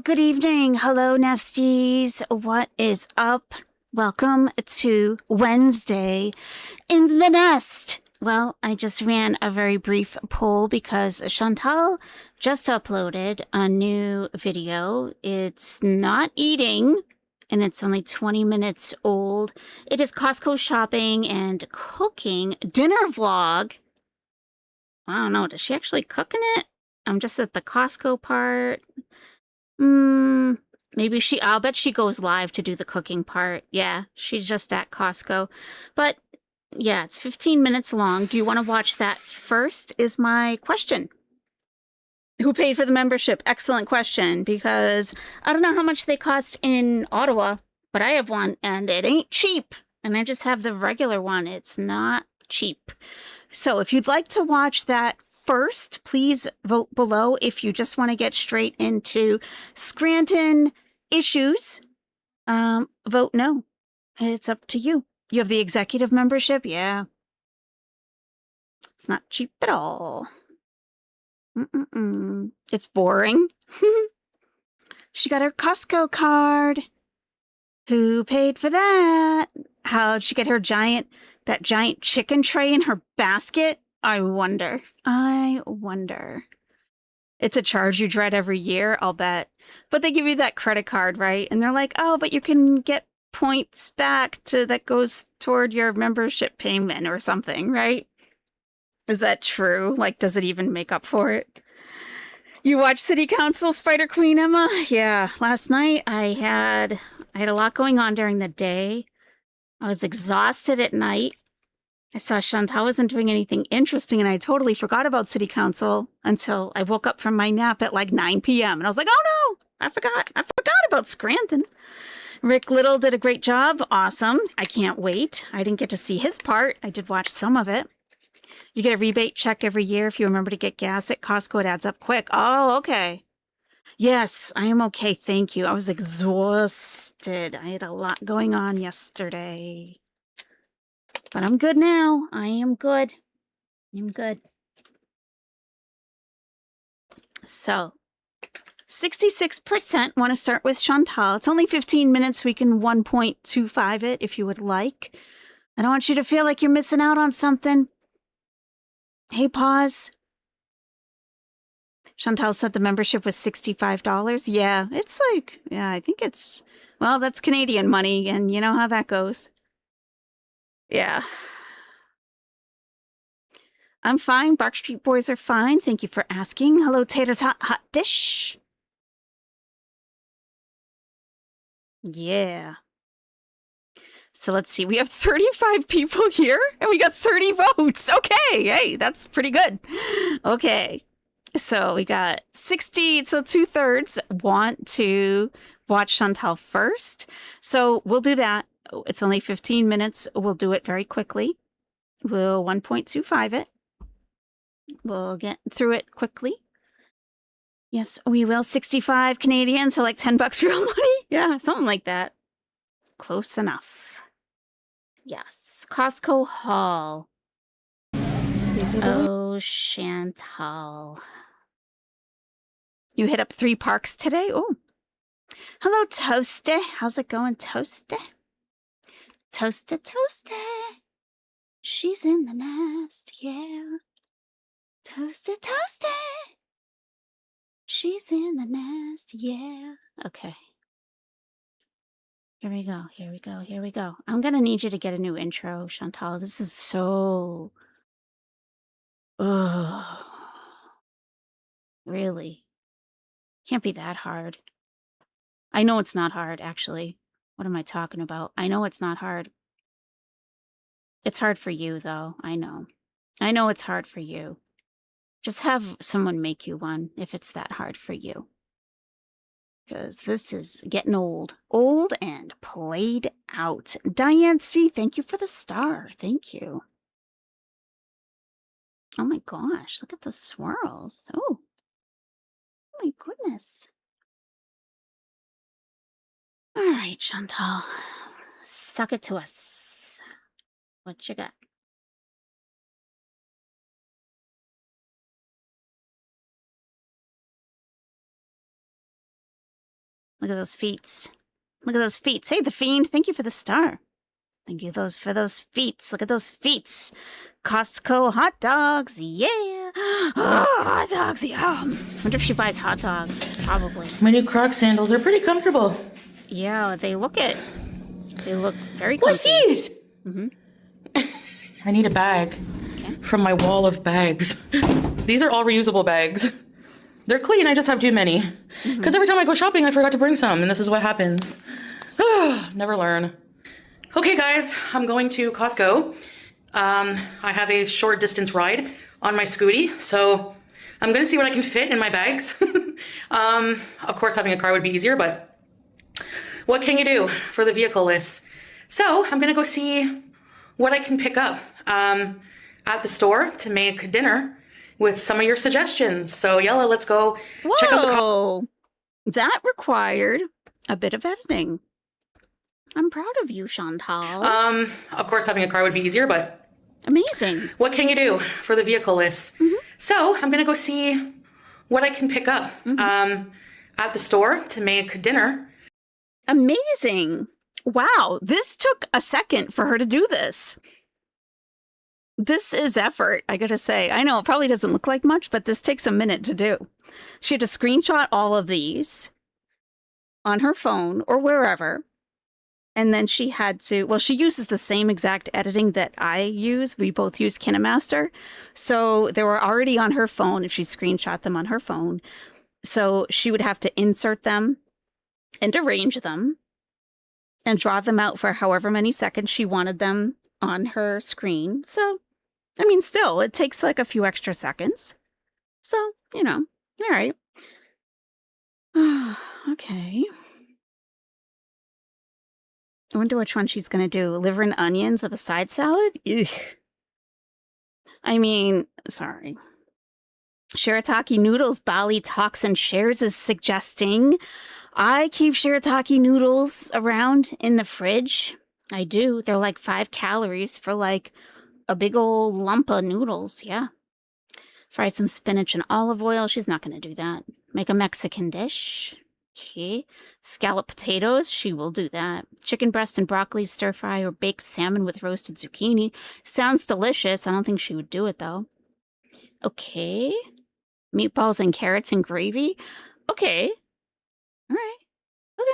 good evening. Hello, Nesties. What is up? Welcome to Wednesday in the Nest. Well, I just ran a very brief poll because Chantal just uploaded a new video. It's not eating, and it's only 20 minutes old. It is Costco shopping and cooking dinner vlog. I don't know. Does she actually cook in it? I'm just at the Costco part. Maybe I'll bet she goes live to do the cooking part. Yeah, she's just at Costco. But yeah, it's 15 minutes long. Do you want to watch that first is my question. Who paid for the membership? Excellent question, because I don't know how much they cost in Ottawa, but I have one and it ain't cheap. And I just have the regular one. It's not cheap. So if you'd like to watch that first, please vote below. If you just want to get straight into Scranton issues, vote no. It's up to you. You have the executive membership? Yeah. It's not cheap at all. It's boring. She got her Costco card. Who paid for that? How'd she get her giant chicken tray in her basket? I wonder. It's a charge you dread every year, I'll bet. But they give you that credit card, right? And they're like, oh, but you can get points back that goes toward your membership payment or something, right? Is that true? Like, does it even make up for it? You watch City Council, Spider Queen, Emma? Yeah, last night I had a lot going on during the day. I was exhausted at night. I saw Chantal wasn't doing anything interesting, and I totally forgot about City Council until I woke up from my nap at like 9 p.m. And I was like, oh no, I forgot about Scranton. Rick Little did a great job. Awesome. I can't wait. I didn't get to see his part. I did watch some of it. You get a rebate check every year if you remember to get gas at Costco. It adds up quick. Oh, okay. Yes, I am okay. Thank you. I was exhausted. I had a lot going on yesterday. But I'm good now. I am good. I'm good. So, 66% want to start with Chantal. It's only 15 minutes. We can 1.25 it if you would like. I don't want you to feel like you're missing out on something. Hey, pause. Chantal said the membership was $65. Yeah, it's like, yeah, I think it's, well, that's Canadian money, and you know how that goes. Yeah. I'm fine. Bark Street Boys are fine. Thank you for asking. Hello, Tater Tot Hot Dish. Yeah. So let's see. We have 35 people here, and we got 30 votes. Okay. Hey, that's pretty good. Okay. So we got 60. So 2/3 want to watch Chantal first. So we'll do that. It's only 15 minutes. We'll do it very quickly. We'll 1.25 it. We'll get through it quickly. Yes, we will. 65 Canadian, so like $10 real money. Yeah, something like that. Close enough. Yes. Costco haul. Oh, Chantal. You hit up 3 parks today? Oh. Hello, Toasty. How's it going, Toasty? Toasty. She's in the nest, yeah. Toasty. She's in the nest, yeah. Okay. Here we go. I'm gonna need you to get a new intro, Chantal. This is so... Ugh. Really? Can't be that hard. I know it's not hard, actually. What am I talking about? I know it's not hard. It's hard for you, though. I know. I know it's hard for you. Just have someone make you one if it's that hard for you. Because this is getting old. Old and played out. Diane C., thank you for the star. Thank you. Oh my gosh, look at the swirls. Oh my goodness. All right, Chantal. Suck it to us. What you got? Look at those feet. Look at those feet. Hey, the Fiend, thank you for the star. Thank you for those feet. Look at those feet. Costco hot dogs. Yeah. Oh, hot dogs. Yeah. Wonder if she buys hot dogs. Probably. My new Croc sandals are pretty comfortable. Yeah, they look it. They look very comfy. What's these? Mm-hmm. I need a bag from my wall of bags. These are all reusable bags. They're clean, I just have too many. Because every time I go shopping, I forgot to bring some, and this is what happens. Never learn. Okay, guys, I'm going to Costco. I have a short distance ride on my scooty, so I'm gonna see what I can fit in my bags. Of course, having a car would be easier, but what can you do for the vehicle-less? So I'm gonna go see what I can pick up at the store to make dinner with some of your suggestions. So Yella, let's go check out the car. That required a bit of editing. I'm proud of you, Chantal. Of course, having a car would be easier, but amazing. What can you do for the vehicle-less? So I'm gonna go see what I can pick up at the store to make dinner. Amazing. Wow, this took a second for her to do this. This is effort, I gotta say. I know it probably doesn't look like much, but this takes a minute to do. She had to screenshot all of these on her phone or wherever. And then she had to, well, she uses the same exact editing that I use. We both use KineMaster. So they were already on her phone if she screenshot them on her phone. So she would have to insert them and arrange them and draw them out for however many seconds she wanted them on her screen. So, I mean, still, it takes like a few extra seconds. So, you know, all right. Okay. I wonder which one she's going to do. Liver and onions with a side salad? Ugh. I mean, sorry. Shirataki noodles, Bali Talks and Shares is suggesting. I keep shirataki noodles around in the fridge. I do. They're like 5 calories for like a big old lump of noodles. Yeah. Fry some spinach and olive oil. She's not going to do that. Make a Mexican dish. Okay. Scallop potatoes. She will do that. Chicken breast and broccoli stir fry or baked salmon with roasted zucchini. Sounds delicious. I don't think she would do it though. Okay. Meatballs and carrots and gravy. Okay. All right. Okay.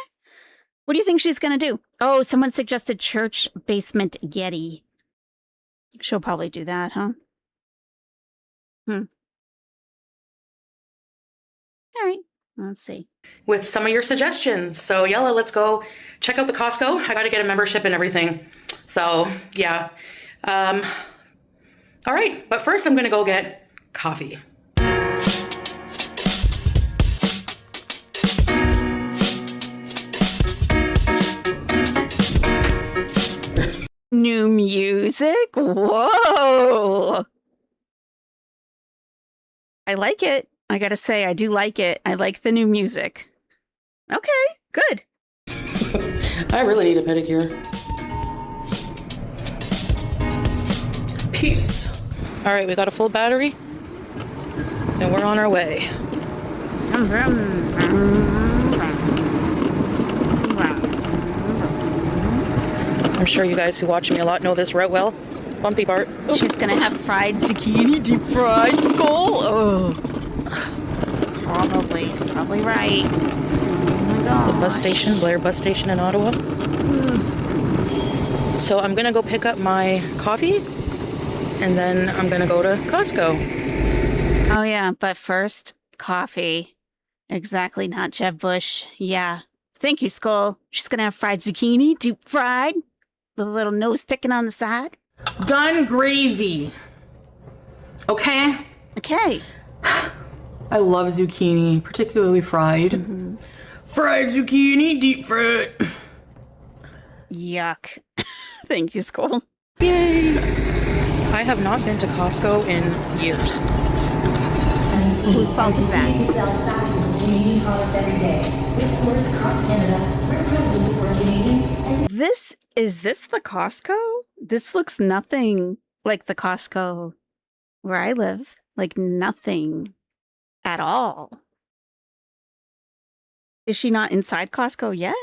What do you think she's going to do? Oh, someone suggested church basement Getty. She'll probably do that, huh? All right. Let's see. With some of your suggestions. So Yella, let's go check out the Costco. I got to get a membership and everything. So yeah. All right. But first I'm going to go get coffee. New music? Whoa! I like it. I gotta say, I do like it. I like the new music. Okay, good. I really need a pedicure. Peace. All right, we got a full battery, and we're on our way. I'm sure you guys who watch me a lot know this route well. Bumpy part. Oh. She's gonna have fried zucchini, deep fried skull. Oh, probably right. Oh my god. It's a bus station, Blair bus station in Ottawa. So I'm gonna go pick up my coffee, and then I'm gonna go to Costco. Oh yeah, but first, coffee. Exactly, not Jeb Bush. Yeah. Thank you, Skull. She's gonna have fried zucchini, deep fried, with a little nose picking on the side. Done gravy. Okay? Okay. I love zucchini, particularly fried. Fried zucchini, deep fried. Yuck. Thank you, Skull. Yay! I have not been to Costco in years. Whose fault is that? To sell thousands of Canadian products every day. With stores across Canada, we're proud to support Canadians. Is this the Costco? This looks nothing like the Costco where I live. Like nothing at all. Is she not inside Costco yet?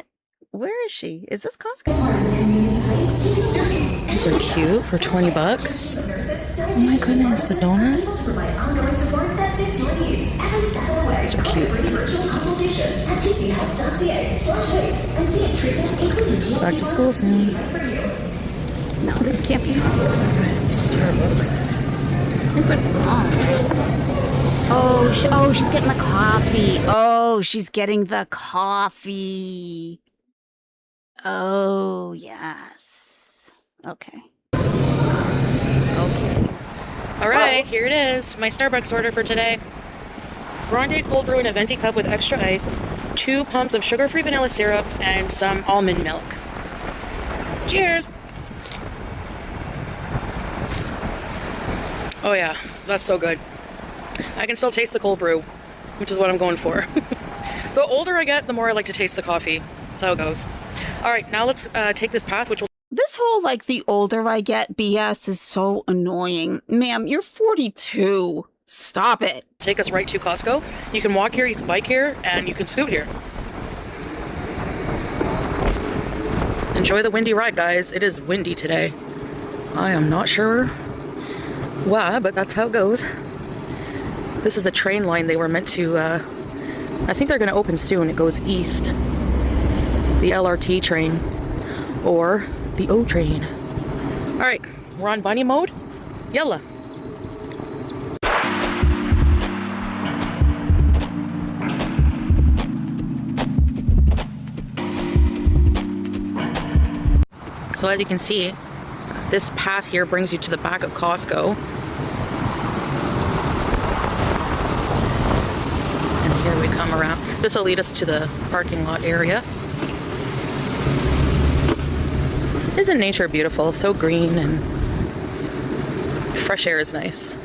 Where is she? Is this Costco? These are cute for 20 bucks. Oh my goodness, the donut. These are cute. Back to school soon. No, this can't be Costco. Starbucks. Oh, she's getting the coffee. Oh, she's getting the coffee. Oh, yes. Okay. Okay. All right, here it is. My Starbucks order for today. Grande cold brew in a venti cup with extra ice, 2 pumps of sugar-free vanilla syrup, and some almond milk. Cheers! Oh yeah, that's so good. I can still taste the cold brew, which is what I'm going for. The older I get, the more I like to taste the coffee. That's how it goes. All right, now let's take this path, which will... This whole, like, the older I get BS is so annoying. Ma'am, you're 42. Stop it. take us right to Costco. You can walk here, you can bike here, and you can scoot here. Enjoy the windy ride, guys. It is windy today. I am not sure why, but that's how it goes. This is a train line they were meant to, I think they're going to open soon. It goes east. The LRT train. Or the O train. Alright, we're on bunny mode. Yalla. So as you can see, this path here brings you to the back of Costco. And here we come around. This will lead us to the parking lot area. Isn't nature beautiful? So green and fresh air is nice.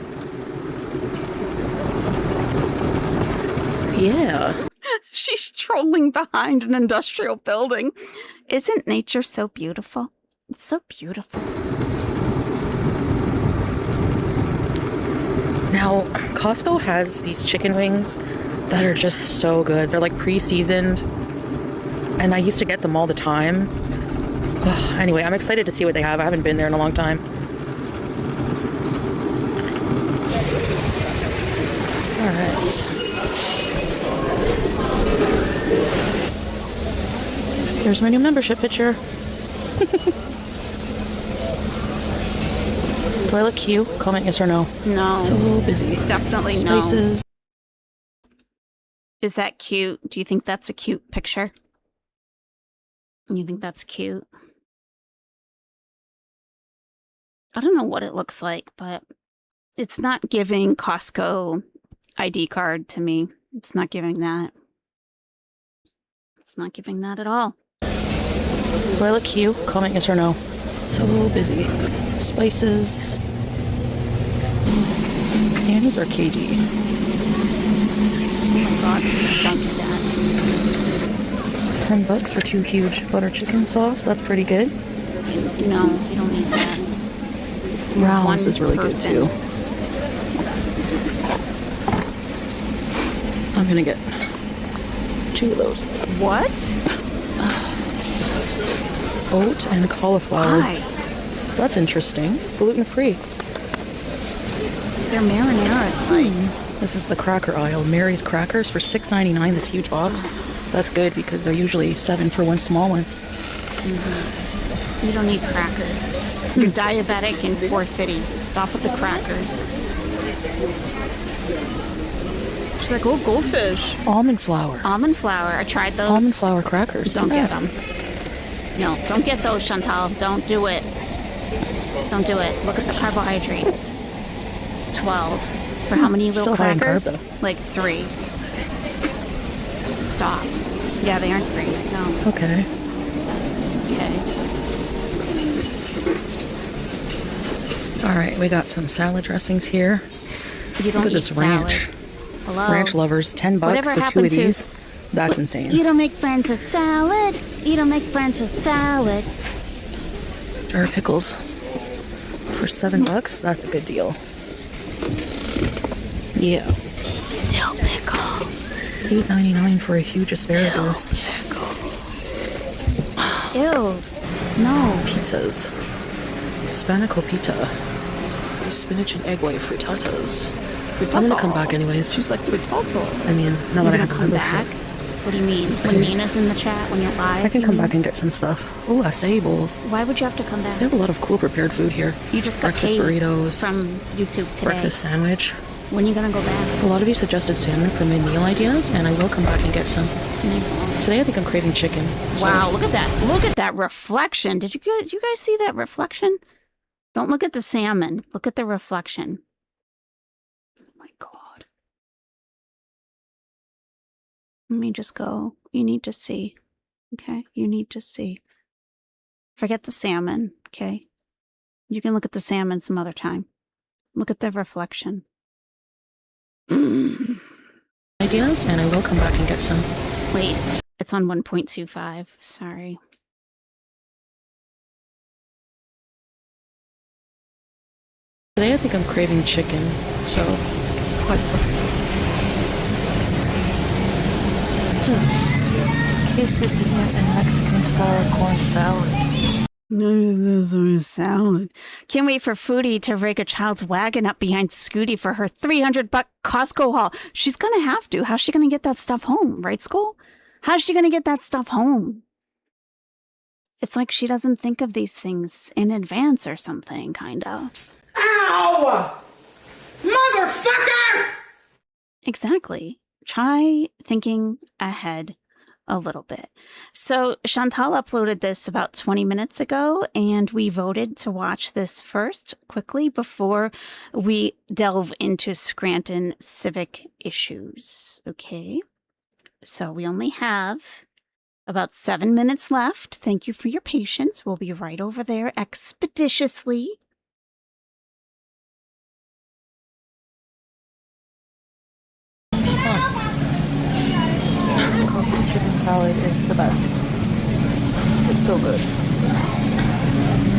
Yeah. She's strolling behind an industrial building. Isn't nature so beautiful? It's so beautiful. Now, Costco has these chicken wings that are just so good. They're like pre-seasoned, and I used to get them all the time. Ugh, anyway, I'm excited to see what they have. I haven't been there in a long time. All right. Here's my new membership picture. Do I look cute? Comment yes or no. No. It's a little busy. Definitely Spices. no. Is that cute? Do you think that's a cute picture? You think that's cute? I don't know what it looks like, but it's not giving Costco ID card to me. It's not giving that. It's not giving that at all. Do I look cute? Comment yes or no. It's a little busy. Spices. Annie's are KG. Oh my god, please don't do that. $10 for 2 huge butter chicken sauce. That's pretty good. No, you don't need that. Rouse is really good too. I'm gonna get 2 of those. What? Oat and cauliflower. Why? That's interesting. Gluten-free. Their marinara is like... This is the cracker aisle. Mary's crackers for $6.99, this huge box. That's good because they're usually $7 for one small one. Mm-hmm. You don't need crackers. You're diabetic and 450. Stop with the crackers. She's like, oh, goldfish. Almond flour. Almond flour. I tried those. Almond flour crackers. Don't get them. No, don't get those, Chantal. Don't do it. Don't do it. Look at the carbohydrates. 12. For how many little Still high in crackers? carb, Like 3. Just stop. Yeah, they aren't 3. No. Okay. Okay. All right, we got some salad dressings here. You don't Look at eat this ranch. salad. Hello? Ranch lovers, $10 Whatever for 2 happened of to- these. That's insane. You don't make friends with salad. You don't make friends with salad. Jar of pickles for $7. That's a good deal. Yeah. Dill pickle. $8.99 for a huge asparagus. Ew. No. Pizzas. Spanico pita. Spinach and egg white frittatas. I'm gonna come back anyways. She's like, frittata. I mean, now that I have come back. What do you mean? When Nina's in the chat, when you're live? I can come back and get some stuff. Oh, acai bowls. Why would you have to come back? They have a lot of cool prepared food here. You just got breakfast paid burritos from YouTube today. Breakfast sandwich. When are you gonna go back? A lot of you suggested salmon for mid-meal ideas, and I will come back and get some. Today I think I'm craving chicken. So. Wow, look at that. Look at that reflection. Did you guys see that reflection? Don't look at the salmon. Look at the reflection. Oh my God. Let me just go. You need to see. Okay? You need to see. Forget the salmon. Okay? You can look at the salmon some other time. Look at the reflection. Ideas, and I will come back and get some. Wait, it's on 1.25. Sorry. Today I think I'm craving chicken, so quesadilla and Mexican style corn salad. This is salad. Can't wait for Foodie to rig a child's wagon up behind Scooty for her $300 Costco haul. She's gonna have to. How's she gonna get that stuff home, right, Skull? How's she gonna get that stuff home? It's like she doesn't think of these things in advance or something, kind of. Ow! Motherfucker! Exactly. Try thinking ahead a little bit. So Chantal uploaded this about 20 minutes ago, and we voted to watch this first quickly before we delve into Scranton Civic issues. Okay. So we only have about 7 minutes left. Thank you for your patience. We'll be right over there expeditiously. Costco chicken salad is the best. It's so good.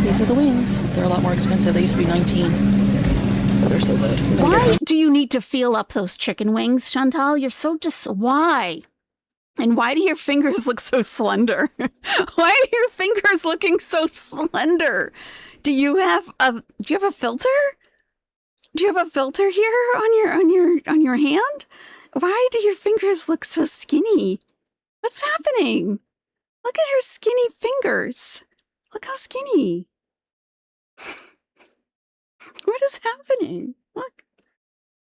These are the wings. They're a lot more expensive. They used to be $19, but they're so good. Why do you need to feel up those chicken wings, Chantal? You're so why? And why do your fingers look so slender? Why are your fingers looking so slender? Do you have a filter? Do you have a filter here on your hand? Why do your fingers look so skinny? What's happening? Look at her skinny fingers. Look how skinny. What is happening? Look.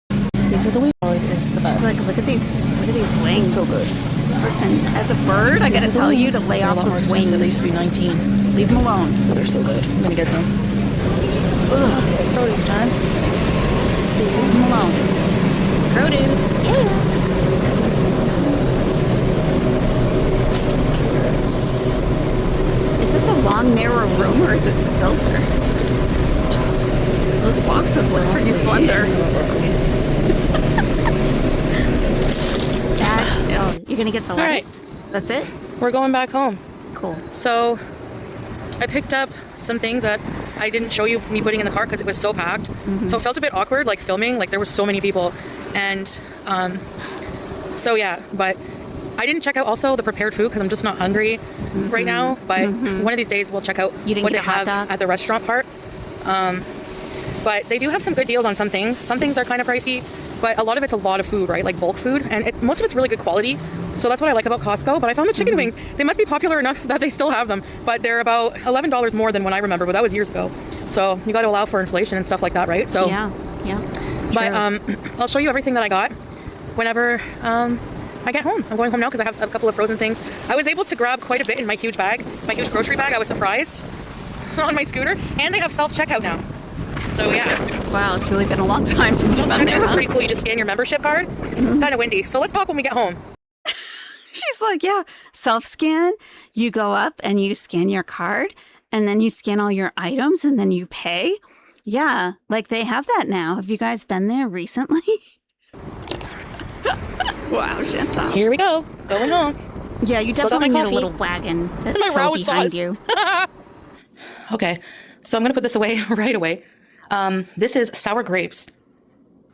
These are the wings. Salad is the best. Like, look at these wings. So good. Listen, as a bird, I gotta tell you to lay off those wings. They used to be $19. Leave them alone. But they're so good. I'm gonna get some. Ugh, produce time. Let's see. Leave them alone. Produce. Yeah. Is this a long, narrow room, or is it the filter? Those boxes look pretty slender. You're gonna get the lettuce? All right. That's it? We're going back home. Cool. So I picked up some things that I didn't show you me putting in the car because it was so packed. Mm-hmm. So it felt a bit awkward, like filming, like there was so many people. And so yeah, but I didn't check out also the prepared food because I'm just not hungry right now. But one of these days we'll check out what they have at the restaurant part. But they do have some good deals on some things. Some things are kind of pricey, but a lot of it's a lot of food, right? Like bulk food, and most of it's really good quality. So that's what I like about Costco. But I found the chicken wings. They must be popular enough that they still have them, but they're about $11 more than when I remember, but that was years ago. So you got to allow for inflation and stuff like that, right? So yeah. But I'll show you everything that I got whenever I get home. I'm going home now because I have a couple of frozen things. I was able to grab quite a bit in my huge bag, my huge grocery bag. I was surprised on my scooter, and they have self-checkout now. So yeah. Wow, it's really been a long time since you've been there. It's pretty cool. You just scan your membership card. It's kind of windy. So let's talk when we get home. She's like, yeah, self-scan. You go up and you scan your card, and then you scan all your items, and then you pay. Yeah, like they have that now. Have you guys been there recently? Wow, Chantal. Here we go. Going home. Yeah, you definitely need a little wagon to tow behind you. Okay, so I'm going to put this away right away. This is sour grapes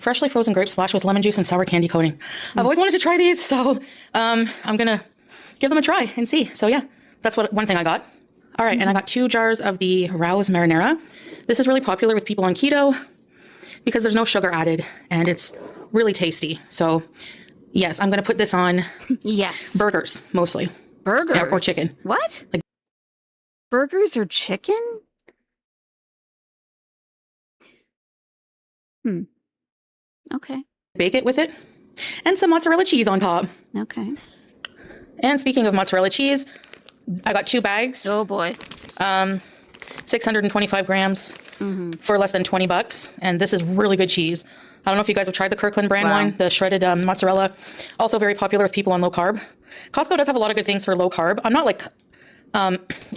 freshly frozen grape splash with lemon juice and sour candy coating. I've always wanted to try these, so I'm gonna give them a try and see. So yeah, that's one thing I got. All right, and I got 2 jars of the Rouse marinara. This is really popular with people on keto because there's no sugar added and it's really tasty. So yes, I'm gonna put this on Yes. burgers mostly. Burgers? Or chicken. What? Like- Burgers or chicken? Okay. Bake it with it and some mozzarella cheese on top. Okay. And speaking of mozzarella cheese, I got 2 bags. Oh boy. 625 grams for less than $20. And this is really good cheese. I don't know if you guys have tried the Kirkland brand one, the shredded mozzarella. Also very popular with people on low carb. Costco does have a lot of good things for low carb. I'm not like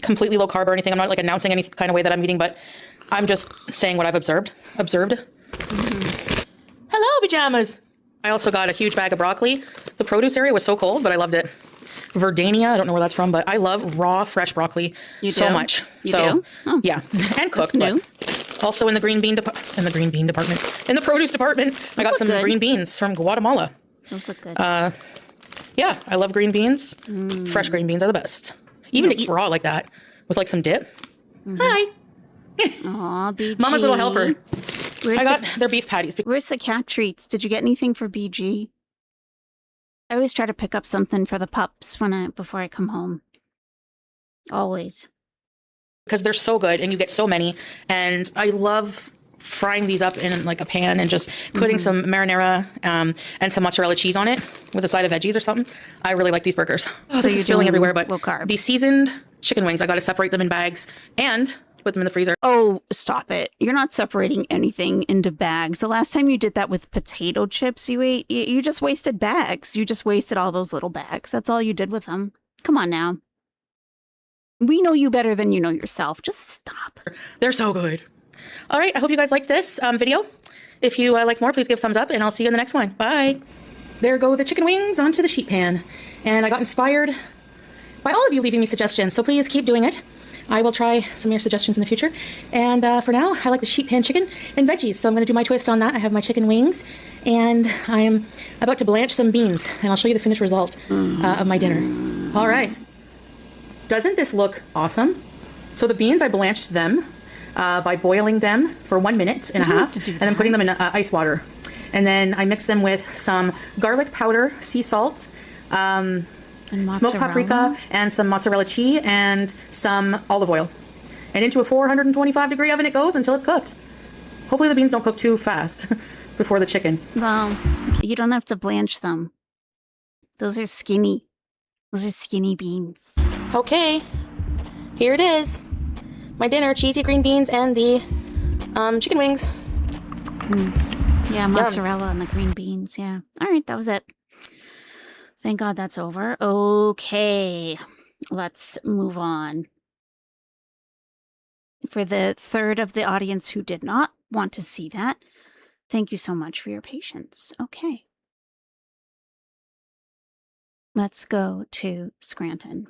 completely low carb or anything. I'm not like announcing any kind of way that I'm eating, but I'm just saying what I've observed. Hello, pajamas. I also got a huge bag of broccoli. The produce area was so cold, but I loved it. Verdania, I don't know where that's from, but I love raw, fresh broccoli so much. You do? Oh. Yeah, and cooked. New. But also in the in the produce department, I got some green beans from Guatemala. Those look good. Yeah, I love green beans. Fresh green beans are the best. Even to eat raw like that with like some dip. Hi. Aw, BG. Mama's little helper. Where's I got their beef patties. Where's the cat treats? Did you get anything for BG? I always try to pick up something for the pups before I come home. Always. Because they're so good and you get so many. And I love frying these up in like a pan and just putting some marinara and some mozzarella cheese on it with a side of veggies or something. I really like these burgers. So this you're is spilling everywhere, but low carb. the seasoned chicken wings, I got to separate them in bags and put them in the freezer. Oh, stop it. You're not separating anything into bags. The last time you did that with potato chips you ate, you just wasted bags. You just wasted all those little bags. That's all you did with them. Come on now. We know you better than you know yourself. Just stop. They're so good. All right, I hope you guys liked this video. If you like more, please give a thumbs up and I'll see you in the next one. Bye. There go the chicken wings onto the sheet pan. And I got inspired by all of you leaving me suggestions, so please keep doing it. I will try some of your suggestions in the future. And for now, I like the sheet pan chicken and veggies, so I'm going to do my twist on that. I have my chicken wings, and I'm about to blanch some beans, and I'll show you the finished result of my dinner. All right. Doesn't this look awesome? So the beans, I blanched them by boiling them for 1 minute and a half, and then putting them in ice water. And then I mixed them with some garlic powder, sea salt, smoked paprika, and some mozzarella cheese, and some olive oil. And into a 425-degree oven it goes until it's cooked. Hopefully the beans don't cook too fast before the chicken. Well, you don't have to blanch them. Those are skinny. Those are skinny beans. Okay, here it is. My dinner, cheesy green beans and the chicken wings. Yeah, mozzarella and the green beans. Yeah. All right, that was it. Thank God that's over. Okay, let's move on. For the third of the audience who did not want to see that, thank you so much for your patience. Okay. Let's go to Scranton.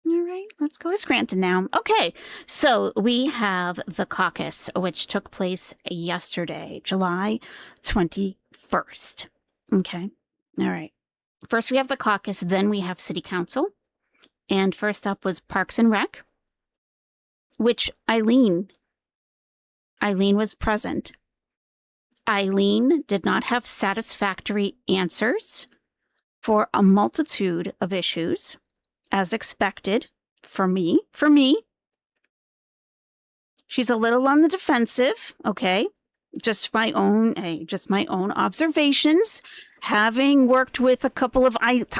All right, let's go to Scranton now. Okay, so we have the caucus, which took place yesterday, July 21st. Okay, all right. First we have the caucus, then we have city council. And first up was Parks and Rec, which Eileen was present. Eileen did not have satisfactory answers for a multitude of issues, as expected, for me. She's a little on the defensive, okay? Just my own observations. Having worked with a couple of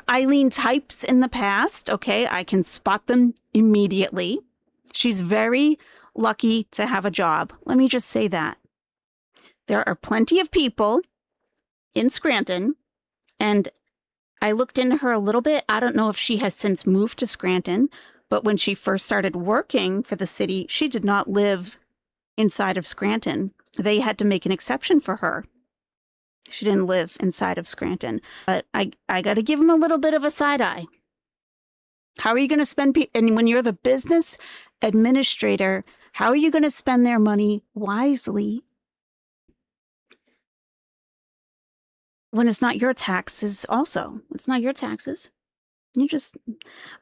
Eileen types in the past, okay, I can spot them immediately. She's very lucky to have a job. Let me just say that. There are plenty of people in Scranton, and I looked into her a little bit. I don't know if she has since moved to Scranton, but when she first started working for the city, she did not live inside of Scranton. They had to make an exception for her. She didn't live inside of Scranton. But I got to give them a little bit of a side eye. How are you going to spend, and when you're the business administrator, how are you going to spend their money wisely? when it's not your taxes also. It's not your taxes.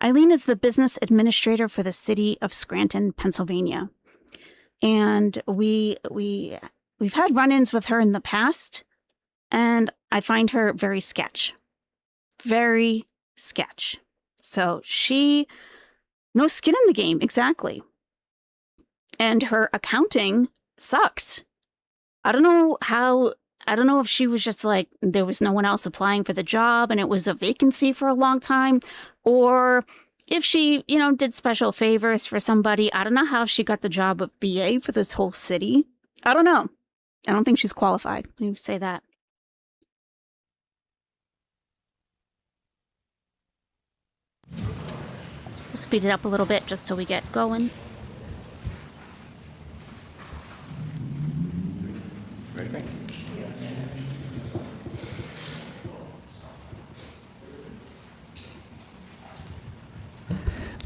Eileen is the business administrator for the city of Scranton, Pennsylvania. And we've had run-ins with her in the past, and I find her very sketch. Very sketch. So no skin in the game, exactly. And her accounting sucks. I don't know if she was just like, there was no one else applying for the job and it was a vacancy for a long time, or if she, did special favors for somebody. I don't know how she got the job of BA for this whole city. I don't know. I don't think she's qualified. Let me say that. Speed it up a little bit just till we get going. Ready?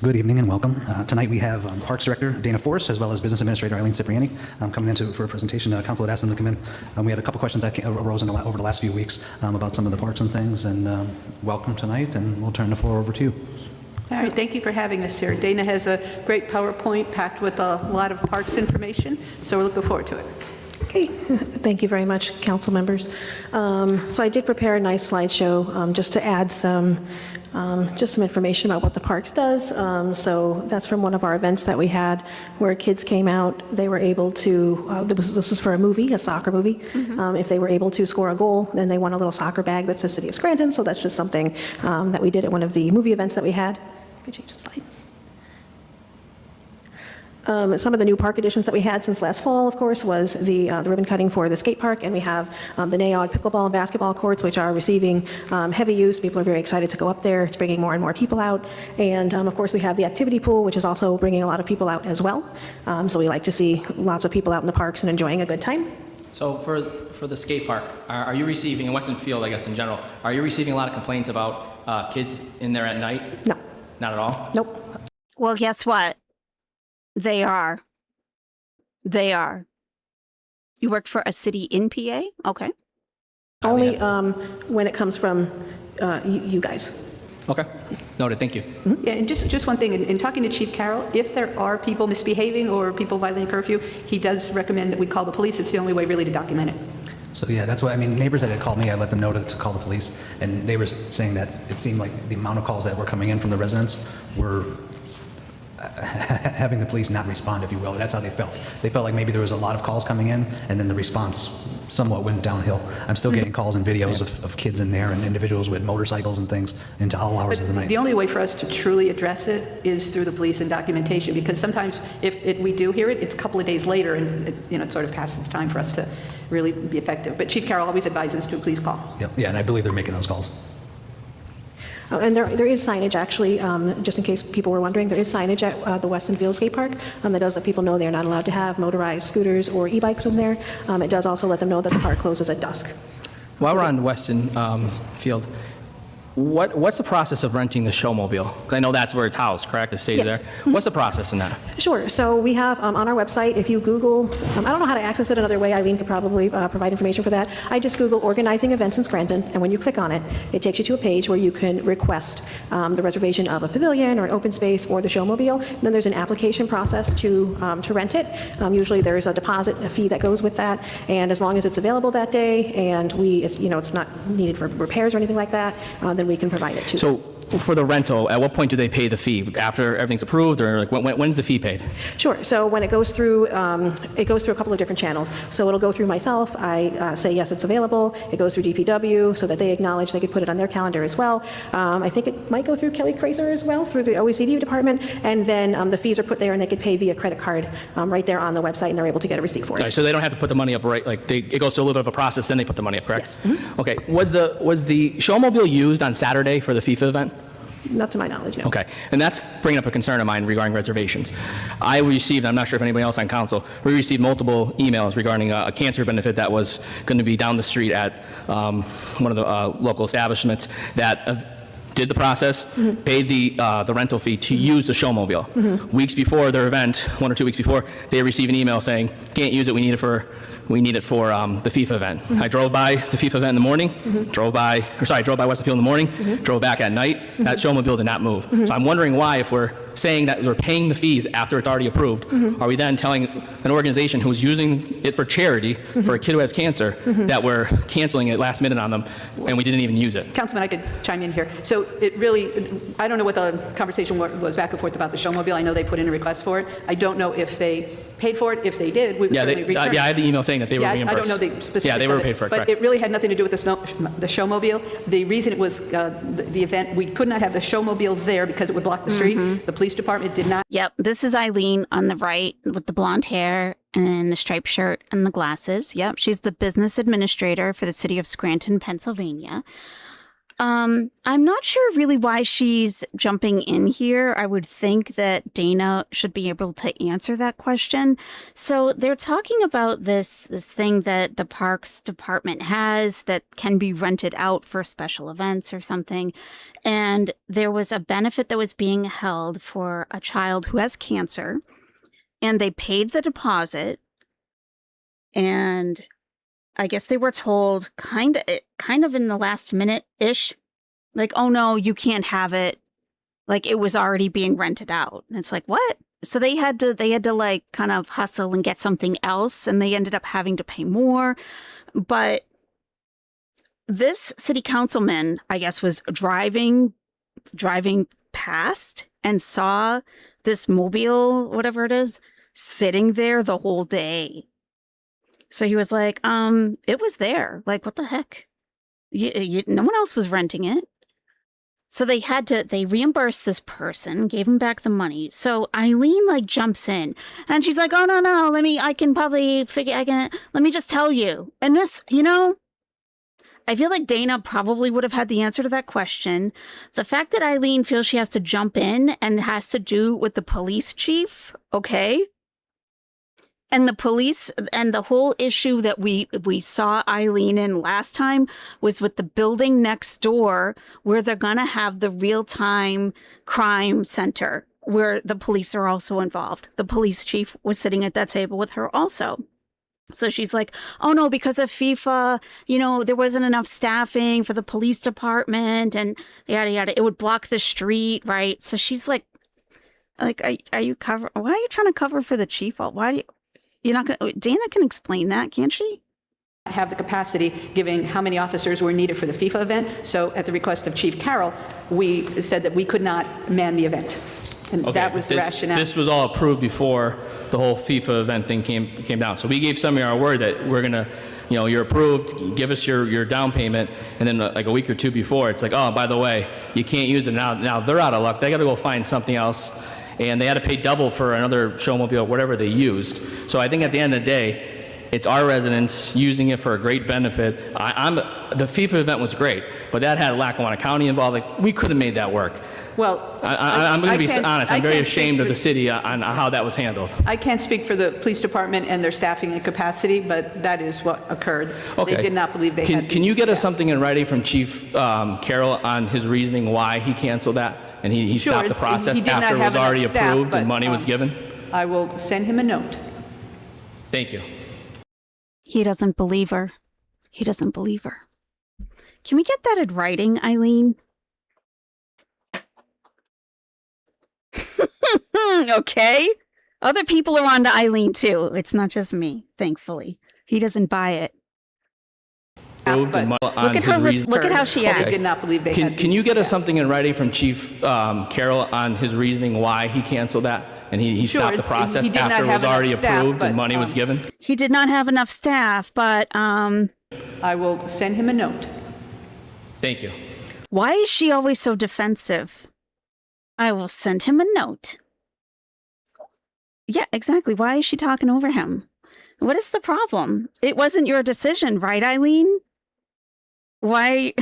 Good evening and welcome. Tonight we have Parks Director Dana Force as well as Business Administrator Eileen Cipriani coming in for a presentation. Council had asked them to come in. We had a couple questions that arose over the last few weeks about some of the parks and things, and welcome tonight, and we'll turn the floor over to you. All right, thank you for having us here. Dana has a great PowerPoint packed with a lot of parks information, so we're looking forward to it. Okay, thank you very much, council members. So I did prepare a nice slideshow just to add some information about what the parks does. So that's from one of our events that we had where kids came out. They were able to, this was for a movie, a soccer movie. If they were able to score a goal, then they won a little soccer bag that says City of Scranton. So that's just something that we did at one of the movie events that we had. You can change the slide. Some of the new park additions that we had since last fall, of course, was the ribbon cutting for the skate park, and we have the NAOG pickleball and basketball courts, which are receiving heavy use. People are very excited to go up there. It's bringing more and more people out. And of course, we have the activity pool, which is also bringing a lot of people out as well. So we like to see lots of people out in the parks and enjoying a good time. So for the skate park, are you receiving, in Weston Field, I guess in general, are you receiving a lot of complaints about kids in there at night? No. Not at all? Nope. Well, guess what? They are. You work for a city in PA? Okay. Only when it comes from you guys. Okay. Noted. Thank you. Yeah, and just one thing, in talking to Chief Carroll, if there are people misbehaving or people violating curfew, he does recommend that we call the police. It's the only way really to document it. So yeah, that's why, neighbors that had called me, I let them know to call the police, and they were saying that it seemed like the amount of calls that were coming in from the residents were having the police not respond, if you will. That's how they felt. They felt like maybe there was a lot of calls coming in, and then the response somewhat went downhill. I'm still getting calls and videos of kids in there and individuals with motorcycles and things into all hours of the night. The only way for us to truly address it is through the police and documentation, because sometimes if we do hear it, it's a couple of days later, and it sort of passes its time for us to really be effective. But Chief Carroll always advises to please call. Yep. Yeah, and I believe they're making those calls. And there is signage, actually, just in case people were wondering, there is signage at the Weston Field Skate Park that does let people know they're not allowed to have motorized scooters or e-bikes in there. It does also let them know that the park closes at dusk. While we're on Weston Field, what's the process of renting the showmobile? 'Cause I know that's where it's housed, correct? It stays Yes. there. What's the process in that? Sure. So we have on our website, if you Google, I don't know how to access it another way. Eileen could probably provide information for that. I just Google organizing events in Scranton, and when you click on it, it takes you to a page where you can request the reservation of a pavilion or an open space or the showmobile. And then there's an application process to rent it. Usually there's a deposit, a fee that goes with that, and as long as it's available that day and it's not needed for repairs or anything like that, then we can provide it to them. So for the rental, at what point do they pay the fee? After everything's approved, or like when's the fee paid? Sure. So when it goes through a couple of different channels. So it'll go through myself. I say, yes, it's available. It goes through DPW so that they acknowledge they could put it on their calendar as well. I think it might go through Kelly Kraser as well, through the OECD department. And then the fees are put there, and they could pay via credit card right there on the website, and they're able to get a receipt for it. Okay, so they don't have to put the money up right, like it goes through a little bit of a process, then they put the money up, correct? Yes. Okay, was the showmobile used on Saturday for the FIFA event? Not to my knowledge, no. Okay, and that's bringing up a concern of mine regarding reservations. I received, I'm not sure if anybody else on council, we received multiple emails regarding a cancer benefit that was going to be down the street at one of the local establishments that did the process, paid the rental fee to use the showmobile. Weeks before their event, 1 or 2 weeks before, they receive an email saying, can't use it, we need it for the FIFA event. I drove by the FIFA event in the morning, drove by Westfield in the morning, drove back at night. That showmobile did not move. So I'm wondering why, if we're saying that we're paying the fees after it's already approved, are we then telling an organization who's using it for charity for a kid who has cancer that we're canceling it last minute on them and we didn't even use it? Councilman, I could chime in here. So it really, I don't know what the conversation was back and forth about the showmobile. I know they put in a request for it. I don't know if they paid for it. If they did, we would certainly return it. Yeah, I have the email saying that they were reimbursed. I don't know the specifics. Yeah, they were of it, paid for it, but correct. it really had nothing to do with the showmobile. The reason it was the event, we could not have the showmobile there because it would block the street. The police department did not. Yep, this is Eileen on the right with the blonde hair and the striped shirt and the glasses. Yep, she's the business administrator for the city of Scranton, Pennsylvania. I'm not sure really why she's jumping in here. I would think that Dana should be able to answer that question. So they're talking about this thing that the Parks Department has that can be rented out for special events or something. And there was a benefit that was being held for a child who has cancer, and they paid the deposit, and I guess they were told kind of in the last minute-ish, like, oh no, you can't have it. Like, it was already being rented out. And it's like, what? So they had to like kind of hustle and get something else, and they ended up having to pay more. But this city councilman, I guess, was driving past and saw this mobile, whatever it is, sitting there the whole day. So he was like, it was there. Like, what the heck? No one else was renting it. So they reimbursed this person, gave him back the money. So Eileen like jumps in and she's like, oh, no, let me just tell you. And this, I feel like Dana probably would have had the answer to that question. The fact that Eileen feels she has to jump in and has to do with the police chief, okay? And the police and the whole issue that we saw Eileen in last time was with the building next door where they're going to have the real-time crime center where the police are also involved. The police chief was sitting at that table with her also. So she's like, oh no, because of FIFA, there wasn't enough staffing for the police department and yada, yada. It would block the street, right? So she's like, are you cover? Why are you trying to cover for the chief? Why do you? You're not going. Dana can explain that, can't she? Have the capacity, given how many officers were needed for the FIFA event. So at the request of Chief Carroll, we said that we could not man the event. And that was the rationale. This was all approved before the whole FIFA event thing came down. So we gave somebody our word that we're going to, you're approved, give us your down payment. And then like a week or two before, it's like, oh, by the way, you can't use it. Now they're out of luck. They got to go find something else. And they had to pay double for another showmobile, whatever they used. So I think at the end of the day, it's our residents using it for a great benefit. The FIFA event was great, but that had Lackawanna County involved. Like, we could have made that work. Well, I'm going to be honest. I'm very ashamed of the city on how that was handled. I can't speak for the police department and their staffing and capacity, but that is what occurred. Okay. They did not believe they had. Can you get us something in writing from Chief Carroll on his reasoning why he canceled that? And he Sure, stopped the process he did not after it have was already enough staff, approved but, and money was given? I will send him a note. Thank you. He doesn't believe her. He doesn't believe her. Can we get that in writing, Eileen? Okay. Other people are on to Eileen too. It's not just me, thankfully. He doesn't buy it. Look Look at how she acts. They did not believe they had. Can you get us something in writing from Chief Carroll on his reasoning why he canceled that? And he Sure, stopped the process he did not after it have was already enough staff, approved but, and money was given? He did not have enough staff, but I will send him a note. Thank you. why is she always so defensive? I will send him a note. Yeah, exactly. Why is she talking over him? What is the problem? It wasn't your decision, right, Eileen? Why?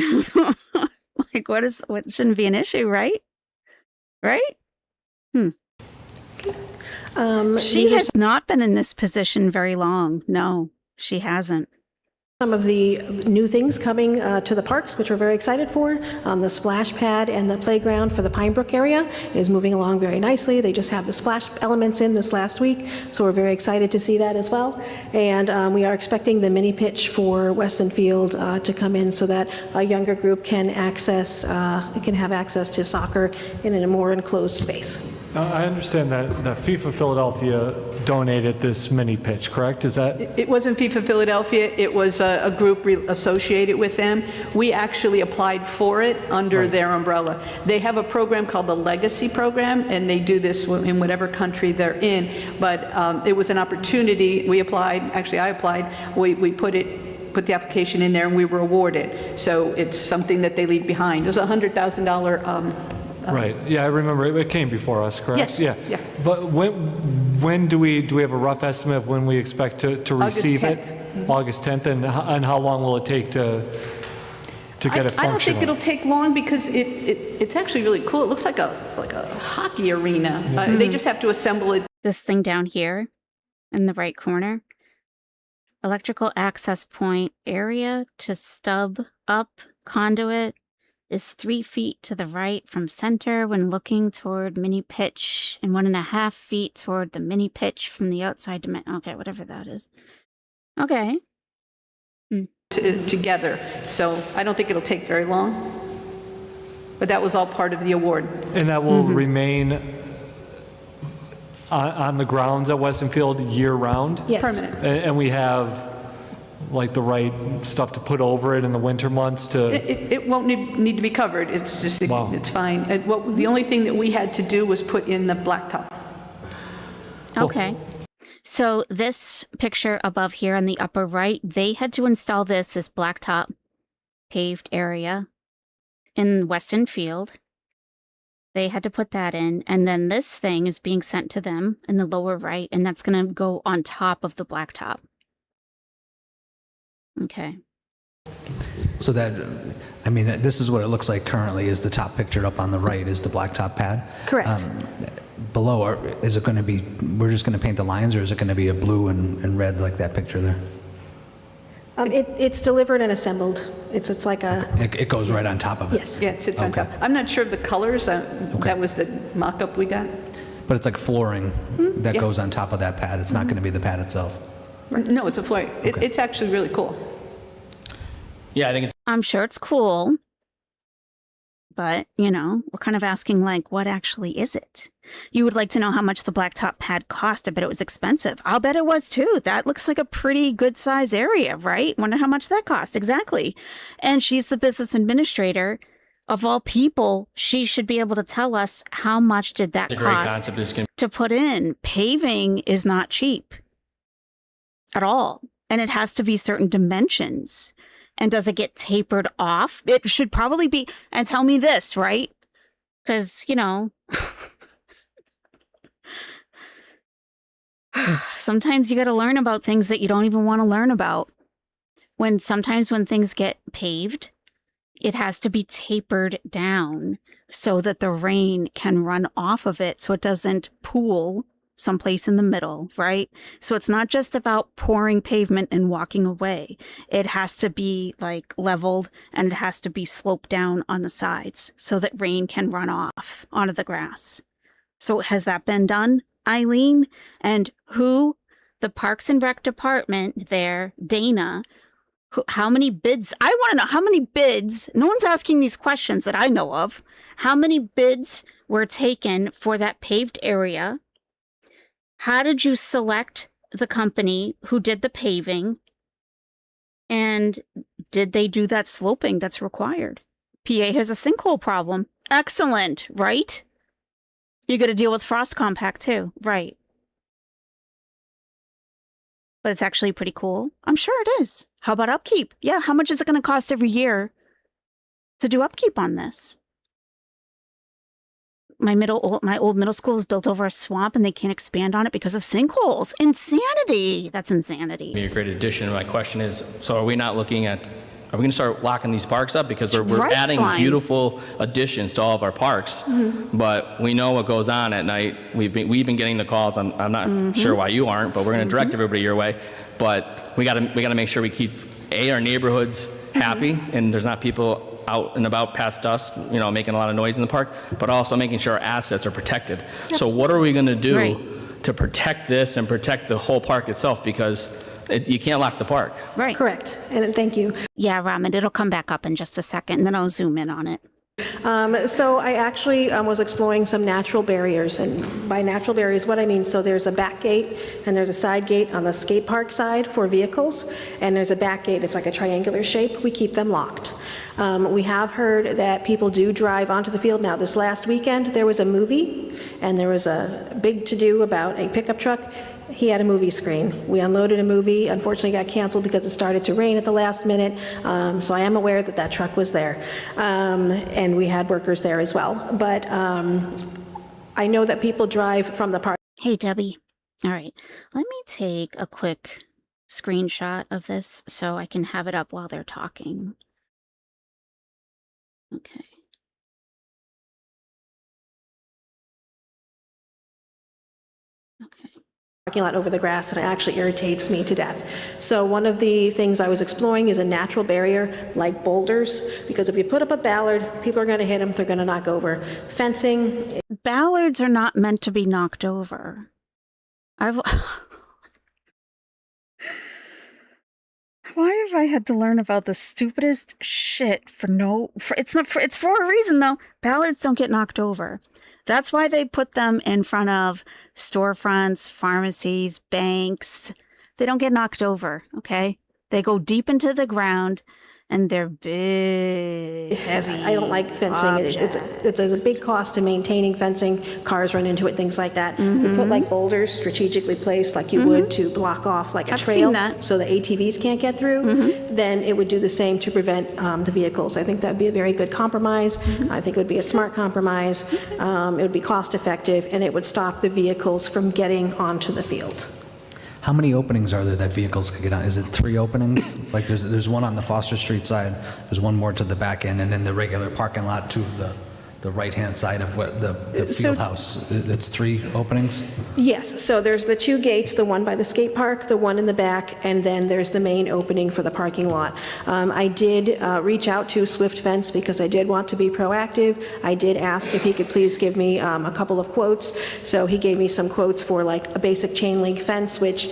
Like, what shouldn't be an issue, right? Right? She has not been in this position very long. No, she hasn't. Some of the new things coming to the parks, which we're very excited for. The splash pad and the playground for the Pine Brook area is moving along very nicely. They just have the splash elements in this last week, so we're very excited to see that as well. And we are expecting the mini pitch for Weston Field to come in so that a younger group can have access to soccer in a more enclosed space. I understand that FIFA Philadelphia donated this mini pitch, correct? Is that? It wasn't FIFA Philadelphia, it was a group associated with them. We actually applied for it under their umbrella. They have a program called the Legacy Program, and they do this in whatever country they're in. But it was an opportunity. We applied, actually I applied, we put the application in there and we were awarded. So it's something that they leave behind. It was a $100,000 right. Yeah, I remember it came before us, correct? Yes. Yeah. But when do we have a rough estimate of when we expect to receive it? August 10th. And how long will it take to get it functional? I don't think it'll take long because it's actually really cool. It looks like a hockey arena. They just have to assemble it. This thing down here in the right corner, electrical access point area to stub up conduit is 3 feet to the right from center when looking toward mini pitch and 1.5 feet toward the mini pitch from the outside dimension. Okay, whatever that is. Okay. Together. So I don't think it'll take very long. But that was all part of the award. And that will remain on the grounds at Weston Field year-round? Yes. Permanent. And we have like the right stuff to put over it in the winter months to... It won't need to be covered. It's just, Wow. it's fine. And the only thing that we had to do was put in the blacktop. Okay. So this picture above here on the upper right, they had to install this blacktop paved area in Weston Field. They had to put that in. And then this thing is being sent to them in the lower right, and that's going to go on top of the blacktop. Okay. So that, I mean, this is what it looks like currently, is the top picture up on the right is the blacktop pad. Correct. Below, is it going to be, we're just going to paint the lines, or is it going to be a blue and red like that picture there? It's delivered and assembled. It's like a... It goes right on top of it? Yes. Yeah, it sits on Okay. top. I'm not sure of the colors. That was the mock-up we got. But it's like flooring that goes on top of that pad. It's not going to be the pad itself. No, it's a floor. Okay. It's actually really cool. Yeah, I think it's I'm sure it's cool. But, we're kind of asking, like, what actually is it? You would like to know how much the blacktop pad cost. I bet it was expensive. I'll bet it was, too. That looks like a pretty good size area, right? Wonder how much that cost. Exactly. And she's the business administrator. Of all people, she should be able to tell us how much did that a great cost concept. It's gonna to put in. Paving is not cheap at all. And it has to be certain dimensions. And does it get tapered off? It should probably be, and tell me this, right? Because, sometimes you got to learn about things that you don't even want to learn about. Sometimes when things get paved, it has to be tapered down so that the rain can run off of it so it doesn't pool someplace in the middle, right? So it's not just about pouring pavement and walking away. It has to be like leveled, and it has to be sloped down on the sides so that rain can run off onto the grass. So has that been done, Eileen? And the Parks and Rec department there, Dana, how many bids? I want to know how many bids. No one's asking these questions that I know of. How many bids were taken for that paved area? How did you select the company who did the paving? And did they do that sloping that's required? PA has a sinkhole problem. Excellent, right? You got to deal with frost compact too, right? But it's actually pretty cool. I'm sure it is. How about upkeep? Yeah, how much is it going to cost every year to do upkeep on this? My old middle school is built over a swamp, and they can't expand on it because of sinkholes. Insanity! That's insanity. be a great addition. My question is, so are we not looking at, are we going to start locking these parks up? Because we're Right, adding fine. beautiful additions to all of our parks, but we know what goes on at night. We've been getting the calls. I'm not sure why you aren't, but we're going to direct everybody your way. But we got to make sure we keep our neighborhood's happy and there's not people out and about past dusk, making a lot of noise in the park, but also making sure our assets are protected. So what are we going to do to protect this and protect the whole park itself? Because you can't lock the park. Right. Correct. And thank you. Yeah, Raman, it'll come back up in just a second, and then I'll zoom in on it. So I actually was exploring some natural barriers, and by natural barriers, what I mean, so there's a back gate and there's a side gate on the skate park side for vehicles, and there's a back gate, it's like a triangular shape. We keep them locked. We have heard that people do drive onto the field. Now, this last weekend, there was a movie, and there was a big to-do about a pickup truck. He had a movie screen. We unloaded a movie, unfortunately got canceled because it started to rain at the last minute, so I am aware that that truck was there, and we had workers there as well. But I know that people drive from the park. Hey, Debbie. All right, let me take a quick screenshot of this so I can have it up while they're talking. Okay. Okay. Parking lot over the grass, and it actually irritates me to death. So one of the things I was exploring is a natural barrier like boulders, because if you put up a ballard, people are going to hit them, they're going to knock over. Fencing. Ballards are not meant to be knocked over. Why have I had to learn about the stupidest shit it's for a reason though. Ballards don't get knocked over. That's why they put them in front of storefronts, pharmacies, banks. They don't get knocked over, okay? They go deep into the ground, and they're big, heavy. I don't like fencing. There's a big cost to maintaining fencing. Cars run into it, things like that. We put like boulders strategically placed like you would to block off like a trail so the ATVs can't get through. Then it would do the same to prevent the vehicles. I think that'd be a very good compromise. I think it would be a smart compromise. It would be cost effective, and it would stop the vehicles from getting onto the field. How many openings are there that vehicles could get on? Is it 3 openings? Like there's one on the Foster Street side, there's one more to the back end, and then the regular parking lot to the right-hand side of what the field house. It's 3 openings? Yes, so there's the 2 gates, the one by the skate park, the one in the back, and then there's the main opening for the parking lot. I did reach out to Swift Fence because I did want to be proactive. I did ask if he could please give me a couple of quotes. So he gave me some quotes for like a basic chain link fence, which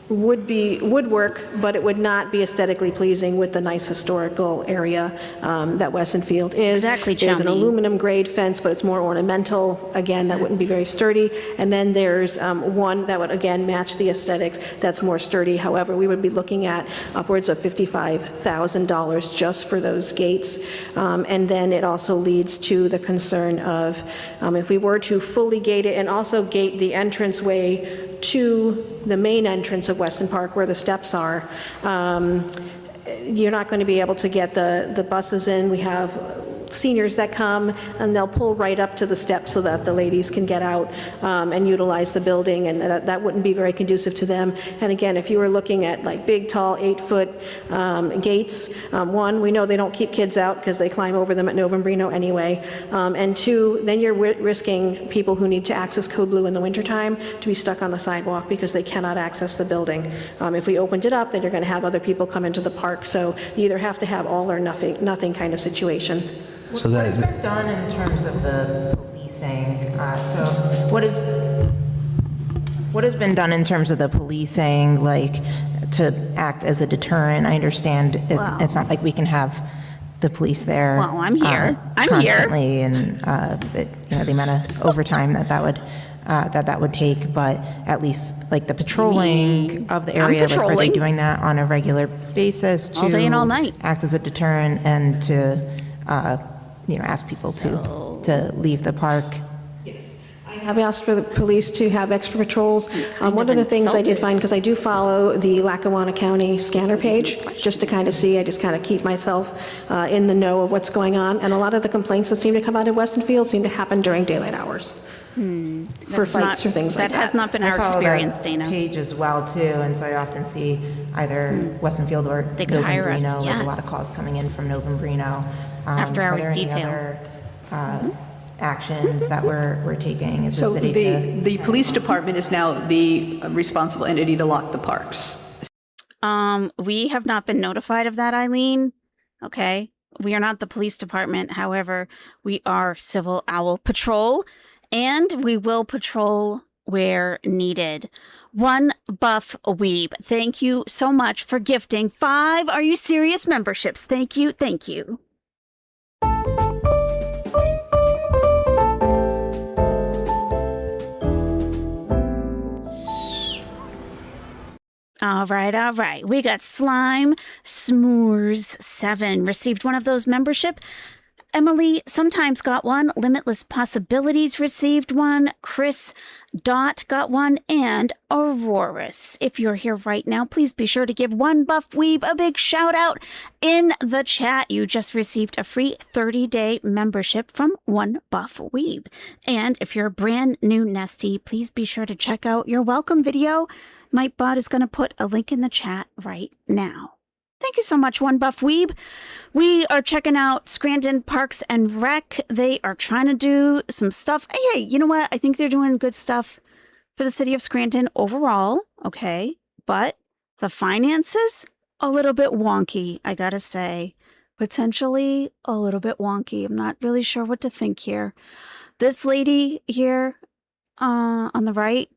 would work, but it would not be aesthetically pleasing with the nice historical area that Weston Field is. Exactly, There's an Johnny. aluminum grade fence, but it's more ornamental. Again, that wouldn't be very sturdy. And then there's one that would, again, match the aesthetics that's more sturdy. However, we would be looking at upwards of $55,000 just for those gates. And then it also leads to the concern of if we were to fully gate it and also gate the entranceway to the main entrance of Weston Park where the steps are, you're not going to be able to get the buses in. We have seniors that come, and they'll pull right up to the steps so that the ladies can get out and utilize the building, and that wouldn't be very conducive to them. And again, if you were looking at like big, tall, 8-foot gates, one, we know they don't keep kids out because they climb over them at Novembrino anyway, and 2, then you're risking people who need to access Code Blue in the wintertime to be stuck on the sidewalk because they cannot access the building. If we opened it up, then you're going to have other people come into the park, so you either have to have all or nothing kind of situation. So what has been done in terms of the policing? What has been done in terms of the policing, like to act as a deterrent? I understand it's not like we can have the police there. Well, I'm here. Constantly, and the amount of overtime that would take. But at least like the patrolling of the area, like, are they doing that on a regular basis to all day and all night, act as a deterrent and to ask people to leave the park? Yes, I have asked for the police to have extra patrols. One of the things I did find, because I do follow the Lackawanna County scanner page, just to kind of see, I just kind of keep myself in the know of what's going on, and a lot of the complaints that seem to come out of Weston Field seem to happen during daylight hours. For fights or things like that. That has not been our experience, Dana. Page as well too, and so I often see either Weston Field or They could hire us, Novembrino, like a yes. lot of calls coming in from Novembrino. After hours are there any detail. other actions that we're taking as a So city? the police department is now the responsible entity to lock the parks. We have not been notified of that, Eileen. Okay. We are not the police department. However, we are Civil Owl Patrol, and we will patrol where needed. One Buff Weeb, thank you so much for gifting 5 Are You Serious memberships. Thank you. Thank you. All right. We got Slime S'mores 7 received one of those membership. Emily sometimes got one. Limitless Possibilities received one. Chris Dot got one. And Auroras. If you're here right now, please be sure to give One Buff Weeb a big shout out in the chat. You just received a free 30-day membership from One Buff Weeb. And if you're a brand new Nestie, please be sure to check out your welcome video. Nightbot is going to put a link in the chat right now. Thank you so much, One Buff Weeb. We are checking out Scranton Parks and Rec. They are trying to do some stuff. Hey, you know what? I think they're doing good stuff for the city of Scranton overall, okay? But the finances, a little bit wonky, I gotta say. Potentially a little bit wonky. I'm not really sure what to think here. This lady here on the right,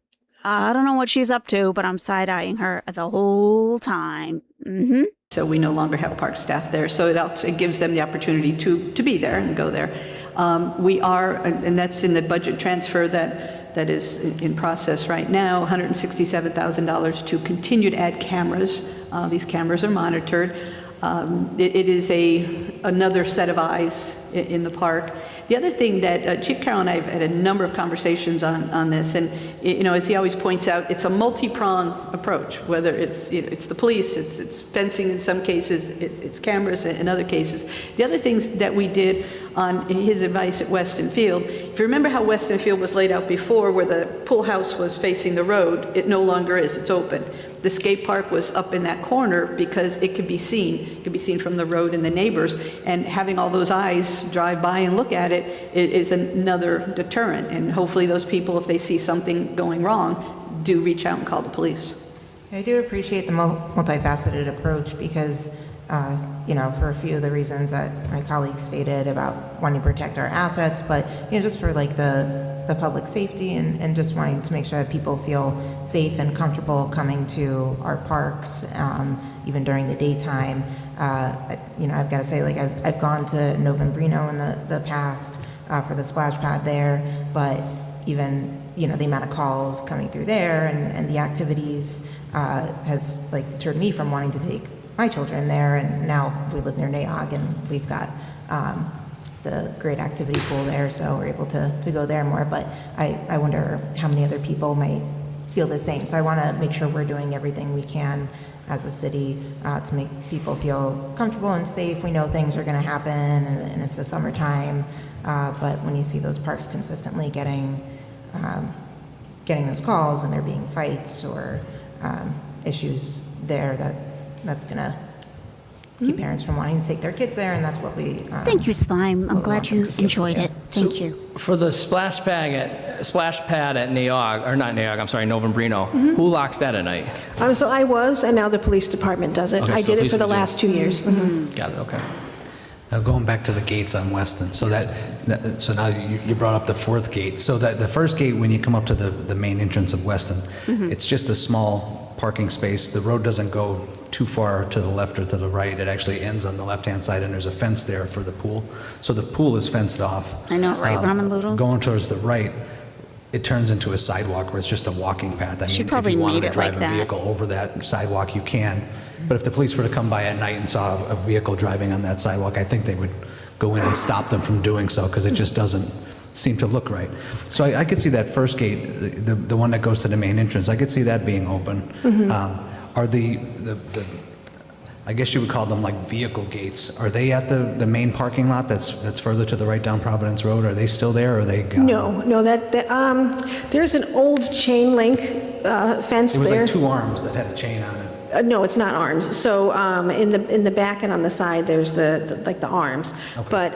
I don't know what she's up to, but I'm side-eyeing her the whole time. Mm-hmm. So we no longer have park staff there, so it gives them the opportunity to be there and go there. We are, and that's in the budget transfer that is in process right now, $167,000 to continue to add cameras. These cameras are monitored. It is another set of eyes in the park. The other thing that Chief Carroll and I have had a number of conversations on this, and as he always points out, it's a multi-pronged approach. Whether it's the police, it's fencing in some cases, it's cameras in other cases. The other things that we did on his advice at Weston Field, if you remember how Weston Field was laid out before, where the pool house was facing the road, it no longer is. It's open. The skate park was up in that corner because it could be seen. It could be seen from the road and the neighbors. And having all those eyes drive by and look at it is another deterrent. And hopefully those people, if they see something going wrong, do reach out and call the police. I do appreciate the multifaceted approach because, for a few of the reasons that my colleagues stated about wanting to protect our assets, but just for like the public safety and just wanting to make sure that people feel safe and comfortable coming to our parks, even during the daytime. I've got to say, like I've gone to Novembrino in the past for the splash pad there, but even the amount of calls coming through there and the activities has like deterred me from wanting to take my children there. And now we live near NAOG and we've got the great activity pool there, so we're able to go there more. But I wonder how many other people might feel the same. So I want to make sure we're doing everything we can as a city to make people feel comfortable and safe. We know things are going to happen, and it's the summertime. But when you see those parks consistently getting those calls and there being fights or issues there, that's going to keep parents from wanting to take their kids there, and that's what we... Thank you, Slime. I'm glad you enjoyed it. Thank you. For the splash pad at NAOG, or not NAOG, I'm sorry, Novembrino, who locks that at night? So I was, and now the police department does it. Okay, I so did it police for the do it. last 2 years. Got it, okay. Going back to the gates on Weston, so so now you brought up the fourth gate. So that the first gate, when you come up to the main entrance of Weston, it's just a small parking space. The road doesn't go too far to the left or to the right. It actually ends on the left-hand side, and there's a fence there for the pool. So the pool is fenced off. I know, right? Ramen noodles. Going towards the right, it turns into a sidewalk where it's just a walking path. I She mean, if probably you wanted made to it drive like a that. vehicle over that sidewalk, you can. But if the police were to come by at night and saw a vehicle driving on that sidewalk, I think they would go in and stop them from doing so, because it just doesn't seem to look right. So I could see that first gate, the one that goes to the main entrance, I could see that being open. Are the I guess you would call them like vehicle gates, are they at the main parking lot that's further to the right down Providence Road? Are they still there, or are they gone? No, there's an old chain link fence It was there. like two arms that had a chain on it. No, it's not arms. So in the back and on the side, there's the arms. Okay. But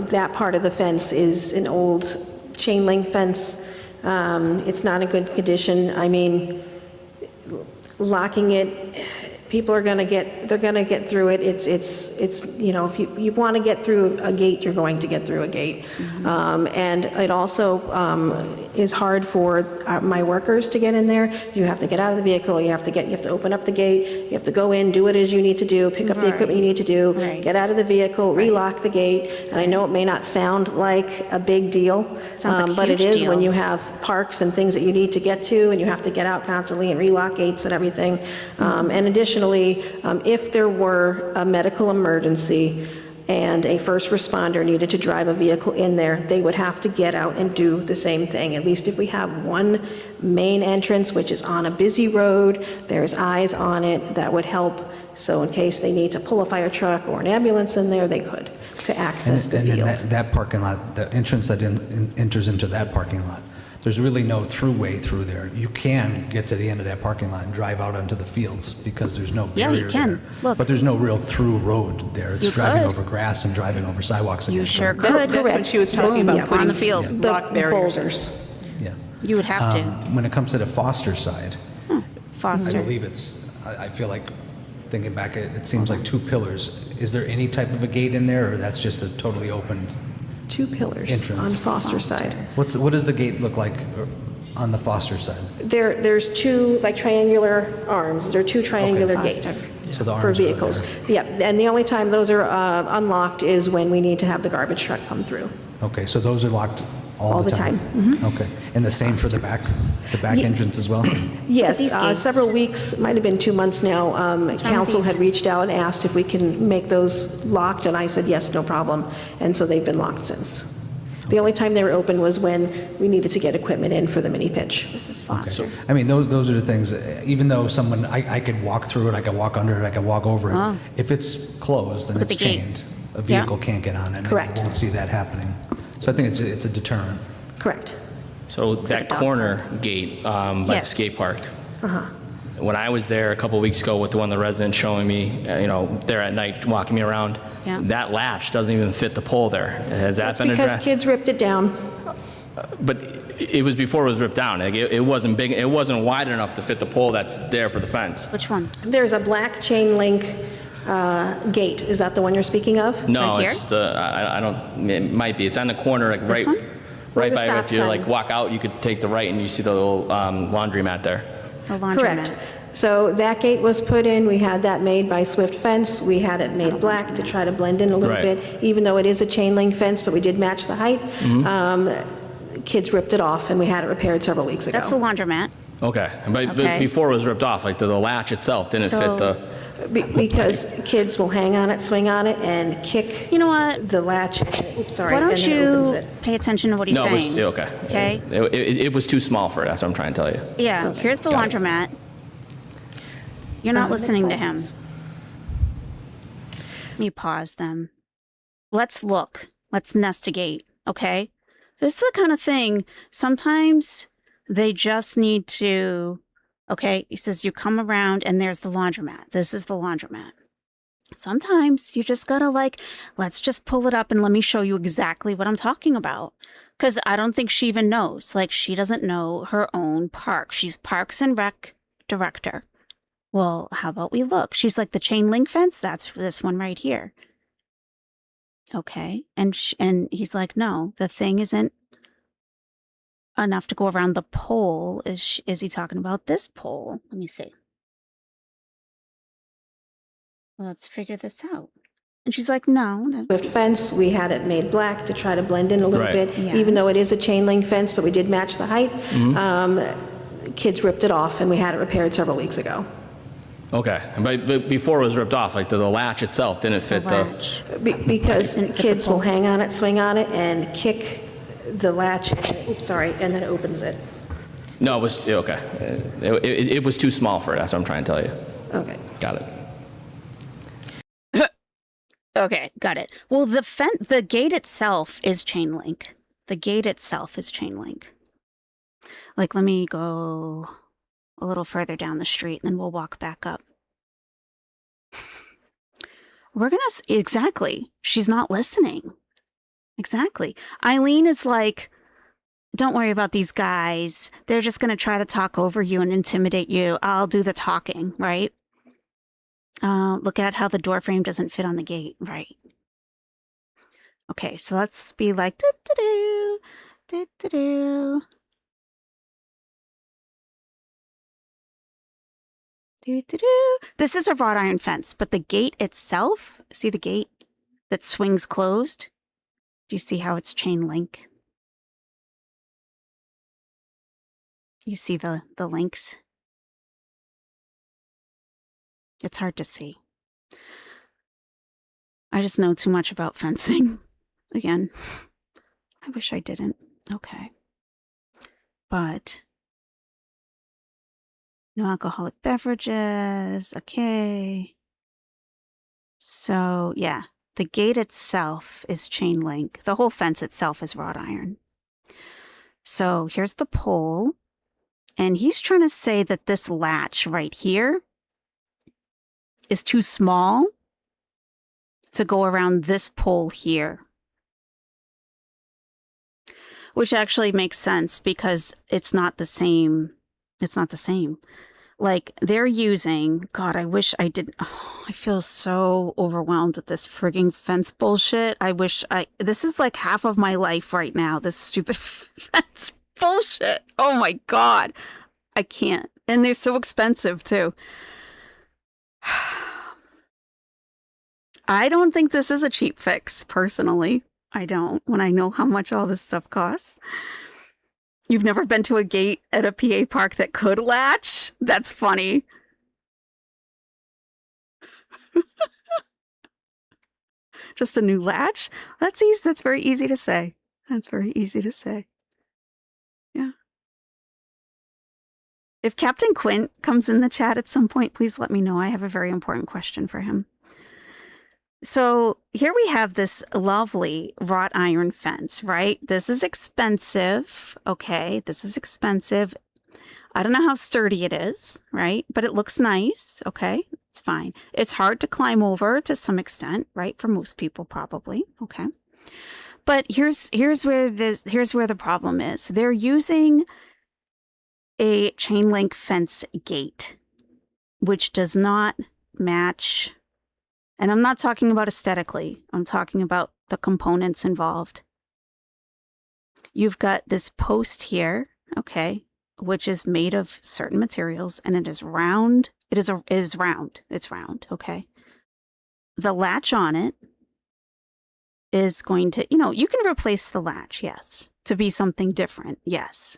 that part of the fence is an old chain link fence. It's not in good condition. I mean, locking it, people are going to get through it. It's you know, if you want to get through a gate, you're going to get through a gate. And it also is hard for my workers to get in there. You have to get out of the vehicle, you have to open up the gate, you have to go in, do what it is you need to do, pick up the equipment you need to do, get out of the vehicle, relock the gate. And I know it may not sound like a big deal, but it is when you have parks and things that you need to get to, and you have to get out constantly and relock gates and everything. And additionally, if there were a medical emergency and a first responder needed to drive a vehicle in there, they would have to get out and do the same thing. At least if we have one main entrance, which is on a busy road, there's eyes on it, that would help. So in case they need to pull a fire truck or an ambulance in there, they could, to access the field. And that parking lot, the entrance that enters into that parking lot, there's really no throughway through there. You can get to the end of that parking lot and drive out onto the fields because there's no barrier you can. there. Look. But there's no real through road there. It's You driving could. over grass and driving over sidewalks. You again. sure So, could. That's when she was talking about Yeah, putting on the field. rock barriers. Boulders. yeah. You would have to. When it comes to the Foster side, I Foster. believe I feel like, thinking back, it seems like 2 pillars. Is there any type of a gate in there, or that's just a totally open 2 pillars entrance? on Foster side. What does the gate look like on the Foster side? There's 2 like triangular arms. There are 2 triangular Okay. gates So the for arms are vehicles. there. Yeah, and the only time those are unlocked is when we need to have the garbage truck come through. Okay, so those are locked all All the the time? time. Okay, and the same for the back entrance as well? Yes, these gates. several weeks, might have been 2 months now, council these? had reached out and asked if we can make those locked, and I said, yes, no problem. And so they've been locked since. The only time they were open was when we needed to get equipment in for the mini pitch. This is Foster. I mean, those are the things, even though I could walk through it, I could walk under it, I could walk over it. If it's closed and Look at it's the gate. chained, a vehicle can't get on it. and Correct. You won't see that happening. So I think it's a deterrent. Correct. So that corner gate by the Yes. skate park. When I was there a couple weeks ago with one of the residents showing me, there at night, walking me around, Yeah. that latch doesn't even fit the pole there. Has that been Because addressed? kids ripped it down. But it was before it was ripped down. Like, it wasn't big. It wasn't wide enough to fit the pole that's there for the fence. Which one? There's a black chain link gate. Is that the one you're speaking of? No, Right here? it's I don't. It might be. It's on the corner, like This one? right the by. stop If you sign. like walk out, you could take the right and you see the little laundromat there. The laundromat. Correct. So that gate was put in, we had that made by Swift Fence, we had it made black to try to blend in a little Right. bit, even though it is a chain link fence, but we did match the height. Kids ripped it off, and we had it repaired several weeks ago. That's the laundromat. Okay, but Okay. before it was ripped off, like the latch itself didn't So- fit the. Because kids will hang on it, swing on it, and kick You know what? the latch, oops, sorry, Why and don't then it opens you it. pay attention to what he's No, it saying? was okay. Okay. It was too small for it. That's what I'm trying to tell you. Yeah, here's the Got it. laundromat. You're not listening to him. Let me pause them. Let's look. Let's investigate, okay? This is the kind of thing, sometimes they just need to, okay, he says you come around and there's the laundromat. This is the laundromat. Sometimes you just gotta let's just pull it up and let me show you exactly what I'm talking about. Because I don't think she even knows. She doesn't know her own park. She's Parks and Rec director. Well, how about we look? She's like, the chain link fence? That's this one right here. Okay. And he's like, no, the thing isn't enough to go around the pole. Is he talking about this pole? Let me see. Let's figure this out. And she's like, no. Swift Fence, we had it made black to try to blend in a little Right. bit, even though it Yes. is a chain link fence, but we did match the height. Kids ripped it off, and we had it repaired several weeks ago. Okay, but before it was ripped off, like the latch itself didn't fit the. Latch. Because Didn't fit the kids will pole. hang on it, swing on it, and kick the latch, oops, sorry, and then it opens it. No, it was okay. It was too small for it. That's what I'm trying to tell you. Okay. Got it. Okay, got it. Well, the gate itself is chain link. The gate itself is chain link. Let me go a little further down the street, and then we'll walk back up. Exactly. She's not listening. Exactly. Eileen is like, don't worry about these guys. They're just going to try to talk over you and intimidate you. I'll do the talking, right? Look at how the door frame doesn't fit on the gate. Right. Okay, so let's be like, do-do-do, do-do-do. Do-do-do. This is a wrought iron fence, but the gate itself, see the gate that swings closed? Do you see how it's chain link? You see the links? It's hard to see. I just know too much about fencing. Again, I wish I didn't. Okay. But no alcoholic beverages. Okay. So, yeah, the gate itself is chain link. The whole fence itself is wrought iron. So here's the pole. And he's trying to say that this latch right here is too small to go around this pole here. Which actually makes sense because it's not the same. It's not the same. Like they're using, God, I wish I did. Oh, I feel so overwhelmed with this frigging fence bullshit. This is like half of my life right now. This stupid fence bullshit. Oh my God. I can't. And they're so expensive too. I don't think this is a cheap fix, personally. I don't, when I know how much all this stuff costs. You've never been to a gate at a PA park that could latch? That's funny. Just a new latch? That's easy. That's very easy to say. That's very easy to say. Yeah. If Captain Quint comes in the chat at some point, please let me know. I have a very important question for him. So here we have this lovely wrought iron fence, right? This is expensive. Okay, this is expensive. I don't know how sturdy it is, right? But it looks nice. Okay, it's fine. It's hard to climb over to some extent, right? For most people, probably. Okay. But here's where the problem is. They're using a chain link fence gate, which does not match. And I'm not talking about aesthetically. I'm talking about the components involved. You've got this post here, okay, which is made of certain materials, and it is round. It is round. It's round, okay. The latch on it is going to, you can replace the latch, yes, to be something different, yes.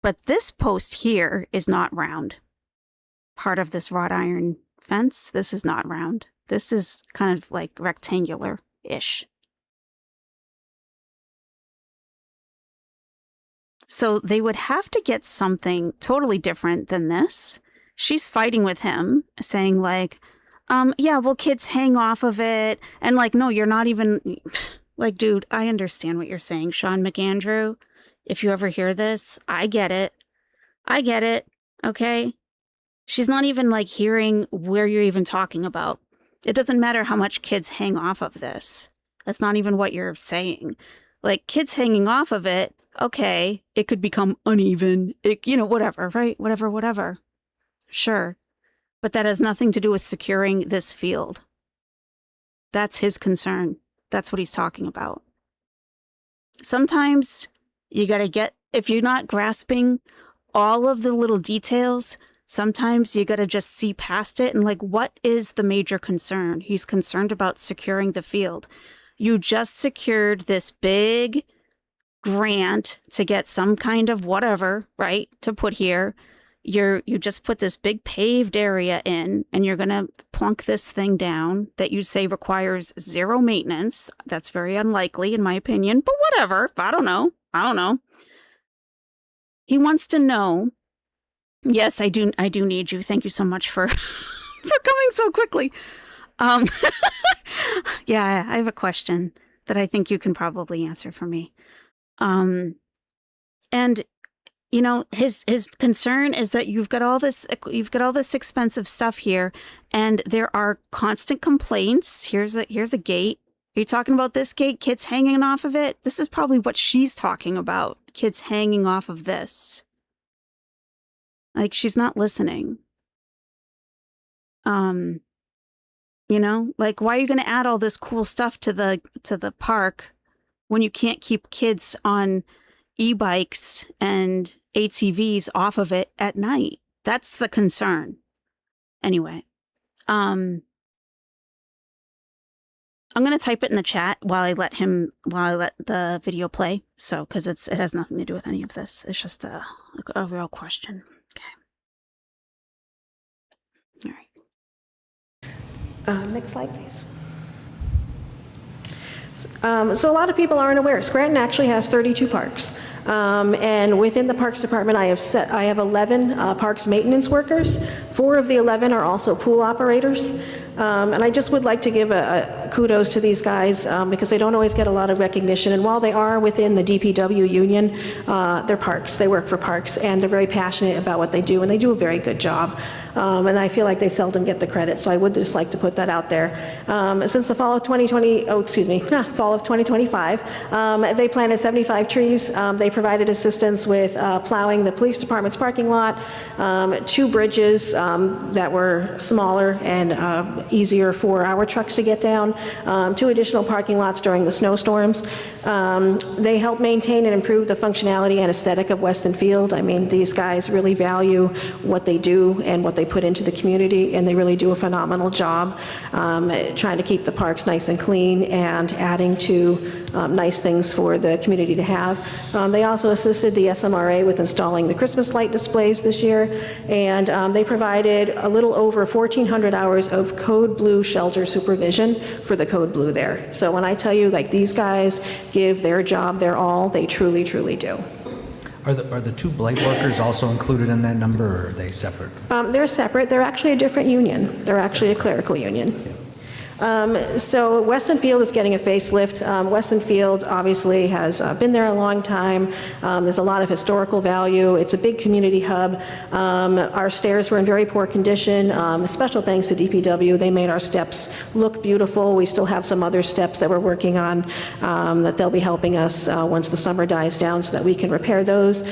But this post here is not round. Part of this wrought iron fence, this is not round. This is kind of like rectangular-ish. So they would have to get something totally different than this. She's fighting with him, saying like, yeah, well, kids hang off of it. And like, no, you're not even... Like, dude, I understand what you're saying, Sean McAndrew. If you ever hear this, I get it. I get it, okay? She's not even like hearing where you're even talking about. It doesn't matter how much kids hang off of this. That's not even what you're saying. Like, kids hanging off of it, okay, it could become uneven. Whatever, right? Whatever. Sure. But that has nothing to do with securing this field. That's his concern. That's what he's talking about. Sometimes you got to if you're not grasping all of the little details, sometimes you got to just see past it and like, what is the major concern? He's concerned about securing the field. You just secured this big grant to get some kind of whatever, right, to put here. You just put this big paved area in, and you're going to plunk this thing down that you say requires zero maintenance. That's very unlikely, in my opinion, but whatever. I don't know. He wants to know. Yes, I do need you. Thank you so much for coming so quickly. Yeah, I have a question that I think you can probably answer for me. And his concern is that you've got all this expensive stuff here, and there are constant complaints. Here's a gate. Are you talking about this gate? Kids hanging off of it? This is probably what she's talking about. Kids hanging off of this. Like, she's not listening. You know, like, why are you going to add all this cool stuff to the park when you can't keep kids on e-bikes and ATVs off of it at night? That's the concern. Anyway, I'm going to type it in the chat while I let the video play. So, because it has nothing to do with any of this. It's just a real question. Okay. All right. Next slide, please. So a lot of people aren't aware. Scranton actually has 32 parks. And within the Parks Department, I have 11 parks maintenance workers. 4 of the 11 are also pool operators. And I just would like to give a kudos to these guys because they don't always get a lot of recognition. And while they are within the DPW union, they're parks. They work for parks, and they're very passionate about what they do, and they do a very good job. And I feel like they seldom get the credit, so I would just like to put that out there. Since the fall of 2025, they planted 75 trees. They provided assistance with plowing the police department's parking lot, 2 bridges that were smaller and easier for our trucks to get down, 2 additional parking lots during the snowstorms. They help maintain and improve the functionality and aesthetic of Weston Field. I mean, these guys really value what they do and what they put into the community, and they really do a phenomenal job trying to keep the parks nice and clean and adding to nice things for the community to have. They also assisted the SMRA with installing the Christmas light displays this year, and they provided a little over 1,400 hours of Code Blue shelter supervision for the Code Blue there. So when I tell you, like, these guys give their job their all, they truly, truly do. Are the 2 blight workers also included in that number, or are they separate? They're separate. They're actually a different union. They're actually a clerical union. So Weston Field is getting a facelift. Weston Field obviously has been there a long time. There's a lot of historical value. It's a big community hub. Our stairs were in very poor condition. Special thanks to DPW. They made our steps look beautiful. We still have some other steps that we're working on that they'll be helping us once the summer dies down so that we can repair those.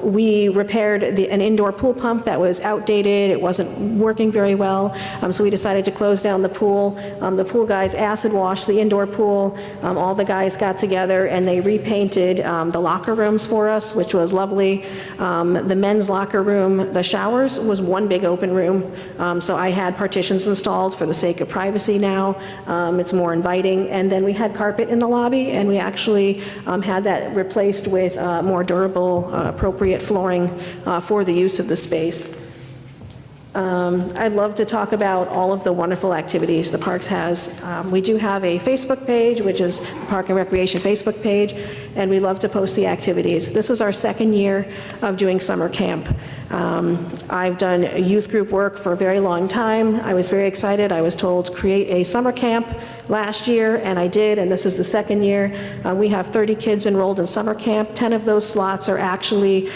We repaired an indoor pool pump that was outdated. It wasn't working very well, so we decided to close down the pool. The pool guys acid washed the indoor pool. All the guys got together and they repainted the locker rooms for us, which was lovely. The men's locker room, the showers was one big open room. So I had partitions installed for the sake of privacy now. It's more inviting. And then we had carpet in the lobby, and we actually had that replaced with more durable, appropriate flooring for the use of the space. I'd love to talk about all of the wonderful activities the Parks has. We do have a Facebook page, which is the Park and Recreation Facebook page, and we love to post the activities. This is our 2nd year of doing summer camp. I've done youth group work for a very long time. I was very excited. I was told to create a summer camp last year, and I did, and this is the 2nd year. We have 30 kids enrolled in summer camp. 10 of those slots are actually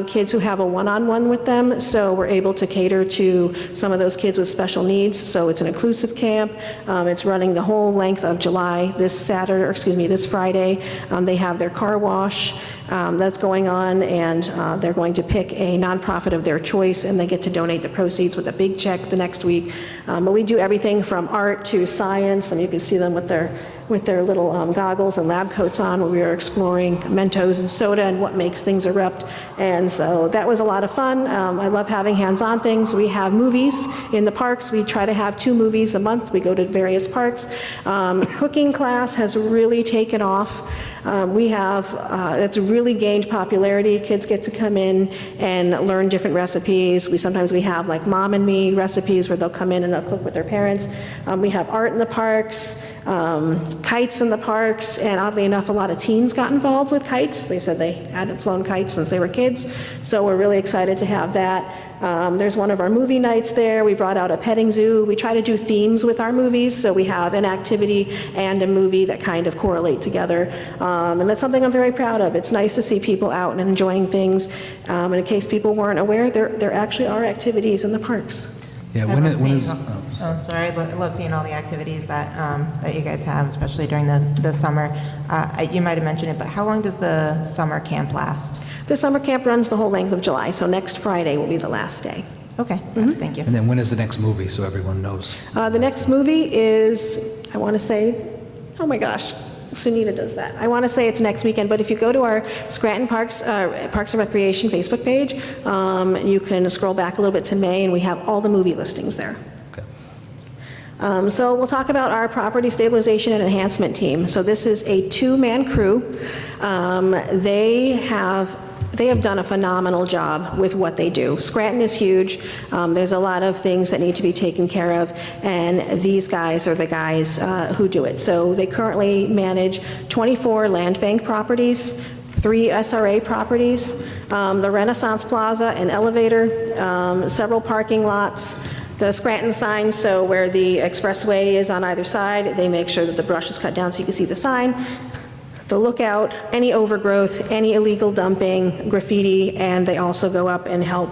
kids who have a one-on-one with them, so we're able to cater to some of those kids with special needs. So it's an inclusive camp. It's running the whole length of July. This Friday, they have their car wash that's going on, and they're going to pick a nonprofit of their choice, and they get to donate the proceeds with a big check the next week. But we do everything from art to science, and you can see them with their little goggles and lab coats on, where we are exploring Mentos and soda and what makes things erupt. And so that was a lot of fun. I love having hands-on things. We have movies in the parks. We try to have 2 movies a month. We go to various parks. Cooking class has really taken off. It's really gained popularity. Kids get to come in and learn different recipes. Sometimes we have like Mom and Me recipes where they'll come in and they'll cook with their parents. We have art in the parks, kites in the parks, and oddly enough, a lot of teens got involved with kites. They said they hadn't flown kites since they were kids, so we're really excited to have that. There's one of our movie nights there. We brought out a petting zoo. We try to do themes with our movies, so we have an activity and a movie that kind of correlate together. And that's something I'm very proud of. It's nice to see people out and enjoying things. And in case people weren't aware, there actually are activities in the parks. Yeah, I love seeing all the activities that you guys have, especially during the summer. You might have mentioned it, but how long does the summer camp last? The summer camp runs the whole length of July, so next Friday will be the last day. Okay, thank you. And then when is the next movie, so everyone knows? The next movie is, I want to say, oh my gosh, Sunita does that. I want to say it's next weekend, but if you go to our Scranton Parks and Recreation Facebook page, you can scroll back a little bit to May, and we have all the movie listings there. Okay. So we'll talk about our property stabilization and enhancement team. So this is a two-man crew. They have done a phenomenal job with what they do. Scranton is huge. There's a lot of things that need to be taken care of, and these guys are the guys who do it. So they currently manage 24 land bank properties, 3 SRA properties, the Renaissance Plaza and elevator, several parking lots, the Scranton sign, so where the expressway is on either side, they make sure that the brush is cut down so you can see the sign. The lookout, any overgrowth, any illegal dumping, graffiti, and they also go up and help,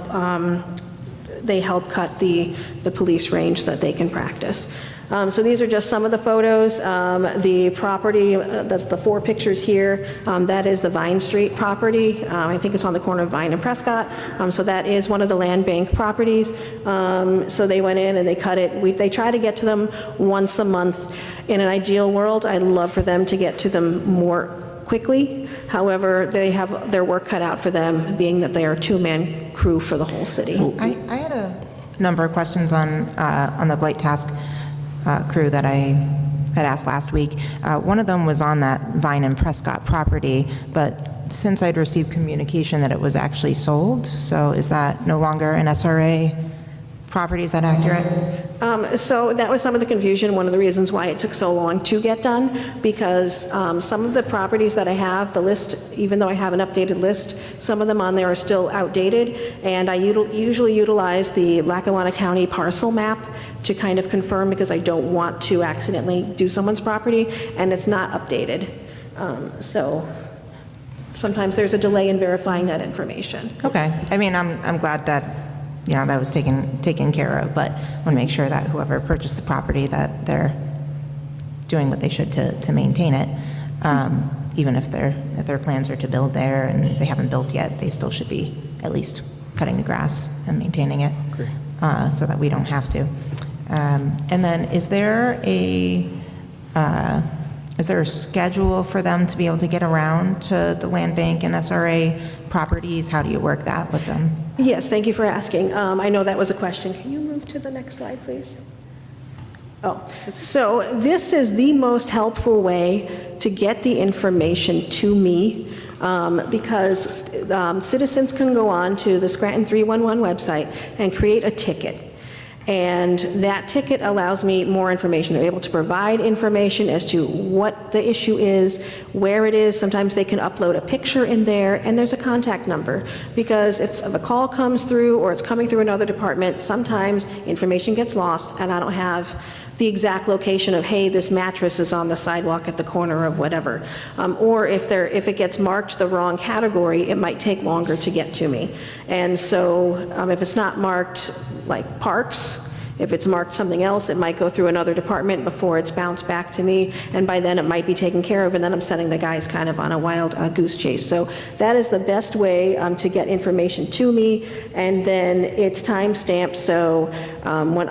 they help cut the police range so that they can practice. So these are just some of the photos. The property, that's the 4 pictures here, that is the Vine Street property. I think it's on the corner of Vine and Prescott. So that is one of the land bank properties. So they went in and they cut it. They try to get to them once a month. In an ideal world, I'd love for them to get to them more quickly. However, they have their work cut out for them, being that they are a two-man crew for the whole city. I had a number of questions on the Blight Task crew that I had asked last week. One of them was on that Vine and Prescott property, but since I'd received communication that it was actually sold, so is that no longer an SRA property? Is that accurate? So that was some of the confusion, one of the reasons why it took so long to get done, because some of the properties that I have, the list, even though I have an updated list, some of them on there are still outdated, and I usually utilize the Lackawanna County parcel map to kind of confirm, because I don't want to accidentally do someone's property, and it's not updated. So sometimes there's a delay in verifying that information. Okay. I mean, I'm glad that that was taken care of, but want to make sure that whoever purchased the property, that they're doing what they should to maintain it. Even if their plans are to build there and they haven't built yet, they still should be at least cutting the grass and maintaining it, so that we don't have to. And then is there a schedule for them to be able to get around to the land bank and SRA properties? How do you work that with them? Yes, thank you for asking. I know that was a question. Can you move to the next slide, please? Oh, so this is the most helpful way to get the information to me, because citizens can go on to the Scranton 311 website and create a ticket. And that ticket allows me more information. They're able to provide information as to what the issue is, where it is. Sometimes they can upload a picture in there, and there's a contact number. Because if a call comes through or it's coming through another department, sometimes information gets lost, and I don't have the exact location of, hey, this mattress is on the sidewalk at the corner of whatever. Or if it gets marked the wrong category, it might take longer to get to me. And so if it's not marked like parks, if it's marked something else, it might go through another department before it's bounced back to me, and by then it might be taken care of, and then I'm sending the guys kind of on a wild goose chase. So that is the best way to get information to me, and then it's time-stamped, so when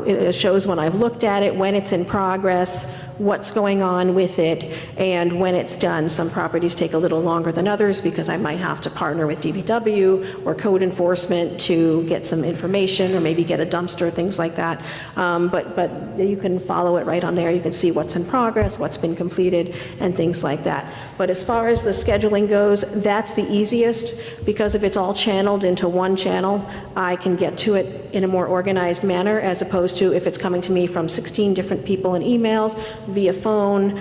it shows when I've looked at it, when it's in progress, what's going on with it, and when it's done. Some properties take a little longer than others because I might have to partner with DPW or code enforcement to get some information, or maybe get a dumpster, things like that. But you can follow it right on there. You can see what's in progress, what's been completed, and things like that. But as far as the scheduling goes, that's the easiest, because if it's all channeled into one channel, I can get to it in a more organized manner, as opposed to if it's coming to me from 16 different people in emails, via phone,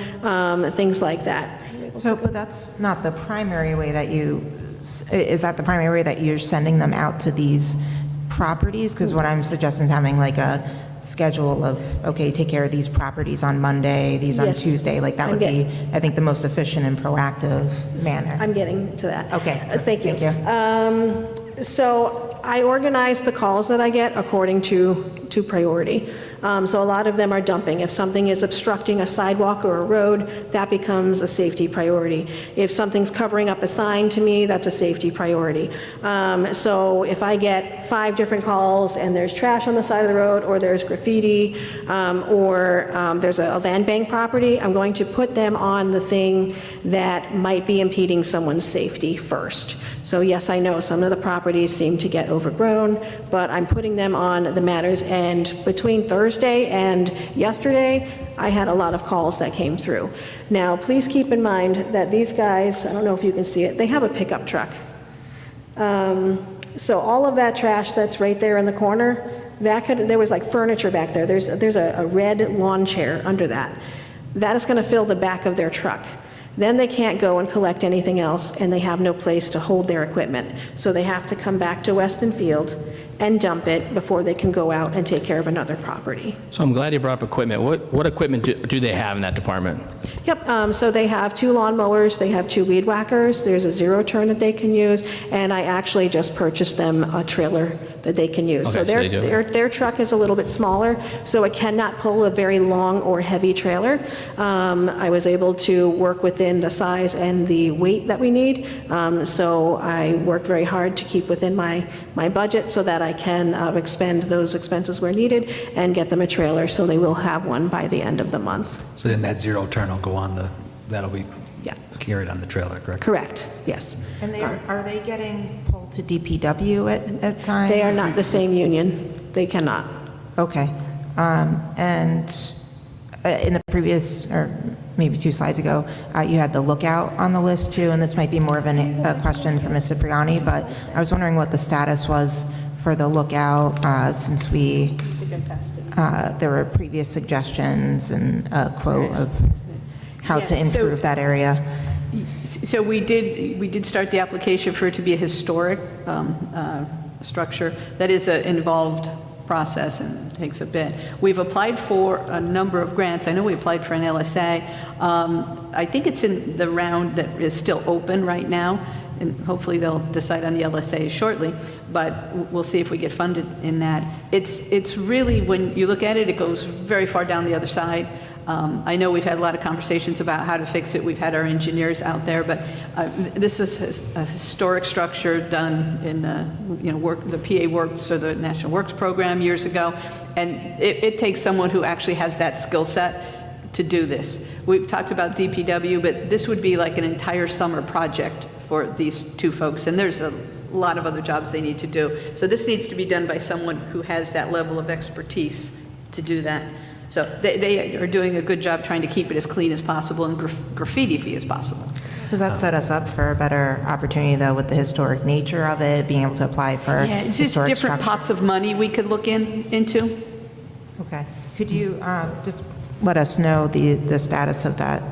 things like that. So, but that's not the primary way that is that the primary way that you're sending them out to these properties? Because what I'm suggesting is having like a schedule of, okay, take care of these properties on Monday, these on Tuesday, like that would be, I think, the most efficient and proactive manner. I'm getting to that. Okay. Thank you. Thank you. So I organize the calls that I get according to priority. So a lot of them are dumping. If something is obstructing a sidewalk or a road, that becomes a safety priority. If something's covering up a sign to me, that's a safety priority. So if I get 5 different calls and there's trash on the side of the road, or there's graffiti, or there's a land bank property, I'm going to put them on the thing that might be impeding someone's safety first. So yes, I know some of the properties seem to get overgrown, but I'm putting them on the matters. And between Thursday and yesterday, I had a lot of calls that came through. Now, please keep in mind that these guys, I don't know if you can see it, they have a pickup truck. So all of that trash that's right there in the corner, there was like furniture back there. There's a red lawn chair under that. That is going to fill the back of their truck. Then they can't go and collect anything else, and they have no place to hold their equipment. So they have to come back to Weston Field and dump it before they can go out and take care of another property. So I'm glad you brought up equipment. What equipment do they have in that department? Yep, so they have 2 lawnmowers, they have 2 weed whackers, there's a 0-turn that they can use, and I actually just purchased them a trailer that they can use. Okay, So so they do. their truck is a little bit smaller, so it cannot pull a very long or heavy trailer. I was able to work within the size and the weight that we need, so I worked very hard to keep within my budget so that I can expend those expenses where needed and get them a trailer, so they will have one by the end of the month. So then that 0-turn will go on that'll be Yeah. carried on the trailer, correct? Correct, yes. And are they getting pulled to DPW at times? They are not the same union. They cannot. Okay. And in the previous, or maybe 2 slides ago, you had the lookout on the list too, and this might be more of a question for Ms. Cipriani, but I was wondering what the status was for the lookout, since there were previous suggestions and a quote of how to improve that area. So we did start the application for it to be a historic structure. That is an involved process and takes a bit. We've applied for a number of grants. I know we applied for an LSA. I think it's in the round that is still open right now, and hopefully they'll decide on the LSA shortly, but we'll see if we get funded in that. It's really, when you look at it, it goes very far down the other side. I know we've had a lot of conversations about how to fix it. We've had our engineers out there, but this is a historic structure done in the PA Works, or the National Works program years ago, and it takes someone who actually has that skill set to do this. We've talked about DPW, but this would be like an entire summer project for these 2 folks, and there's a lot of other jobs they need to do. So this needs to be done by someone who has that level of expertise to do that. So they are doing a good job trying to keep it as clean as possible and graffiti-free as possible. Does that set us up for a better opportunity, though, with the historic nature of it, being able to apply for Yeah, it's just historic different structure? pots of money we could look into. Okay. Could you just let us know the status of that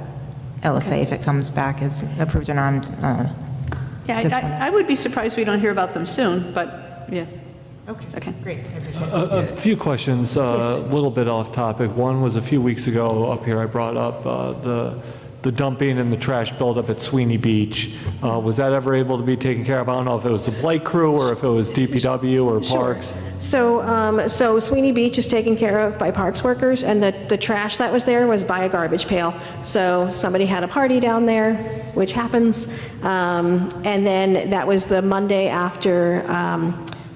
LSA if it comes back as approved or not? Yeah, Just I would be surprised we don't hear about them soon, but yeah. Okay, great. I appreciate it. A few questions, a little bit off topic. One was a few weeks ago up here, I brought up the dumping and the trash buildup at Sweeney Beach. Was that ever able to be taken care of? I don't know if it was the blight crew or if it was DPW or Parks. So Sweeney Beach is taken care of by Parks workers, and the trash that was there was by a garbage pail. So somebody had a party down there, which happens, and then that was the Monday after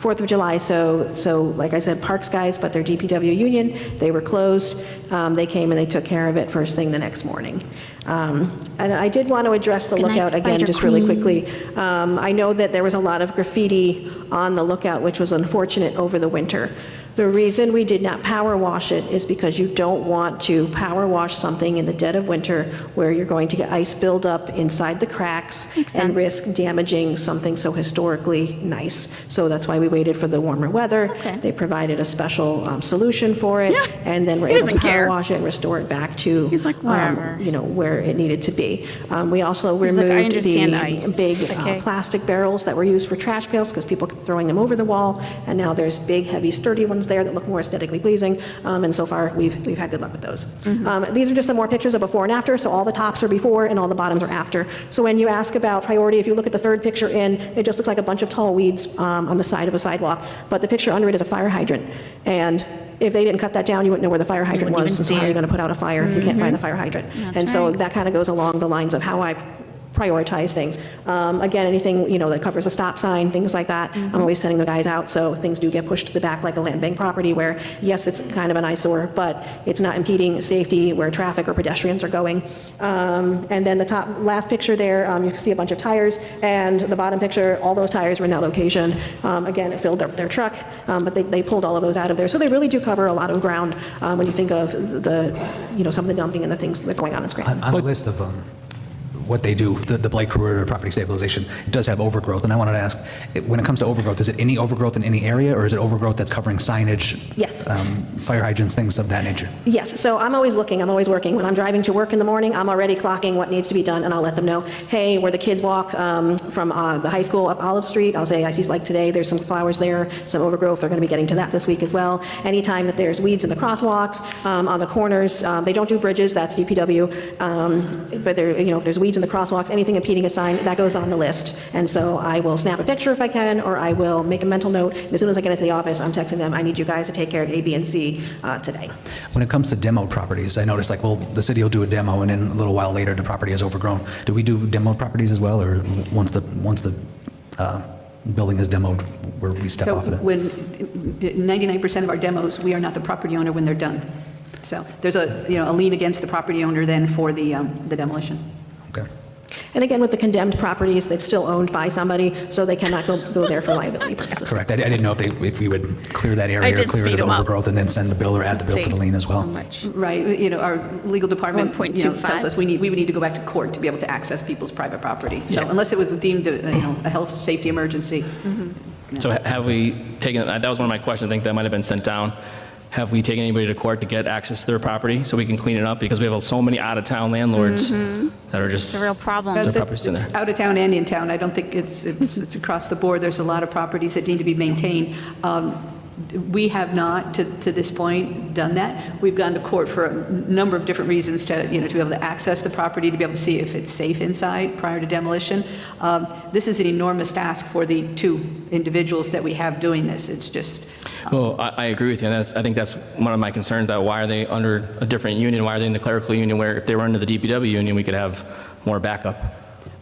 4th of July, so like I said, Parks guys, but their DPW union, they were closed. They came and they took care of it first thing the next morning. And I did want to address the Good night, lookout again, Spider just really Queen. quickly. I know that there was a lot of graffiti on the lookout, which was unfortunate over the winter. The reason we did not power wash it is because you don't want to power wash something in the dead of winter where you're going to get ice buildup inside the cracks Makes and sense. risk damaging something so historically nice. So that's why we waited for the warmer weather. Okay. They provided a special solution for it, Yeah. and then we're He able to doesn't power care. wash it and restore it back to He's like, whatever. where it needed to be. We also He's like, I removed understand the ice. big Okay. plastic barrels that were used for trash pails because people kept throwing them over the wall, and now there's big, heavy, sturdy ones things there that look more aesthetically pleasing, and so far we've had good luck with those. These are just some more pictures of before and after, so all the tops are before and all the bottoms are after. So when you ask about priority, if you look at the third picture in, it just looks like a bunch of tall weeds on the side of a sidewalk, but the picture under it is a fire hydrant, and if they didn't cut that down, you wouldn't know where the fire hydrant was, and so how are you going to put out a fire if you can't find the fire hydrant? And so that kind of goes along the lines of how I prioritize things. Again, anything, that covers a stop sign, things like that, I'm always sending the guys out, so things do get pushed to the back, like a land bank property where, yes, it's kind of an eyesore, but it's not impeding safety where traffic or pedestrians are going. And then the last picture there, you can see a bunch of tires, and the bottom picture, all those tires were in that location. Again, it filled their truck, but they pulled all of those out of there. So they really do cover a lot of ground when you think of some of the dumping and the things that are going on in Scranton. On the list of what they do, the blight crew or property stabilization, it does have overgrowth. And I wanted to ask, when it comes to overgrowth, is it any overgrowth in any area, or is it overgrowth that's covering signage, Yes. Fire hydrants, things of that nature? Yes, so I'm always looking, I'm always working. When I'm driving to work in the morning, I'm already clocking what needs to be done, and I'll let them know, hey, where the kids walk from the high school up Olive Street, I'll say, I see, like today, there's some flowers there, some overgrowth, they're going to be getting to that this week as well. Anytime that there's weeds in the crosswalks, on the corners, they don't do bridges, that's DPW, but if there's weeds in the crosswalks, anything impeding a sign, that goes on the list. And so I will snap a picture if I can, or I will make a mental note. And as soon as I get into the office, I'm texting them, I need you guys to take care of A, B, and C today. When it comes to demo properties, I noticed the city will do a demo, and then a little while later, the property is overgrown. Do we do demo properties as well, or once the building is demoed, where we step off of it? When 99% of our demos, we are not the property owner when they're done. So there's a lien against the property owner then for the demolition. Okay. And again, with the condemned properties, it's still owned by somebody, so they cannot go there for liability purposes. Correct. I didn't know if we would clear that area or clear the overgrowth and then send the bill or add the bill to the lien as well. Right. Our legal department 1.25. tells us we would need to go back to court to be able to access people's private property. So unless it was deemed a health safety emergency. So have we taken, that was one of my questions, I think that might have been sent down. Have we taken anybody to court to get access to their property so we can clean it up? Because we have so many out-of-town landlords that are just... It's a real problem. Their property's in It's there. out of town and in town. I don't think it's across the board. There's a lot of properties that need to be maintained. We have not, to this point, done that. We've gone to court for a number of different reasons to be able to access the property, to be able to see if it's safe inside prior to demolition. This is an enormous task for the two individuals that we have doing this. It's just... Well, I agree with you, and I think that's one of my concerns, that why are they under a different union? Why are they in the clerical union, where if they were under the DPW union, we could have more backup?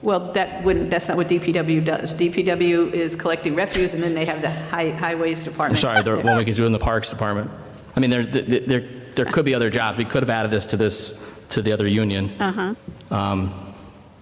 Well, that's not what DPW does. DPW is collecting refuse, and then they have the highways I'm department. sorry, well, we could do it in the Parks Department. I mean, there could be other jobs. We could have added this to the other union.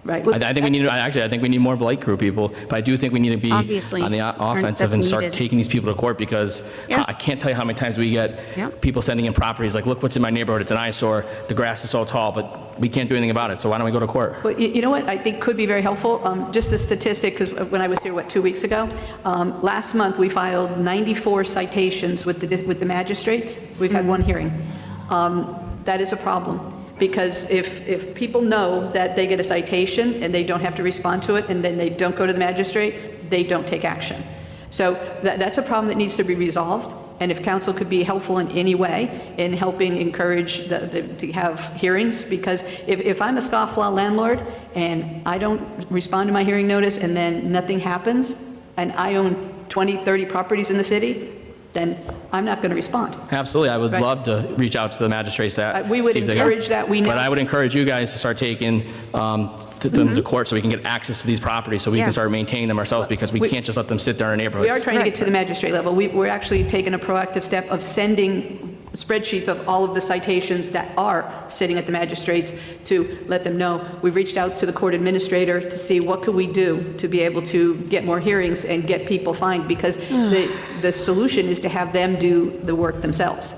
Right. I think we need more blight crew people, but I do think we need to be Obviously. on the offensive and start taking these people to court, because I can't tell you how many times we get people sending in properties like, look what's in my neighborhood, it's an eyesore, the grass is so tall, but we can't do anything about it, so why don't we go to court? Well, you know what I think could be very helpful? Just a statistic, because when I was here, 2 weeks ago, last month we filed 94 citations with the magistrates. We've had one hearing. That is a problem. Because if people know that they get a citation and they don't have to respond to it, and then they don't go to the magistrate, they don't take action. So that's a problem that needs to be resolved. And if council could be helpful in any way in helping encourage to have hearings, because if I'm a scofflaw landlord and I don't respond to my hearing notice and then nothing happens, and I own 20, 30 properties in the city, then I'm not going to respond. Absolutely, I would love to reach out to the magistrates. We would encourage that. But I would encourage you guys to start taking them to court so we can get access to these properties, so we can start maintaining them ourselves, because we can't just let them sit there in our neighborhoods. We are trying to get to the magistrate level. We're actually taking a proactive step of sending spreadsheets of all of the citations that are sitting at the magistrates to let them know. We've reached out to the court administrator to see what could we do to be able to get more hearings and get people fined, because the solution is to have them do the work themselves,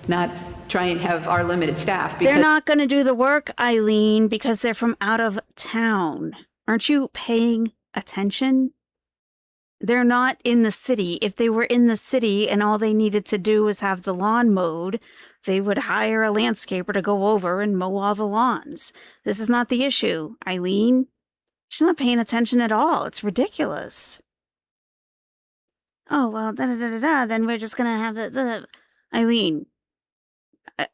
not try and have our limited staff. They're not going to do the work, Eileen, because they're from out of town. Aren't you paying attention? They're not in the city. If they were in the city and all they needed to do was have the lawn mowed, they would hire a landscaper to go over and mow all the lawns. This is not the issue, Eileen. She's not paying attention at all. It's ridiculous. oh, well, then we're just going to have the Eileen,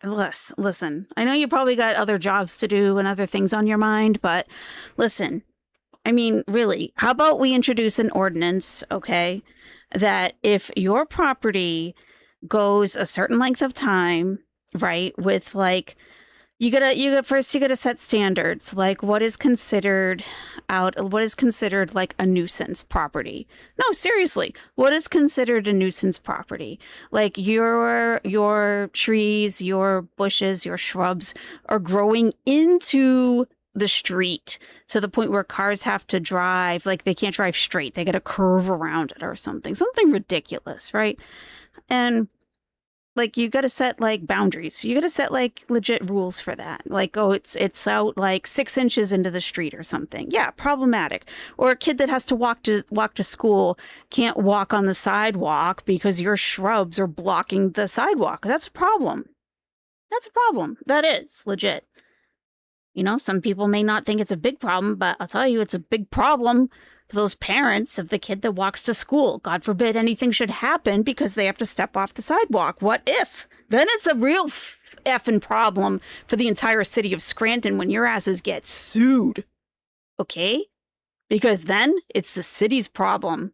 listen, I know you probably got other jobs to do and other things on your mind, but listen, I mean, really, how about we introduce an ordinance, okay, that if your property goes a certain length of time, right, with like, you gotta set standards, like what is considered like a nuisance property. No, seriously, what is considered a nuisance property? Like your trees, your bushes, your shrubs are growing into the street to the point where cars have to drive, like they can't drive straight. They got to curve around it or something ridiculous, right? And like you got to set like boundaries. You got to set like legit rules for that. Like, oh, it's out like 6 inches into the street or something. Yeah, problematic. Or a kid that has to walk to school can't walk on the sidewalk because your shrubs are blocking the sidewalk. That's a problem. That's a problem. That is legit. You know, some people may not think it's a big problem, but I'll tell you, it's a big problem for those parents of the kid that walks to school. God forbid anything should happen because they have to step off the sidewalk. What if? Then it's a real effing problem for the entire city of Scranton when your asses get sued. Okay? Because then it's the city's problem.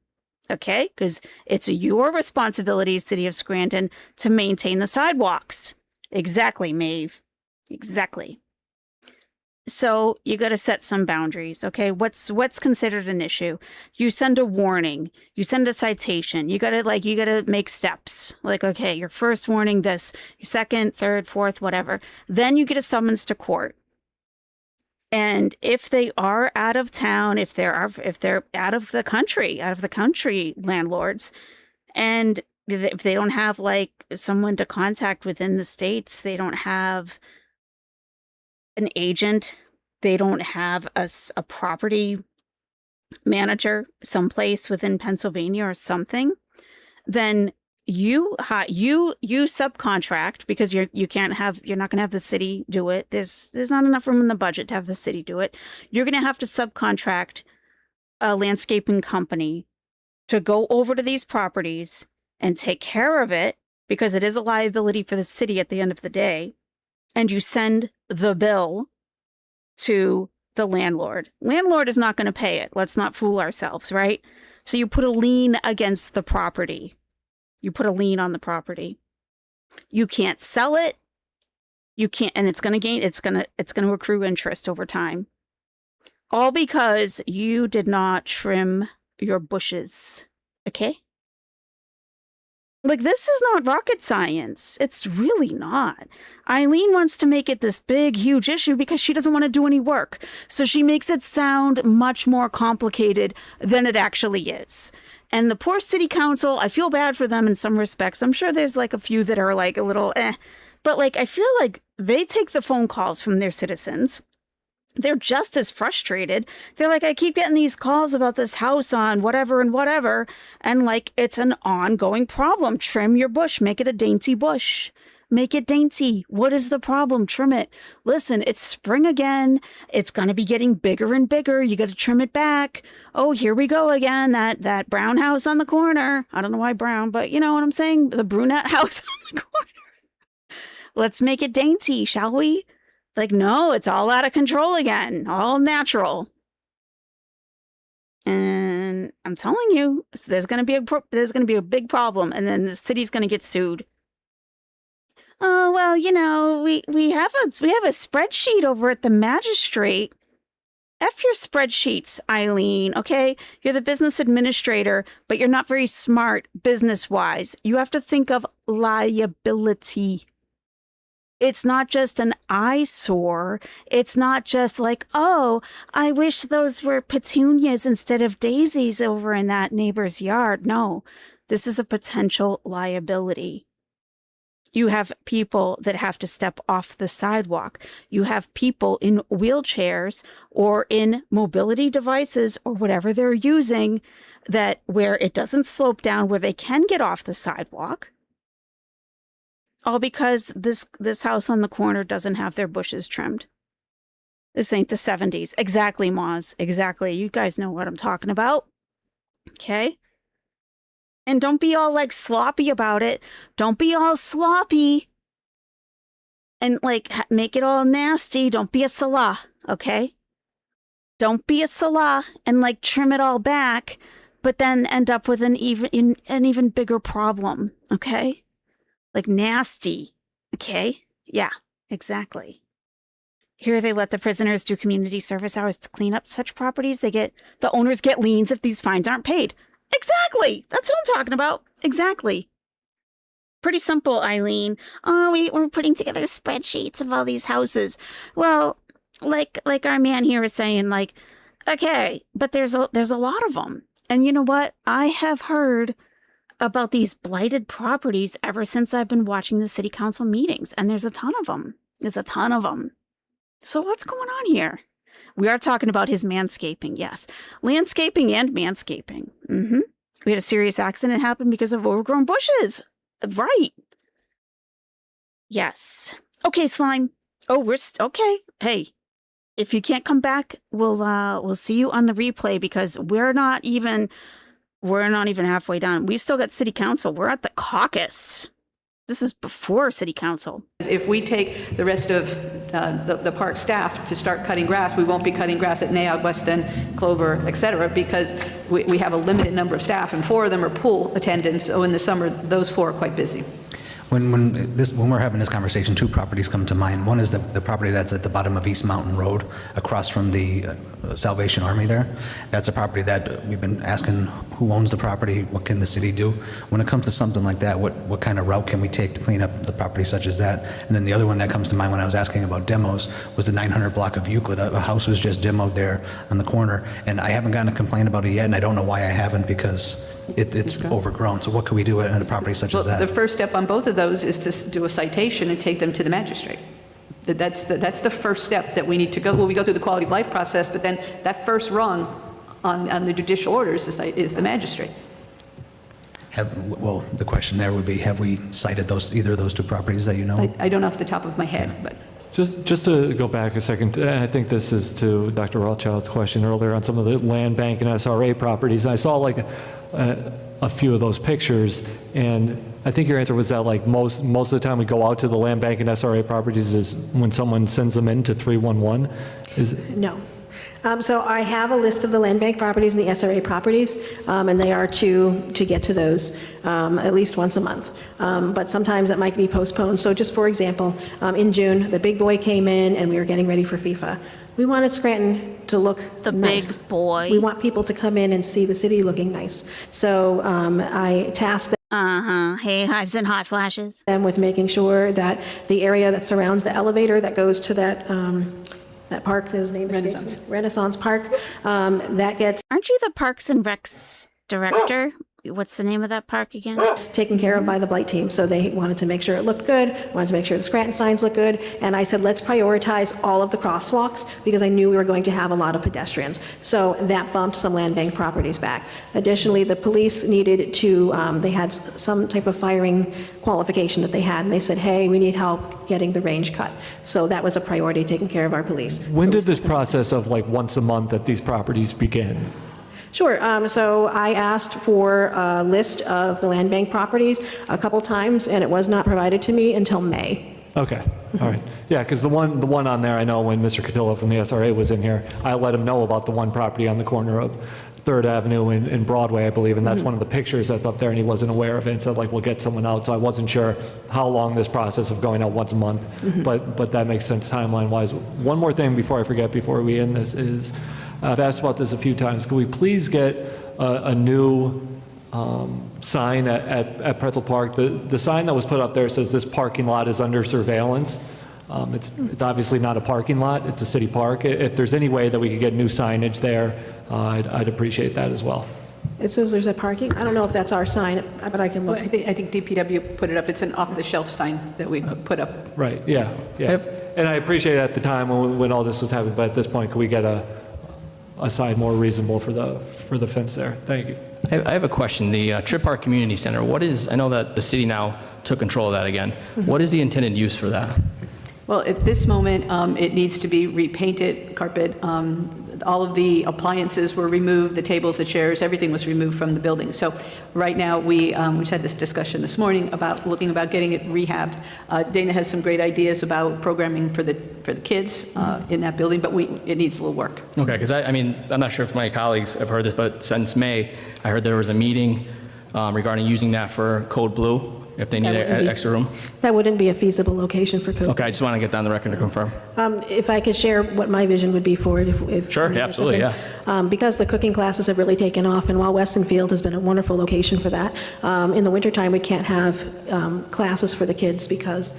Okay? Because it's your responsibility, city of Scranton, to maintain the sidewalks. Exactly, Maeve. Exactly. So you got to set some boundaries, okay? What's considered an issue? You send a warning, you send a citation. You got to make steps. Like, okay, your first warning this, your second, third, fourth, whatever. Then you get a summons to court. And if they are out of town, if they're out of the country landlords, and if they don't have like someone to contact within the states, they don't have an agent, they don't have a property manager someplace within Pennsylvania or something, then you subcontract, because you're not going to have the city do it. There's not enough room in the budget to have the city do it. You're going to have to subcontract a landscaping company to go over to these properties and take care of it, because it is a liability for the city at the end of the day. And you send the bill to the landlord. Landlord is not going to pay it. Let's not fool ourselves, right? So you put a lien against the property. You put a lien on the property. You can't sell it. You can't, and it's going to accrue interest over time. All because you did not trim your bushes. Okay? Like, this is not rocket science. It's really not. Eileen wants to make it this big, huge issue because she doesn't want to do any work. So she makes it sound much more complicated than it actually is. And the poor city council, I feel bad for them in some respects. I'm sure there's like a few that are like a little but like, I feel like they take the phone calls from their citizens. They're just as frustrated. They're like, I keep getting these calls about this house on whatever and whatever. And like, it's an ongoing problem. Trim your bush. Make it a dainty bush. Make it dainty. What is the problem? Trim it. Listen, it's spring again. It's going to be getting bigger and bigger. You got to trim it back. Oh, here we go again. That brown house on the corner. I don't know why brown, but you know what I'm saying? The brunette house on the corner. Let's make it dainty, shall we? Like, no, it's all out of control again. All natural. And I'm telling you, there's going to be a big problem, and then the city's going to get sued. Oh, well, you know, we have a spreadsheet over at the magistrate. F your spreadsheets, Eileen, okay? You're the business administrator, but you're not very smart business-wise. You have to think of liability. It's not just an eyesore. It's not just like, oh, I wish those were petunias instead of daisies over in that neighbor's yard. No, this is a potential liability. You have people that have to step off the sidewalk. You have people in wheelchairs or in mobility devices or whatever they're using that where it doesn't slope down, where they can get off the sidewalk. All because this house on the corner doesn't have their bushes trimmed. This ain't the 70s. Exactly, Moz. Exactly. You guys know what I'm talking about. Okay? And don't be all like sloppy about it. Don't be all sloppy and like make it all nasty. Don't be a salah, okay? Don't be a salah and like trim it all back, but then end up with an even bigger problem, okay? Like nasty, okay? Yeah, exactly. Here they let the prisoners do community service hours to clean up such properties. The owners get liens if these fines aren't paid. Exactly. That's what I'm talking about. Exactly. Pretty simple, Eileen. Oh, we're putting together spreadsheets of all these houses. Well, like our man here is saying, like, okay, but there's a lot of them. And you know what? I have heard about these blighted properties ever since I've been watching the city council meetings, and there's a ton of them. There's a ton of them. So what's going on here? We are talking about his manscaping, yes. Landscaping and manscaping. Mm-hmm. We had a serious accident happen because of overgrown bushes. Right. Yes. Okay, Slime. Oh, okay. Hey, if you can't come back, we'll see you on the replay because we're not even halfway done. We've still got city council. We're at the caucus. This is before city council. If we take the rest of the park staff to start cutting grass, we won't be cutting grass at Nayog, Weston, Clover, et cetera, because we have a limited number of staff, and 4 of them are pool attendants, so in the summer, those 4 are quite busy. When we're having this conversation, 2 properties come to mind. One is the property that's at the bottom of East Mountain Road, across from the Salvation Army there. That's a property that we've been asking who owns the property, what can the city do? When it comes to something like that, what kind of route can we take to clean up the property such as that? And then the other one that comes to mind when I was asking about demos was the 900 block of Euclid. A house was just demoed there on the corner, and I haven't gotten a complaint about it yet, and I don't know why I haven't, because it's overgrown. So what can we do at a property such as that? The first step on both of those is to do a citation and take them to the magistrate. That's the first step that we need to go. Well, we go through the quality of life process, but then that first rung on the judicial orders is the magistrate. Well, the question there would be, have we cited either of those 2 properties that you know? I don't know off the top of my head, but. Just to go back a second, and I think this is to Dr. Rothschild's question earlier on some of the land bank and SRA properties. I saw like a few of those pictures, and I think your answer was that like most of the time we go out to the land bank and SRA properties is when someone sends them in to 311. No. So I have a list of the land bank properties and the SRA properties, and they are to get to those at least once a month. But sometimes it might be postponed. So just for example, in June, the big boy came in and we were getting ready for FIFA. We wanted Scranton to look nice. Big boy. We want people to come in and see the city looking nice. So I tasked Hay hives and hot flashes. them with making sure that the area that surrounds the elevator that goes to that park, whose name is Renaissance Park, that gets Aren't you the Parks and Recs director? What's the name of that park again? taken care of by the blight team. So they wanted to make sure it looked good, wanted to make sure the Scranton signs looked good. And I said, let's prioritize all of the crosswalks because I knew we were going to have a lot of pedestrians. So that bumped some land bank properties back. Additionally, the police needed to, they had some type of firing qualification that they had. And they said, hey, we need help getting the range cut. So that was a priority, taking care of our police. When did this process of like once a month at these properties begin? Sure. So I asked for a list of the land bank properties a couple times, and it was not provided to me until May. Okay. All right. Yeah, because the one on there, I know when Mr. Cadillo from the SRA was in here, I let him know about the one property on the corner of 3rd Avenue and Broadway, I believe, and that's one of the pictures that's up there, and he wasn't aware of it and said, like, we'll get someone out. So I wasn't sure how long this process of going out once a month, but that makes sense timeline-wise. One more thing before I forget, before we end this, is I've asked about this a few times. Could we please get a new sign at Pretzel Park? The sign that was put up there says this parking lot is under surveillance. It's obviously not a parking lot, it's a city park. If there's any way that we could get new signage there, I'd appreciate that as well. It says there's a parking. I don't know if that's our sign, but I can look. I think DPW put it up. It's an off-the-shelf sign that we put up. Right, yeah. And I appreciate it at the time when all this was happening, but at this point, could we get a sign more reasonable for the fence there? Thank you. I have a question. The Trip Park Community Center, I know that the city now took control of that again. What is the intended use for that? Well, at this moment, it needs to be repainted, carpet. all of the appliances were removed, the tables, the chairs, everything was removed from the building. So right now, we just had this discussion this morning about getting it rehabbed. Dana has some great ideas about programming for the kids in that building, but it needs a little work. Okay, because I mean, I'm not sure if my colleagues have heard this, but since May, I heard there was a meeting regarding using that for Code Blue, if they need extra room. That wouldn't be a feasible location for code. Okay, I just want to get that on the record to confirm. If I could share what my vision would be for it, if Sure, maybe absolutely, something. Because the cooking classes have really taken off, and while Weston Field has been a wonderful location for that, in the wintertime, we can't have classes for the kids because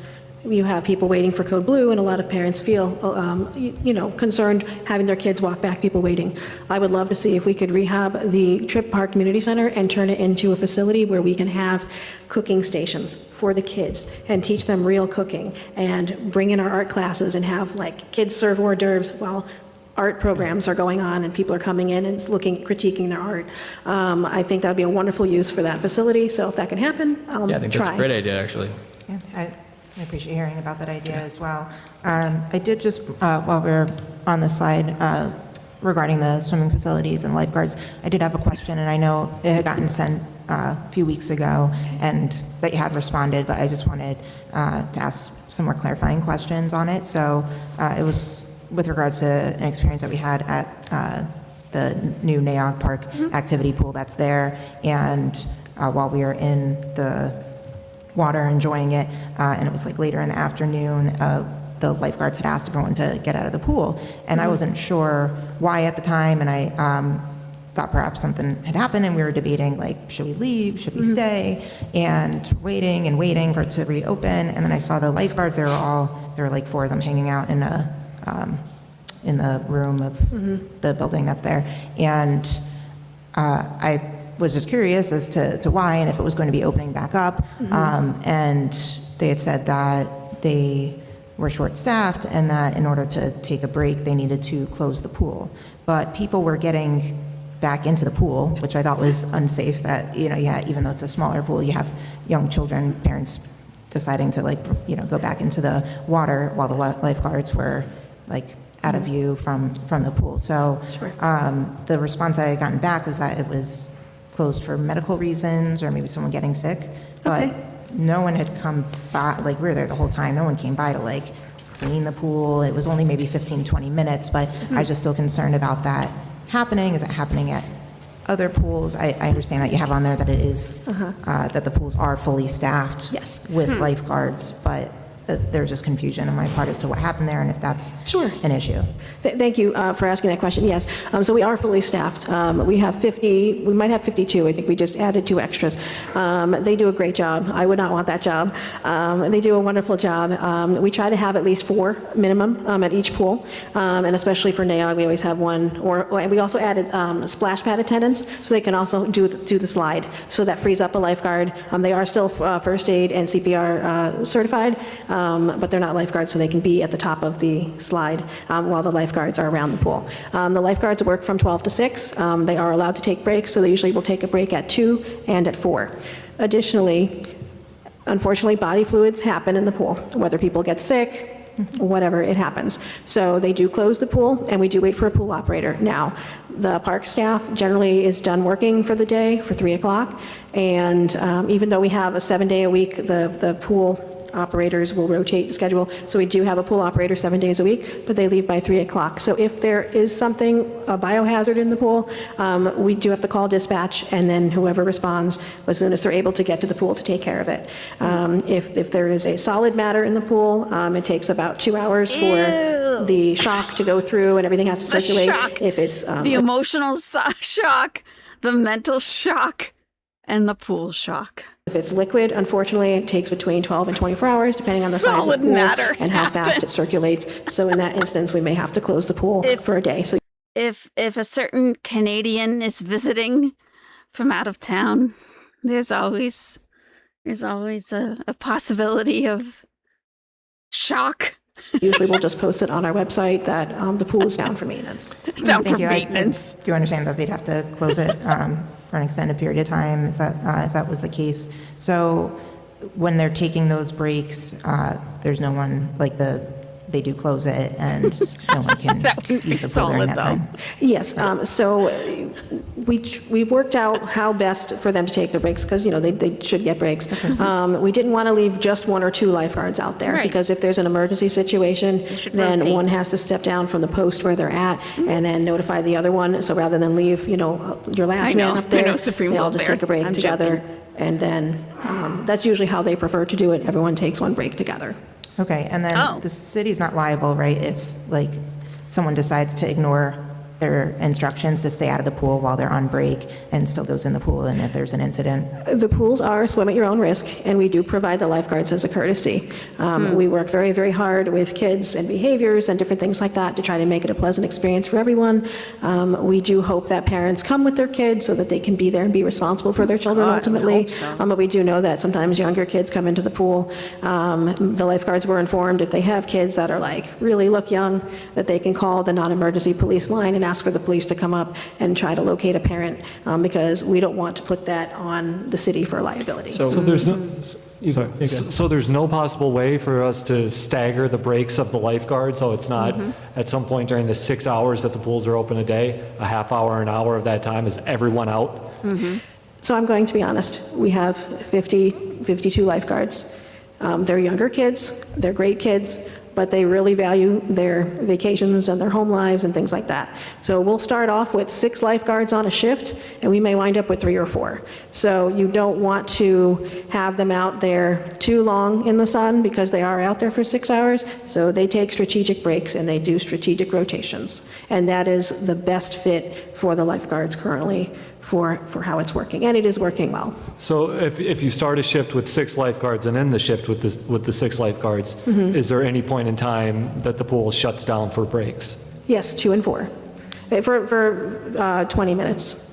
you have people waiting for Code Blue, and a lot of parents feel, concerned having their kids walk back, people waiting. I would love to see if we could rehab the Trip Park Community Center and turn it into a facility where we can have cooking stations for the kids and teach them real cooking and bring in our art classes and have like kids serve hors d'oeuvres while art programs are going on and people are coming in and critiquing their art. I think that would be a wonderful use for that facility. So if that can happen, I'll Yeah, I think try. that's a great idea, actually. Yeah, I appreciate hearing about that idea as well. I did just, while we're on the slide regarding the swimming facilities and lifeguards, I did have a question, and I know it had gotten sent a few weeks ago, and that you had responded, but I just wanted to ask some more clarifying questions on it. So it was with regards to an experience that we had at the new Naog Park activity pool that's there, and while we were in the water enjoying it, and it was like later in the afternoon, the lifeguards had asked everyone to get out of the pool, and I wasn't sure why at the time, and I thought perhaps something had happened, and we were debating like, should we leave, should we stay, and waiting for it to reopen. And then I saw the lifeguards, there were like 4 of them hanging out in the room of the building that's there, and I was just curious as to why and if it was going to be opening back up. And they had said that they were short-staffed and that in order to take a break, they needed to close the pool. But people were getting back into the pool, which I thought was unsafe. That, even though it's a smaller pool, you have young children, parents deciding to go back into the water while the lifeguards were out of view from the pool. So the response that I had gotten back was that it was closed for medical reasons or maybe someone getting sick, but no one had come by, we were there the whole time, no one came by to clean the pool. It was only maybe 15-20 minutes, but I was just still concerned about that happening. Is that happening at other pools? I understand that you have on there that it is, that the pools are fully staffed with lifeguards, but there's just confusion on my part as to what happened there and if that's an issue. Thank you for asking that question. Yes, so we are fully staffed. We have 50, we might have 52. I think we just added 2 extras. They do a great job. I would not want that job. They do a wonderful job. We try to have at least 4 minimum at each pool, and especially for NAOG, we always have 1. And we also added splash pad attendants, so they can also do the slide. So that frees up a lifeguard. They are still first aid and CPR certified, but they're not lifeguards, so they can be at the top of the slide while the lifeguards are around the pool. The lifeguards work from 12 to 6. They are allowed to take breaks, so they usually will take a break at 2 and at 4. Additionally, unfortunately, body fluids happen in the pool, whether people get sick, whatever, it happens. So they do close the pool, and we do wait for a pool operator. Now, the park staff generally is done working for the day for 3 o'clock, and even though we have a 7-day-a-week, the pool operators will rotate the schedule. So we do have a pool operator 7 days a week, but they leave by 3 o'clock. So if there is something, a biohazard in the pool, we do have to call dispatch, and then whoever responds as soon as they're able to get to the pool to take care of it. If there is a solid matter in the pool, it takes about 2 hours for the shock to go through and everything has to circulate. Shock. If it's the emotional shock, the mental shock, and the pool shock. If it's liquid, unfortunately, it takes between 12 and 24 hours, depending on the size of the Solid pool matter and how fast it happens. circulates. So in that instance, we may have to close the pool for a day. So If a certain Canadian is visiting from out of town, there's always a possibility of shock. usually we'll just post it on our website that the pool is down for maintenance. Down for Thank you. maintenance. I do understand that they'd have to close it for an extended period of time if that was the case. So when they're taking those breaks, there's no one, like the they do close it and no one can That wouldn't be use the pool during solid, that time. Yes, so we worked out how best for them to take their breaks, because, they should get breaks. We didn't want to leave just one or two lifeguards out there, Right. because if there's an emergency situation, should then rotate. one has to step down from the post where they're at and then notify the other one. So rather than leave, your last I know. man up there, I know, Supreme they all Love just Bear. take a break I'm together. joking. And then that's usually how they prefer to do it. Everyone takes one break together. Okay, and then Oh. the city's not liable, right, if, like, someone decides to ignore their instructions to stay out of the pool while they're on break and still goes in the pool, and if there's an incident? The pools are swim at your own risk, and we do provide the lifeguards as a courtesy. We work very, very hard with kids and behaviors and different things like that to try to make it a pleasant experience for everyone. We do hope that parents come with their kids so that they can be there and be responsible for their children God, I would ultimately. hope so. But we do know that sometimes younger kids come into the pool. The lifeguards were informed if they have kids that are really look young, that they can call the non-emergency police line and ask for the police to come up and try to locate a parent, because we don't want to put that on the city for liability. So there's no, sorry. So there's no possible way for us to stagger the breaks of the lifeguard, so it's not at some point during the 6 hours that the pools are open a day, a half hour, an hour of that time is everyone out? So I'm going to be honest, we have 52 lifeguards. They're younger kids, they're great kids, but they really value their vacations and their home lives and things like that. So we'll start off with 6 lifeguards on a shift, and we may wind up with 3 or 4. So you don't want to have them out there too long in the sun, because they are out there for 6 hours. So they take strategic breaks and they do strategic rotations. And that is the best fit for the lifeguards currently for how it's working, and it is working well. So if you start a shift with 6 lifeguards and end the shift with the 6 lifeguards, is there any point in time that the pool shuts down for breaks? Yes, 2 and 4, for 20 minutes.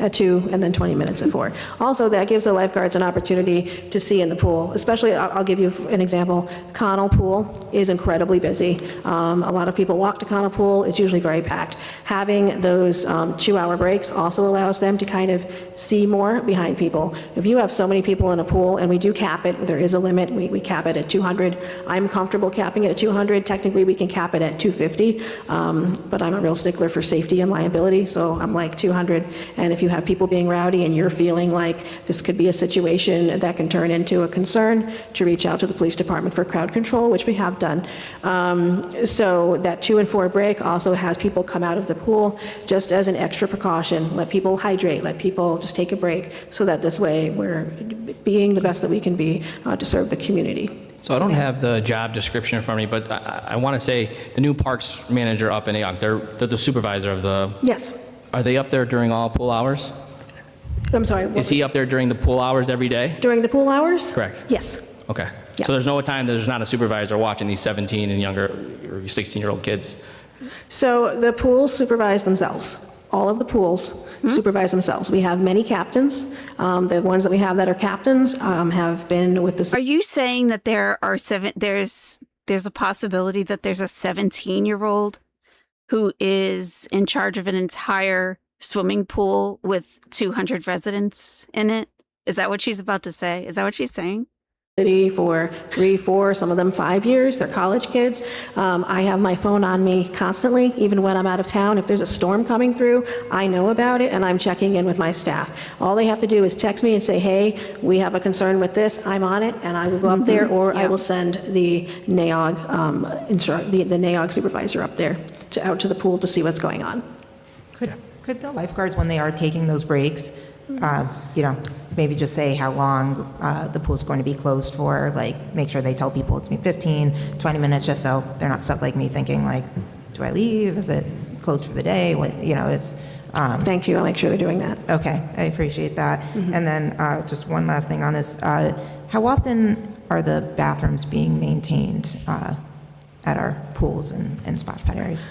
At 2 and then 20 minutes at 4. Also, that gives the lifeguards an opportunity to see in the pool. Especially, I'll give you an example. Connell Pool is incredibly busy. A lot of people walk to Connell Pool. It's usually very packed. Having those 2-hour breaks also allows them to kind of see more behind people. If you have so many people in a pool, and we do cap it, there is a limit. We cap it at 200. I'm comfortable capping it at 200. Technically, we can cap it at 250, but I'm a real stickler for safety and liability, so I'm like 200. And if you have people being rowdy and you're feeling like this could be a situation that can turn into a concern, to reach out to the police department for crowd control, which we have done. So that 2 and 4 break also has people come out of the pool just as an extra precaution. Let people hydrate, let people just take a break, so that this way we're being the best that we can be to serve the community. So I don't have the job description in front of me, but I want to say the new parks manager up in AOC, they're the supervisor of the... Yes. Are they up there during all pool hours? I'm sorry. Is he up there during the pool hours every day? During the pool hours? Correct. Yes. Okay. Yeah. So there's no time that there's not a supervisor watching these 17 and younger or 16-year-old kids? So the pools supervise themselves. All of the pools supervise themselves. We have many captains. The ones that we have that are captains have been with the... Are you saying that there's a possibility that there's a 17-year-old who is in charge of an entire swimming pool with 200 residents in it? Is that what she's about to say? Is that what she's saying? City for 3, 4, some of them 5 years. They're college kids. I have my phone on me constantly, even when I'm out of town. If there's a storm coming through, I know about it, and I'm checking in with my staff. All they have to do is text me and say, hey, we have a concern with this. I'm on it, and I will go up there, or I will send the NAOG, the NAOG supervisor up there out to the pool to see what's going on. Could the lifeguards, when they are taking those breaks, maybe just say how long the pool's going to be closed for, make sure they tell people it's 15, 20 minutes, just so they're not stuck like me thinking do I leave? Is it closed for the day? Thank you. I'll make sure they're doing that. Okay, I appreciate that. And then just one last thing on this. How often are the bathrooms being maintained at our pools and splash pad areas?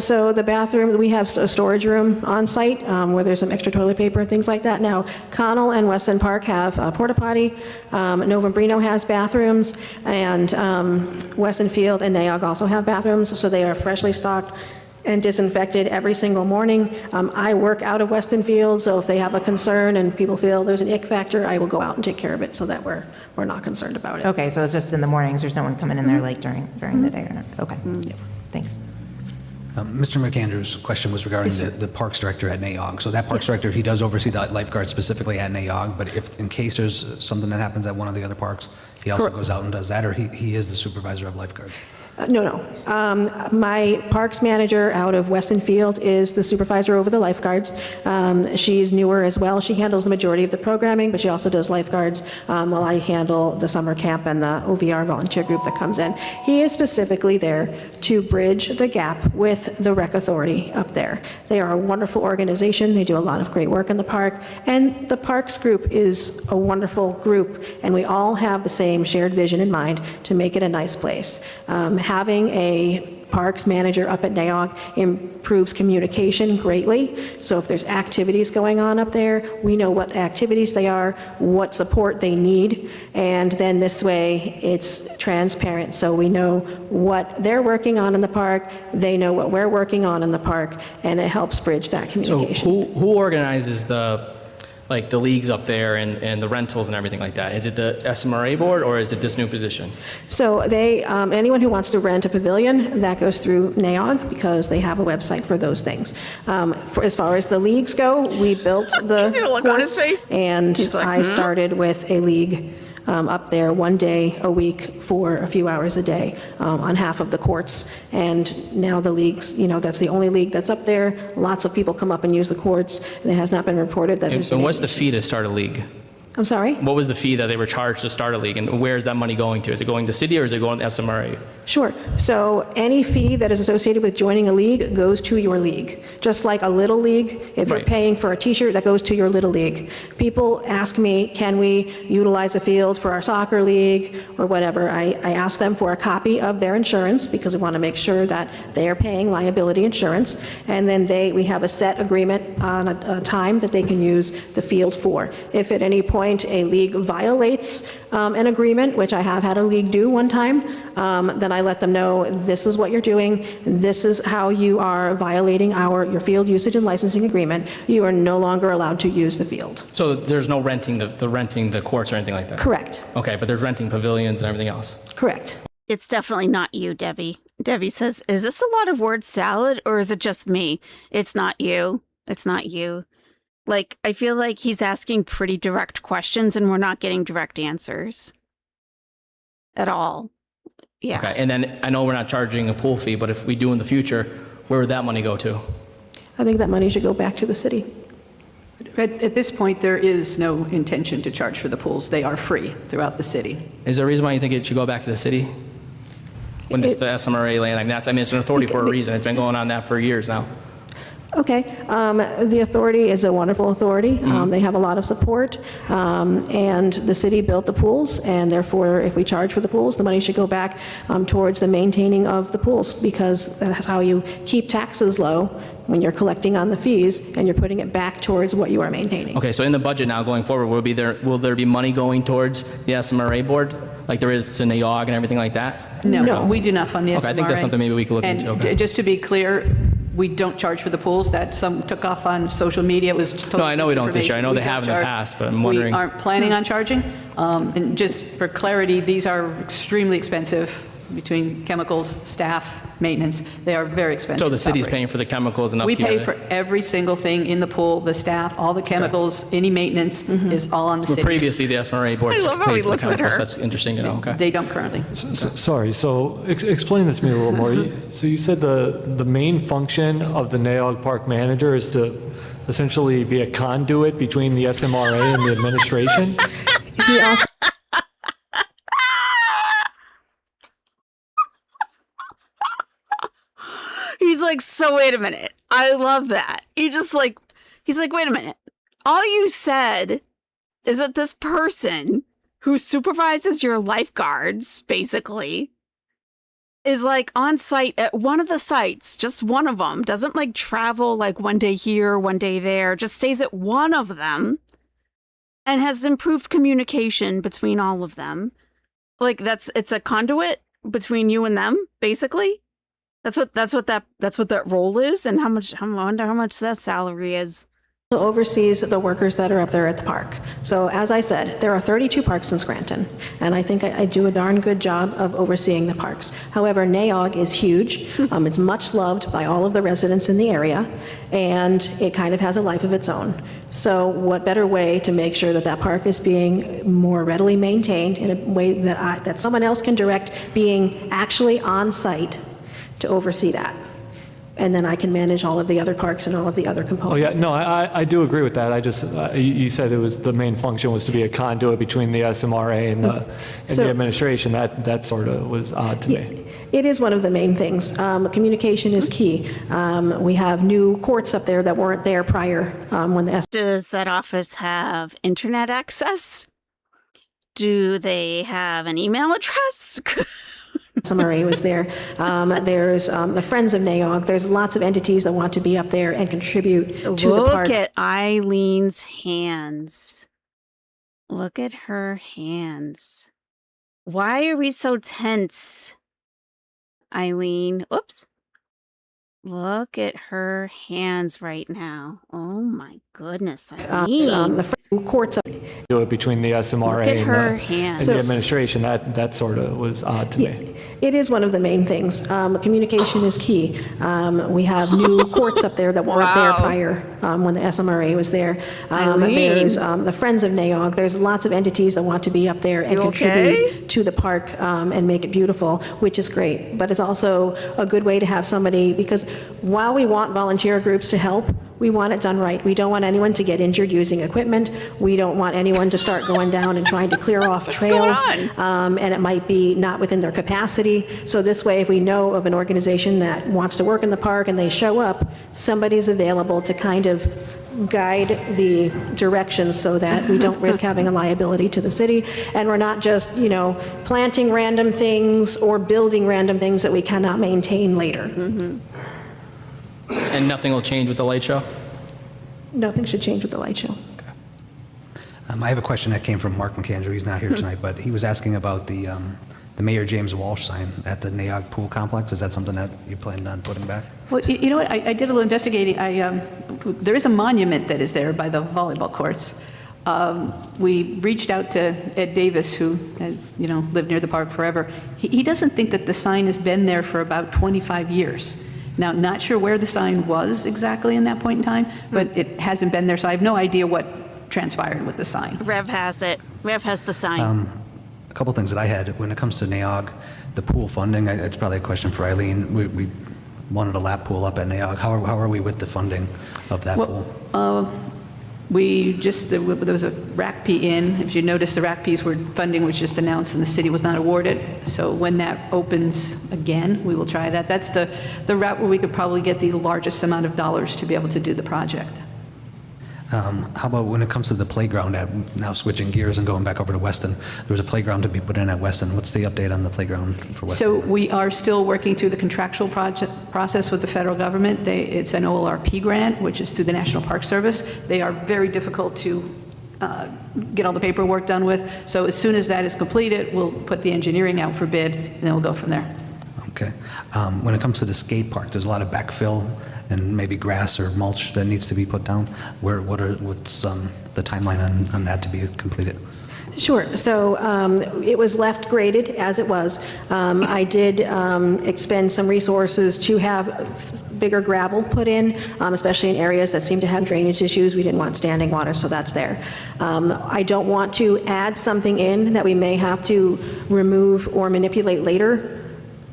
So the bathroom, we have a storage room on site where there's some extra toilet paper and things like that. Now, Connell and Weston Park have porta potty. Novembrino has bathrooms, and Weston Field and NAOG also have bathrooms, so they are freshly stocked. and disinfected every single morning. I work out of Weston Field, so if they have a concern and people feel there's an ick factor, I will go out and take care of it so that we're not concerned about it. Okay, so it's just in the mornings, there's no one coming in there like during the day or not? Okay, thanks. Mr. McAndrews' question was regarding the Parks Director at NAOG. So that Parks Director, he does oversee the lifeguards specifically at NAOG, but if in case there's something that happens at one of the other parks, he also goes out and does that, or he is the supervisor of lifeguards? No. My parks manager out of Weston Field is the supervisor over the lifeguards. She's newer as well. She handles the majority of the programming, but she also does lifeguards while I handle the summer camp and the OVR volunteer group that comes in. He is specifically there to bridge the gap with the Rec Authority up there. They are a wonderful organization. They do a lot of great work in the park, and the Parks group is a wonderful group, and we all have the same shared vision in mind to make it a nice place. Having a parks manager up at NAOG improves communication greatly. So if there's activities going on up there, we know what activities they are, what support they need, and then this way it's transparent. So we know what they're working on in the park, they know what we're working on in the park, and it helps bridge that communication. So who organizes the leagues up there and the rentals and everything like that? Is it the SMRA board or is it this new position? So they, anyone who wants to rent a pavilion, that goes through NAOG because they have a website for those things. As far as the leagues go, we built the see the look on his courts, face? and I started with a league up there 1 day a week for a few hours a day on half of the courts. And now the leagues, that's the only league that's up there. Lots of people come up and use the courts, and it has not been reported that there's been And what's the any fee issues. to start a league? I'm sorry? What was the fee that they were charged to start a league, and where is that money going to? Is it going to city or is it going to SMRA? Sure. So any fee that is associated with joining a league goes to your league. Just like a little league, if you're Right. paying for a t-shirt, that goes to your little league. People ask me, can we utilize a field for our soccer league or whatever? I ask them for a copy of their insurance because we want to make sure that they are paying liability insurance. And then we have a set agreement on a time that they can use the field for. If at any point a league violates an agreement, which I have had a league do one time, then I let them know, this is what you're doing, this is how you are violating your field usage and licensing agreement. You are no longer allowed to use the field. So there's no renting the courts or anything like that? Correct. Okay, but there's renting pavilions and everything else? Correct. It's definitely not you, Debbie. Debbie says, is this a lot of word salad or is it just me? It's not you. It's not you. Like, I feel like he's asking pretty direct questions and we're not getting direct answers at all. Yeah. Okay, and then I know we're not charging a pool fee, but if we do in the future, where would that money go to? I think that money should go back to the city. At this point, there is no intention to charge for the pools. They are free throughout the city. Is there a reason why you think it should go back to the city? When it's the SMRA land, it's an authority for a reason. It's been going on that for years now. Okay. The authority is a wonderful authority. They have a lot of support, and the city built the pools, and therefore, if we charge for the pools, the money should go back towards the maintaining of the pools, because that's how you keep taxes low when you're collecting on the fees, and you're putting it back towards what you are maintaining. Okay, so in the budget now going forward, will there be money going towards the SMRA board, like there is to NAOG and everything like that? No, we do not fund the SMRA. Okay, I think that's something maybe we could look into. And Okay. just to be clear, we don't charge for the pools. That some took off on social media. It was total No, I know we don't this year. I know disinformation. We they have in don't the charge. past, but I'm wondering. We aren't planning on charging. And just for clarity, these are extremely expensive between chemicals, staff, maintenance. They are very expensive. So the to city's operate. paying for the chemicals and We upkeep? pay for every single thing in the pool, the staff, all the chemicals, any maintenance is all on the But city. previously, the SMRA board I love how paid he for the looks at chemicals. her. That's interesting to know, okay. They don't currently. Sorry, so explain this to me a little more. So you said the main function of the NAOG park manager is to essentially be a conduit between the SMRA and the administration? He also He's like, so wait a minute. I love that. He's like, wait a minute. All you said is that this person who supervises your lifeguards, basically, is like on site at one of the sites, just one of them, doesn't like travel like 1 day here, 1 day there, just stays at one of them and has improved communication between all of them. Like it's a conduit between you and them, basically. That's what that role is, and I wonder how much that salary is. Oversees the workers that are up there at the park. So as I said, there are 32 parks in Scranton, and I think I do a darn good job of overseeing the parks. However, NAOG is huge. It's much loved by all of the residents in the area, and it kind of has a life of its own. So what better way to make sure that that park is being more readily maintained in a way that someone else can direct, being actually on site to oversee that? And then I can manage all of the other parks and all of the other Oh, components. yeah, no, I do agree with that. I just, you said it was, the main function was to be a conduit between the SMRA and the administration. That sort of was odd to me. It is one of the main things. Communication is key. We have new courts up there that weren't there prior when the Does that office have internet access? Do they have an email address? SMRA was there. There's the Friends of NAOG. There's lots of entities that want to be up there and contribute to the park. Look at Eileen's hands. Look at her hands. Why are we so tense? Eileen, oops. Look at her hands right now. Oh my goodness, Eileen. The courts up Do it between the SMRA Look at her and hands. the administration. That sort of was odd to me. It is one of the main things. Communication is key. We have new courts up there that weren't there prior when the SMRA was there. There's the Friends of NAOG. There's lots of entities that want to be up there and contribute to the park and make it beautiful, which is great. But it's also a good way to have somebody, because while we want volunteer groups to help, we want it done right. We don't want anyone to get injured using equipment. We don't want anyone to start going down and trying to clear off trails. And it might be not within their capacity. So this way, if we know of an organization that wants to work in the park and they show up, somebody's available to kind of guide the directions so that we don't risk having a liability to the city. And we're not just, planting random things or building random things that we cannot maintain later. And nothing will change with the light show? Nothing should change with the light show. I have a question that came from Mark McAndrew. He's not here tonight, but he was asking about the Mayor James Walsh sign at the NAOG pool complex. Is that something that you planned on putting back? Well, you know what, I did a little investigating. There is a monument that is there by the volleyball courts. We reached out to Ed Davis, who lived near the park forever. He doesn't think that the sign has been there for about 25 years. Now, not sure where the sign was exactly in that point in time, but it hasn't been there, so I have no idea what transpired with the sign. Rev has it. Rev has the sign. A couple things that I had when it comes to NAOG, the pool funding. It's probably a question for Eileen. We wanted a lap pool up at NAOG. How are we with the funding of that pool? There was a RACP in. If you notice, the RACP's funding was just announced and the city was not awarded. So when that opens again, we will try that. That's the route where we could probably get the largest amount of dollars to be able to do the project. How about when it comes to the playground, now switching gears and going back over to Weston? There was a playground to be put in at Weston. What's the update on the playground for Weston? So we are still working through the contractual process with the federal government. It's an OLRP grant, which is through the National Park Service. They are very difficult to get all the paperwork done with. So as soon as that is completed, we'll put the engineering out for bid, and then we'll go from there. Okay. When it comes to the skate park, there's a lot of backfill and maybe grass or mulch that needs to be put down. What's the timeline on that to be completed? Sure. So it was left graded as it was. I did expend some resources to have bigger gravel put in, especially in areas that seem to have drainage issues. We didn't want standing water, so that's there. I don't want to add something in that we may have to remove or manipulate later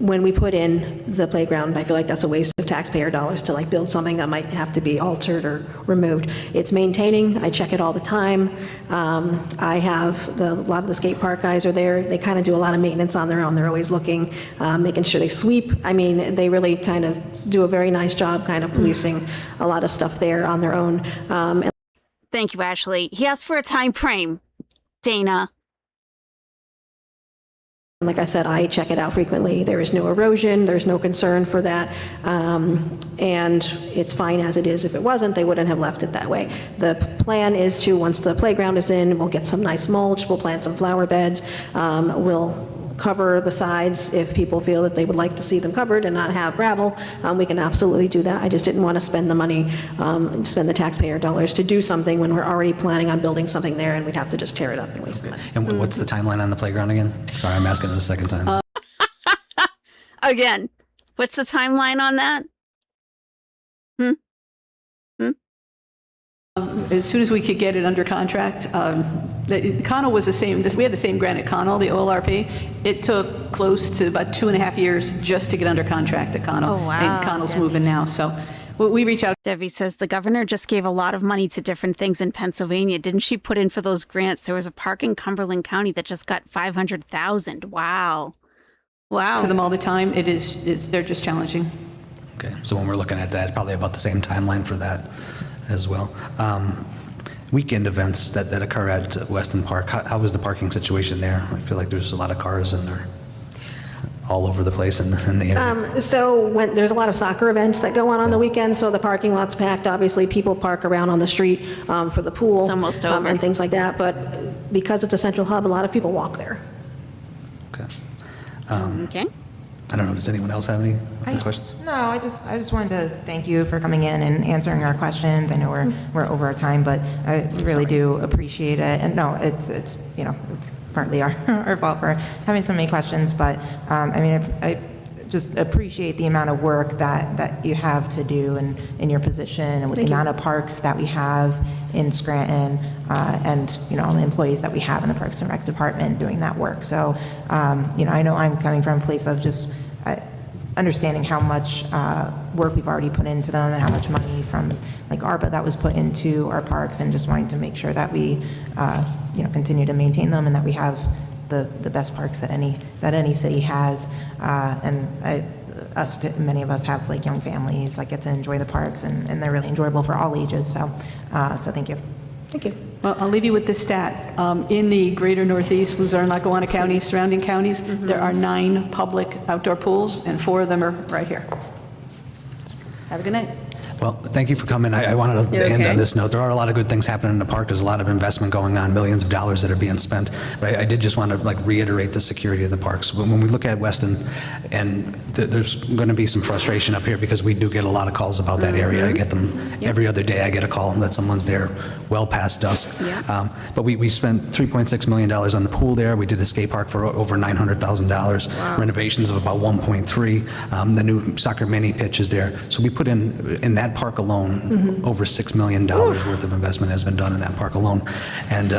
when we put in the playground. I feel like that's a waste of taxpayer dollars to build something that might have to be altered or removed. It's maintaining. I check it all the time. I have a lot of the skate park guys are there. They kind of do a lot of maintenance on their own. They're always looking, making sure they sweep. I mean, they really kind of do a very nice job kind of policing a lot of stuff there on their own. Thank you, Ashley. He asked for a time frame. Dana. Like I said, I check it out frequently. There is no erosion. There's no concern for that. And it's fine as it is. If it wasn't, they wouldn't have left it that way. The plan is to, once the playground is in, we'll get some nice mulch. We'll plant some flower beds. We'll cover the sides if people feel that they would like to see them covered and not have gravel, we can absolutely do that. I just didn't want to spend the money, spend the taxpayer dollars to do something when we're already planning on building something there, and we'd have to just tear it up and waste the money. And what's the timeline on the playground again? Sorry, I'm asking it a second time. Again, what's the timeline on that? As soon as we could get it under contract, the Connell was the same, we had the same grant at Connell, the OLRP. It took close to about 2.5 years just to get under contract at Connell. Oh, wow. And Connell's moving now, so we reach out. Debbie says the governor just gave a lot of money to different things in Pennsylvania. Didn't she put in for those grants? There was a park in Cumberland County that just got $500,000. Wow. Wow. To them all the time. They're just challenging. Okay, so when we're looking at that, probably about the same timeline for that as well. Weekend events that occur at Weston Park, how is the parking situation there? I feel like there's a lot of cars and they're all over the place in the area. So when there's a lot of soccer events that go on the weekend, so the parking lot's packed. Obviously, people park around on the street for the pool. It's almost over. And things like that. But because it's a central hub, a lot of people walk there. Okay. Okay. I don't know, does anyone else have any other questions? No, I just wanted to thank you for coming in and answering our questions. I know we're over our time, but I really do appreciate it. And no, it's partly our fault for having so many questions, but I just appreciate the amount of work that you have to do in your position, and with the amount of parks that we have in Scranton, and all the employees that we have in the Parks and Rec department doing that work. So I know I'm coming from a place of just understanding how much work we've already put into them and how much money from like ARPA that was put into our parks, and just wanting to make sure that we continue to maintain them and that we have the best parks that any city has. Many of us have like young families that get to enjoy the parks, and they're really enjoyable for all ages. So thank you. Thank you. Well, I'll leave you with this stat. In the greater Northeast, Luzerne, Lackawanna counties, surrounding counties, there are 9 public outdoor pools, and 4 of them are right here. Have a good night. Well, thank you for coming. I wanted to end on this note. There are a lot of good things happening in the park. There's a lot of investment going on, millions of dollars that are being spent. But I did just want to reiterate the security of the parks. When we look at Weston, and there's going to be some frustration up here because we do get a lot of calls about that area. I get them every other day. I get a call that someone's there well past dusk. But we spent $3.6 million on the pool there. We did a skate park for over $900,000. Renovations of about 1.3. The new soccer mini pitch is there. So we put in that park alone, over $6 million worth of investment has been done in that park alone. And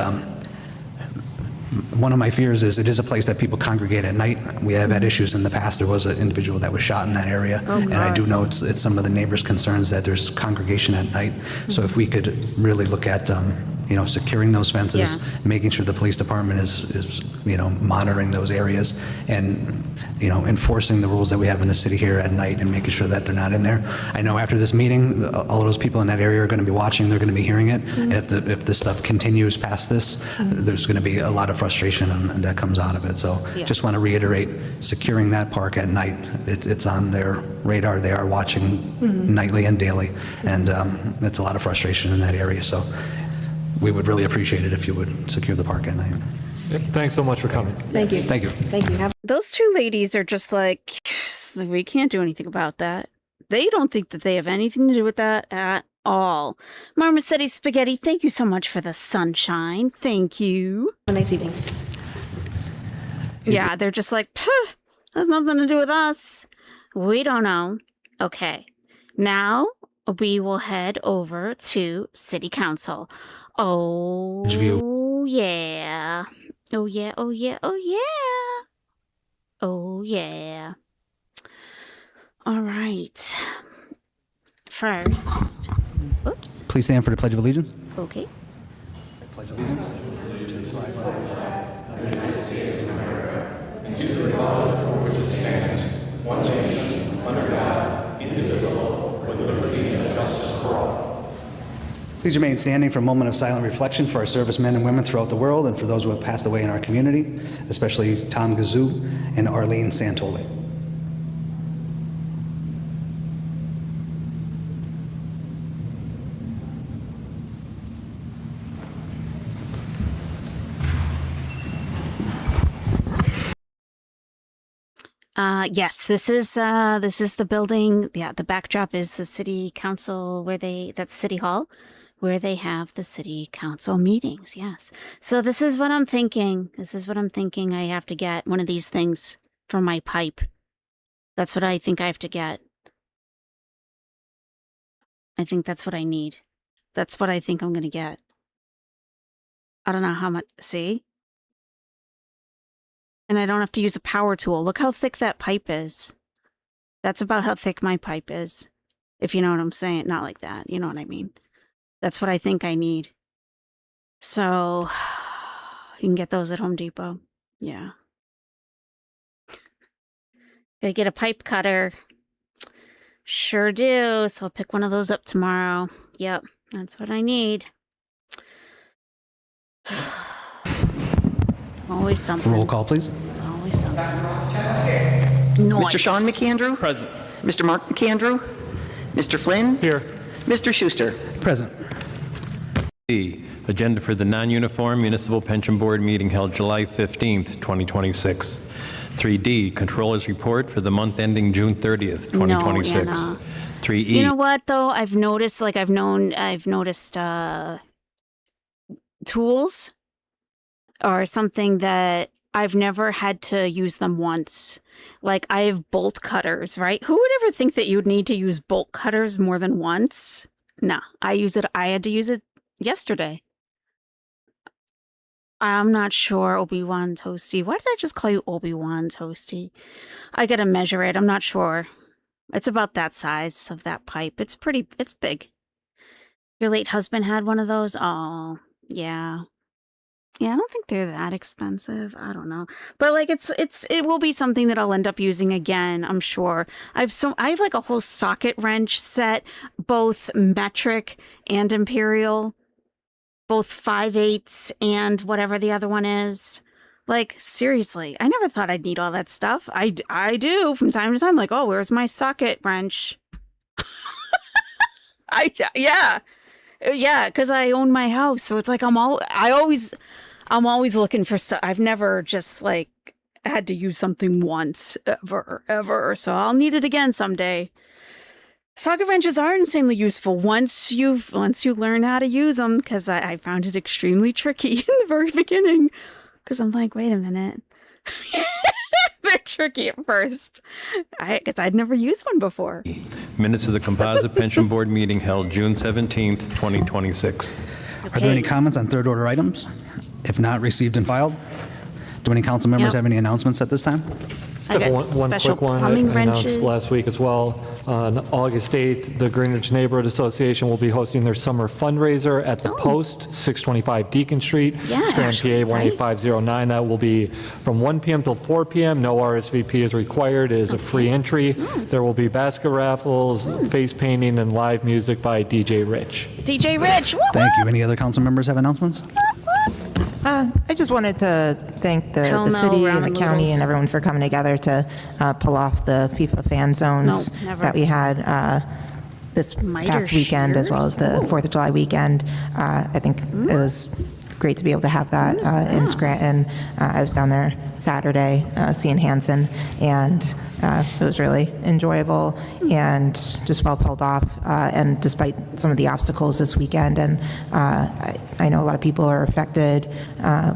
one of my fears is it is a place that people congregate at night. We have had issues in the past. There was an individual that was shot in that area. And I do know it's some of the neighbors' concerns that there's congregation at night. So if we could really look at securing those fences, making sure the police department is monitoring those areas, and enforcing the rules that we have in the city here at night, and making sure that they're not in there. I know after this meeting, all of those people in that area are going to be watching. They're going to be hearing it. And if this stuff continues past this, there's going to be a lot of frustration that comes out of it. So just want to reiterate, securing that park at night, it's on their radar. They are watching nightly and daily, and it's a lot of frustration in that area. So we would really appreciate it if you would secure the park at night. Thanks so much for coming. Thank you. Thank you. Thank you. Those 2 ladies are just like, we can't do anything about that. They don't think that they have anything to do with that at all. Marmosetti Spaghetti, thank you so much for the sunshine. Thank you. Have a nice evening. Yeah, they're just like, has nothing to do with us. We don't know. Okay. Now we will head over to City Council. Oh, yeah. Oh, yeah, oh, yeah, oh, yeah. Oh, yeah. All right. First, oops. Please stand for the Pledge of Allegiance. Okay. I pledge allegiance to the flag of the United States of America and to the republic for which it stands, one nation, under God, indivisible, with liberty and justice for all. Please remain standing for a moment of silent reflection for our servicemen and women throughout the world, and for those who have passed away in our community, especially Tom Gazoo and Arlene Santoli. Yes, this is the building. Yeah, the backdrop is the city council that's City Hall, where they have the city council meetings. Yes. So this is what I'm thinking. I have to get one of these things for my pipe. That's what I think I have to get. I think that's what I need. That's what I think I'm going to get. I don't know how much. See? And I don't have to use a power tool. Look how thick that pipe is. That's about how thick my pipe is. If you know what I'm saying. Not like that. You know what I mean. That's what I think I need. So, you can get those at Home Depot. Yeah. Gotta get a pipe cutter. Sure do. So I'll pick one of those up tomorrow. Yep. That's what I need. Always something. Roll call, please. It's always something. Noise. Mr. Sean McAndrew? Present. Mr. Mark McAndrew? Mr. Flynn? Here. Mr. Schuster? Present. D, agenda for the non-uniform municipal pension board meeting held July 15th, 2026. 3D, controller's report for the month ending June 30th, 2026. No, Anna. 3E. You know what though? I've noticed tools are something that I've never had to use them once. Like I have bolt cutters, right? Who would ever think that you'd need to use bolt cutters more than once? No, I had to use it yesterday. I'm not sure, Obi-Wan Toasty. Why did I just call you Obi-Wan Toasty? I gotta measure it. I'm not sure. It's about that size of that pipe. It's big. Your late husband had one of those? Oh, yeah. Yeah, I don't think they're that expensive. I don't know. But like it will be something that I'll end up using again, I'm sure. I have like a whole socket wrench set, both metric and imperial, both 5/8 and whatever the other one is. Like seriously, I never thought I'd need all that stuff. I do from time to time, like, oh, where's my socket wrench? Yeah, because I own my house, so it's like I'm always looking for stuff. I've never just like had to use something once ever. So I'll need it again someday. Socket wrenches are insanely useful once you learn how to use them, because I found it extremely tricky in the very beginning. Because I'm like, wait a minute. They're tricky at first. Because I'd never used one before. Minutes of the Composite Pension Board meeting held June 17th, 2026. Are there any comments on third order items? If not, received and filed? Do any council members have any announcements at this time? I got One special quick one I plumbing announced wrenches. last week as well. On August 8th, the Greenwich Neighborhood Association will be hosting their summer fundraiser at the Post, 625 Deacon Street, Yeah, Scranton, actually, PA 18509. That will be from 1 p.m. till 4 p.m. No RSVP is required. It is a free entry. There will be basket raffles, face painting, and live music by DJ Rich. DJ Rich. Whoop, Thank you. Any other council members have announcements? I just wanted to thank the Hell no, city and ramen the county noodles. and everyone for coming together to pull off the FIFA fan zones No, never. that we had this Miter past weekend, as well as the shears? 4th of July weekend. I think it was great to be able to have that in Scranton. I was down there Saturday seeing Hanson, and it was really enjoyable and just well pulled off. And despite some of the obstacles this weekend, and I know a lot of people are affected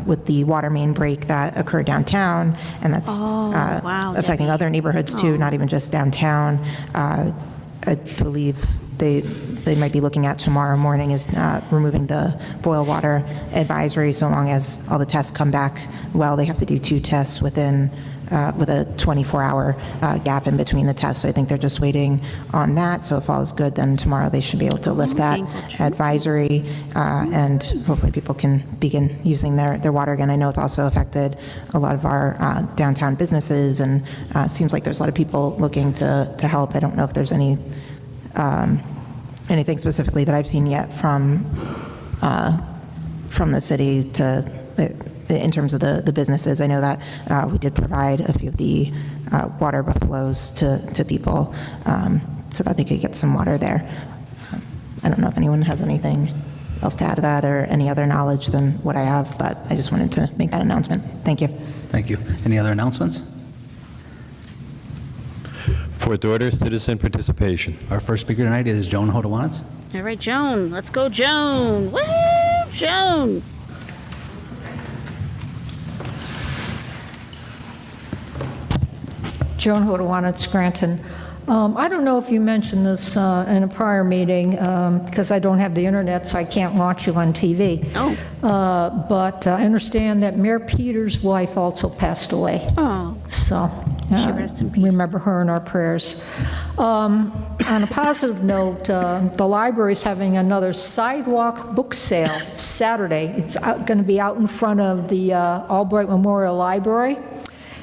with the water main break that occurred downtown, and that's wow, affecting Debbie. other neighborhoods too, not even just downtown. I believe they might be looking at tomorrow morning is removing the boil water advisory, so long as all the tests come back well. They have to do 2 tests within with a 24-hour gap in between the tests. I think they're just waiting on that. So if all is good, then tomorrow they should be able to lift that advisory, and hopefully people can begin using their water again. I know it's also affected a lot of our downtown businesses, and seems like there's a lot of people looking to help. I don't know if there's anything specifically that I've seen yet from the city in terms of the businesses. I know that we did provide a few of the water buffaloes to people so that they could get some water there. I don't know if anyone has anything else to add to that or any other knowledge than what I have, but I just wanted to make that announcement. Thank you. Thank you. Any other announcements? Fourth order, citizen participation. Our first speaker tonight is Joan Hodawanitz. All right, Joan. Let's go, Joan. Woo, Joan. Joan Hodawanitz, Scranton. I don't know if you mentioned this in a prior meeting, because I don't have the internet, so I can't watch you on TV. Oh. But I understand that Mayor Peters' wife also passed away. Oh. So She rest in peace. remember her in our prayers. On a positive note, the library is having another sidewalk book sale Saturday. It's going to be out in front of the Albright Memorial Library.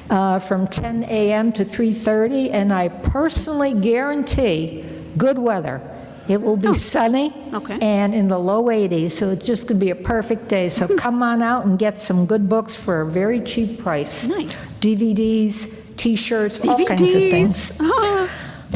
From 10 a.m. to 3:30, and I personally guarantee good weather. It will be sunny and in the low 80s, so it's just going to be a perfect day. So come on out and get some good books for a very cheap price. Nice. DVDs, T-shirts, all kinds of things.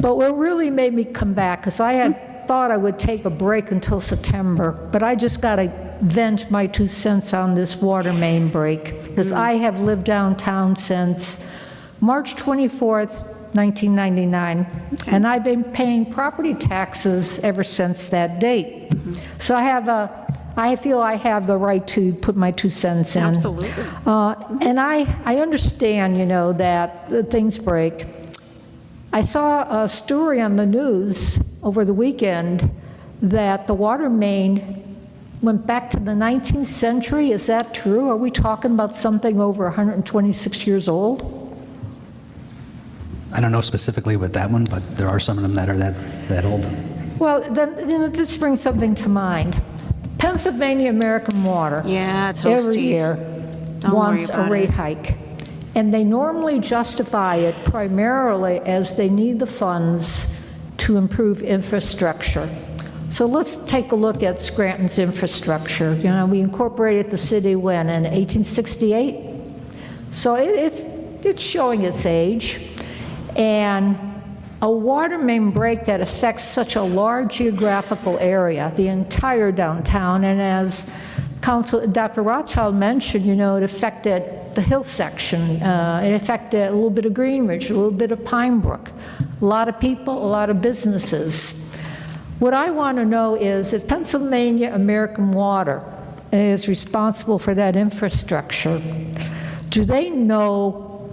But what really made me come back, because I had thought I would take a break until September, but I just got to vent my 2 cents on this water main break, because I have lived downtown since March 24th, 1999, and I've been paying property taxes ever since that date. So I feel I have the right to put my 2 cents in. Absolutely. And I understand, that things break. I saw a story on the news over the weekend that the water main went back to the 19th century. Is that true? Are we talking about something over 126 years old? I don't know specifically with that one, but there are some of them that are that old. Well, then this brings something to mind. Pennsylvania American Water, Yeah, toasty. every year Don't wants worry a about rate it. hike. And they normally justify it primarily as they need the funds to improve infrastructure. So let's take a look at Scranton's infrastructure. We incorporated the city when, in 1868? So it's showing its age. And a water main break that affects such a large geographical area, the entire downtown, and as Dr. Rothschild mentioned, it affected the hill section, it affected a little bit of Greenridge, a little bit of Pine Brook, a lot of people, a lot of businesses. What I want to know is if Pennsylvania American Water is responsible for that infrastructure, do they know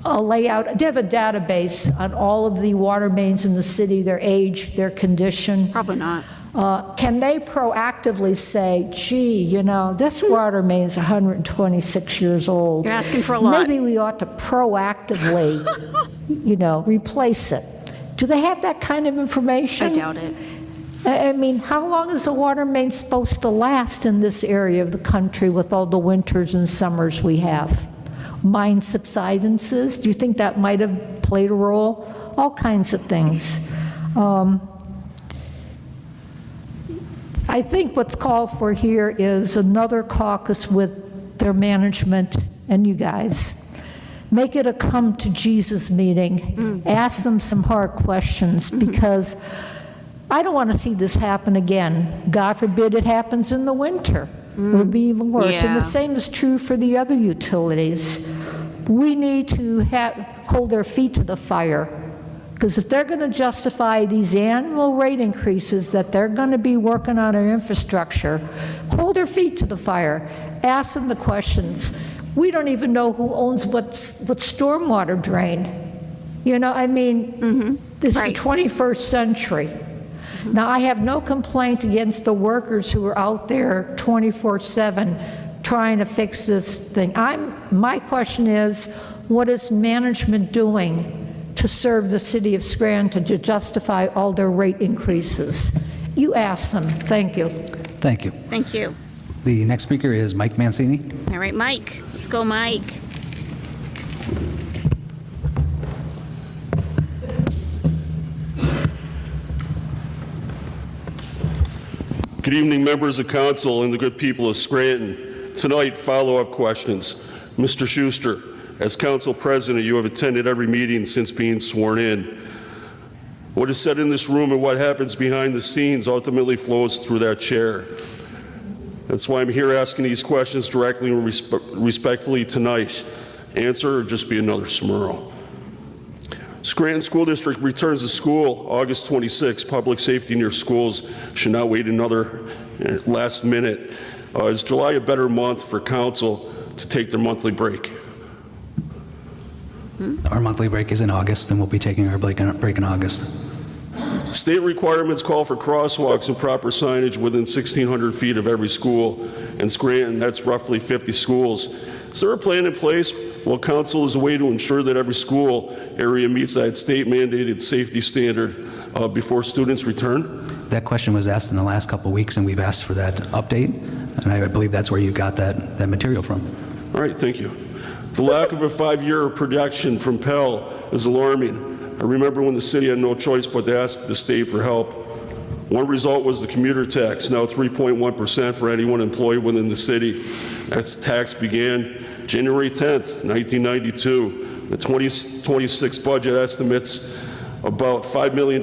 a layout? Do they have a database on all of the water mains in the city, their age, their condition? Probably not. Can they proactively say, gee, this water main is 126 years old. You're asking for a lot. Maybe we ought to proactively, replace it. Do they have that kind of information? I doubt it. I mean, how long is a water main supposed to last in this area of the country with all the winters and summers we have? Mine subsidences, do you think that might have played a role? All kinds of things. I think what's called for here is another caucus with their management and you guys. Make it a come to Jesus meeting. Ask them some hard questions because I don't want to see this happen again. God forbid it happens in the winter. It would be even worse. And the same is true for the other utilities. We need to hold their feet to the fire, because if they're going to justify these annual rate increases that they're going to be working on our infrastructure, hold their feet to the fire. Ask them the questions. We don't even know who owns what stormwater drain. This is the 21st century. Now, I have no complaint against the workers who are out there 24/7 trying to fix this thing. My question is, what is management doing to serve the city of Scranton to justify all their rate increases? You ask them. Thank you. Thank you. Thank you. The next speaker is Mike Mancini. All right, Mike. Let's go, Mike. Good evening, members of council and the good people of Scranton. Tonight, follow-up questions. Mr. Schuster, as council president, you have attended every meeting since being sworn in. What is said in this room and what happens behind the scenes ultimately flows through that chair. That's why I'm here asking these questions directly and respectfully tonight. Answer or just be another Smurl. Scranton School District returns to school August 26. Public safety in your schools should not wait another last minute. Is July a better month for council to take their monthly break? Our monthly break is in August, and we'll be taking our break in August. State requirements call for crosswalks and proper signage within 1,600 feet of every school. In Scranton, that's roughly 50 schools. Is there a plan in place while council is a way to ensure that every school area meets that state-mandated safety standard before students return? That question was asked in the last couple of weeks, and we've asked for that update, and I believe that's where you got that material from. All right, thank you. The lack of a 5-year projection from Pell is alarming. I remember when the city had no choice but to ask the state for help. One result was the commuter tax, now 3.1% for anyone employed within the city. That tax began January 10th, 1992. The 2026 budget estimates about $5 million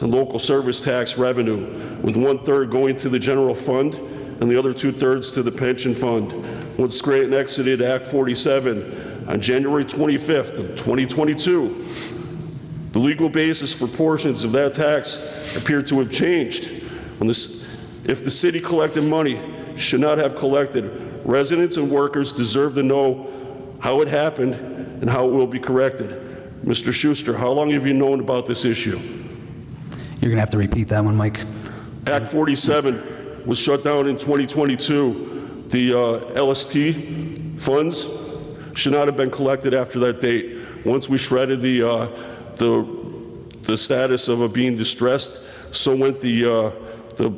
in local service tax revenue, with 1/3 going to the general fund and the other 2/3 to the pension fund. When Scranton exited Act 47 on January 25th of 2022, the legal basis for portions of that tax appeared to have changed. If the city collected money should not have collected, residents and workers deserve to know how it happened and how it will be corrected. Mr. Schuster, how long have you known about this issue? You're going to have to repeat that one, Mike. Act 47 was shut down in 2022. The LST funds should not have been collected after that date. Once we shredded the status of being distressed, so went the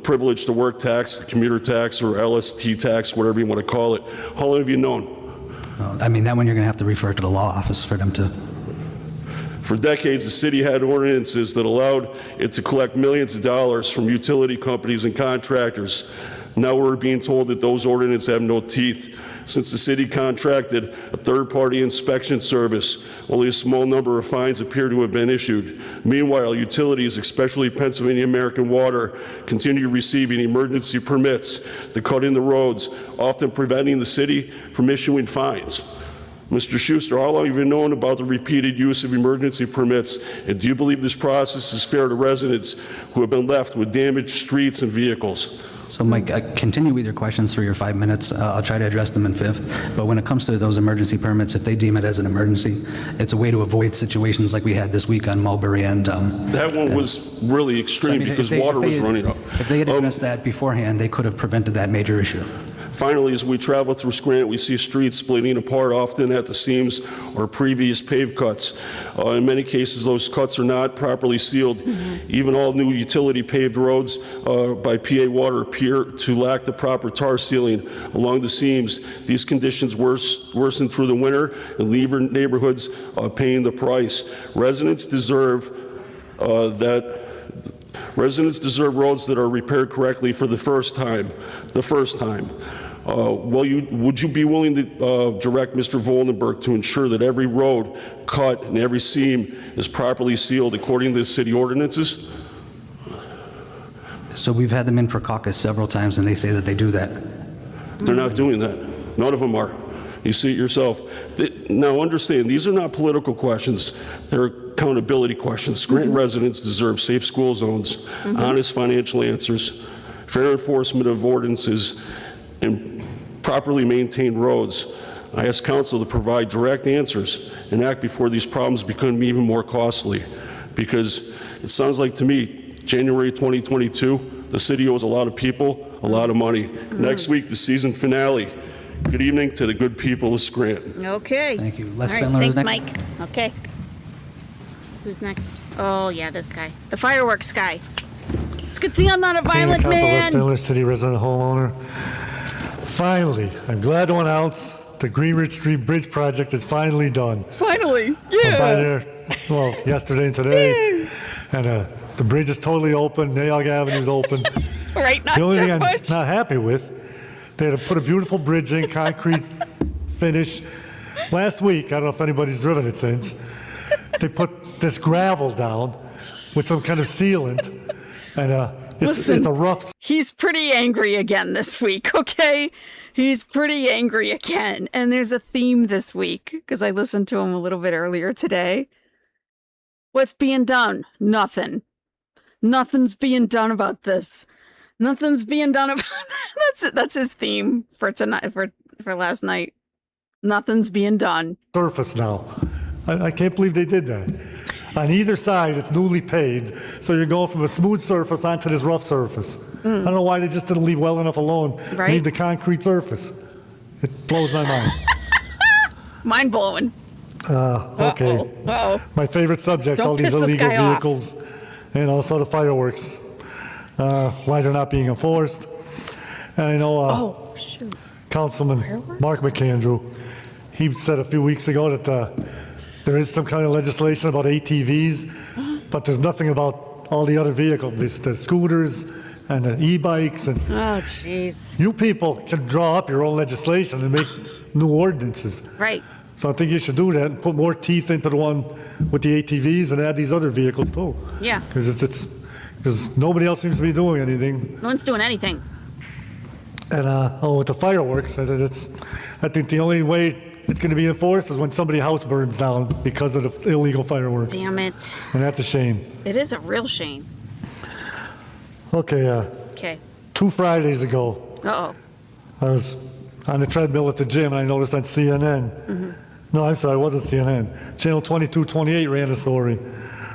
privilege to work tax, the commuter tax, or LST tax, whatever you want to call it. How long have you known? I mean, that one you're going to have to refer to the law office for them to. For decades, the city had ordinances that allowed it to collect millions of dollars from utility companies and contractors. Now we're being told that those ordinances have no teeth. Since the city contracted a third-party inspection service, only a small number of fines appear to have been issued. Meanwhile, utilities, especially Pennsylvania American Water, continue receiving emergency permits to cut in the roads, often preventing the city from issuing fines. Mr. Schuster, how long have you known about the repeated use of emergency permits, and do you believe this process is fair to residents who have been left with damaged streets and vehicles? So, Mike, continue with your questions for your 5 minutes. I'll try to address them in fifth. But when it comes to those emergency permits, if they deem it as an emergency, it's a way to avoid situations like we had this week on Mulberry and. That one was really extreme because water was running up. If they had addressed that beforehand, they could have prevented that major issue. Finally, as we travel through Scranton, we see streets splitting apart, often at the seams or previous paved cuts. In many cases, those cuts are not properly sealed. Even all new utility paved roads by PA Water appear to lack the proper tar sealing along the seams. These conditions worsen through the winter and leave neighborhoods paying the price. Residents deserve roads that are repaired correctly for the first time. Would you be willing to direct Mr. Vollenberg to ensure that every road cut and every seam is properly sealed according to the city ordinances? So we've had them in for caucus several times, and they say that they do that. They're not doing that. None of them are. You see it yourself. Now understand, these are not political questions. They're accountability questions. Scranton residents deserve safe school zones, honest financial answers, fair enforcement of ordinances, and properly maintained roads. I ask council to provide direct answers and act before these problems become even more costly, because it sounds like to me, January 2022, the city owes a lot of people a lot of money. Next week, the season finale. Good evening to the good people of Scranton. Okay. Thank you. All Les right, Spindler is thanks, next. Mike. Okay. Who's next? Oh, yeah, this guy. The fireworks guy. It's a good thing I'm not a violent Les man. Spindler, city resident homeowner. Finally, I'm glad to announce the Greenridge Street Bridge project is finally done. Finally. I'm by there, well, yesterday and today, and the bridge is totally open. Naog Avenue's open. Right, not The only thing too I'm much. not happy with, they had to put a beautiful bridge in, concrete finish. Last week, I don't know if anybody's driven it since, they put this gravel down with some kind of sealant, and it's a rough. He's pretty angry again this week, okay? He's pretty angry again. And there's a theme this week, because I listened to him a little bit earlier today. What's being done? Nothing. Nothing's being done about this. Nothing's being done about that's his theme for tonight, for last night. Nothing's being done. Surface now. I can't believe they did that. On either side, it's newly paved, so you're going from a smooth surface onto this rough surface. I don't know why they just didn't leave well enough alone. Right? Leave the concrete surface. It blows my mind. Mind blowing. Okay. Uh-oh. My favorite subject, Don't all these piss this illegal guy off. vehicles, and also the fireworks. Why they're not being enforced. And I know Councilman Mark McAndrew, he said a few weeks ago that there is some kind of legislation about ATVs, but there's nothing about all the other vehicles, the scooters and the e-bikes. And Oh, jeez. you people can draw up your own legislation and make new ordinances. Right. So I think you should do that and put more teeth into the one with the ATVs and add these other vehicles too. Yeah. Because nobody else seems to be doing anything. No one's doing anything. And with the fireworks, I think the only way it's going to be enforced is when somebody's house burns down because of the illegal fireworks. Damn it. And that's a shame. It is a real shame. Okay, Okay. 2 Fridays ago, Uh-oh. I was on the treadmill at the gym and I noticed on CNN. No, I'm sorry, it wasn't CNN. Channel 2228 ran a story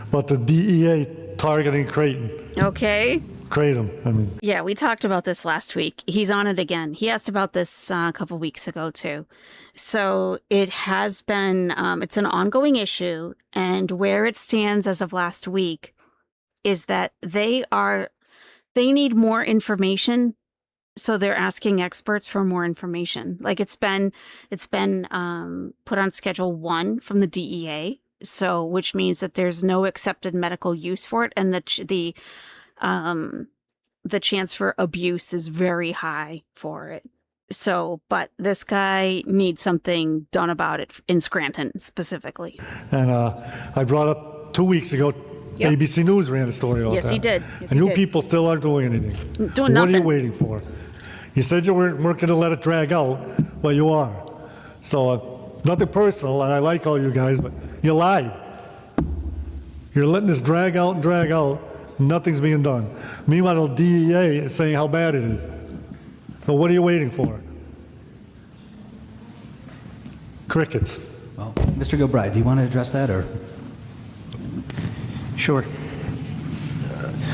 about the DEA targeting Creighton. Okay. Kratom, I mean. Yeah, we talked about this last week. He's on it again. He asked about this a couple weeks ago, too. So it has been, it's an ongoing issue. And where it stands as of last week is that they need more information. So they're asking experts for more information. Like it's been put on Schedule 1 from the DEA. So, which means that there's no accepted medical use for it. And the chance for abuse is very high for it. So, but this guy needs something done about it in Scranton specifically. And I brought up 2 weeks ago, Yep. ABC News ran a story about that. Yes, he did. Yes, and he you did. people still aren't doing anything. Doing What are you nothing. waiting for? You said you weren't going to let it drag out, but you are. So nothing personal, and I like all you guys, but you lied. You're letting this drag out, and nothing's being done. Meanwhile, the DEA is saying how bad it is. So what are you waiting for? Crickets. Well, Mr. Gilbride, do you want to address that, or? Sure.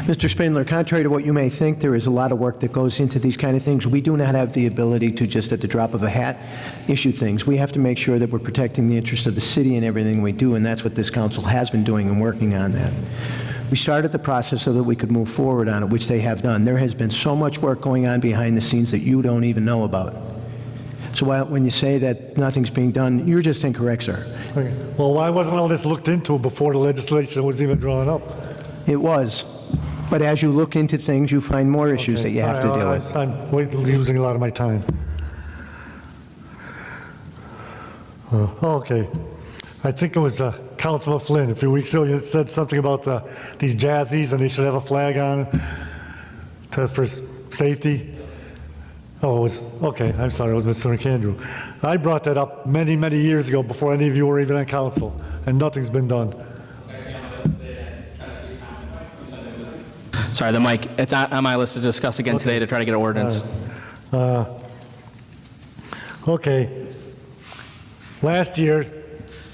Mr. Spindler, contrary to what you may think, there is a lot of work that goes into these kind of things. We do not have the ability to just at the drop of a hat issue things. We have to make sure that we're protecting the interest of the city in everything we do, and that's what this council has been doing and working on that. We started the process so that we could move forward on it, which they have done. There has been so much work going on behind the scenes that you don't even know about. So when you say that nothing's being done, you're just incorrect, sir. Okay. Well, why wasn't all this looked into before the legislation was even drawn up? It was. But as you look into things, you find more issues that you have to deal with. I'm losing a lot of my time. Okay. I think it was Councilman Flynn. A few weeks ago, you said something about these jazzies and they should have a flag on for safety. Oh, it was, okay, I'm sorry, it was Mr. McAndrew. I brought that up many, many years ago before any of you were even on council, and nothing's been done. Sorry, the mic, it's on my list to discuss again today to try to get an ordinance. Okay. Last year,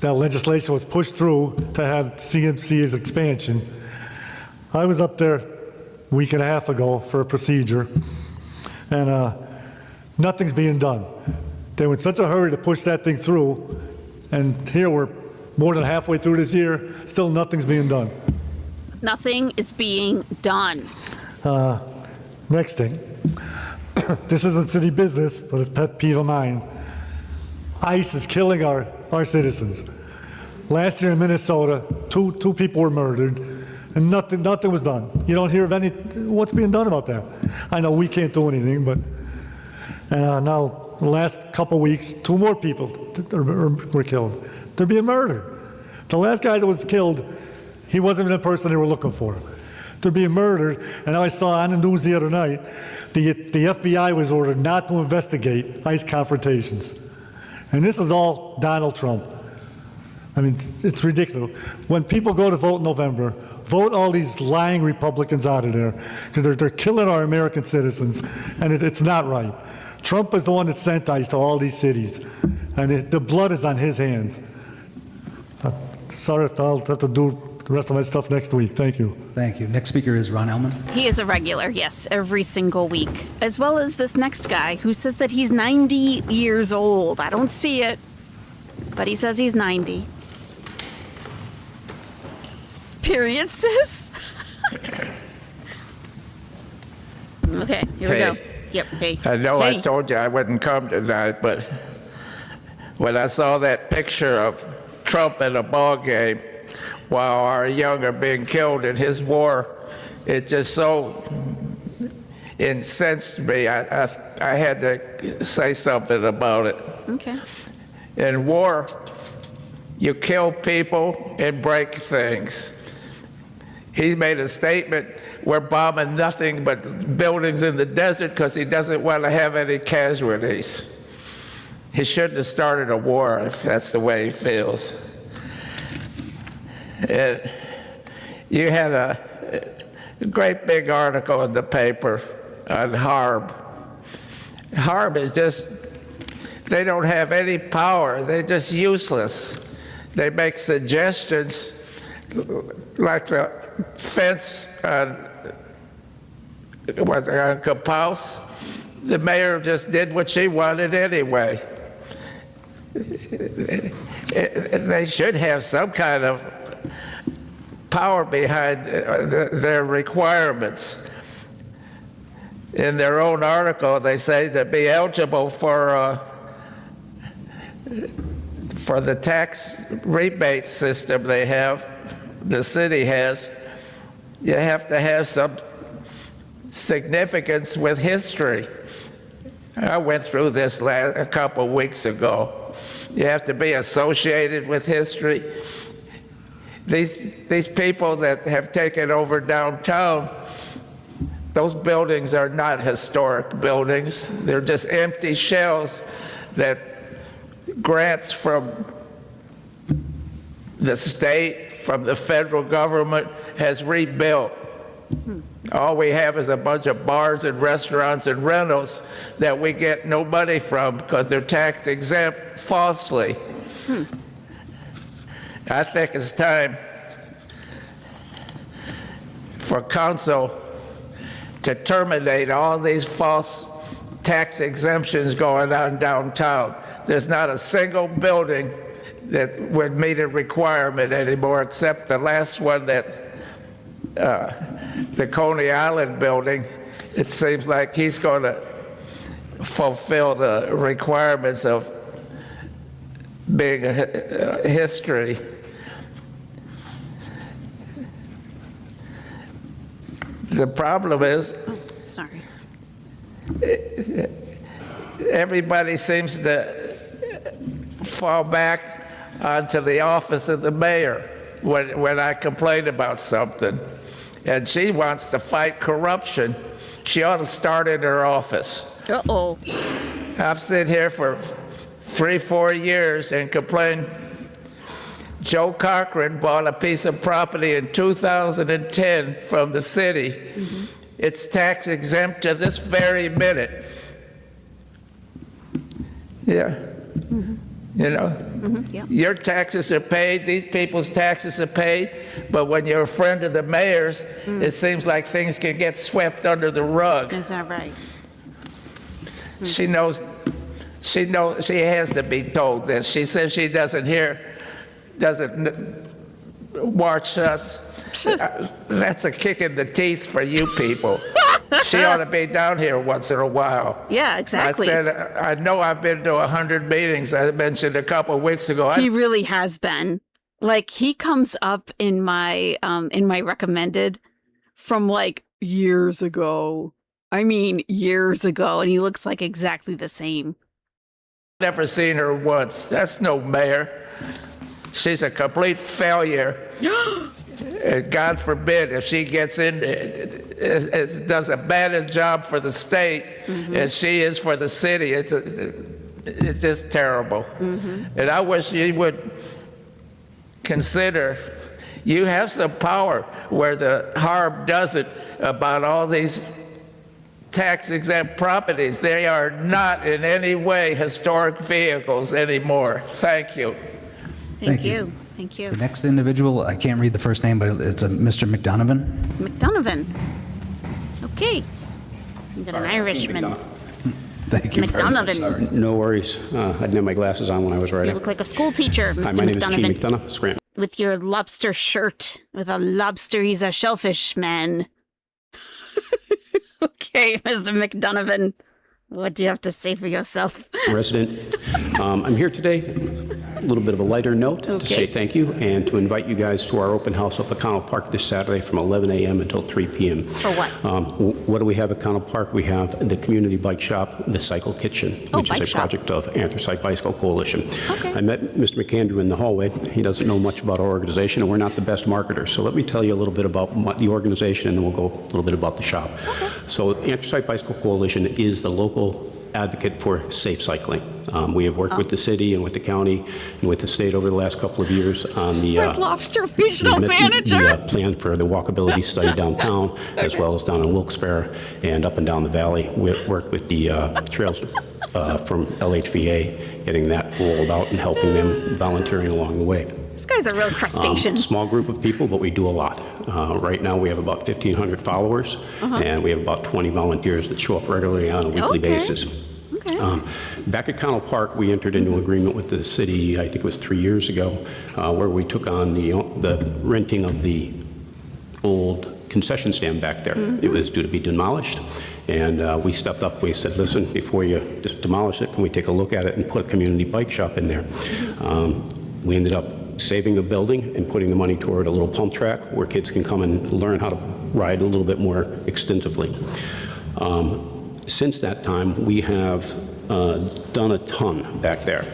that legislation was pushed through to have CMC's expansion. I was up there a week and a half ago for a procedure, and nothing's being done. They were in such a hurry to push that thing through, and here we're more than halfway through this year, still nothing's being done. Nothing is being done. Next thing. This isn't city business, but it's a pet peeve of mine. ICE is killing our citizens. Last year in Minnesota, two people were murdered, and nothing was done. You don't hear of what's being done about that. I know we can't do anything, but now the last couple weeks, 2 more people were killed. They're being murdered. The last guy that was killed, he wasn't even the person they were looking for. They're being murdered, and I saw on the news the other night, the FBI was ordered not to investigate ICE confrontations. And this is all Donald Trump. I mean, it's ridiculous. When people go to vote in November, vote all these lying Republicans out of there, because they're killing our American citizens, and it's not right. Trump is the one that sent ICE to all these cities, and the blood is on his hands. Sorry, I'll have to do the rest of my stuff next week. Thank you. Thank you. Next speaker is Ron Ellman. He is a regular, yes, every single week. As well as this next guy who says that he's 90 years old. I don't see it, but he says he's 90. Period, sis. Okay, here we go. Yep, hey. I know hey. I told you I wouldn't come tonight, but when I saw that picture of Trump at a ball game while our young are being killed in his war, it just so incensed me. I had to say something about it. Okay. In war, you kill people and break things. He made a statement, we're bombing nothing but buildings in the desert because he doesn't want to have any casualties. He shouldn't have started a war if that's the way he feels. And you had a great big article in the paper on HARB. HARB is just, they don't have any power. They're just useless. They make suggestions like the fence on Capouse. The mayor just did what she wanted anyway. They should have some kind of power behind their requirements. In their own article, they say to be eligible for the tax rebate system they have, the city has, you have to have some significance with history. I went through this a couple weeks ago. You have to be associated with history. These people that have taken over downtown, those buildings are not historic buildings. They're just empty shells that grants from the state, from the federal government has rebuilt. All we have is a bunch of bars and restaurants and rentals that we get no money from because they're tax exempt falsely. I think it's time for council to terminate all these false tax exemptions going on downtown. There's not a single building that would meet a requirement anymore except the last one that the Coney Island building. It seems like he's going to fulfill the requirements of being a history. The problem is, sorry, everybody seems to fall back onto the office of the mayor when I complain about something. And she wants to fight corruption. She ought to start in her office. Uh-oh. I've sat here for 3-4 years and complained. Joe Cochran bought a piece of property in 2010 from the city. Mm-hmm. It's tax exempt to this very minute. Yeah. Mm-hmm. You know, mm-hmm. Yeah. Your taxes are paid, these people's taxes are paid, but when you're a friend of the mayor's, it seems like things can get swept under the rug. Is that right? She knows, she has to be told this. She says she doesn't watch us. That's a kick in the teeth for you people. She ought to be down here once in a while. Yeah, exactly. I said, I know I've been to 100 meetings. I mentioned a couple of weeks ago. He really has been. Like, he comes up in my recommended from like years ago. I mean, years ago, and he looks like exactly the same. Never seen her once. That's no mayor. She's a complete failure. And God forbid if she gets in, does a better job for the state as she is for the city. It's just terrible. And I wish you would consider, you have some power where the HARB doesn't about all these tax-exempt properties. They are not in any way historic vehicles anymore. Thank you. Thank you. Thank you. The next individual, I can't read the first name, but it's a Mr. McDonovan. McDonovan. Okay. You got an Irishman. Thank you. McDonovan. No worries. I didn't have my glasses on when I was You writing. look like a school teacher, Mr. Hi, my name is Chief McDonovan. McDonough, Scranton. With your lobster shirt. With a lobster, he's a shellfish man. Okay, Mr. McDonovan. What do you have to say for yourself? Resident. I'm here today, a little bit of a lighter note to say thank you and to invite you guys to our open house up at Connell Park this Saturday from 11 a.m. until 3 p.m. For what? What do we have at Connell Park? We have the community bike shop, the Cycle Kitchen, which is a project of Anthracite Bicycle Coalition. I met Mr. McAndrew in the hallway. He doesn't know much about our organization, and we're not the best marketers. So let me tell you a little bit about the organization, and then we'll go a little bit about the shop. So Anthracite Bicycle Coalition is the local advocate for safe cycling. We have worked with the city and with the county and with the state over the last couple of years on the Red Lobster regional manager. Plan for the walkability study downtown, as well as down in Wilkes-Barre and up and down the valley. We've worked with the trails from LHVA, getting that rolled out and helping them volunteering along the way. This guy's a real crustacean. Small group of people, but we do a lot. Right now we have about 1,500 followers, and we have about 20 volunteers that show up regularly on a weekly basis. Back at Connell Park, we entered into an agreement with the city, I think it was 3 years ago, where we took on the renting of the old concession stand back there. It was due to be demolished, and we stepped up. We said, listen, before you just demolish it, can we take a look at it and put a community bike shop in there? We ended up saving the building and putting the money toward a little pump track where kids can come and learn how to ride a little bit more extensively. Since that time, we have done a ton back there.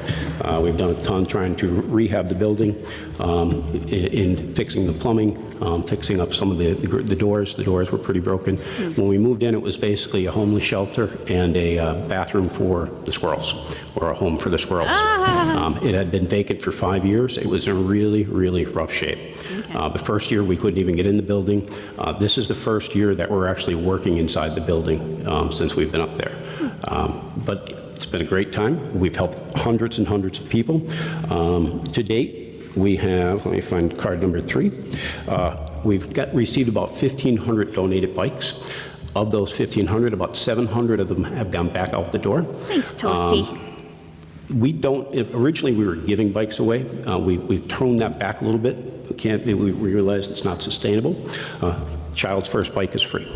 We've done a ton trying to rehab the building, in fixing the plumbing, fixing up some of the doors. The doors were pretty broken. When we moved in, it was basically a homeless shelter and a bathroom for the squirrels, or a home for the squirrels. It had been vacant for 5 years. It was in really, really rough shape. The first year, we couldn't even get in the building. This is the first year that we're actually working inside the building since we've been up there. But it's been a great time. We've helped hundreds and hundreds of people. To date, we have, let me find card number 3. We've received about 1,500 donated bikes. Of those 1,500, about 700 of them have gone back out the door. Thanks, Toasty. Originally we were giving bikes away. We've toned that back a little bit. We realized it's not sustainable. Child's first bike is free.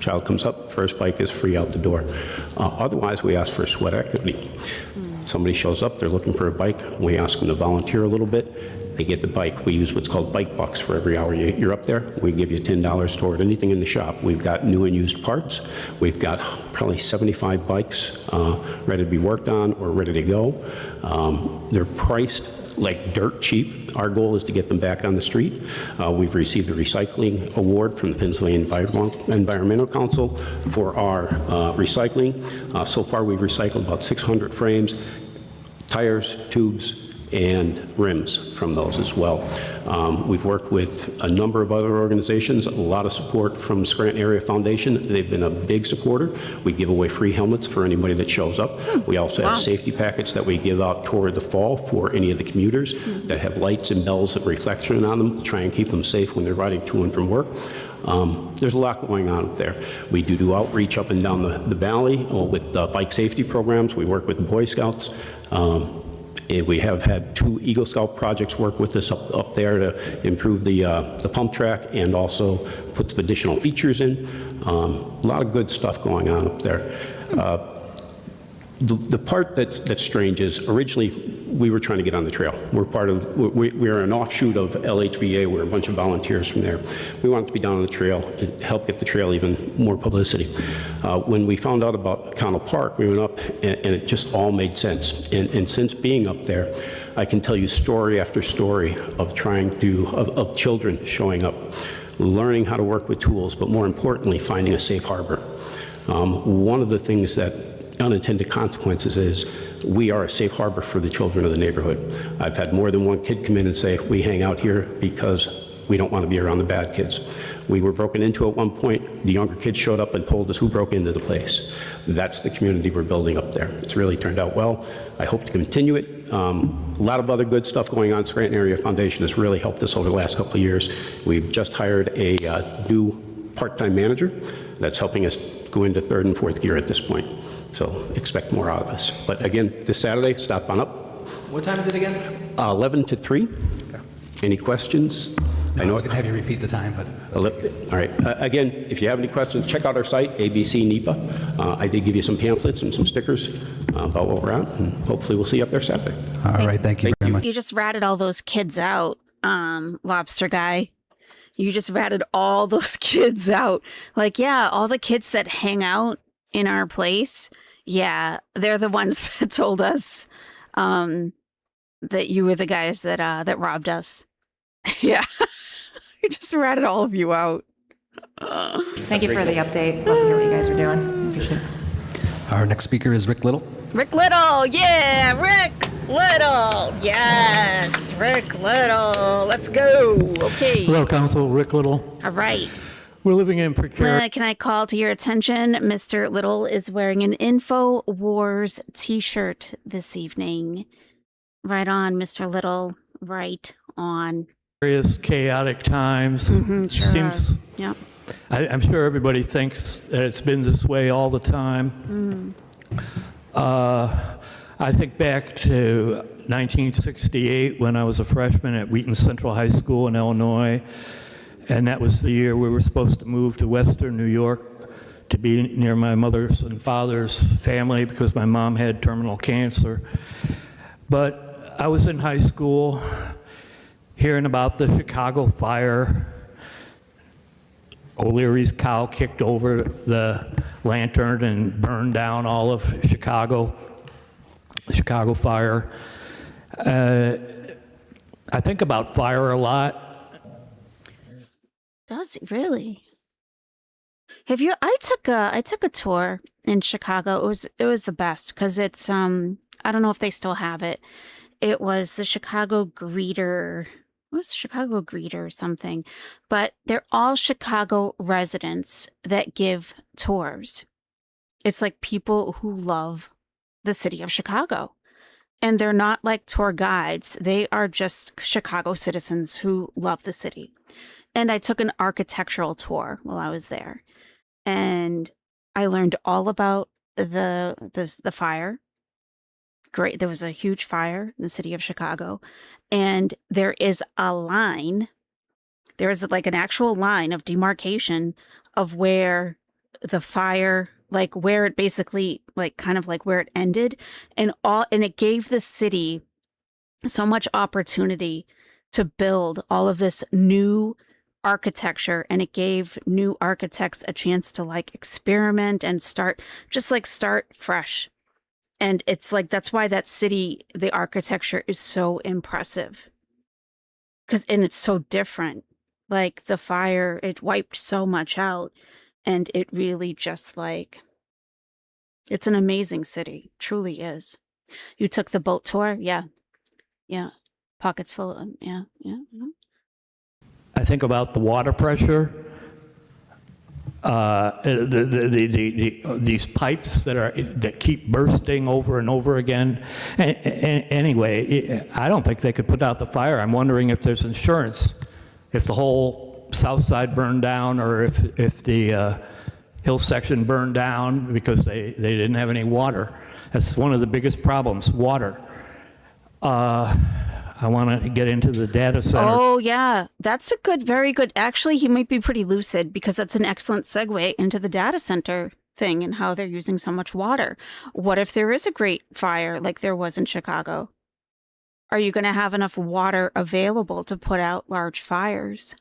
Child comes up, first bike is free out the door. Otherwise, we ask for sweat equity. Somebody shows up, they're looking for a bike. We ask them to volunteer a little bit. They get the bike. We use what's called bike bucks for every hour you're up there. We give you $10 toward anything in the shop. We've got new and used parts. We've got probably 75 bikes ready to be worked on or ready to go. They're priced like dirt cheap. Our goal is to get them back on the street. We've received a recycling award from the Pennsylvania Environmental Council for our recycling. So far, we've recycled about 600 frames, tires, tubes, and rims from those as well. We've worked with a number of other organizations, a lot of support from Scranton Area Foundation. They've been a big supporter. We give away free helmets for anybody that shows up. We also have safety packets that we give out toward the fall for any of the commuters that have lights and bells and reflection on them to try and keep them safe when they're riding to and from work. There's a lot going on up there. We do outreach up and down the valley with bike safety programs. We work with the Boy Scouts. We have had 2 Eagle Scout projects work with us up there to improve the pump track and also put some additional features in. A lot of good stuff going on up there. The part that's strange is originally we were trying to get on the trail. We're an offshoot of LHVA. We're a bunch of volunteers from there. We wanted to be down on the trail and help get the trail even more publicity. When we found out about Connell Park, we went up and it just all made sense. And since being up there, I can tell you story after story of of children showing up, learning how to work with tools, but more importantly, finding a safe harbor. One of the things that unintended consequences is we are a safe harbor for the children of the neighborhood. I've had more than one kid come in and say, we hang out here because we don't want to be around the bad kids. We were broken into at one point. The younger kids showed up and told us who broke into the place. That's the community we're building up there. It's really turned out well. I hope to continue it. A lot of other good stuff going on. Scranton Area Foundation has really helped us over the last couple of years. We've just hired a new part-time manager that's helping us go into third and fourth gear at this point. So expect more out of us. But again, this Saturday, stop on up. What time is it again? 11 to 3. Okay. Any questions? I know I was going to have you repeat the time, but... All right. Again, if you have any questions, check out our site, ABC NEPA. I did give you some pamphlets and some stickers about what we're at, and hopefully we'll see you up there Saturday. All right. Thank you very much. You just ratted all those kids out, Lobster Guy. You just ratted all those kids out. Like, yeah, all the kids that hang out in our place, yeah, they're the ones that told us that you were the guys that robbed us. Yeah. I just ratted all of you out. Thank you for the update. Love to hear what you guys are doing. Appreciate it. Our next speaker is Rick Little. Rick Little, yeah, Rick Little, yes, Rick Little. Let's go. Okay. Hello, Council. Rick Little. All right. We're living in precarious. Can I call to your attention? Mr. Little is wearing an Info Wars T-shirt this evening. Right on, Mr. Little. Right on. Chaotic times. Sure Seems. Yeah. I'm sure everybody thinks that it's been this way all the time. I think back to 1968 when I was a freshman at Wheaton Central High School in Illinois, and that was the year we were supposed to move to Western New York to be near my mother's and father's family because my mom had terminal cancer. But I was in high school hearing about the Chicago fire. O'Leary's cow kicked over the lantern and burned down all of Chicago, the Chicago fire. I think about fire a lot. Does it really? Have you? I took a tour in Chicago. It was the best because it's I don't know if they still have it. It was the Chicago Greeter. It was Chicago Greeter or something, but they're all Chicago residents that give tours. It's like people who love the city of Chicago, and they're not like tour guides. They are just Chicago citizens who love the city. And I took an architectural tour while I was there, and I learned all about the fire. Great. There was a huge fire in the city of Chicago, and there is a line. There is like an actual line of demarcation of where the fire, like where it basically, like kind of like where it ended, and it gave the city so much opportunity to build all of this new architecture, and it gave new architects a chance to like experiment and start fresh. And it's like, that's why that city, the architecture is so impressive. And it's so different. Like the fire, it wiped so much out. And it really just like, it's an amazing city. Truly is. You took the boat tour? Yeah. Yeah. Pockets full of them. Yeah. Yeah. Mm-hmm. I think about the water pressure. These pipes that keep bursting over and over again. Anyway, I don't think they could put out the fire. I'm wondering if there's insurance, if the whole south side burned down, or if the hill section burned down because they didn't have any water. That's one of the biggest problems, water. I want to get into the data center. Oh, yeah. That's very good. Actually, he might be pretty lucid because that's an excellent segue into the data center thing and how they're using so much water. What if there is a great fire like there was in Chicago? Are you going to have enough water available to put out large fires?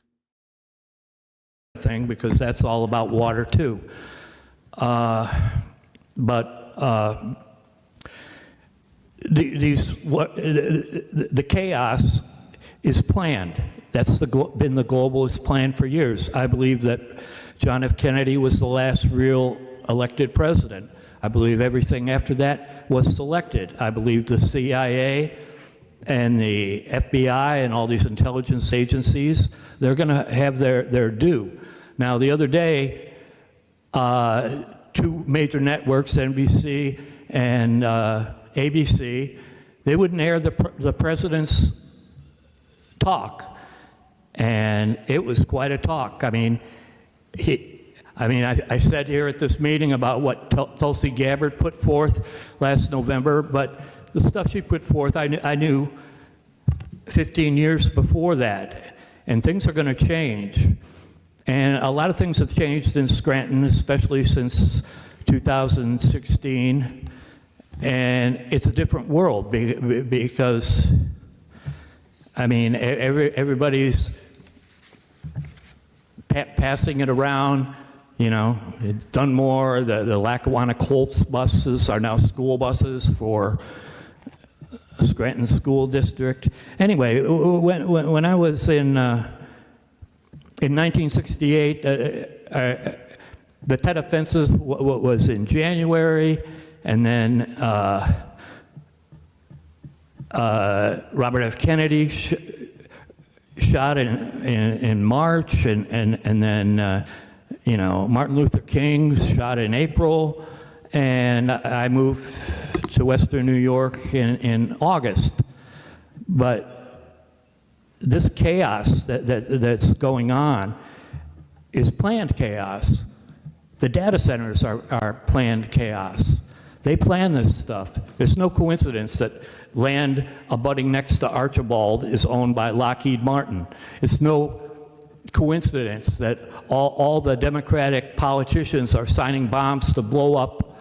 Because that's all about water too. The chaos is planned. That's been the globalist plan for years. I believe that John F. Kennedy was the last real elected president. I believe everything after that was selected. I believe the CIA and the FBI and all these intelligence agencies, they're going to have their due. Now, the other day, two major networks, NBC and ABC, they wouldn't air the president's talk, and it was quite a talk. I mean, I said here at this meeting about what Tulsi Gabbard put forth last November, but the stuff she put forth, I knew 15 years before that, and things are going to change. And a lot of things have changed in Scranton, especially since 2016, and it's a different world because, I mean, everybody's passing it around. You know, it's done more. The Lackawanna Colts buses are now school buses for Scranton School District. Anyway, when I was in 1968, the Tet Offensive was in January, and then Robert F. Kennedy shot in March, and then you know, Martin Luther King shot in April, and I moved to Western New York in August. But this chaos that's going on is planned chaos. The data centers are planned chaos. They plan this stuff. There's no coincidence that land abutting next to Archibald is owned by Lockheed Martin. It's no coincidence that all the Democratic politicians are signing bombs to blow up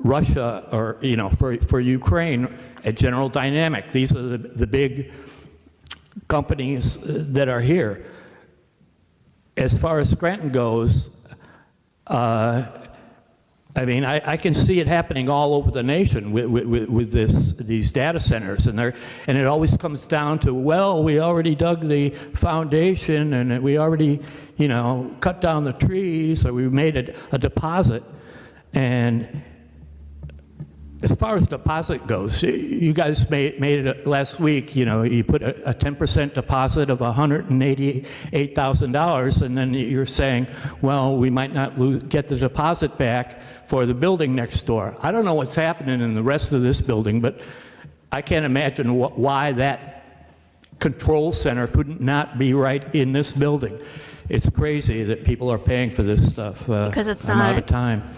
Russia, or, you know, for Ukraine at General Dynamic. These are the big companies that are here. As far as Scranton goes, I mean, I can see it happening all over the nation with these data centers, and it always comes down to, well, we already dug the foundation, and we already, you know, cut down the trees, or we made a deposit. And as far as deposit goes, you guys made it last week. You know, you put a 10% deposit of $188,000, and then you're saying, well, we might not get the deposit back for the building next door. I don't know what's happening in the rest of this building, but I can't imagine why that control center could not be right in this building. It's crazy that people are paying for this stuff. Because it's I'm not out of time.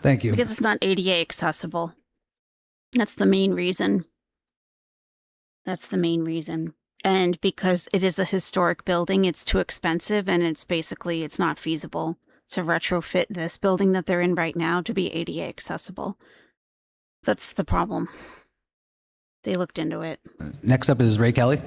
Thank you. Because it's not ADA accessible. That's the main reason. That's the main reason. And because it is a historic building, it's too expensive, and it's not feasible to retrofit this building that they're in right now to be ADA accessible. That's the problem. They looked into it. Next up is Ray Kelly.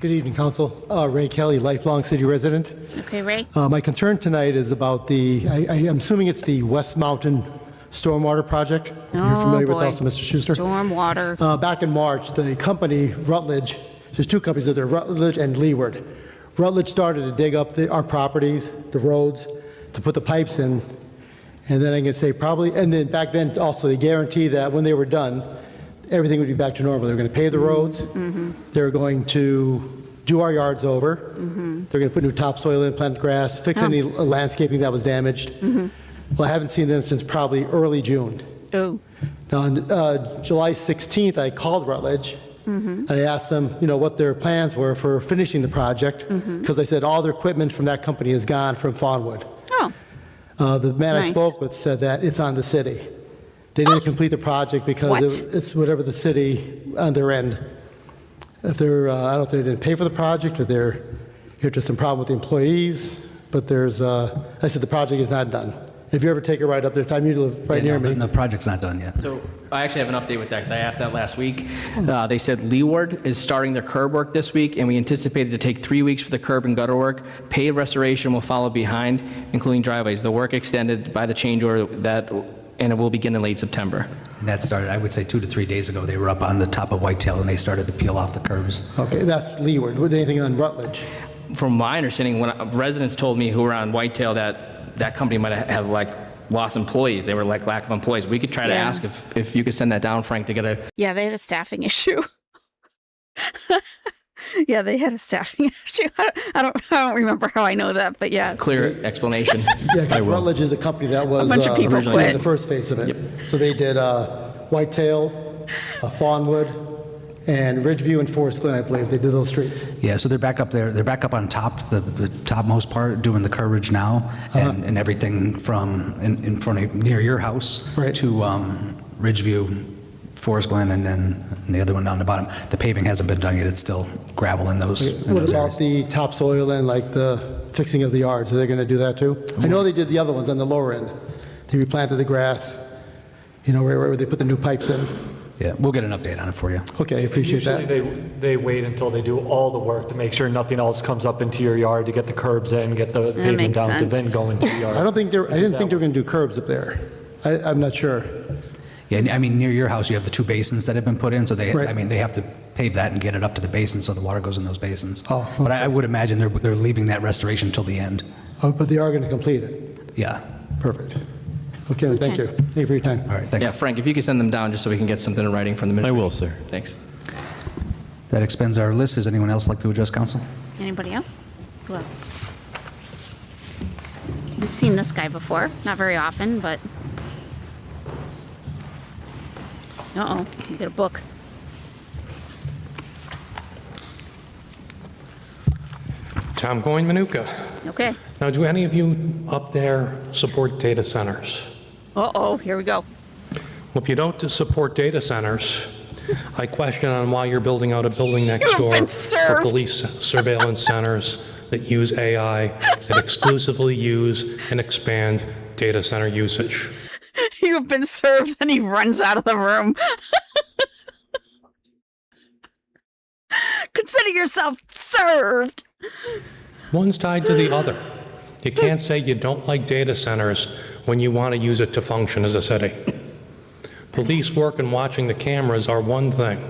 Good evening, Council. Ray Kelly, lifelong city resident. Okay, Ray. My concern tonight is about I'm assuming it's the West Mountain Stormwater Project. You're familiar with also, Mr. Schuster? Stormwater. Back in March, the company, Rutledge, there's two companies out there, Rutledge and Leeward. Rutledge started to dig up our properties, the roads, to put the pipes in. And then I can say probably, and then back then also they guaranteed that when they were done, everything would be back to normal. They were going to pave the roads. Mm-hmm. They were going to do our yards over. Mm-hmm. They're going to put new topsoil in, plant grass, fix any landscaping that was damaged. Mm-hmm. Well, I haven't seen them since probably early June. Oh. Now, on July 16th, I called Rutledge, and I asked them, you know, what their plans were for finishing the project, because I said all their equipment from that company is gone from Fawnwood. Oh. The man I Nice. spoke with said that it's on the city. They didn't complete the project because it's whatever the city on their end. If they're, I don't know if they didn't pay for the project, or there's just some problem with the employees, but there's, I said the project is not done. If you ever take a ride up there, time you live right near me. The project's not done yet. So I actually have an update with that, because I asked that last week. They said Leeward is starting their curb work this week, and we anticipated to take 3 weeks for the curb and gutter work. Paved restoration will follow behind, including driveways. The work extended by the change order that and it will begin in late September. And that started, I would say, 2 to 3 days ago. They were up on the top of Whitetail and they started to peel off the curbs. Okay, that's leeward. What, anything on Rutledge? From my understanding, when residents told me who were on Whitetail that company might have like lost employees. They were like lack of employees. We could try to ask if you could send that down, Frank, to get a... Yeah, they had a staffing issue. Yeah, they had a staffing issue. I don't remember how I know that, but yeah. Clear explanation. Yeah, because Rutledge is a company that was a bunch of people in the first phase of it. Yep. So they did Whitetail, Fawnwood, and Ridgeview and Forest Glen, I believe. They did those streets. Yeah, so they're back up there. They're back up on top, the topmost part, doing the coverage now, and everything from in front of near your house to Ridgeview, Forest Glen, and then the other one down the bottom. The paving hasn't been done yet. It's still gravel in those. What about the topsoil and like the fixing of the yards? Are they going to do that too? I know they did the other ones on the lower end. They replanted the grass, you know, where they put the new pipes in. Yeah, we'll get an update on it for you. Okay, I appreciate that. Usually they wait until they do all the work to make sure nothing else comes up into your yard, to get the curbs in, get the pavement down, to then go into the yard. I didn't think they were going to do curbs up there. I'm not sure. Yeah, I mean, near your house, you have the 2 basins that have been put in, so they have to pave that and get it up to the basin so the water goes in those basins. Oh, okay. But I would imagine they're leaving that restoration until the end. Oh, but they are going to complete it. Yeah. Perfect. Okay, thank you. Thank you for your time. All right, thanks. Yeah, Frank, if you could send them down just so we can get something in writing from the ministry. I will, sir. Thanks. That expends our list. Does anyone else like to address council? Anybody else? Who else? We've seen this guy before. Not very often, but... Uh-oh, you get a book. Tom Goin, Manuka. Okay. Now, do any of you up there support data centers? Uh-oh, here we go. Well, if you don't support data centers, I question on why you're building out a building next door for police surveillance centers that use AI, that exclusively use and expand data center usage. You've been served, and he runs out of the room. Consider yourself served. One's tied to the other. You can't say you don't like data centers when you want to use it to function as a city. Police work and watching the cameras are one thing,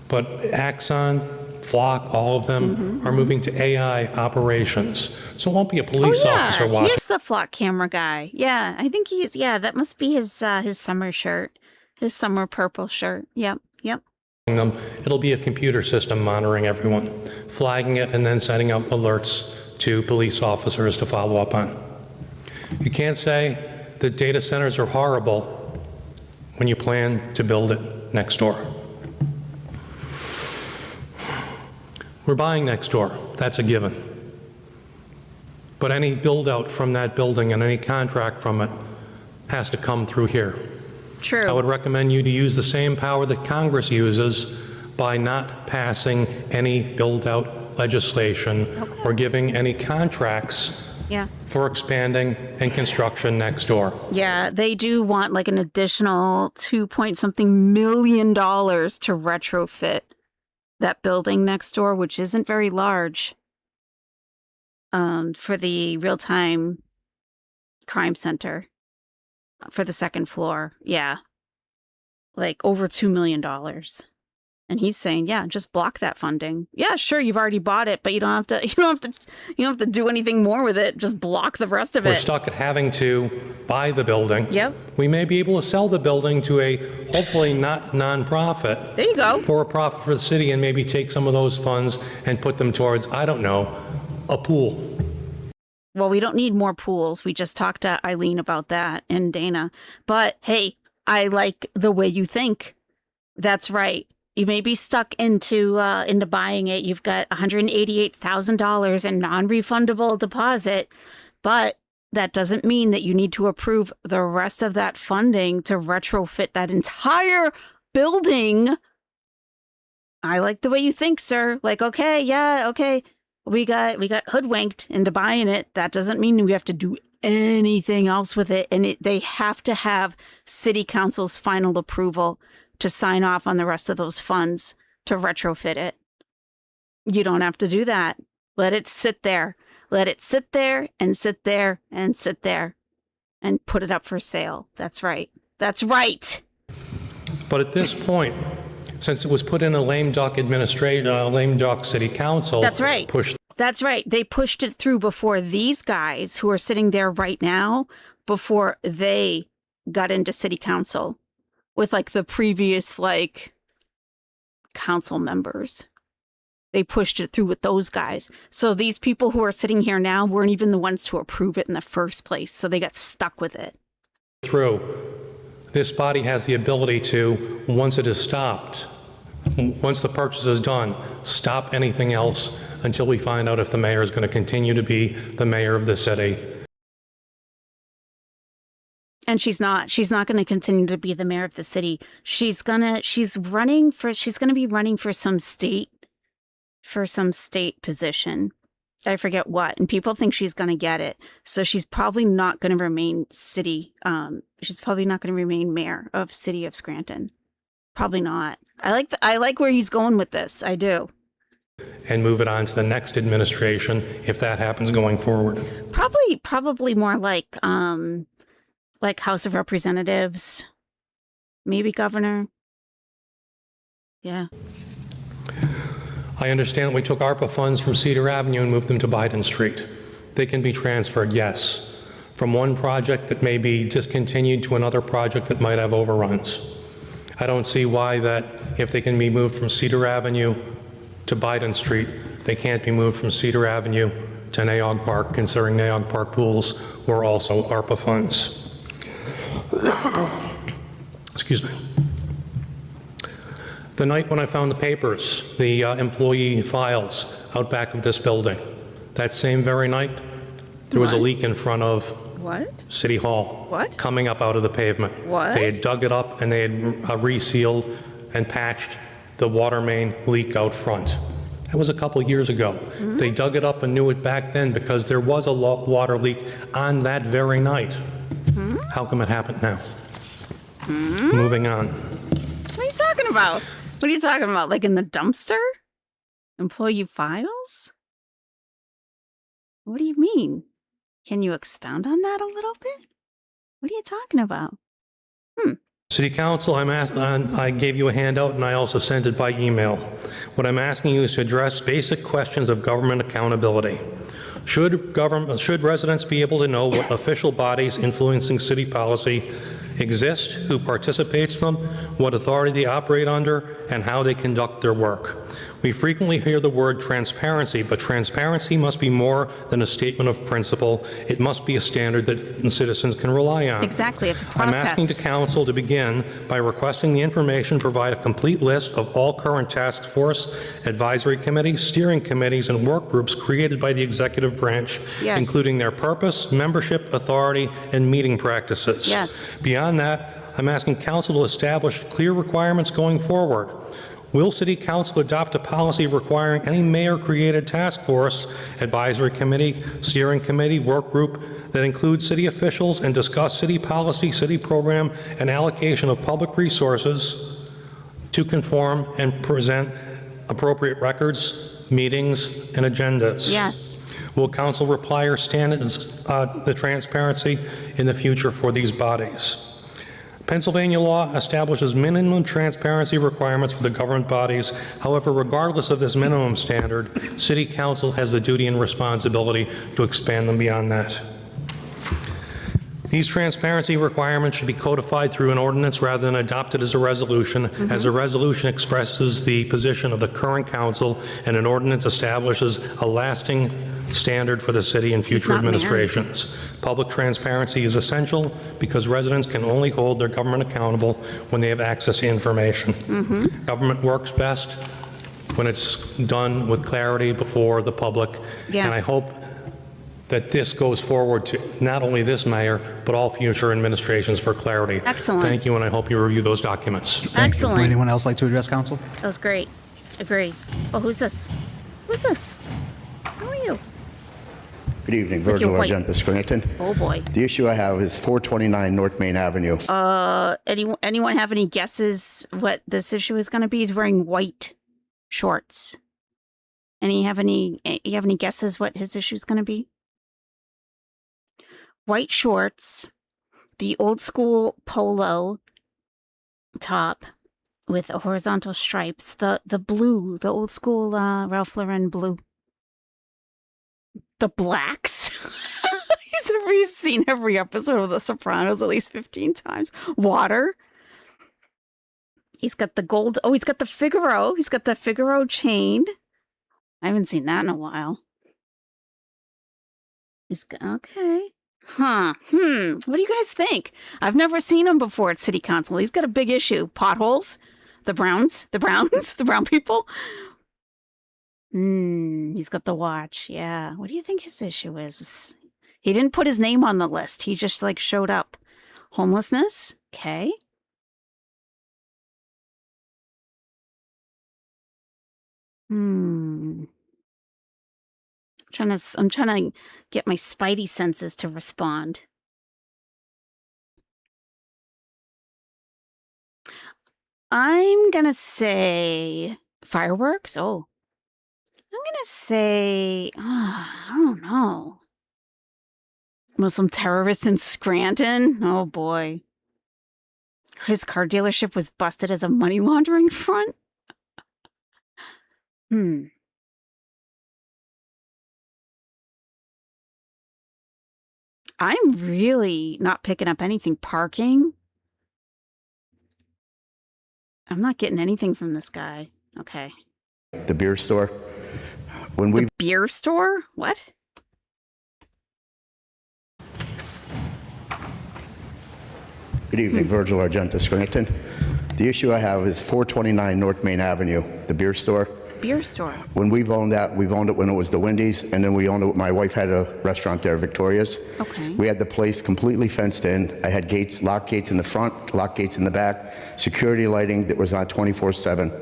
but Axon, Flock, all of them are moving to AI operations. So it won't be a police officer watching. He's the flock camera guy. Yeah, I think he's, that must be his summer shirt, his summer purple shirt. Yep. them. It'll be a computer system monitoring everyone, flagging it, and then sending out alerts to police officers to follow up on. You can't say that data centers are horrible when you plan to build it next door. We're buying next door. That's a given. But any build out from that building and any contract from it has to come through here. True. I would recommend you to use the same power that Congress uses by not passing any build out legislation or giving any contracts for expanding and construction next door. Yeah, they do want like an additional $2-point-something million to retrofit that building next door, which isn't very large, for the real-time crime center for the second floor. Yeah, like over $2 million. And he's saying, yeah, just block that funding. Yeah, sure, you've already bought it, but you don't have to do anything more with it. Just block the rest of it. We're stuck at having to buy the building. Yep. We may be able to sell the building to a hopefully not nonprofit. There you go. For a profit for the city, and maybe take some of those funds and put them towards, I don't know, a pool. Well, we don't need more pools. We just talked to Eileen about that and Dana. But hey, I like the way you think. That's right. You may be stuck into buying it. You've got $188,000 in non-refundable deposit, but that doesn't mean that you need to approve the rest of that funding to retrofit that entire building. I like the way you think, sir. Like, okay. We got hoodwinked into buying it. That doesn't mean we have to do anything else with it. And they have to have city council's final approval to sign off on the rest of those funds to retrofit it. You don't have to do that. Let it sit there. Let it sit there and sit there and sit there. and put it up for sale. That's right. That's right. But at this point, since it was put in a lame duck lame duck city council. That's right. Pushed. That's right. They pushed it through before these guys who are sitting there right now, before they got into city council with like the previous like council members. They pushed it through with those guys. So these people who are sitting here now weren't even the ones to approve it in the first place. So they got stuck with it. Through. This body has the ability to, once it is stopped, once the purchase is done, stop anything else until we find out if the mayor is going to continue to be the mayor of the city. And she's not going to continue to be the mayor of the city. She's going to be running for some state position. I forget what. And people think she's going to get it. So she's probably not going to remain she's probably not going to remain mayor of city of Scranton. Probably not. I like where he's going with this. I do. And move it on to the next administration if that happens going forward. Probably more like House of Representatives, maybe governor. Yeah. I understand we took ARPA funds from Cedar Avenue and moved them to Biden Street. They can be transferred, yes, from one project that may be discontinued to another project that might have overruns. I don't see why that if they can be moved from Cedar Avenue to Biden Street, they can't be moved from Cedar Avenue to Naog Park, considering Naog Park pools were also ARPA funds. Excuse me. The night when I found the papers, the employee files out back of this building, that same very night, there was a leak in front of City Hall. What? Coming up out of the pavement. What? They had dug it up and they had resealed and patched the water main leak out front. That was a couple years ago. Mm-hmm. They dug it up and knew it back then because there was a water leak on that very night. Mm-hmm. How come it happened now? Mm-hmm. Moving on. What are you talking about? What are you talking about? Like in the dumpster? Employee files? What do you mean? Can you expound on that a little bit? What are you talking about? City Council, I gave you a handout and I also sent it by email. What I'm asking you is to address basic questions of government accountability. Should residents be able to know what official bodies influencing city policy exist, who participates in them, what authority they operate under, and how they conduct their work? We frequently hear the word transparency, but transparency must be more than a statement of principle. It must be a standard that citizens can rely on. Exactly, it's a process. I'm asking the council to begin by requesting the information, provide a complete list of all current task force, advisory committees, steering committees, and work groups created by the executive branch, including their purpose, membership, authority, and meeting practices. Yes. Beyond that, I'm asking council to establish clear requirements going forward. Will City Council adopt a policy requiring any mayor-created task force, advisory committee, steering committee, work group that includes city officials and discuss city policy, city program, and allocation of public resources to conform and present appropriate records, meetings, and agendas? Yes. Will council require standards, the transparency in the future for these bodies? Pennsylvania law establishes minimum transparency requirements for the government bodies. However, regardless of this minimum standard, City Council has the duty and responsibility to expand them beyond that. These transparency requirements should be codified through an ordinance rather than adopted as a resolution, as a resolution expresses the position of the current council, and an ordinance establishes a lasting standard for the city and future administrations. Public transparency is essential because residents can only hold their government accountable when they have access to information. Government works best when it's done with clarity before the public. Yes. And I hope that this goes forward to not only this mayor, but all future administrations for clarity. Excellent. Thank you, and I hope you review those documents. Excellent. Would anyone else like to address council? That was great. Agree. Oh, who's this? Who's this? How are you? Good evening, With your Virgil white- Argentus, Scranton. Oh boy. The issue I have is 429 North Main Avenue. Anyone have any guesses what this issue is going to be? He's wearing white shorts. You have any guesses what his issue is going to be? White shorts, the old school polo top with horizontal stripes, the blue, the old school Ralph Lauren blue. The blacks. He's seen every episode of The Sopranos at least 15 times. Water. He's got the gold. Oh, he's got the Figaro. He's got the Figaro chain. I haven't seen that in a while. He's got, okay. Huh. What do you guys think? I've never seen him before at City Council. He's got a big issue. Potholes. The Browns. The brown people. He's got the watch. Yeah. What do you think his issue is? He didn't put his name on the list. He just like showed up. Homelessness. Okay. I'm trying to get my spidey senses to respond. I'm gonna say fireworks. Oh, I'm gonna say, I don't know. Muslim terrorists in Scranton. Oh boy. His car dealership was busted as a money laundering front. I'm really not picking up anything. Parking. I'm not getting anything from this guy. Okay. The beer store. The beer store? What? Good evening, Virgil Argenta, Scranton. The issue I have is 429 North Main Avenue, the beer store. Beer store. When we've owned that, we've owned it when it was the Wendy's, and then we owned it. My wife had a restaurant there, Victoria's. Okay. We had the place completely fenced in. I had gates, lock gates in the front, lock gates in the back, security lighting that was on 24/7.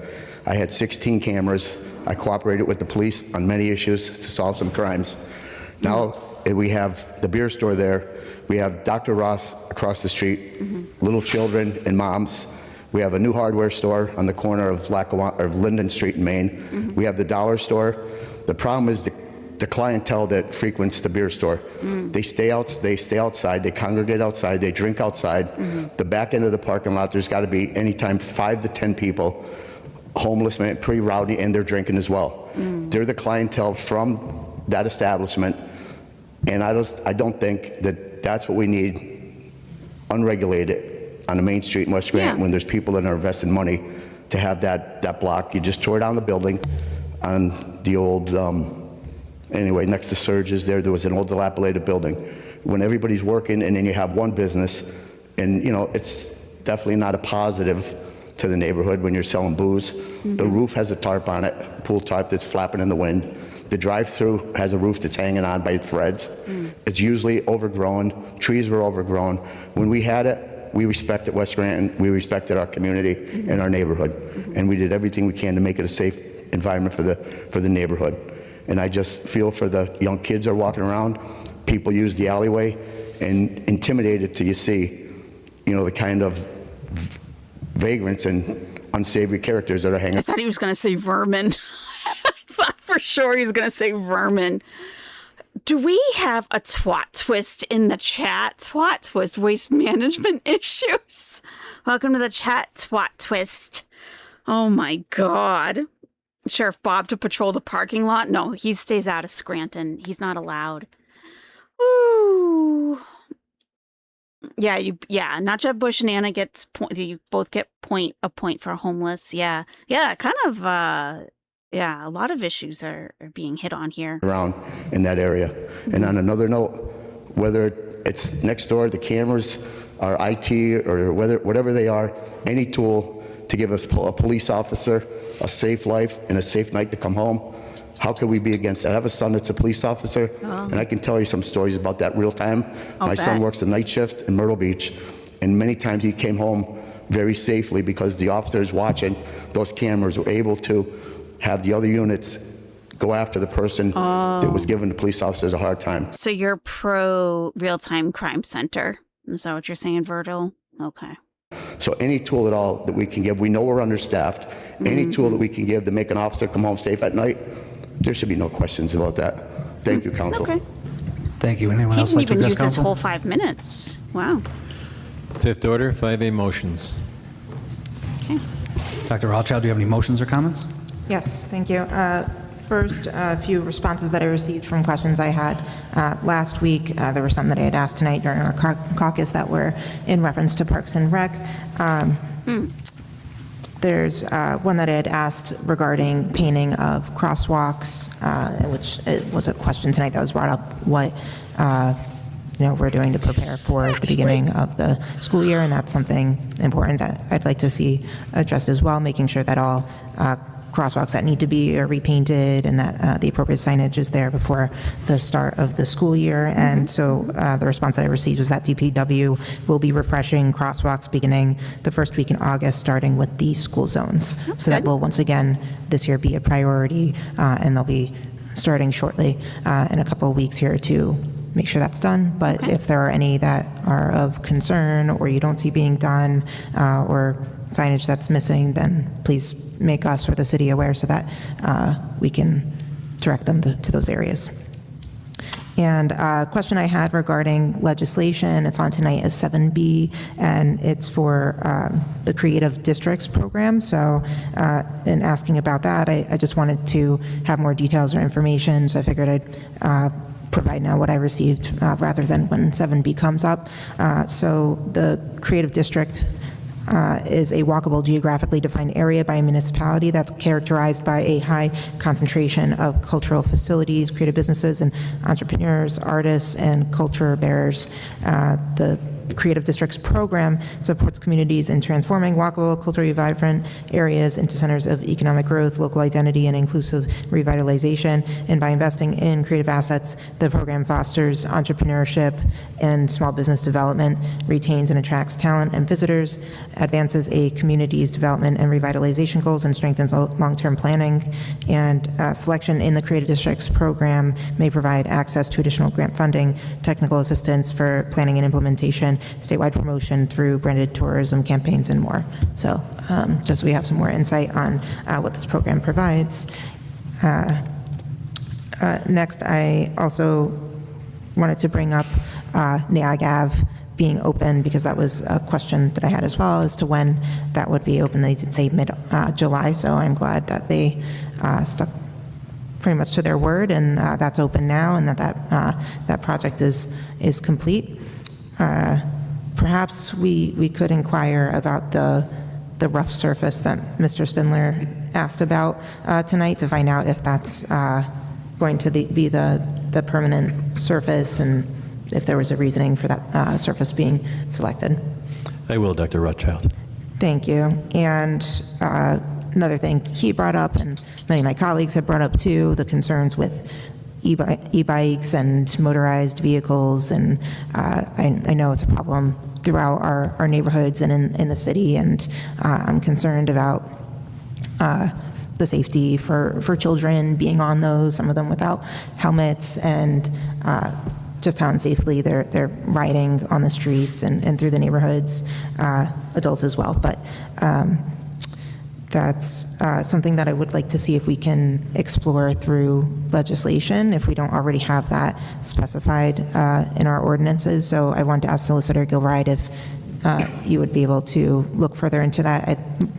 I had 16 cameras. I cooperated with the police on many issues to solve some crimes. Now we have the beer store there. We have Dr. Ross across the street, little children and moms. We have a new hardware store on the corner of Linden Street in Maine. We have the dollar store. The problem is the clientele that frequents the beer store. They stay outside, they congregate outside, they drink outside. The back end of the parking lot, there's got to be anytime 5 to 10 people, homeless, man, pretty rowdy, and they're drinking as well. They're the clientele from that establishment, and I don't think that that's what we need, unregulated, on the main street in West Scranton, when there's people that are investing money to have that block. You just tore down the building on the old, anyway, next to Surge's there was an old dilapidated building. When everybody's working and then you have one business, and it's definitely not a positive to the neighborhood when you're selling booze. The roof has a tarp on it, pool tarp that's flapping in the wind. The drive-through has a roof that's hanging on by threads. It's usually overgrown. Trees were overgrown. When we had it, we respected West Scranton, we respected our community and our neighborhood, and we did everything we can to make it a safe environment for the neighborhood. And I just feel for the young kids that are walking around. People use the alleyway and intimidated till you see, the kind of vagrants and unsavory characters that are hanging. I thought he was going to say vermin. I thought for sure he was going to say vermin. Do we have a twat twist in the chat? Twat twist, waste management issues. Welcome to the chat, twat twist. Oh my God. Sheriff Bob to patrol the parking lot? No, he stays out of Scranton. He's not allowed. Ooh. Yeah, Natcha Bush and Anna gets point. You both get a point for homeless. Yeah, kind of. A lot of issues are being hit on here. Around in that area. And on another note, whether it's next door, the cameras, our IT, or whatever they are, any tool to give us a police officer a safe life and a safe night to come home, how could we be against that? I have a son that's a police officer, and I can tell you some stories about that real time. My son works the night shift in Myrtle Beach, and many times he came home very safely because the officers watching those cameras were able to have the other units go after the person that was giving the police officers a hard time. So you're pro real-time crime center. Is that what you're saying, Virgil? Okay. So any tool at all that we can give, we know we're understaffed, any tool that we can give to make an officer come home safe at night, there should be no questions about that. Thank you, Council. Okay. Thank you. Anyone else like to address He didn't even use his Council? whole 5 minutes. Wow. Fifth order, 5A motions. Dr. Rothschild, do you have any motions or comments? Yes, thank you. First, a few responses that I received from questions I had last week. There were some that I had asked tonight during our caucus that were in reference to Parks and Rec. There's one that I had asked regarding painting of crosswalks, which it was a question tonight that was brought up, what we're doing to prepare for the beginning of the school year, and that's something important that I'd like to see addressed as well, making sure that all crosswalks that need to be repainted and that the appropriate signage is there before the start of the school year. And so the response that I received was that DPW will be refreshing crosswalks beginning the first week in August, starting with the school zones. So that will once again this year be a priority, and they'll be starting shortly in a couple of weeks here to make sure that's done. But if there are any that are of concern or you don't see being done or signage that's missing, then please make us or the city aware so that we can direct them to those areas. And a question I had regarding legislation, it's on tonight, is 7B, and it's for the Creative Districts program. So in asking about that, I just wanted to have more details or information, so I figured I'd provide now what I received rather than when 7B comes up. So the Creative District is a walkable, geographically defined area by a municipality that's characterized by a high concentration of cultural facilities, creative businesses, and entrepreneurs, artists, and culture bearers. The Creative Districts program supports communities in transforming walkable, culturally vibrant areas into centers of economic growth, local identity, and inclusive revitalization. And by investing in creative assets, the program fosters entrepreneurship and small business development, retains and attracts talent and visitors, advances a community's development and revitalization goals, and strengthens long-term planning. And selection in the Creative Districts program may provide access to additional grant funding, technical assistance for planning and implementation, statewide promotion through branded tourism campaigns, and more. So just so we have some more insight on what this program provides. Next, I also wanted to bring up NAG Ave being open, because that was a question that I had as well as to when that would be open. They did say mid-July, so I'm glad that they stuck pretty much to their word, and that's open now, and that project is complete. Perhaps we could inquire about the rough surface that Mr. Spindler asked about tonight, to find out if that's going to be the permanent surface, and if there was a reasoning for that surface being selected. I will, Dr. Rothschild. Thank you. And another thing he brought up, and many of my colleagues have brought up too, the concerns with e-bikes and motorized vehicles, and I know it's a problem throughout our neighborhoods and in the city, and I'm concerned about the safety for children being on those, some of them without helmets, and just how unsafely they're riding on the streets and through the neighborhoods, adults as well. But that's something that I would like to see if we can explore through legislation, if we don't already have that specified in our ordinances. So I want to ask Solicitor Gilbride if you would be able to look further into that.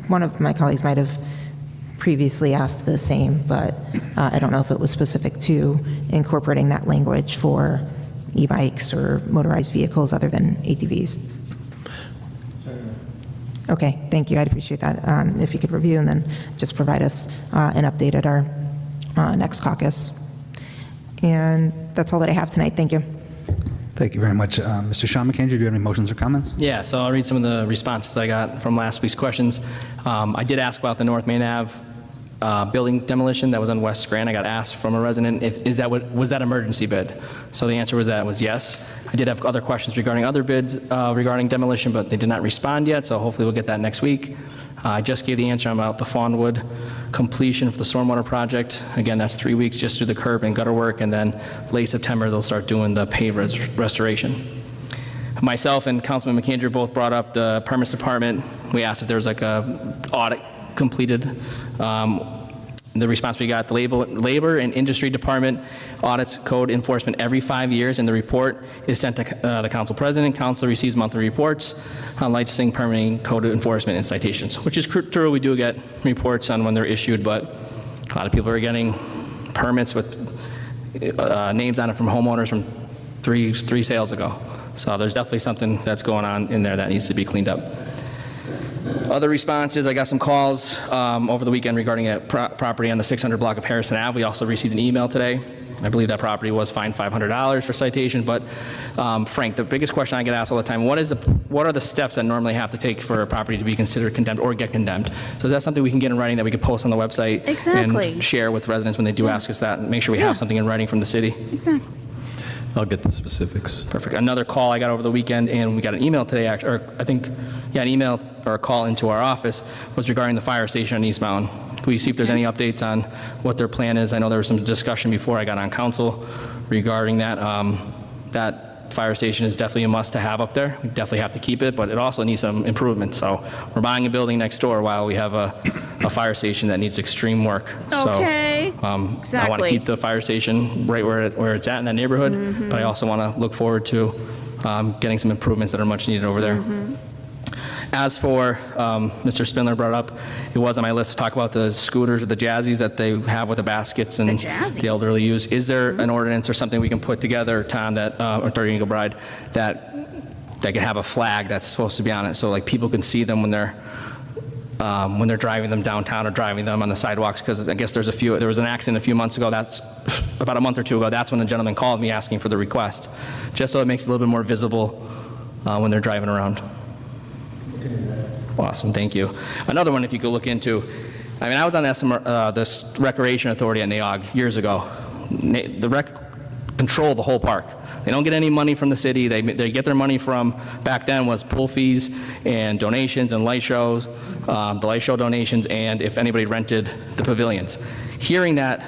One of my colleagues might have previously asked the same, but I don't know if it was specific to incorporating that language for e-bikes or motorized vehicles other than ATVs. Okay, thank you. I'd appreciate that if you could review and then just provide us an update at our next caucus. And that's all that I have tonight. Thank you. Thank you very much. Mr. Sean McAndrew, do you have any motions or comments? Yeah, so I'll read some of the responses I got from last week's questions. I did ask about the North Main Ave building demolition that was on West Scranton. I got asked from a resident, was that emergency bid? So the answer was yes. I did have other questions regarding other bids regarding demolition, but they did not respond yet, so hopefully we'll get that next week. I just gave the answer about the Fawnwood completion for the stormwater project. Again, that's 3 weeks just through the curb and gutter work, and then late September they'll start doing the pave restoration. Myself and Councilman McAndrew both brought up the permits department. We asked if there was like a audit completed The response we got, the Labor and Industry Department audits code enforcement every 5 years, and the report is sent to the council president. Council receives monthly reports on licensing, permitting, code enforcement, and citations, which is true. We do get reports on when they're issued, but a lot of people are getting permits with names on it from homeowners from three sales ago. So there's definitely something that's going on in there that needs to be cleaned up. Other responses, I got some calls over the weekend regarding a property on the 600 block of Harrison Ave. We also received an email today. I believe that property was fined $500 for citation. But Frank, the biggest question I get asked all the time, what are the steps that normally have to take for a property to be considered condemned or get condemned? So is that something we can get in writing that we could post on the website and share with residents when they do ask us that, and make sure we have something in writing from the city? Exactly. I'll get the specifics. Perfect. Another call I got over the weekend, and we got an email today, or I think, an email or a call into our office was regarding the fire station on East Mountain. Can we see if there's any updates on what their plan is? I know there was some discussion before I got on council regarding that. That fire station is definitely a must to have up there. We definitely have to keep it, but it also needs some improvement. So we're buying a building next door while we have a fire station that needs extreme work. Okay. So I want to keep the fire station right where it's at in that neighborhood, but I also want to look forward to getting some improvements that are much needed over there. As for Mr. Spindler brought up, it was on my list to talk about the scooters or the jazzies that they have with the baskets and the elderly use. Is there an ordinance or something we can put together, Tom, that or Attorney Bride, that could have a flag that's supposed to be on it, so like people can see them when they're driving them downtown or driving them on the sidewalks? Because I guess there was an accident a few months ago. That's about a month or two ago. That's when a gentleman called me asking for the request, just so it makes it a little bit more visible when they're driving around. Awesome, thank you. Another one, if you could look into, I mean, I was on this Recreation Authority at NAOG years ago. The rec control the whole park. They don't get any money from the city. They get their money from, back then, was pool fees and donations and light shows, the light show donations, and if anybody rented the pavilions. Hearing that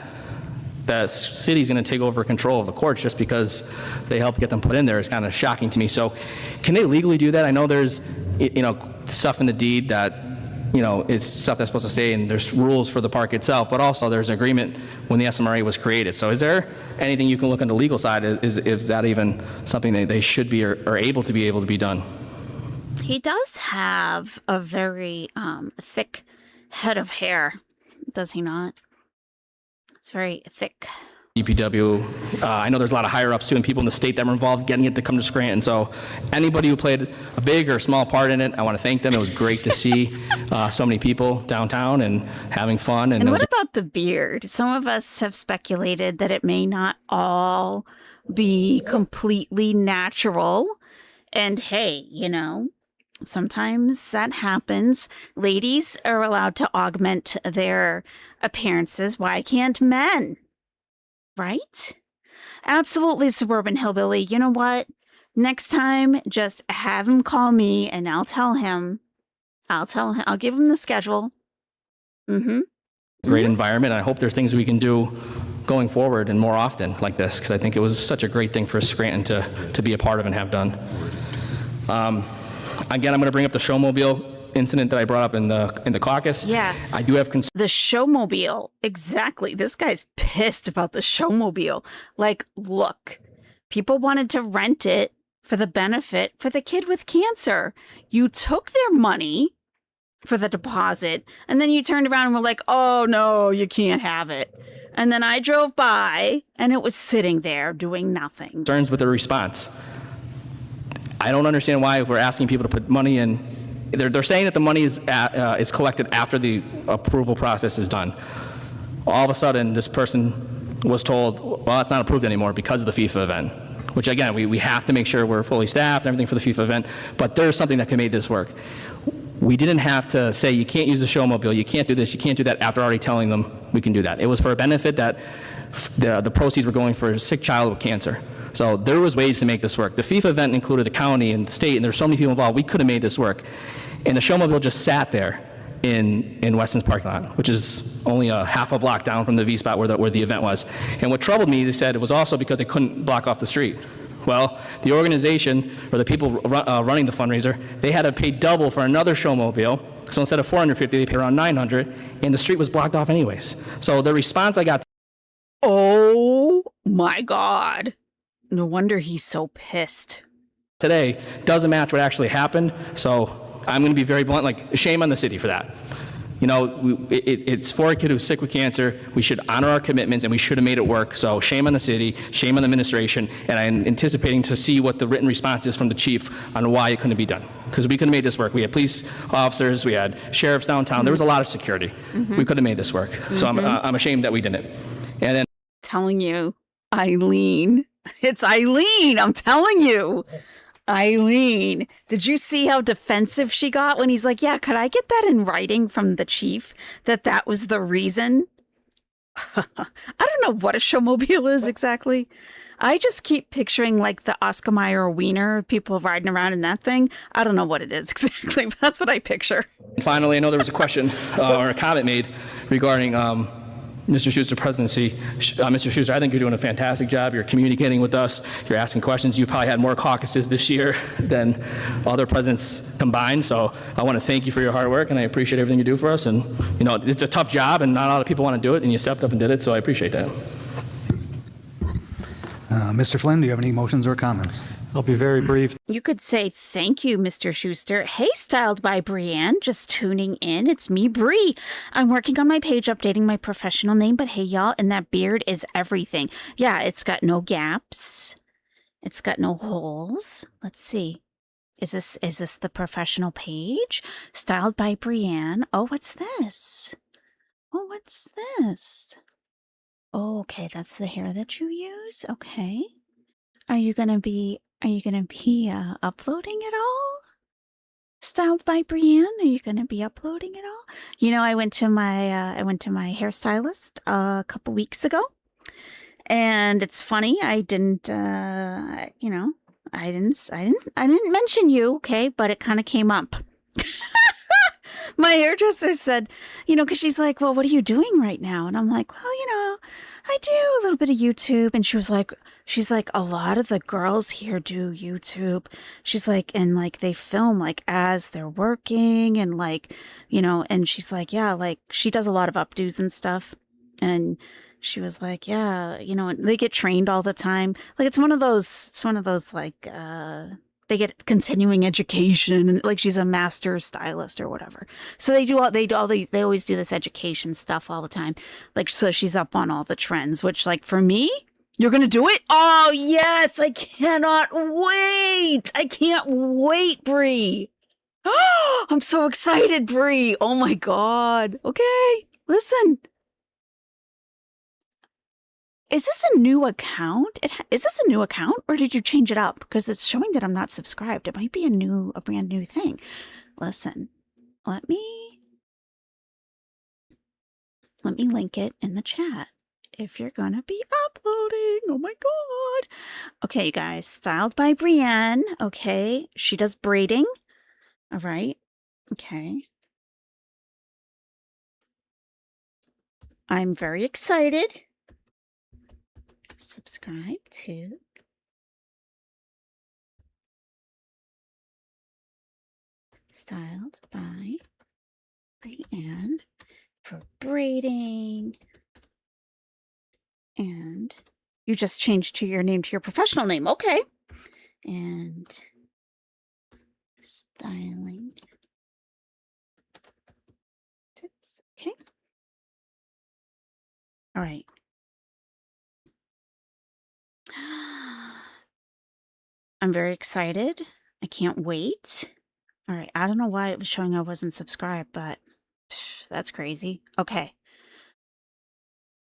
the city's going to take over control of the courts just because they helped get them put in there is kind of shocking to me. So can they legally do that? I know there's stuff in the deed that it's stuff that's supposed to say, and there's rules for the park itself, but also there's an agreement when the SMRA was created. So is there anything you can look on the legal side? Is that even something that they should be or able to be done? He does have a very thick head of hair, does he not? It's very thick. DPW, I know there's a lot of higher ups too, and people in the state that were involved getting it to come to Scranton. So anybody who played a big or small part in it, I want to thank them. It was great to see so many people downtown and having fun. And what about the beard? Some of us have speculated that it may not all be completely natural. And hey, sometimes that happens. Ladies are allowed to augment their appearances. Why can't men? Right? Absolutely, Suburban Hillbilly. You know what? Next time, just have him call me and I'll tell him. I'll give him the schedule. Great environment. I hope there's things we can do going forward and more often like this, because I think it was such a great thing for Scranton to be a part of and have done. Again, I'm going to bring up the Showmobile incident that I brought up in the caucus. Yeah. I do have the Showmobile. Exactly. This guy's pissed about the Showmobile. Like, look, people wanted to rent it for the benefit for the kid with cancer. You took their money for the deposit, and then you turned around and were like, oh, no, you can't have it. And then I drove by, and it was sitting there doing nothing. Concerns with the response. I don't understand why, if we're asking people to put money in, they're saying that the money is collected after the approval process is done. All of a sudden, this person was told, well, it's not approved anymore because of the FIFA event, which again, we have to make sure we're fully staffed and everything for the FIFA event, but there's something that can make this work. We didn't have to say, you can't use the Showmobile, you can't do this, you can't do that, after already telling them we can do that. It was for a benefit that the proceeds were going for a sick child with cancer. So there was ways to make this work. The FIFA event included the county and the state, and there's so many people involved, we could have made this work. And the Showmobile just sat there in Weston's parking lot, which is only a half a block down from the V spot where the event was. And what troubled me, they said, it was also because they couldn't block off the street. Well, the organization, or the people running the fundraiser, they had to pay double for another Showmobile So instead of 450, they pay around 900, and the street was blocked off anyways. So the response I got. Oh my God. No wonder he's so pissed. Today doesn't match what actually happened. So I'm going to be very blunt, like, shame on the city for that. You know, it's for a kid who's sick with cancer. We should honor our commitments, and we should have made it work. So shame on the city, shame on the administration, and I'm anticipating to see what the written response is from the chief on why it couldn't be done. Because we could have made this work. We had police officers, we had sheriffs downtown. There was a lot of security. We could have made this work. So I'm ashamed that we didn't. And then Telling you, Eileen. It's Eileen, I'm telling you. Eileen, did you see how defensive she got when he's like, yeah, could I get that in writing from the chief that was the reason? I don't know what a showmobile is exactly. I just keep picturing like the Oscar Mayer wiener, people riding around in that thing. I don't know what it is exactly, but that's what I picture. And finally, I know there was a question or a comment made regarding Mr. Schuster's presidency. Mr. Schuster, I think you're doing a fantastic job. You're communicating with us. You're asking questions. You've probably had more caucuses this year than other presidents combined. So I want to thank you for your hard work, and I appreciate everything you do for us. And, you know, it's a tough job, and not a lot of people want to do it, and you stepped up and did it, so I appreciate that. Mr. Flynn, do you have any motions or comments? I'll be very brief. You could say, thank you, Mr. Schuster. Hey, Styled by Brienne, just tuning in. It's me, Bree. I'm working on my page, updating my professional name, but hey, y'all, and that beard is everything. Yeah, it's got no gaps. It's got no holes. Let's see. Is this the professional page? Styled by Brienne. Oh, what's this? Oh, what's this? Oh, okay, that's the hair that you use. Okay. Are you gonna be uploading it all? Styled by Brienne, are you gonna be uploading it all? You know, I went to my hairstylist a couple weeks ago, and it's funny. I didn't mention you, okay, but it kind of came up. My hairdresser said, you know, because she's like, well, what are you doing right now? And I'm like, well, you know, I do a little bit of YouTube. And she's like, a lot of the girls here do YouTube. She's like, and like they film like as they're working and like, you know, and she's like, yeah, like she does a lot of updos and stuff. And she was like, yeah, you know, they get trained all the time. Like it's one of those like, they get continuing education, and like she's a master stylist or whatever. So they always do this education stuff all the time. Like, so she's up on all the trends, which like for me, you're going to do it? Oh yes, I cannot wait. I can't wait, Bree. I'm so excited, Bree. Oh my God. Okay, listen. Is this a new account? Is this a new account, or did you change it up? Because it's showing that I'm not subscribed. It might be a brand new thing. Listen, let me link it in the chat if you're gonna be uploading. Oh my God. Okay, you guys, Styled by Brienne. Okay, she does braiding. All right. Okay. I'm very excited. Subscribe to Styled by Brienne for braiding. And you just changed your name to your professional name. Okay. And styling tips. Okay. All right. I'm very excited. I can't wait. All right. I don't know why it was showing I wasn't subscribed, but that's crazy. Okay.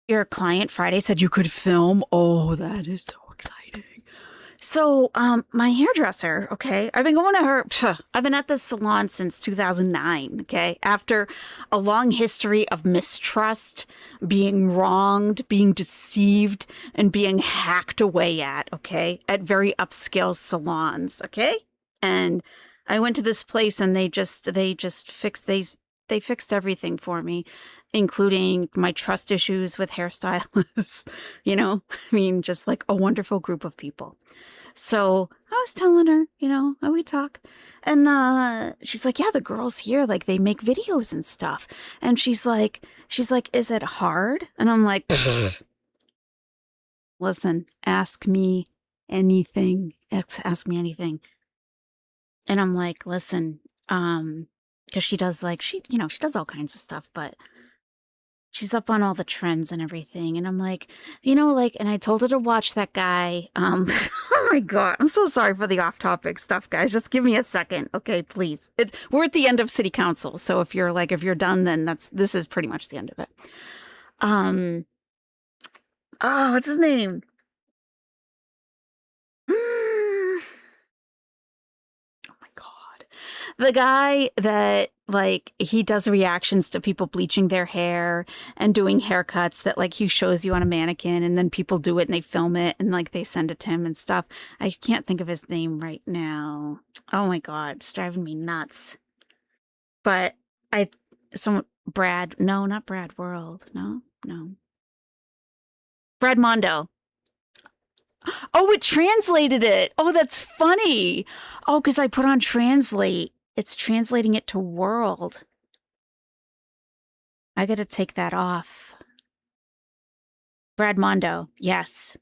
Your client Friday said you could film. Oh, that is so exciting. So, my hairdresser, okay, I've been going to her, I've been at this salon since 2009, okay, after a long history of mistrust, being wronged, being deceived, and being hacked away at, okay, at very upscale salons, okay, and I went to this place and they fixed everything for me, including my trust issues with hairstylists, you know, I mean, just like a wonderful group of people. So I was telling her, we talk. And she's like, yeah, the girls here, like, they make videos and stuff. And she's like, is it hard? And I'm like, listen, ask me anything. Ask me anything. And I'm like, listen, because she does she does all kinds of stuff, but she's up on all the trends and everything. And I'm like, and I told her to watch that guy. Oh my God, I'm so sorry for the off topic stuff, guys. Just give me a second. Okay, please. We're at the end of city council. So if you're done, then this is pretty much the end of it. What's his name? The guy that, he does reactions to people bleaching their hair and doing haircuts that, he shows you on a mannequin, and then people do it and they film it and, they send it to him and stuff. I can't think of his name right now. Oh my God, it's driving me nuts. But Brad, no, not Brad World. No. Brad Mondo. Oh, it translated it. Oh, that's funny. Oh, because I put on translate. It's translating it to world. I got to take that off. Brad Mondo. Yes.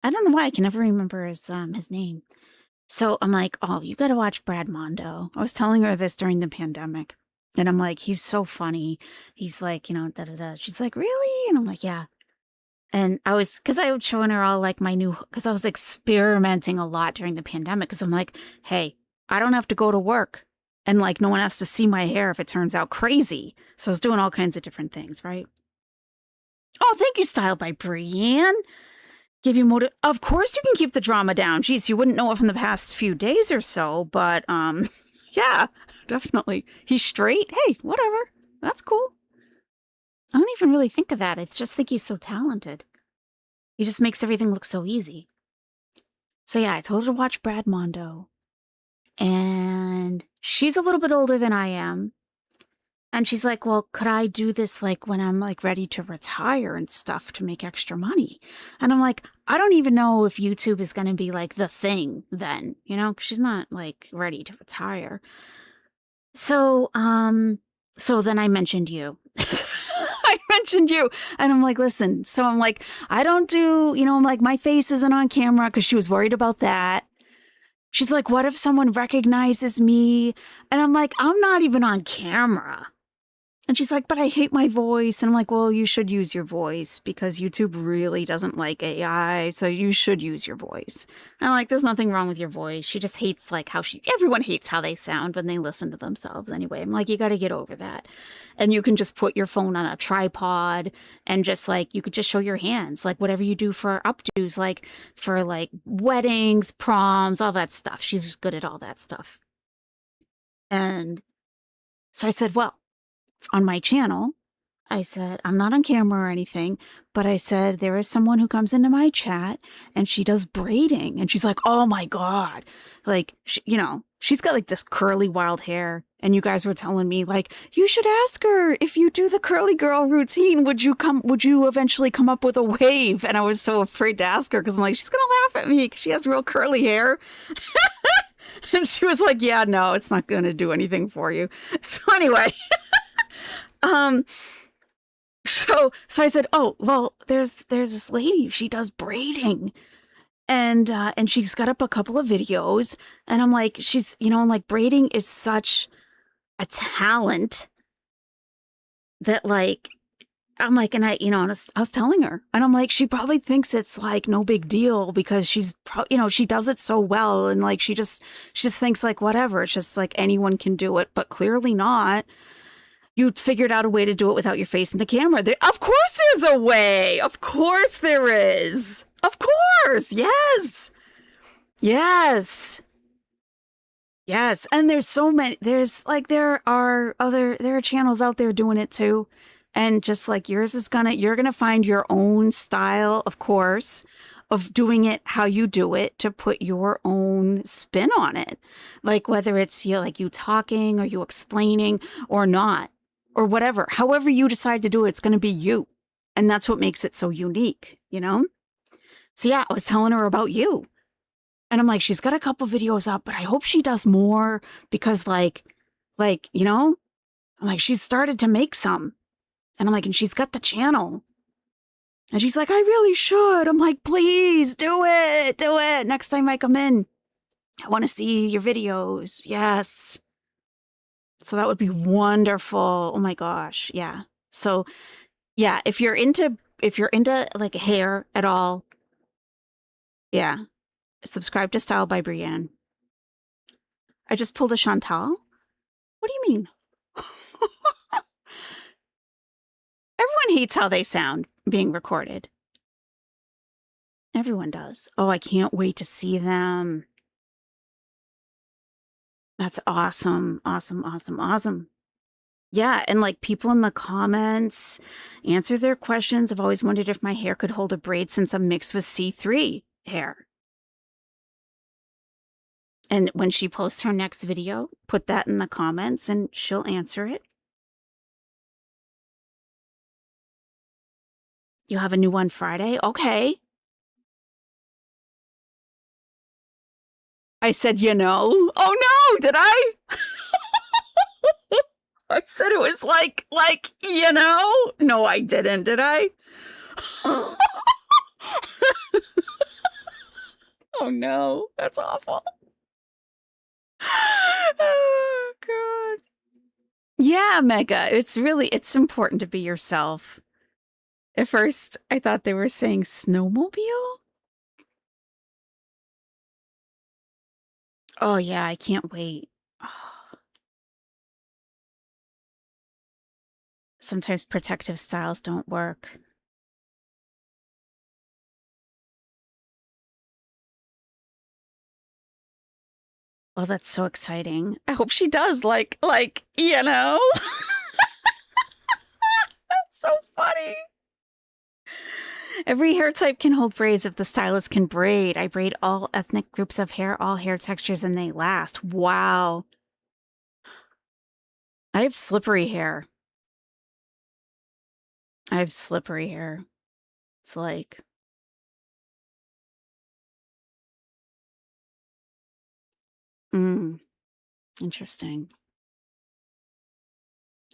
I don't know why I can never remember his name. So I'm like, oh, you got to watch Brad Mondo. I was telling her this during the pandemic. And I'm like, he's so funny. He's like, da-da-da. She's like, really? And I'm like, yeah. And because I was showing her all because I was experimenting a lot during the pandemic, because I'm like, hey, I don't have to go to work, and no one has to see my hair if it turns out crazy. So I was doing all kinds of different things, right? Oh, thank you, Style by Brienne. Give you motive. Of course you can keep the drama down. Geez, you wouldn't know it from the past few days or so, but yeah, definitely. He's straight. Hey, whatever. That's cool. I don't even really think of that. I just think he's so talented. He just makes everything look so easy. So yeah, I told her to watch Brad Mondo. And she's a little bit older than I am. And she's like, well, could I do this when I'm ready to retire and stuff to make extra money? And I'm like, I don't even know if YouTube is going to be the thing then, 'cause she's not ready to retire. So, so then I mentioned you. I mentioned you. And I'm like, listen. So I'm like, I don't do, I'm like, my face isn't on camera, because she was worried about that. She's like, what if someone recognizes me? And I'm like, I'm not even on camera. And she's like, but I hate my voice. And I'm like, well, you should use your voice, because YouTube really doesn't like AI. So you should use your voice. And I'm like, there's nothing wrong with your voice. She just hates everyone hates how they sound when they listen to themselves anyway. I'm like, you got to get over that. And you can just put your phone on a tripod and just you could just show your hands, whatever you do for updos, for weddings, proms, all that stuff. She's good at all that stuff. And so I said, well, on my channel, I said, I'm not on camera or anything, but I said, there is someone who comes into my chat and she does braiding. And she's like, oh my God. She's got this curly wild hair. And you guys were telling me you should ask her, if you do the curly girl routine, would you eventually come up with a wave? And I was so afraid to ask her, because I'm like, she's going to laugh at me because she has real curly hair. And she was like, yeah, no, it's not going to do anything for you. So anyway, so I said, oh, well, there's this lady, she does braiding. And she's got up a couple of videos, and I'm like, she's, braiding is such a talent that I'm like, and I was telling her, and I'm like, she probably thinks it's no big deal, because she's she does it so well. And she just thinks whatever, it's just anyone can do it, but clearly not. You figured out a way to do it without your face in the camera. Of course there's a way. Of course there is. Of course. Yes. Yes. Yes. And there's so many, there are channels out there doing it too. And just like yours is you're going to find your own style, of course, of doing it how you do it, to put your own spin on it. Whether it's you talking, or you explaining, or not, or whatever, however you decide to do it, it's going to be you. And that's what makes it so unique, So yeah, I was telling her about you. And I'm like, she's got a couple videos up, but I hope she does more because like, you know, I'm like, she's started to make some. And I'm like, and she's got the channel. And she's like, I really should. I'm like, please do it. Do it. Next time I come in, I want to see your videos. Yes. So that would be wonderful. Oh my gosh. Yeah. So yeah, if you're into like hair at all, yeah, subscribe to Style by Brienne. I just pulled a Chantal. What do you mean? Everyone hates how they sound being recorded. Everyone does. Oh, I can't wait to see them. That's awesome. Awesome, awesome, awesome. Yeah, and like people in the comments answer their questions. I've always wondered if my hair could hold a braid since I'm mixed with C3 hair. And when she posts her next video, put that in the comments and she'll answer it. You have a new one Friday? Okay. I said, you know. Oh no, did I? I said it was like, you know. No, I didn't, did I? Oh no, that's awful. Oh God. Yeah, Mega. It's important to be yourself. At first, I thought they were saying snowmobile. Oh yeah, I can't wait. Sometimes protective styles don't work. Oh, that's so exciting. I hope she does, like, you know? That's so funny. Every hair type can hold braids if the stylist can braid. I braid all ethnic groups of hair, all hair textures, and they last. Wow. I have slippery hair. It's like... Interesting.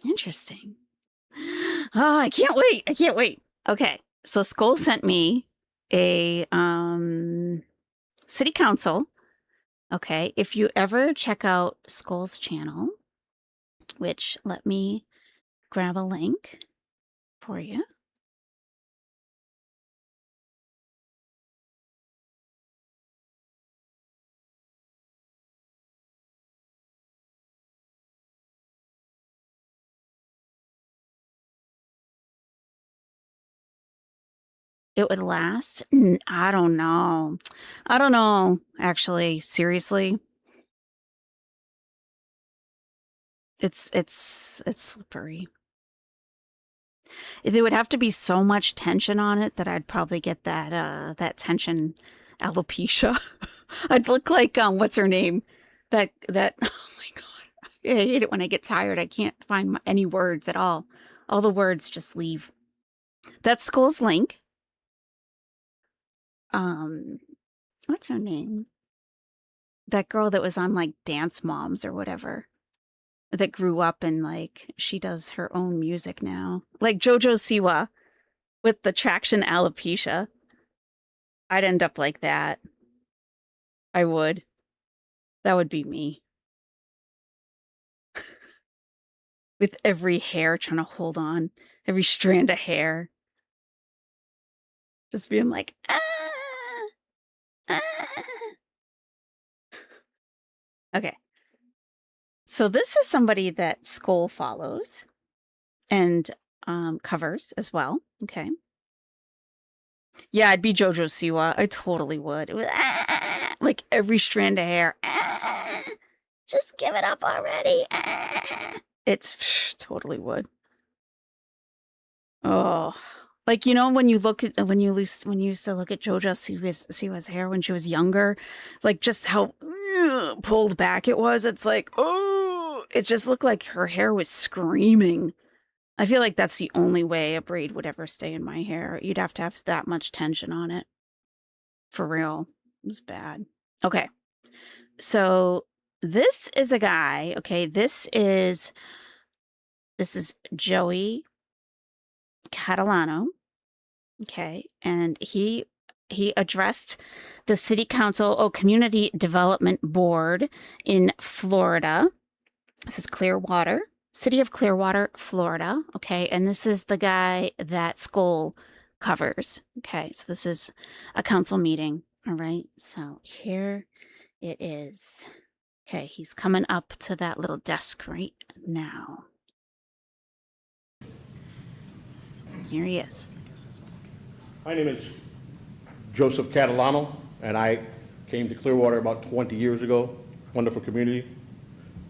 Interesting. Oh, I can't wait. I can't wait. Okay. So Skoll sent me a city council. Okay. If you ever check out Skoll's channel, which let me grab a link for you. It would last? I don't know. I don't know, actually. Seriously. It's slippery. There would have to be so much tension on it that I'd probably get that tension alopecia. I'd look like what's her name? That oh my God. I hate it when I get tired. I can't find any words at all. All the words just leave. That's Skoll's link. What's her name? That girl that was on like Dance Moms or whatever, that grew up and like she does her own music now, like JoJo Siwa with the traction alopecia. I'd end up like that. I would. That would be me. With every hair trying to hold on, every strand of hair. Just being like, ah. Okay. So this is somebody that Skoll follows and covers as well. Okay. Yeah, I'd be JoJo Siwa. I totally would. It was, like every strand of hair. Just give it up already. It's totally would. Oh. Like, you know, when you used to look at JoJo Siwa's hair when she was younger, like just how pulled back it was. It's like, oh, it just looked like her hair was screaming. I feel like that's the only way a braid would ever stay in my hair. You'd have to have that much tension on it. For real. It was bad. Okay. So this is a guy, okay, this is Joey Catalano, okay, and he addressed the City Council Community Development Board in Florida. This is Clearwater, City of Clearwater, Florida, okay, and this is the guy that Skoll covers, okay, so this is a council meeting, all right, so here it is. Okay, he's coming up to that little desk right now. Here he is. My name is Joseph Catalano, and I came to Clearwater about 20 years ago. Wonderful community.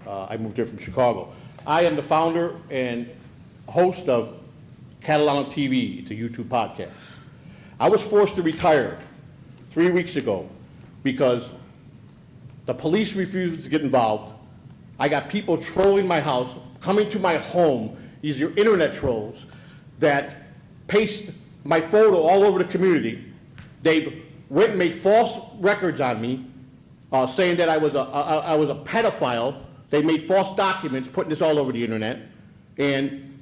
I moved here from Chicago. I am the founder and host of Catalano TV. It's a YouTube podcast. I was forced to retire 3 weeks ago because the police refused to get involved. I got people trolling my house, coming to my home. These are internet trolls that paste my photo all over the community. They went and made false records on me, saying that I was a pedophile. They made false documents, putting this all over the internet. And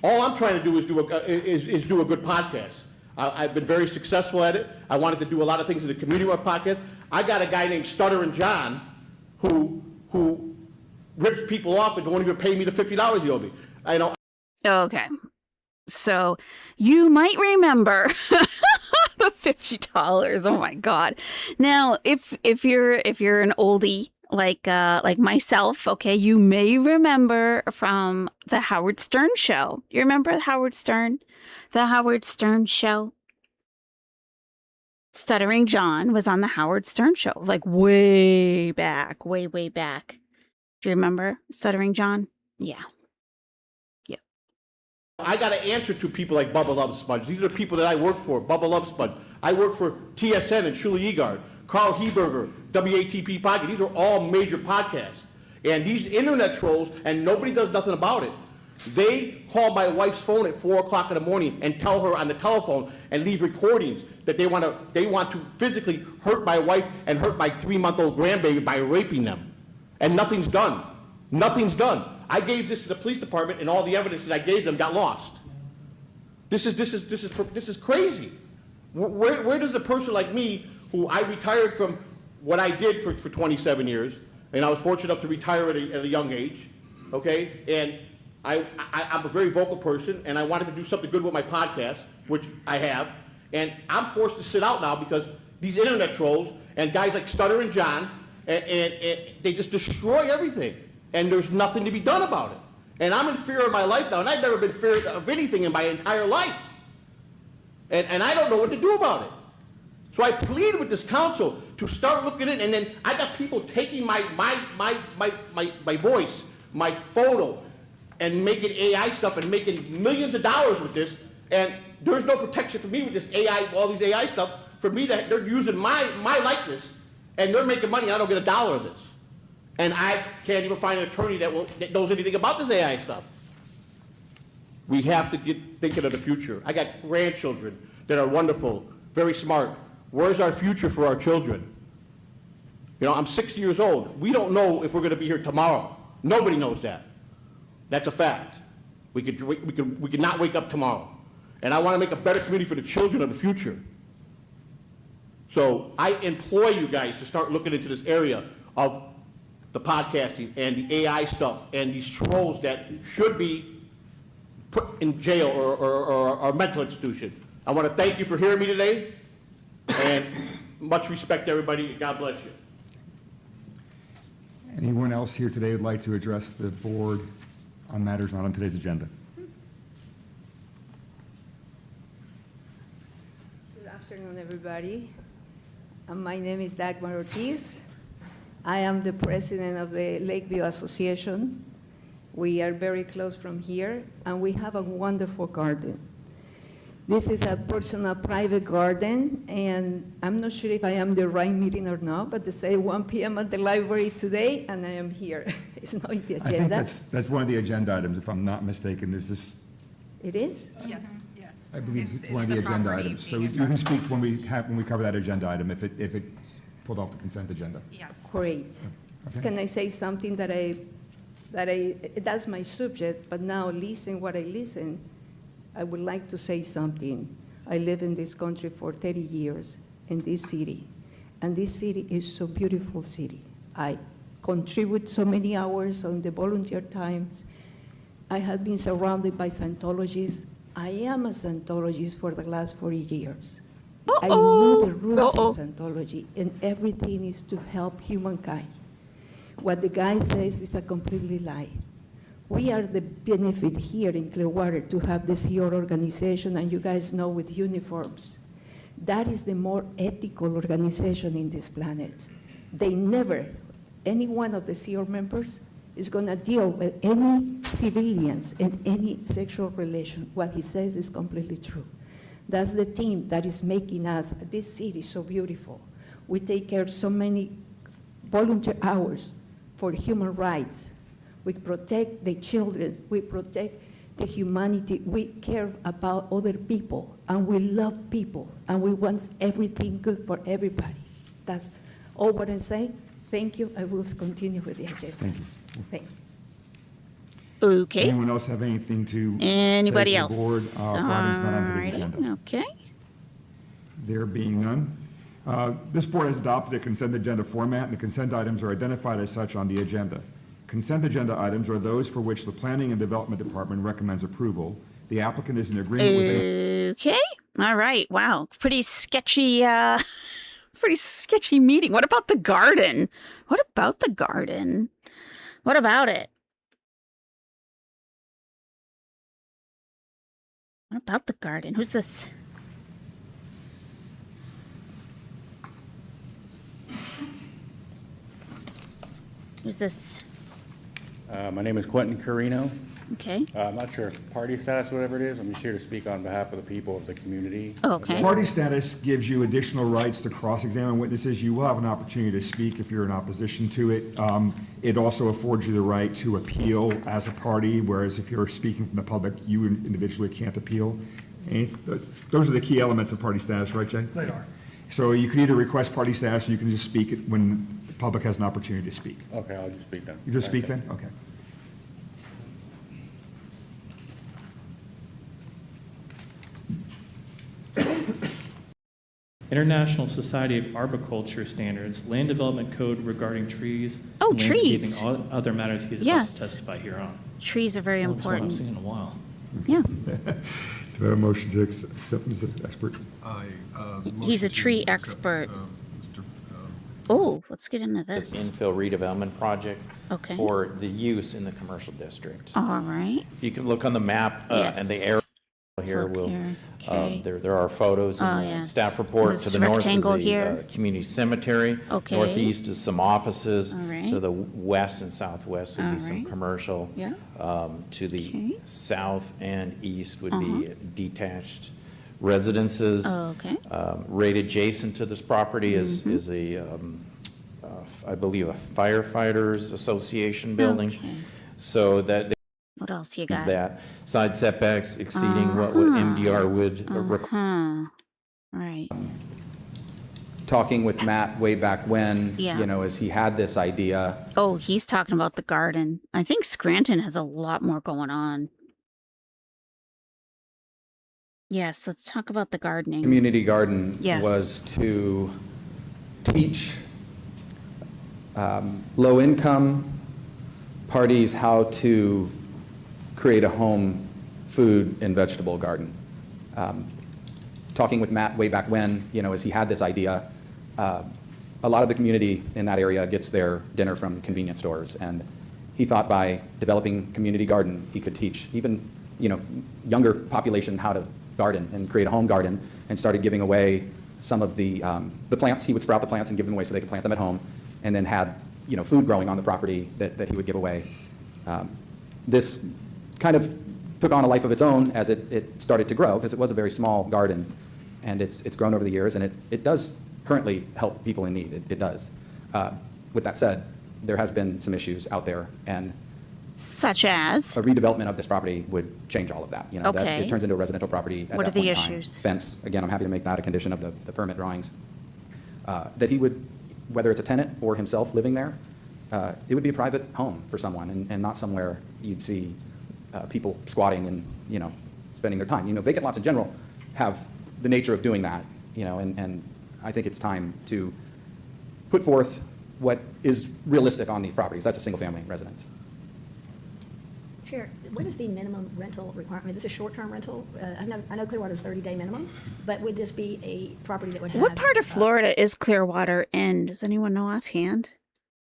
all I'm trying to do is do a good podcast. I've been very successful at it. I wanted to do a lot of things in the community with my podcast. I got a guy named Stuttering John who rips people off and won't even pay me the $50 he owed me. I know. Okay. So you might remember the $50. Oh my God. Now, if you're an oldie like myself, okay, you may remember from the Howard Stern show. You remember Howard Stern? The Howard Stern show? Stuttering John was on the Howard Stern show, like way back, way back. Do you remember Stuttering John? Yeah. Yeah. I got to answer to people like Bubba Love Sponge. These are the people that I work for. Bubba Love Sponge. I work for TSN and Shuli Egard, Carl Heberger, WATP Podcast. These are all major podcasts. And these internet trolls, and nobody does nothing about it. They call my wife's phone at 4 o'clock in the morning and tell her on the telephone and leave recordings that they want to physically hurt my wife and hurt my 3-month-old grandbaby by raping them. And nothing's done. Nothing's done. I gave this to the police department, and all the evidence that I gave them got lost. This is crazy. Where does a person like me, who I retired from what I did for 27 years, and I was fortunate enough to retire at a young age, okay, and I'm a very vocal person, and I wanted to do something good with my podcast, which I have, and I'm forced to sit out now because these internet trolls and guys like Stuttering John, and they just destroy everything, and there's nothing to be done about it. And I'm in fear of my life now, and I've never been fear of anything in my entire life. And I don't know what to do about it. So I plead with this council to start looking at it, and then I got people taking my voice, my photo, and making AI stuff and making millions of dollars with this, and there's no protection for me with this AI, all these AI stuff, for me that they're using my likeness, and they're making money, and I don't get a dollar of this. And I can't even find an attorney that knows anything about this AI stuff. We have to get thinking of the future. I got grandchildren that are wonderful, very smart. Where's our future for our children? You know, I'm 60 years old. We don't know if we're going to be here tomorrow. Nobody knows that. That's a fact. We could not wake up tomorrow. And I want to make a better community for the children of the future. So I implore you guys to start looking into this area of the podcasting and the AI stuff and these trolls that should be put in jail or mental institution. I want to thank you for hearing me today, and much respect to everybody. God bless you. Anyone else here today would like to address the board on matters not on today's agenda? Good afternoon, everybody. My name is Dagmar Ortiz. I am the president of the Lakeview Association. We are very close from here, and we have a wonderful garden. This is a personal private garden, and I'm not sure if I am the right meeting or not, but they say 1 p.m. at the library today, and I am here. It's not in the agenda. I think that's one of the agenda items, if I'm not mistaken. Is this? It is? Yes. I believe it's one of the agenda items. So you can speak when we cover that agenda item if it pulled off the consent agenda. Yes. Great. Okay. Can I say something that's my subject, but now I would like to say something. I live in this country for 30 years, in this city, and this city is so beautiful city. I contribute so many hours on the volunteer times. I have been surrounded by Scientologists. I am a Scientologist for the last 40 years. I know the roots of Scientology, and everything is to help humankind. What the guy says is a completely lie. We are the benefit here in Clearwater to have the SEAL organization, and you guys know, with uniforms. That is the more ethical organization in this planet. They never, any one of the SEAL members is going to deal with any civilians in any sexual relation. What he says is completely true. That's the team that is making us, this city, so beautiful. We take care of so many volunteer hours for human rights. We protect the children. We protect the humanity. We care about other people, and we love people, and we want everything good for everybody. That's all what I'm saying. Thank you. I will continue with the agenda. Thank you. Thank you. Okay. Anyone else have anything to Anybody say to else? the board for items not on today's Alrighty. agenda? Okay. There being none. This board has adopted a consent agenda format, and the consent items are identified as such on the agenda. Consent agenda items are those for which the Planning and Development Department recommends approval. The applicant is in agreement with any... Okay. All right. Wow. Pretty sketchy meeting. What about the garden? What about the garden? What about it? What about the garden? Who's this? Who's this? My name is Quentin Carino. Okay. I'm not sure if party status, whatever it is. I'm just here to speak on behalf of the people of the community. Okay. Party status gives you additional rights to cross-examine witnesses. You will have an opportunity to speak if you're in opposition to it. It also affords you the right to appeal as a party, whereas if you're speaking from the public, you individually can't appeal. Those are the key elements of party status, right, Jay? They are. So you can either request party status, or you can just speak it when the public has an opportunity to speak. Okay, I'll just speak then. You just speak then? Okay. International Society of Arboriculture Standards, Land Development Code regarding trees. Oh, and trees. landscaping, all other matters he's about Yes. to testify here on. Trees are very It's the longest one important. I've seen in a while. Yeah. Do I have a motion to accept him as an expert? He's a tree expert. Oh, let's get into This this. infill redevelopment project Okay. for the use in the commercial district. All right. You can look on the map Yes. and the arrow Let's here look will, here. Okay. there are photos Oh, in the yes. staff report. This To the north is rectangle the here. community cemetery. Okay. Northeast is some offices. All right. To the west and southwest would All be some right. commercial. Yeah. To the Okay. south and east would Uh-huh. be detached residences. Oh, okay. Right adjacent to this property is I believe, a firefighters association building. Okay. So that What else you is got? that side setbacks exceeding what would MDR would require. Right. Talking with Matt way back when, Yeah. you know, as he had this idea. Oh, he's talking about the garden. I think Scranton has a lot more going on. Yes, let's talk about the gardening. Community garden Yes. was to teach low-income parties how to create a home food and vegetable garden. Talking with Matt way back when, you know, as he had this idea, a lot of the community in that area gets their dinner from convenience stores, and he thought by developing community garden, he could teach even, you know, younger population how to garden and create a home garden, and started giving away some of the plants. He would sprout the plants and give them away so they could plant them at home, and then had, you know, food growing on the property that he would give away. This kind of took on a life of its own as it started to grow, because it was a very small garden, and it's grown over the years, and it does currently help people in need. It does. With that said, there has been some issues out there, and such as a redevelopment of this property would change all of that. You know, that Okay. it turns into a residential property at What that are the point in time. issues? Fence, again, I'm happy to make that a condition of the permit drawings. That he would whether it's a tenant or himself living there, it would be a private home for someone and not somewhere you'd see people squatting and, you know, spending their time. You know, vacant lots in general have the nature of doing that, you know, and I think it's time to put forth what is realistic on these properties. That's a single-family residence. Chair, what is the minimum rental requirement? Is this a short-term rental? I know Clearwater's 30-day minimum, but would this be a property that would have... What part of Florida is Clearwater in? Does anyone know offhand?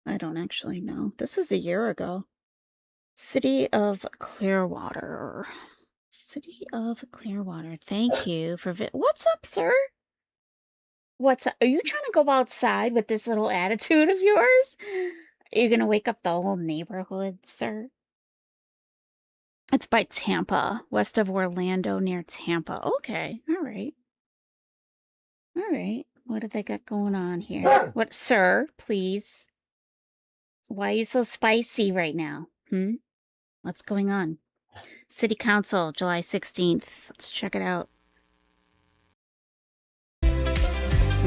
I don't actually know. This was a year ago. City of Clearwater. City of Clearwater. Thank you for... What's up, sir? What's up? Are you trying to go outside with this little attitude of yours? Are you going to wake up the whole neighborhood, sir? It's by Tampa, west of Orlando, near Tampa. Okay, all right. All right. What do they got going on here? What, sir, please? Why are you so spicy right now? What's going on? City Council, July 16th. Let's check it out.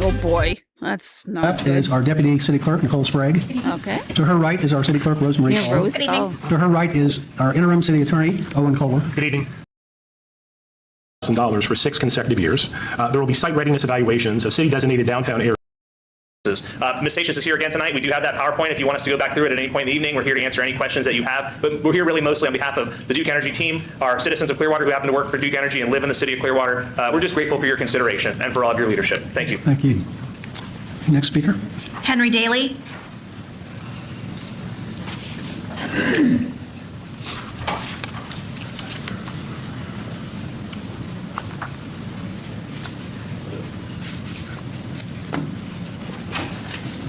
Oh boy, that's not Left good. is our Deputy City Clerk, Nicole Sprague. Okay. To her right is our City Clerk, Rosemary Hall. Rose. Oh. To her right is our Interim City Attorney, Owen Kohler. Good evening. $1,000 for 6 consecutive years. There will be site readiness evaluations of city-designated downtown areas. Ms. Seixas is here again tonight. We do have that PowerPoint. If you want us to go back through it at any point in the evening, we're here to answer any questions that you have. But we're here really mostly on behalf of the Duke Energy team, our citizens of Clearwater who happen to work for Duke Energy and live in the city of Clearwater. We're just grateful for your consideration and for all of your leadership. Thank you. Thank you. Next speaker. Henry Daly.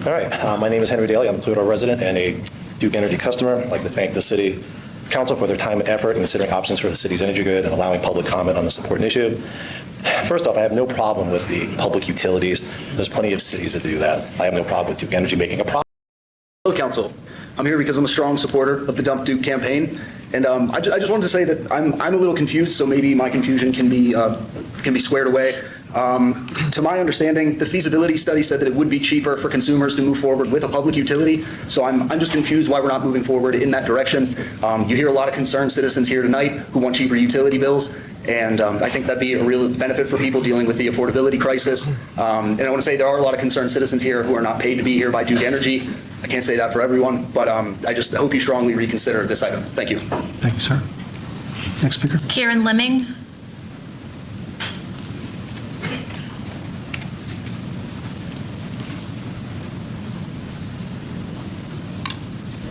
All right, my name is Henry Daly. I'm a Clearwater resident and a Duke Energy customer. I'd like to thank the City Council for their time and effort in considering options for the city's energy grid and allowing public comment on this important issue. First off, I have no problem with the public utilities. There's plenty of cities that do that. I have no problem with Duke Energy making a problem. Hello, Council. I'm here because I'm a strong supporter of the Dump Duke campaign, and I just wanted to say that I'm a little confused, so maybe my confusion can be squared away. To my understanding, the feasibility study said that it would be cheaper for consumers to move forward with a public utility, so I'm just confused why we're not moving forward in that direction. You hear a lot of concerned citizens here tonight who want cheaper utility bills, and I think that'd be a real benefit for people dealing with the affordability crisis. And I want to say there are a lot of concerned citizens here who are not paid to be here by Duke Energy. I can't say that for everyone, but I just hope you strongly reconsider this item. Thank you. Thank you, sir. Next speaker. Kieran Lemming.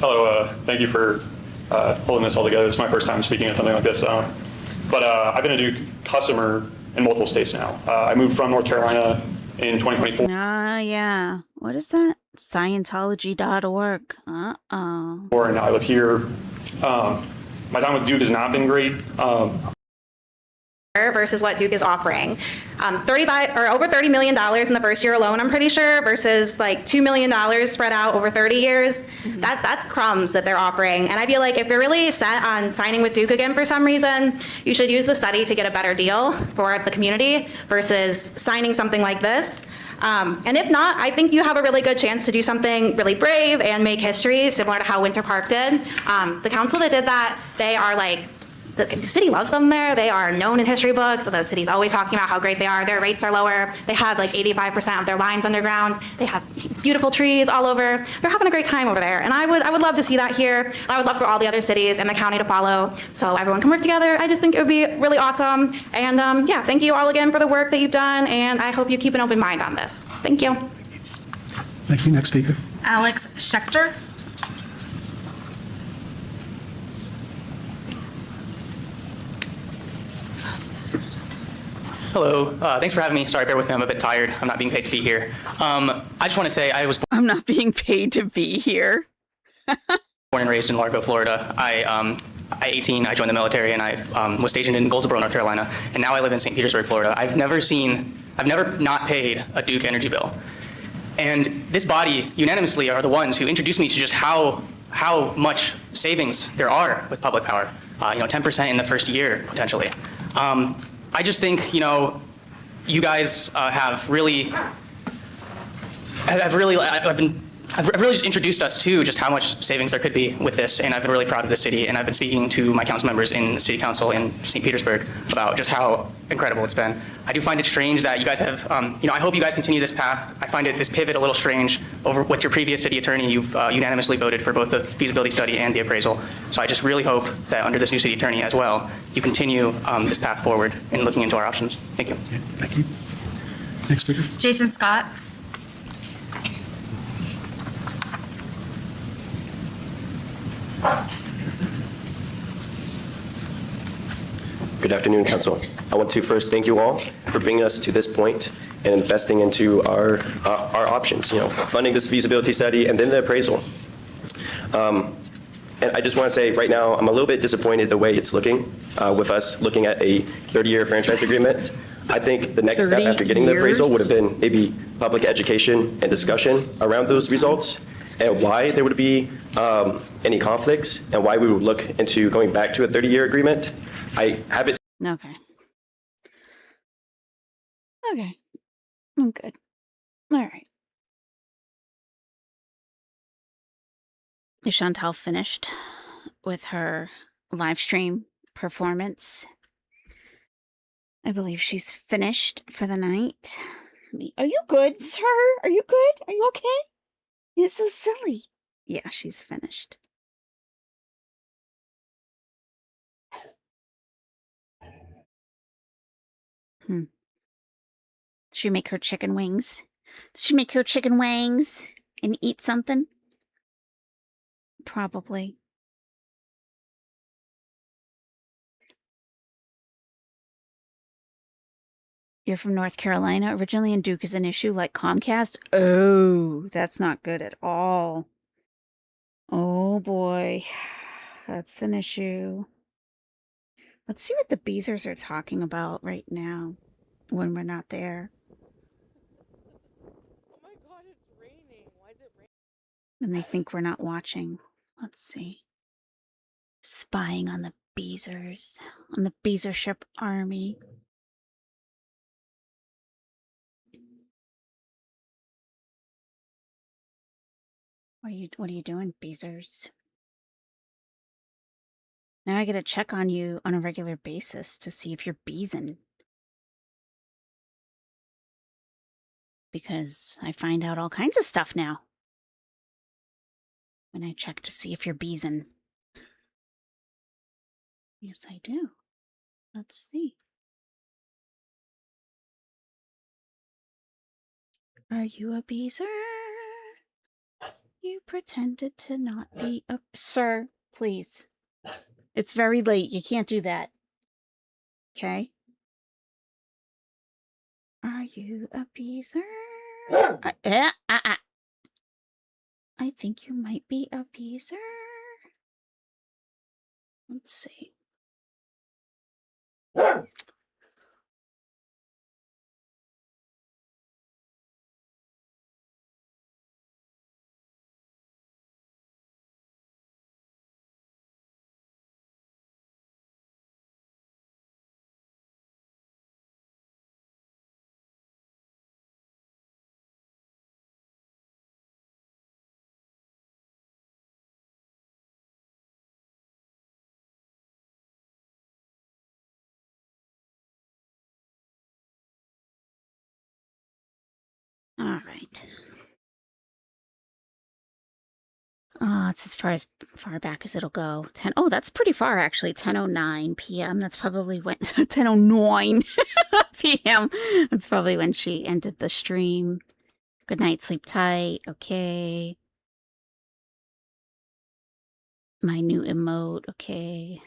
Hello, thank you for holding this all together. It's my first time speaking at something like this. But I've been a Duke customer in multiple states now. I moved from North Carolina in 2024. Yeah. What is that? Scientology.org. And now I live here. My time with Duke has not been great. Versus what Duke is offering. Over $30 million in the first year alone, I'm pretty sure, versus like $2 million spread out over 30 years. That's crumbs that they're offering. And I feel like if you're really set on signing with Duke again for some reason, you should use the study to get a better deal for the community versus signing something like this. And if not, I think you have a really good chance to do something really brave and make history, similar to how Winter Park did. The council that did that, they are like, the city loves them there. They are known in history books. The city's always talking about how great they are. Their rates are lower. They have like 85% of their lines underground. They have beautiful trees all over. They're having a great time over there. And I would love to see that here. I would love for all the other cities in the county to follow so everyone can work together. I just think it would be really awesome. And yeah, thank you all again for the work that you've done. And I hope you keep an open mind on this. Thank you. Thank you. Next speaker. Alex Schechter. Hello. Thanks for having me. Sorry, bear with me. I'm a bit tired. I'm not being paid to be here. I just want to say I'm not being paid to be here. Born and raised in Largo, Florida. At 18, I joined the military and I was stationed in Goldsboro, North Carolina. And now I live in St. Petersburg, Florida. I've never not paid a Duke Energy bill. And this body unanimously are the ones who introduced me to just how much savings there are with public power. 10% in the first year, potentially. I just think, you guys have really I've really just introduced us to just how much savings there could be with this, and I've been really proud of the city, and I've been speaking to my council members in the city council in St. Petersburg about just how incredible it's been. I do find it strange that you guys have, I hope you guys continue this path. I find this pivot a little strange. With your previous city attorney, you've unanimously voted for both the feasibility study and the appraisal. So I just really hope that under this new city attorney as well, you continue this path forward in looking into our options. Thank you. Thank you. Next speaker. Jason Scott. Good afternoon, Council. I want to first thank you all for bringing us to this point and investing into our options, funding this feasibility study and then the appraisal. And I just want to say right now, I'm a little bit disappointed the way it's looking with us looking at a 30-year franchise agreement. I think the next step after getting the appraisal would have been maybe public education and discussion around those results and why there would be any conflicts and why we would look into going back to a 30-year agreement. I have it. Okay. Okay. I'm good. All right. Is Chantal finished with her live stream performance? I believe she's finished for the night. Are you good, sir? Are you good? Are you okay? You're so silly. Yeah, she's finished. Did she make her chicken wings? Did she make her chicken wings and eat something? Probably. You're from North Carolina originally, and Duke is an issue like Comcast? Oh, that's not good at all. Oh boy, that's an issue. Let's see what the Beezers are talking about right now when we're not there. Oh my god, it's raining. Why is it raining? And they think we're not watching. Let's see. Spying on the Beezers, on the Beezership army. What are you doing, Beezers? Now I gotta check on you on a regular basis to see if you're beezing. Because I find out all kinds of stuff now when I check to see if you're beezing. Yes, I do. Let's see. Are you a beezer? You pretended to not be a... Sir, please. It's very late. You can't do that. Okay? Are you a beezer? I think you might be a beezer. Let's see. All right. It's as far back as it'll go. Oh, that's pretty far actually. 10:09 p.m. That's probably when 10:09 p.m. That's probably when she ended the stream. Good night, sleep tight. Okay. My new emote. Okay.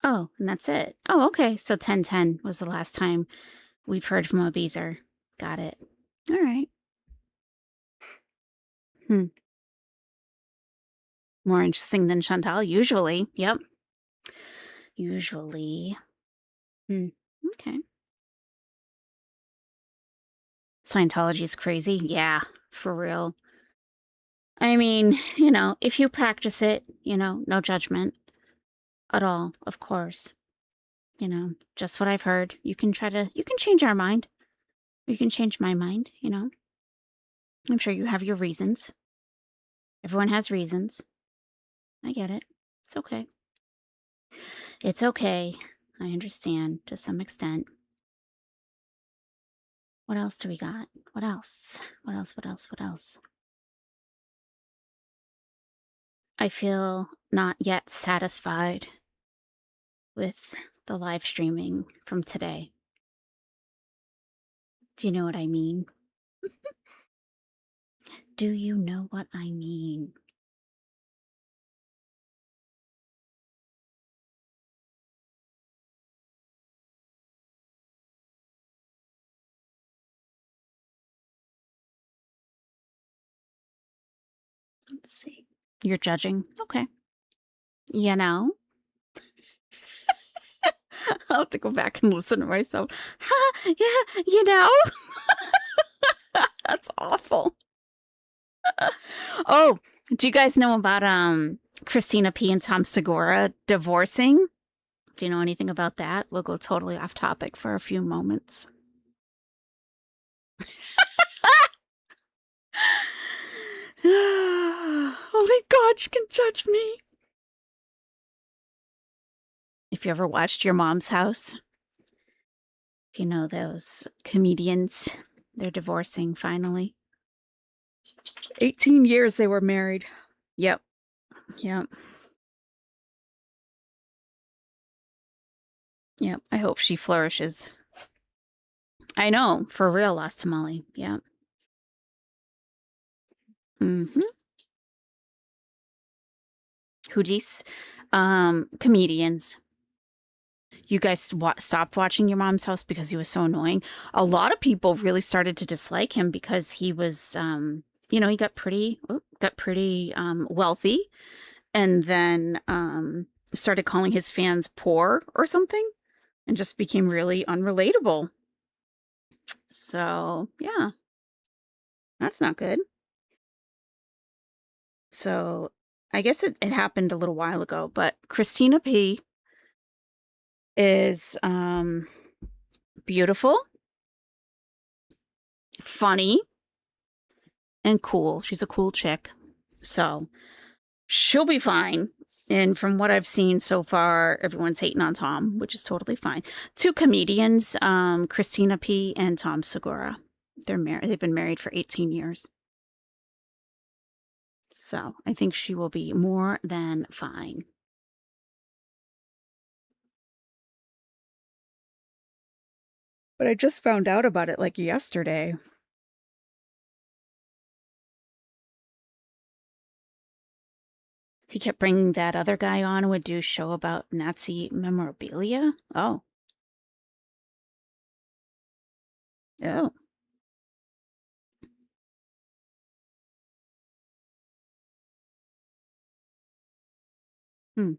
Oh, and that's it. Oh, okay. So 10:10 was the last time we've heard from a Beezer. Got it. All right. More interesting than Chantal, usually. Yep. Usually. Okay. Scientology's crazy. Yeah, for real. I mean, if you practice it, no judgment at all, of course. Just what I've heard. You can change our mind. You can change my mind, you know. I'm sure you have your reasons. Everyone has reasons. I get it. It's okay. It's okay. I understand to some extent. What else do we got? What else? What else? What else? What else? I feel not yet satisfied with the live streaming from today. Do you know what I mean? Do you know what I mean? Let's see. You're judging? Okay. You know? I'll have to go back and listen to myself. Yeah, you know? That's awful. Oh, do you guys know about Christina P. and Tom Segura divorcing? Do you know anything about that? We'll go totally off topic for a few moments. Only God can judge me. If you ever watched Your Mom's House, you know those comedians, they're divorcing finally. 18 years they were married. Yep. Yep. Yep. I hope she flourishes. I know, for real, Lost Tamale. Yep. Mm-hmm. Hoodies. Comedians. You guys stopped watching Your Mom's House because he was so annoying. A lot of people really started to dislike him because he was, you know, he got pretty wealthy, and then started calling his fans poor or something, and just became really unrelatable. So yeah, that's not good. So I guess it happened a little while ago, but Christina P. is beautiful, funny, and cool. She's a cool chick. So she'll be fine. And from what I've seen so far, everyone's hating on Tom, which is totally fine. Two comedians, Christina P. and Tom Segura. They're married. They've been married for 18 years. So I think she will be more than fine. But I just found out about it like yesterday. He kept bringing that other guy on who would do a show about Nazi memorabilia. Oh. Oh. Hmm.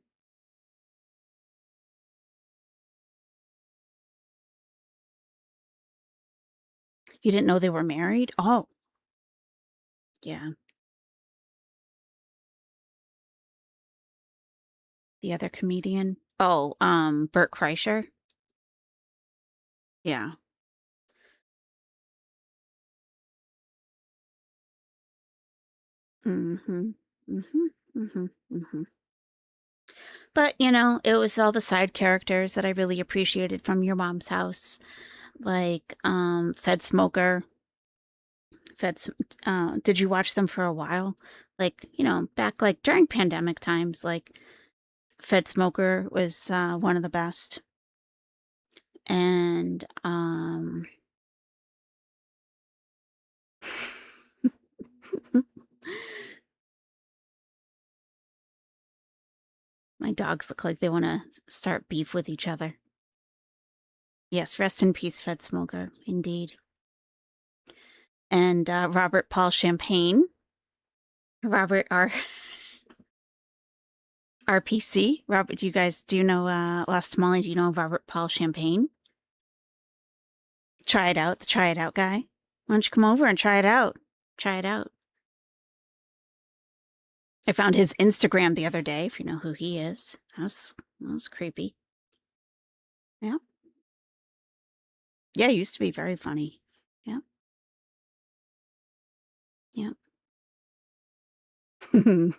You didn't know they were married? Oh. Yeah. The other comedian? Oh, Bert Kreischer? Yeah. Mm-hmm. Mm-hmm. Mm-hmm. Mm-hmm. But, you know, it was all the side characters that I really appreciated from Your Mom's House. Like, Fed Smoker. Did you watch them for a while? Like, you know, back like during pandemic times, like Fed Smoker was one of the best. And my dogs look like they want to start beef with each other. Yes, rest in peace, Fed Smoker, indeed. And Robert Paul Champagne. Robert R. RPC. Robert, do you know Lost Tamale? Do you know Robert Paul Champagne? Try it out, the try it out guy. Why don't you come over and try it out? Try it out. I found his Instagram the other day, if you know who he is. That was creepy. Yeah. Yeah, he used to be very funny. Yeah. I'm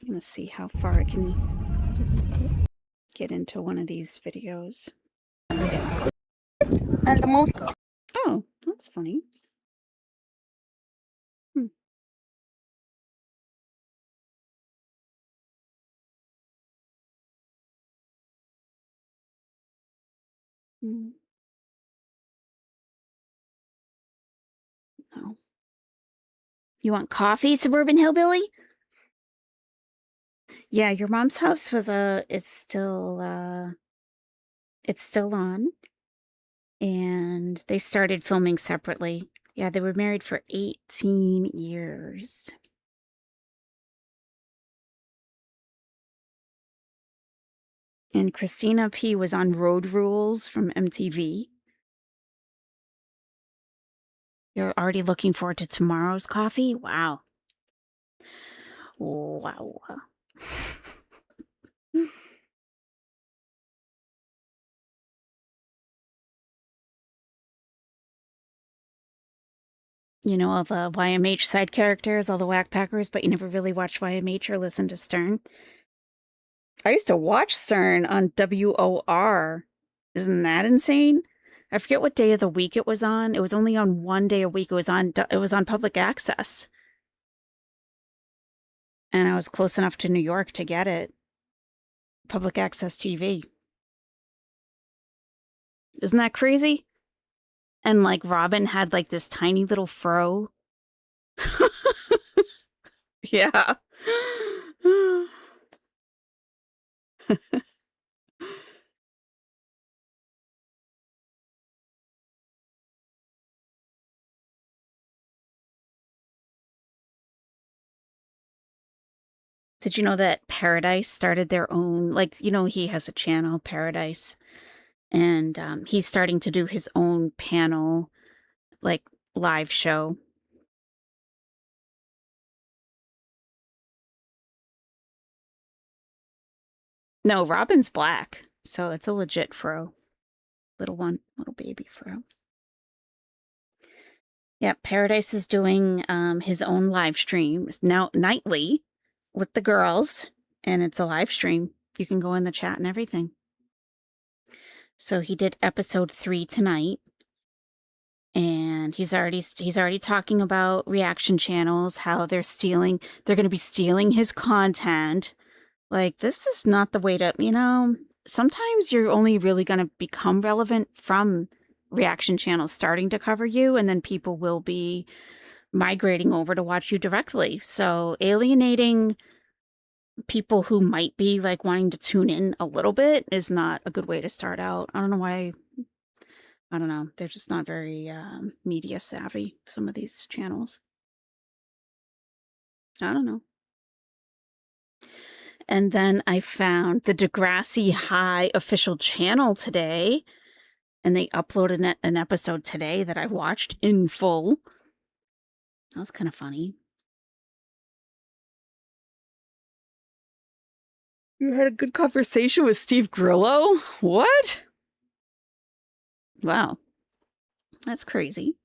gonna see how far I can get into one of these videos. And the most. Oh, that's funny. Hmm. Mm. No. You want coffee, Suburban Hillbilly? Yeah, your mom's house was is still it's still on, and they started filming separately. Yeah, they were married for 18 years. And Christina P. was on Road Rules from MTV. You're already looking forward to tomorrow's coffee? Wow. Wow. You know all the YMH side characters, all the whack packers, but you never really watched YMH or listened to Stern? I used to watch Stern on WOR. Isn't that insane? I forget what day of the week it was on. It was only on one day a week. It was on public access. And I was close enough to New York to get it. Public access TV. Isn't that crazy? And like Robin had like this tiny little fro. Yeah. Did you know that Paradise started their own, like, you know, he has a channel, Paradise, and he's starting to do his own panel, like, live show. No, Robin's black, so it's a legit fro. Little baby fro. Yeah, Paradise is doing his own live stream now nightly with the girls, and it's a live stream. You can go in the chat and everything. So he did episode 3 tonight, and he's already talking about reaction channels, how they're going to be stealing his content. Like, this is not the way to, you know, sometimes you're only really going to become relevant from reaction channels starting to cover you, and then people will be migrating over to watch you directly. So alienating people who might be like wanting to tune in a little bit is not a good way to start out. I don't know why. I don't know. They're just not very media savvy, some of these channels. I don't know. And then I found the Degrassi High official channel today, and they uploaded an episode today that I watched in full. That was kind of funny. You had a good conversation with Steve Grillo? What? Wow. That's crazy.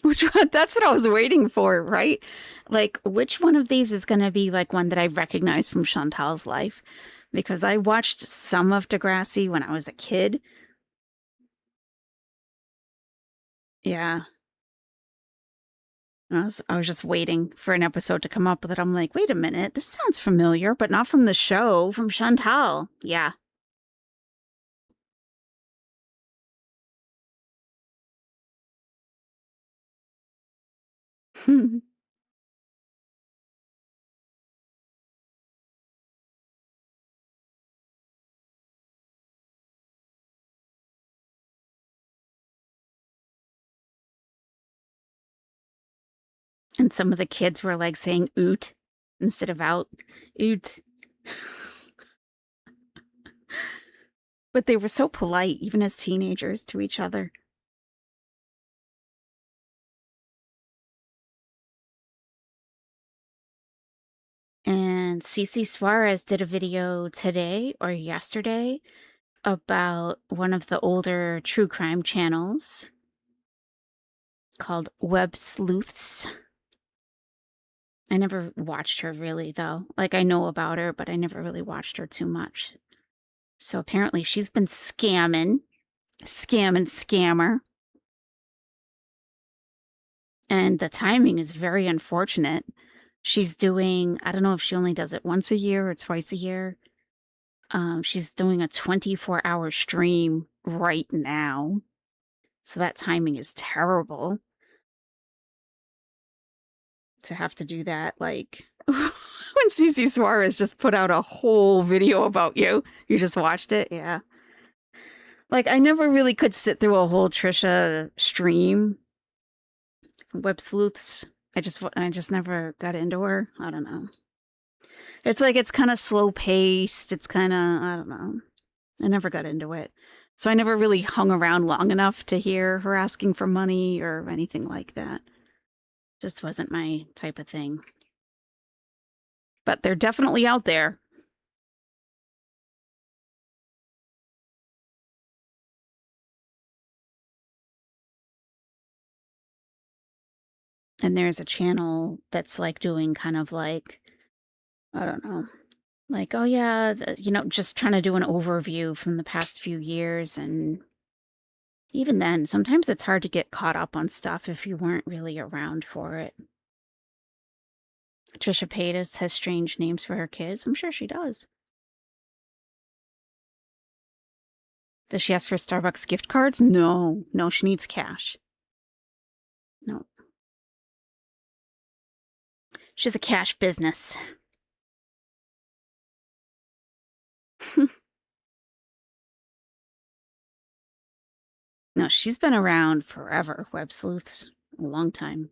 Which one? That's what I was waiting for, right? Like, which one of these is going to be like one that I recognize from Chantal's life? Because I watched some of Degrassi when I was a kid. Yeah. I was just waiting for an episode to come up that I'm like, wait a minute, this sounds familiar, but not from the show, from Chantal. Yeah. And some of the kids were like saying oot instead of out. Oot. But they were so polite, even as teenagers, to each other. And Cece Suarez did a video today or yesterday about one of the older true crime channels called Web Sleuths. I never watched her really, though. Like, I know about her, but I never really watched her too much. So apparently she's been scammer. And the timing is very unfortunate. She's doing, I don't know if she only does it once a year or twice a year. She's doing a 24-hour stream right now. So that timing is terrible. To have to do that, like, when Cece Suarez just put out a whole video about you. You just watched it? Yeah. Like, I never really could sit through a whole Trisha stream. Web Sleuths. I just never got into her. I don't know. It's like, it's kind of slow paced. It's kind of, I don't know. I never got into it. So I never really hung around long enough to hear her asking for money or anything like that. Just wasn't my type of thing. But they're definitely out there. And there's a channel that's like doing kind of like, I don't know, like, oh yeah, just trying to do an overview from the past few years. And even then, sometimes it's hard to get caught up on stuff if you weren't really around for it. Trisha Paytas has strange names for her kids. I'm sure she does. Does she ask for Starbucks gift cards? No, she needs cash. No. She's a cash business. No, she's been around forever, Web Sleuths. A long time.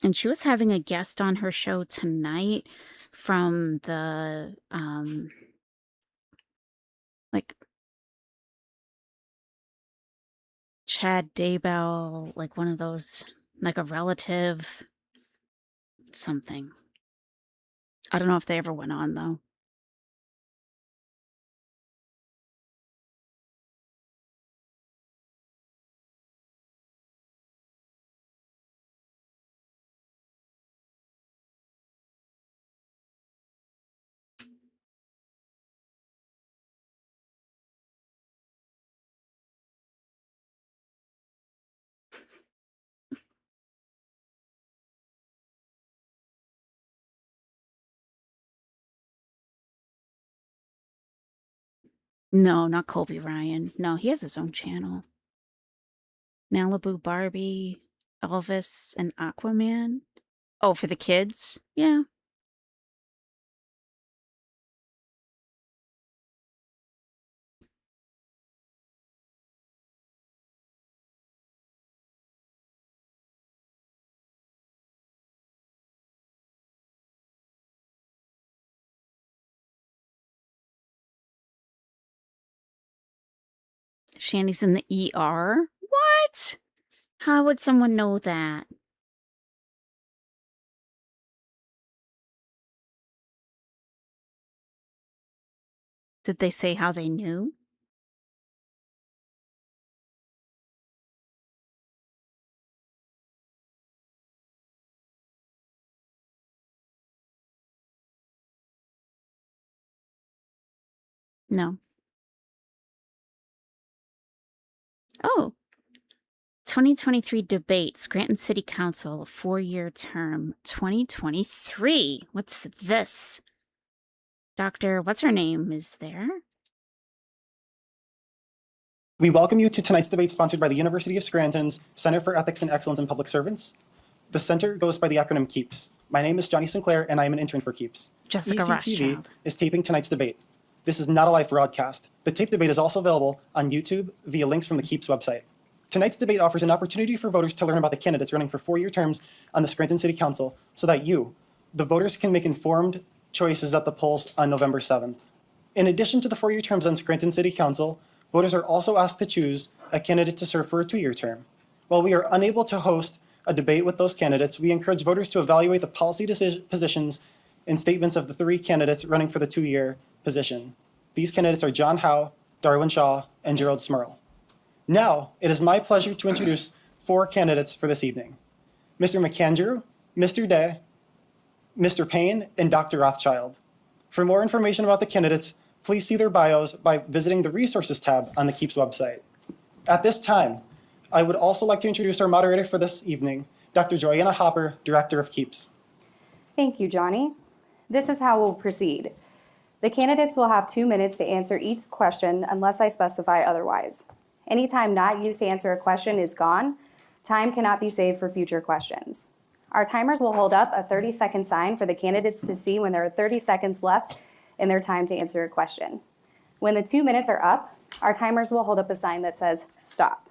And she was having a guest on her show tonight from the, like, Chad Daybell, like one of those, like a relative, something. I don't know if they ever went on, though. No, not Colby Ryan. No, he has his own channel. Malibu Barbie, Elvis, and Aquaman. Oh, for the kids? Yeah. Shandy's in the ER? What? How would someone know that? Did they say how they knew? No. Oh. 2023 debate, Scranton City Council, 4-year term, 2023. What's this? Dr. What's her name is there? We welcome you to tonight's debate sponsored by the University of Scranton's Center for Ethics and Excellence in Public Servants. The center goes by the acronym KEEPS. My name is Johnny Sinclair, and I am an intern for KEEPS. Jessica ECTV Rothschild. is taping tonight's debate. This is not a live broadcast. The taped debate is also available on YouTube via links from the KEEPS website. Tonight's debate offers an opportunity for voters to learn about the candidates running for 4-year terms on the Scranton City Council so that you, the voters, can make informed choices at the polls on November 7th. In addition to the 4-year terms on Scranton City Council, voters are also asked to choose a candidate to serve for a 2-year term. While we are unable to host a debate with those candidates, we encourage voters to evaluate the policy positions and statements of the 3 candidates running for the 2-year position. These candidates are John Howe, Darwin Shaw, and Gerald Smurl. Now, it is my pleasure to introduce 4 candidates for this evening: Mr. McAndrew, Mr. Day, Mr. Payne, and Dr. Rothschild. For more information about the candidates, please see their bios by visiting the Resources tab on the KEEPS website. At this time, I would also like to introduce our moderator for this evening, Dr. Joanna Hopper, Director of KEEPS. Thank you, Johnny. This is how we'll proceed. The candidates will have 2 minutes to answer each question unless I specify otherwise. Any time not used to answer a question is gone. Time cannot be saved for future questions. Our timers will hold up a 30-second sign for the candidates to see when there are 30 seconds left in their time to answer a question. When the 2 minutes are up, our timers will hold up a sign that says stop.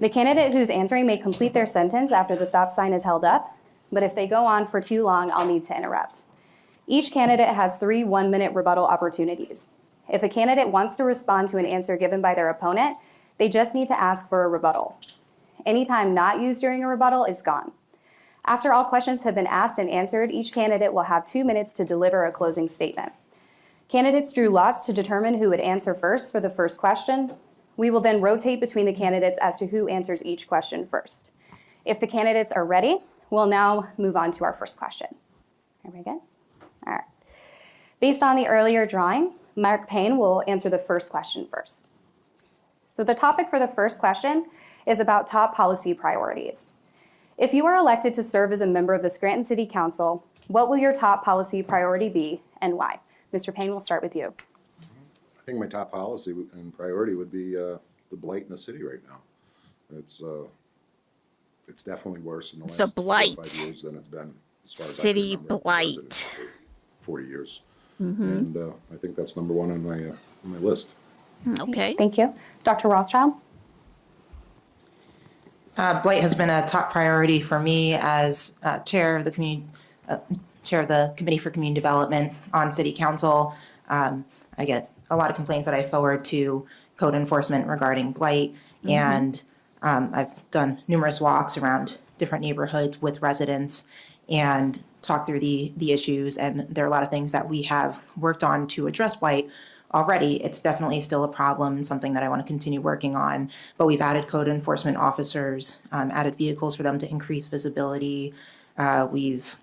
The candidate who's answering may complete their sentence after the stop sign is held up, but if they go on for too long, I'll need to interrupt. Each candidate has 3 one-minute rebuttal opportunities. If a candidate wants to respond to an answer given by their opponent, they just need to ask for a rebuttal. Any time not used during a rebuttal is gone. After all questions have been asked and answered, each candidate will have 2 minutes to deliver a closing statement. Candidates drew lots to determine who would answer first for the first question. We will then rotate between the candidates as to who answers each question first. If the candidates are ready, we'll now move on to our first question. Everybody good? All right. Based on the earlier drawing, Mark Payne will answer the first question first. So the topic for the first question is about top policy priorities. If you are elected to serve as a member of the Scranton City Council, what will your top policy priority be and why? Mr. Payne, we'll start with you. I think my top policy and priority would be the blight in the city right now. It's definitely worse in the last 4 or 5 years than it's been as far as City I can remember. blight. 40 years. Mm-hmm. And I think that's number 1 on my list. Okay. Thank you. Dr. Rothschild? Blight has been a top priority for me as chair of the Committee for Community Development on City Council. I get a lot of complaints that I forward to code enforcement regarding blight, and I've done numerous walks around different neighborhoods with residents and talked through the issues, and there are a lot of things that we have worked on to address blight already. It's definitely still a problem, something that I want to continue working on, but we've added code enforcement officers, added vehicles for them to increase visibility. We've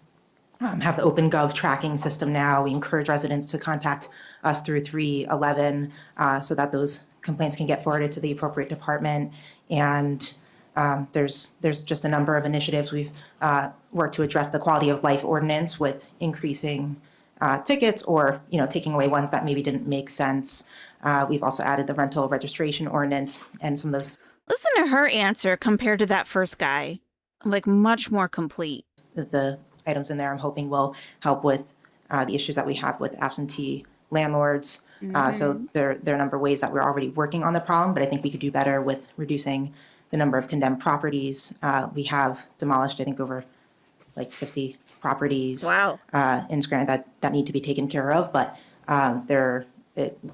have the OpenGov tracking system now. We encourage residents to contact us through 311 so that those complaints can get forwarded to the appropriate department. And there's just a number of initiatives. We've worked to address the quality of life ordinance with increasing tickets or taking away ones that maybe didn't make sense. We've also added the rental registration ordinance and some of those. Listen to her answer compared to that first guy. Like much more complete. The items in there I'm hoping will help with the issues that we have with absentee landlords. So there are a number of ways that we're already working on the problem, but I think we could do better with reducing the number of condemned properties. We have demolished, I think, over like 50 properties in Scranton that need to be taken care of, but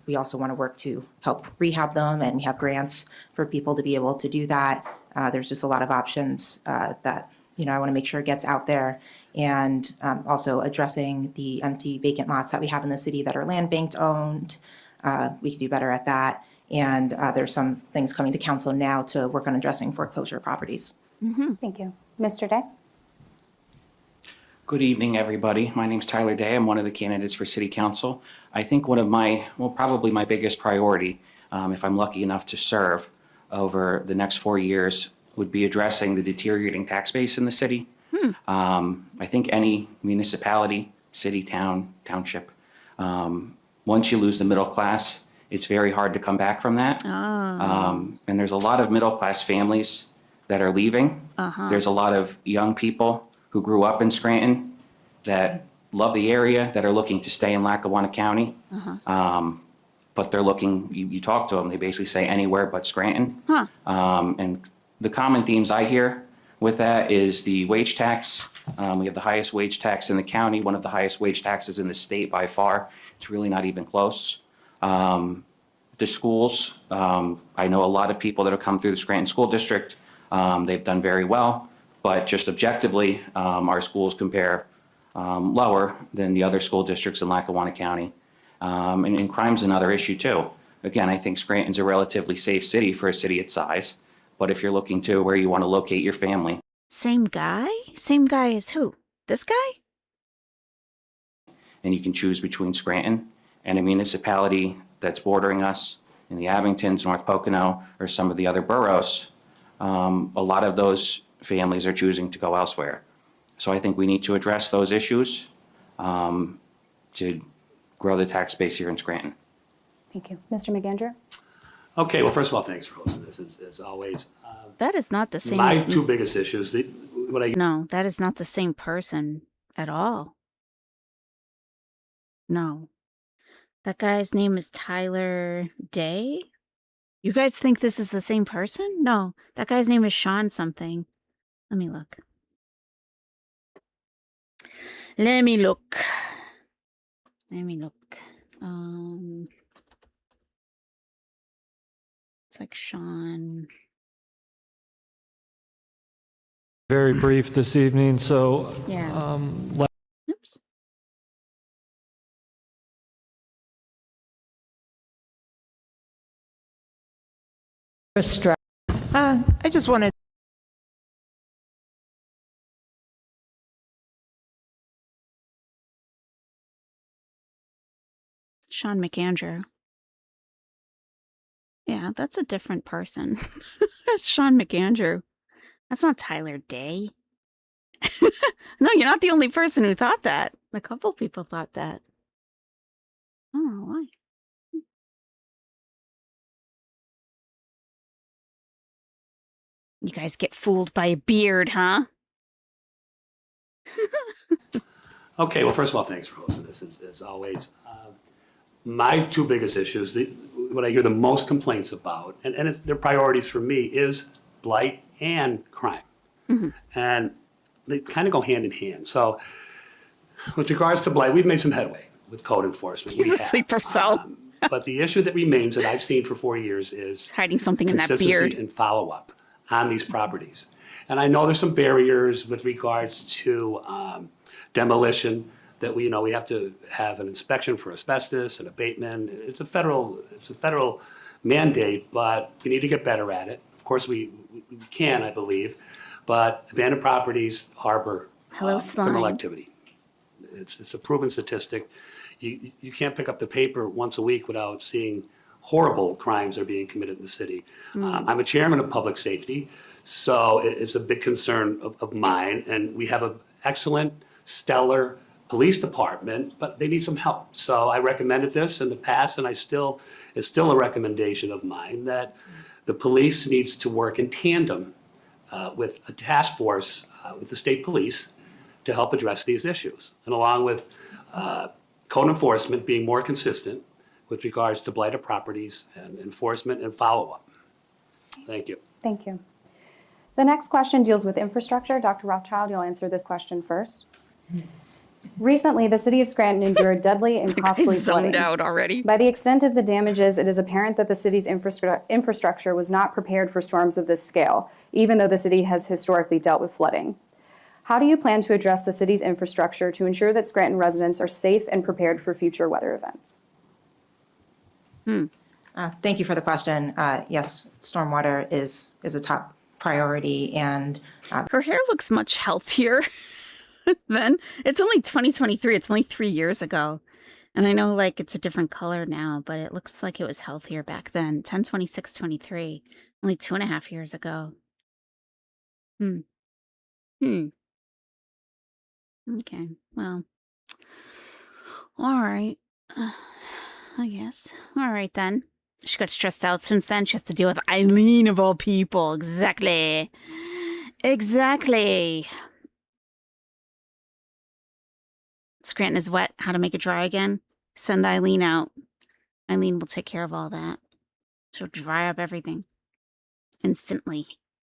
we also want to work to help rehab them, and we have grants for people to be able to do that. There's just a lot of options that I want to make sure it gets out there, and also addressing the empty vacant lots that we have in the city that are land banked owned. We could do better at that, and there's some things coming to council now to work on addressing foreclosure properties. Thank you. Mr. Day? Good evening, everybody. My name's Tyler Day. I'm one of the candidates for City Council. I think one of probably my biggest priority, if I'm lucky enough to serve over the next 4 years, would be addressing the deteriorating tax base in the city. I think any municipality, city, town, township, once you lose the middle class, it's very hard to come back from that. And there's a lot of middle-class families that are leaving. There's a lot of young people who grew up in Scranton that love the area, that are looking to stay in Lackawanna County. But they're looking, you talk to them, they basically say anywhere but Scranton. And the common themes I hear with that is the wage tax. We have the highest wage tax in the county, one of the highest wage taxes in the state by far. It's really not even close. The schools, I know a lot of people that have come through the Scranton School District. They've done very well, but just objectively, our schools compare lower than the other school districts in Lackawanna County. And crime's another issue too. Again, I think Scranton's a relatively safe city for a city its size, but if you're looking to where you want to locate your family. Same guy? Same guy as who? This guy? And you can choose between Scranton and a municipality that's bordering us in the Abingtons, North Pocono, or some of the other boroughs, a lot of those families are choosing to go elsewhere. So I think we need to address those issues to grow the tax base here in Scranton. Thank you. Mr. McAndrew? Okay, well, first of all, thanks for hosting this, as always. That is not the same. My two biggest issues, No, that is not the same person at all. No. That guy's name is Tyler Day? You guys think this is the same person? No, that guy's name is Sean something. Let me look. Let me look. It's like Sean. Very brief this evening, so Yeah. Oops. I just wanted. Sean McAndrew. Yeah, that's a different person. Sean McAndrew. That's not Tyler Day. No, you're not the only person who thought that. A couple people thought that. Oh, why? You guys get fooled by a beard, huh? Okay, well, first of all, thanks for hosting this, as always. My two biggest issues, what I hear the most complaints about, and their priorities for me, is blight and crime. And they kind of go hand in hand. So with regards to blight, we've made some headway with code enforcement. He's a sleeper cell. But the issue that remains that I've seen for 4 years is hiding something in that consistency beard. and follow-up on these properties. And I know there's some barriers with regards to demolition, that we have to have an inspection for asbestos and abatement. It's a federal mandate, but we need to get better at it. Of course, we can, I believe, but abandoned properties harbor criminal activity. It's a proven statistic. You can't pick up the paper once a week without seeing horrible crimes that are being committed in the city. I'm a chairman of public safety, so it's a big concern of mine, and we have an excellent, stellar police department, but they need some help. So I recommended this in the past, and it's still a recommendation of mine that the police needs to work in tandem with a task force with the state police to help address these issues. And along with code enforcement being more consistent with regards to blighted properties and enforcement and follow-up. Thank you. Thank you. The next question deals with infrastructure. Dr. Rothschild, you'll answer this question first. Recently, the city of Scranton endured deadly and costly flooding. Zoned out already. By the extent of the damages, it is apparent that the city's infrastructure was not prepared for storms of this scale, even though the city has historically dealt with flooding. How do you plan to address the city's infrastructure to ensure that Scranton residents are safe and prepared for future weather events? Thank you for the question. Yes, stormwater is a top priority, and her hair looks much healthier then. It's only 2023. It's only 3 years ago. And I know it's a different color now, but it looks like it was healthier back then. 10/26/23, only 2.5 years ago. Okay, well, all right. I guess. All right, then. She got stressed out since then. She has to deal with Eileen of all people. Exactly. Exactly. Scranton is wet. How to make it dry again? Send Eileen out. Eileen will take care of all that. She'll dry up everything. Instantly.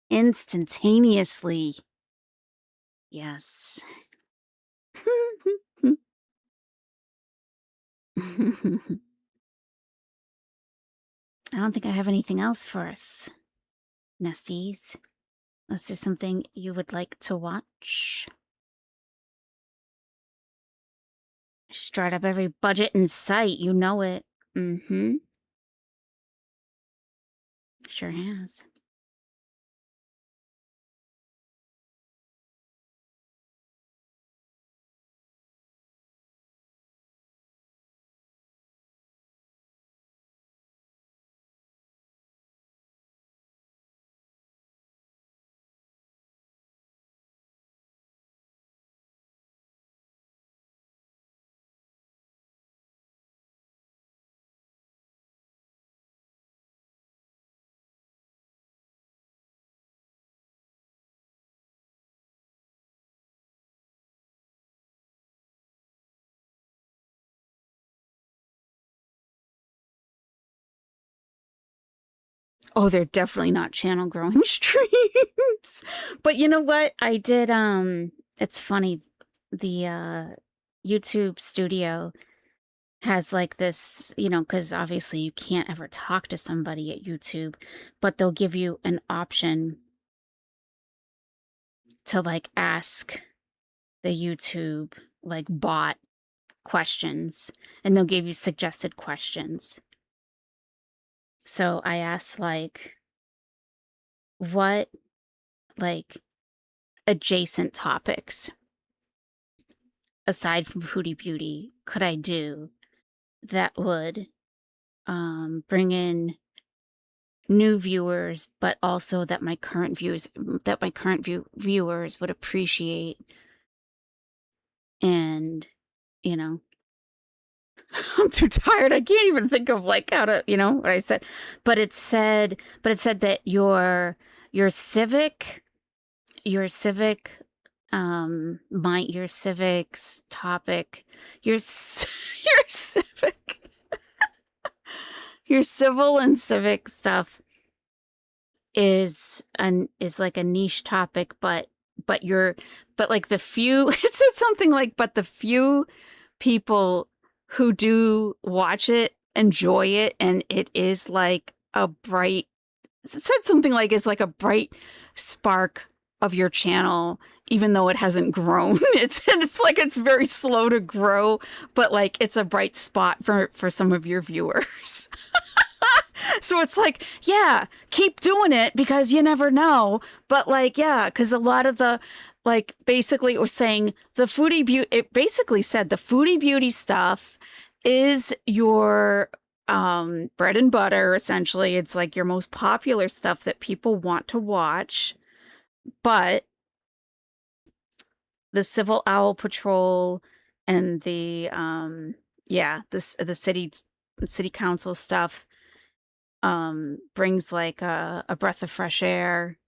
Instantaneously. Yes. I don't think I have anything else for us, Nesties. Unless there's something you would like to watch. She's dried up every budget in sight, you know it. Mm-hmm. Sure has. Oh, they're definitely not channel growing streams. But you know what? I did, it's funny. The YouTube studio has like this, you know, because obviously you can't ever talk to somebody at YouTube, but they'll give you an option to like ask the YouTube like bot questions, and they'll give you suggested questions. So I asked like, what like adjacent topics aside from foodie beauty could I do that would bring in new viewers, but also that my current viewers would appreciate. And you know, I'm too tired. I can't even think of like how to, you know, what I said. But it said that your Civic Civic's topic, your Civic, your civil and civic stuff is like a niche topic, but like the few, it said something like, but the few people who do watch it enjoy it, and it is like a bright, it said something like it's like a bright spark of your channel, even though it hasn't grown. It's like it's very slow to grow, but like it's a bright spot for some of your viewers. So it's like, yeah, keep doing it because you never know. But like, yeah, because a lot of the, like, basically it was saying the foodie beauty, it basically said the foodie beauty stuff is your bread and butter, essentially. It's like your most popular stuff that people want to watch. But the Civil Owl Patrol and the the city council stuff brings like a breath of fresh air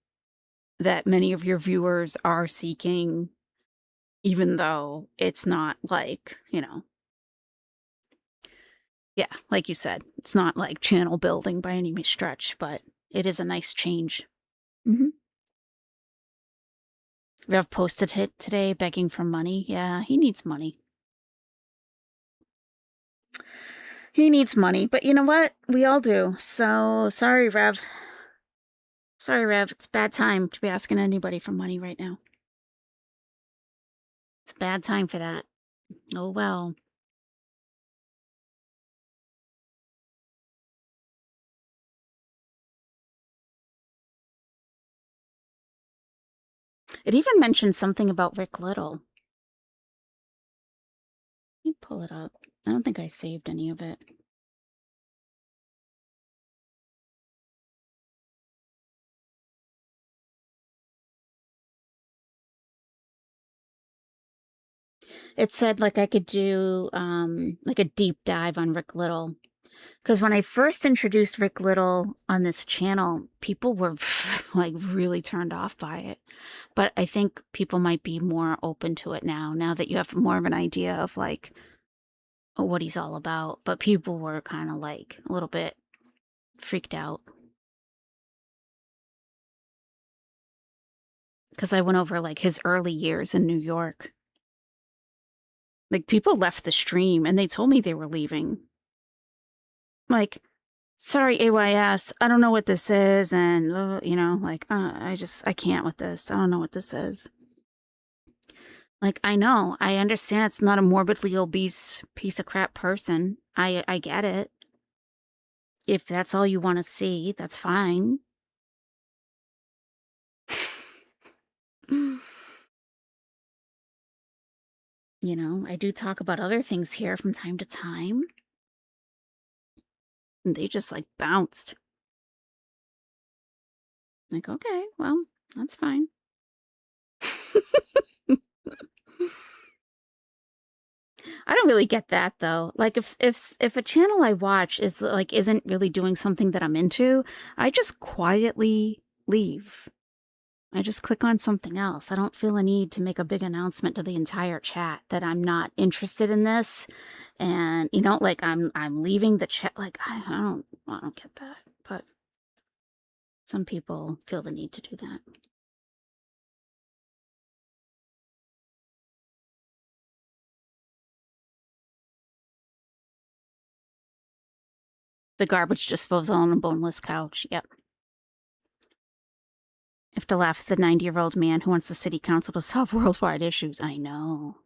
that many of your viewers are seeking, even though it's not like, you know, yeah, like you said, it's not like channel building by any stretch, but it is a nice change. Mm-hmm. Rev posted it today begging for money. Yeah, he needs money. He needs money, but you know what? We all do. So, sorry, Rev. Sorry, Rev. It's a bad time to be asking anybody for money right now. It's a bad time for that. Oh, well. It even mentioned something about Rick Little. Let me pull it up. I don't think I saved any of it. It said like I could do like a deep dive on Rick Little. Because when I first introduced Rick Little on this channel, people were like really turned off by it. But I think people might be more open to it now that you have more of an idea of like what he's all about. But people were kind of like a little bit freaked out. Because I went over like his early years in New York. Like people left the stream and they told me they were leaving. Like, sorry, AYS, I don't know what this is. And, you know, like, I can't with this. I don't know what this is. Like, I know, I understand it's not a morbidly obese piece of crap person. I get it. If that's all you want to see, that's fine. You know, I do talk about other things here from time to time. And they just like bounced. Like, okay, well, that's fine. I don't really get that though. Like if a channel I watch is like isn't really doing something that I'm into, I just quietly leave. I just click on something else. I don't feel a need to make a big announcement to the entire chat that I'm not interested in this, and you know, like I'm leaving the chat. Like I don't get that, but some people feel the need to do that. The garbage disposal on a boneless couch. Yep. I have to laugh at the 90-year-old man who wants the city council to solve worldwide issues. I know.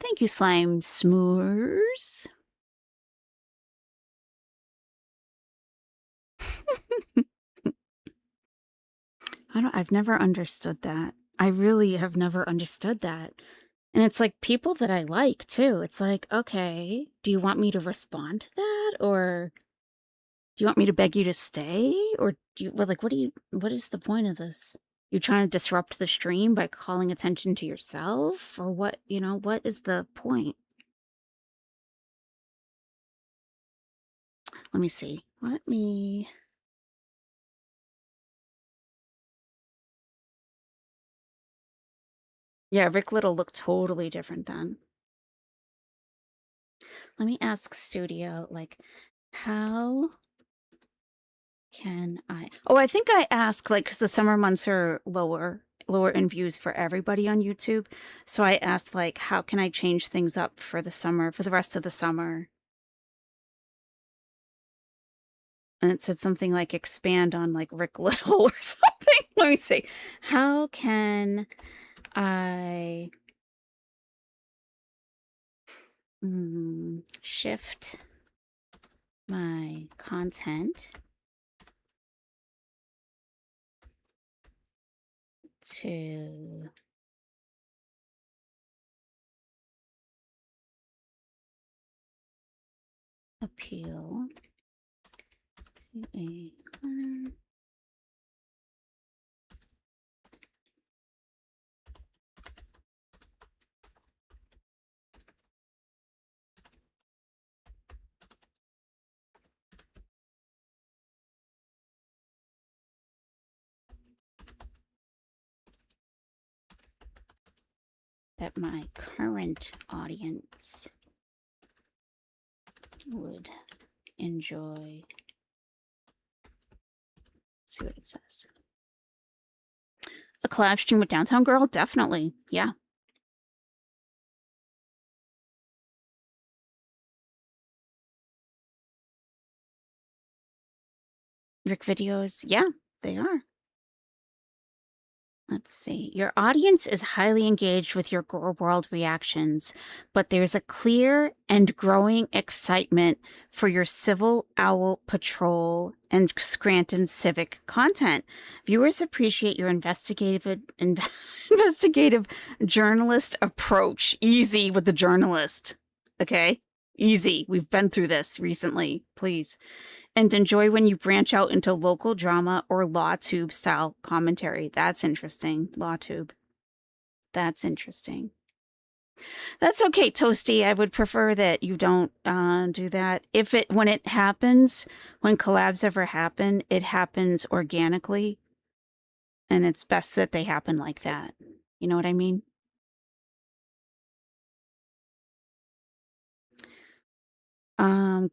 Thank you, Slime Smoors. I've never understood that. I really have never understood that. And it's like people that I like too. It's like, okay, do you want me to respond to that? Or do you want me to beg you to stay? Or do you, well, like, what is the point of this? You trying to disrupt the stream by calling attention to yourself? Or what, you know, what is the point? Let me see. Yeah, Rick Little looked totally different then. Let me ask Studio, like, how can I... Oh, I think I asked, like, because the summer months are lower in views for everybody on YouTube. So I asked, like, how can I change things up for the summer, for the rest of the summer? And it said something like expand on, like, Rick Little or something. Let me see. How can I shift my content to appeal to a that my current audience would enjoy. Let's see what it says. A collab stream with Downtown Girl? Definitely. Yeah. Rick videos? Yeah, they are. Let's see. Your audience is highly engaged with your world reactions, but there's a clear and growing excitement for your Civil Owl Patrol and Scranton Civic content. Viewers appreciate your investigative journalist approach. Easy with the journalist. Okay? Easy. We've been through this recently. Please. And enjoy when you branch out into local drama or law tube style commentary. That's interesting. Law tube. That's interesting. That's okay, Toasty. I would prefer that you don't do that. When it happens, when collabs ever happen, it happens organically. And it's best that they happen like that. You know what I mean?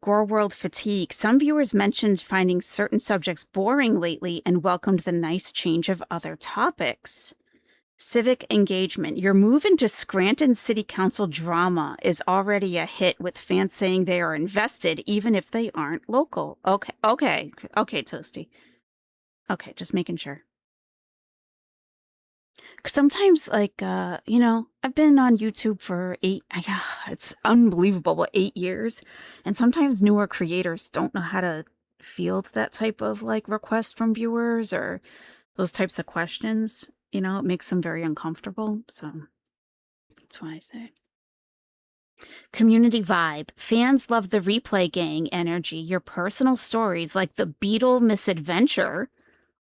Gore World fatigue. Some viewers mentioned finding certain subjects boring lately and welcomed the nice change of other topics. Civic engagement. Your move into Scranton City Council drama is already a hit, with fans saying they are invested even if they aren't local. Okay, Toasty. Okay, just making sure. Sometimes, like, I've been on YouTube for it's unbelievable, 8 years. And sometimes newer creators don't know how to field that type of, like, request from viewers or those types of questions. It makes them very uncomfortable. So that's why I say. Community vibe. Fans love the replay gang energy. Your personal stories, like the beetle misadventure.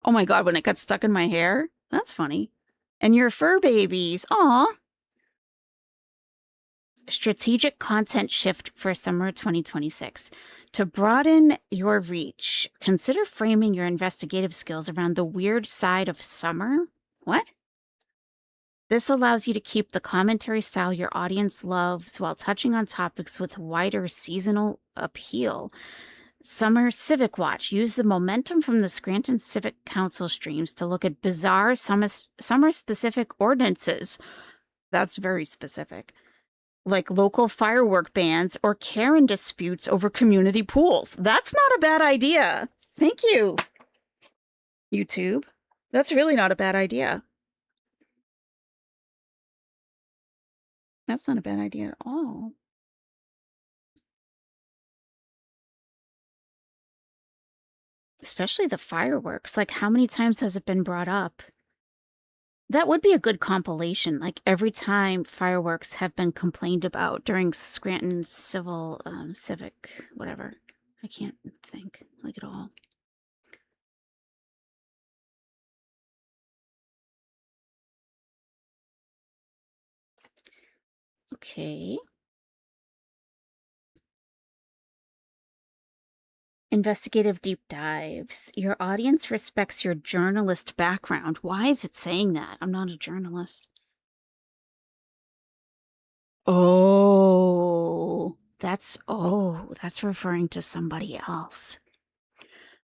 Oh my God, when it got stuck in my hair. That's funny. And your fur babies. Aw. Strategic content shift for summer 2026. To broaden your reach, consider framing your investigative skills around the weird side of summer. What? This allows you to keep the commentary style your audience loves while touching on topics with wider seasonal appeal. Summer Civic Watch. Use the momentum from the Scranton Civic Council streams to look at bizarre summer-specific ordinances. That's very specific. Like local firework bans or Karen disputes over community pools. That's not a bad idea. Thank you, YouTube. That's really not a bad idea. That's not a bad idea at all. Especially the fireworks. Like, how many times has it been brought up? That would be a good compilation. Like, every time fireworks have been complained about during Scranton civic, whatever. I can't think, like, at all. Okay. Investigative deep dives. Your audience respects your journalist background. Why is it saying that? I'm not a journalist. That's referring to somebody else.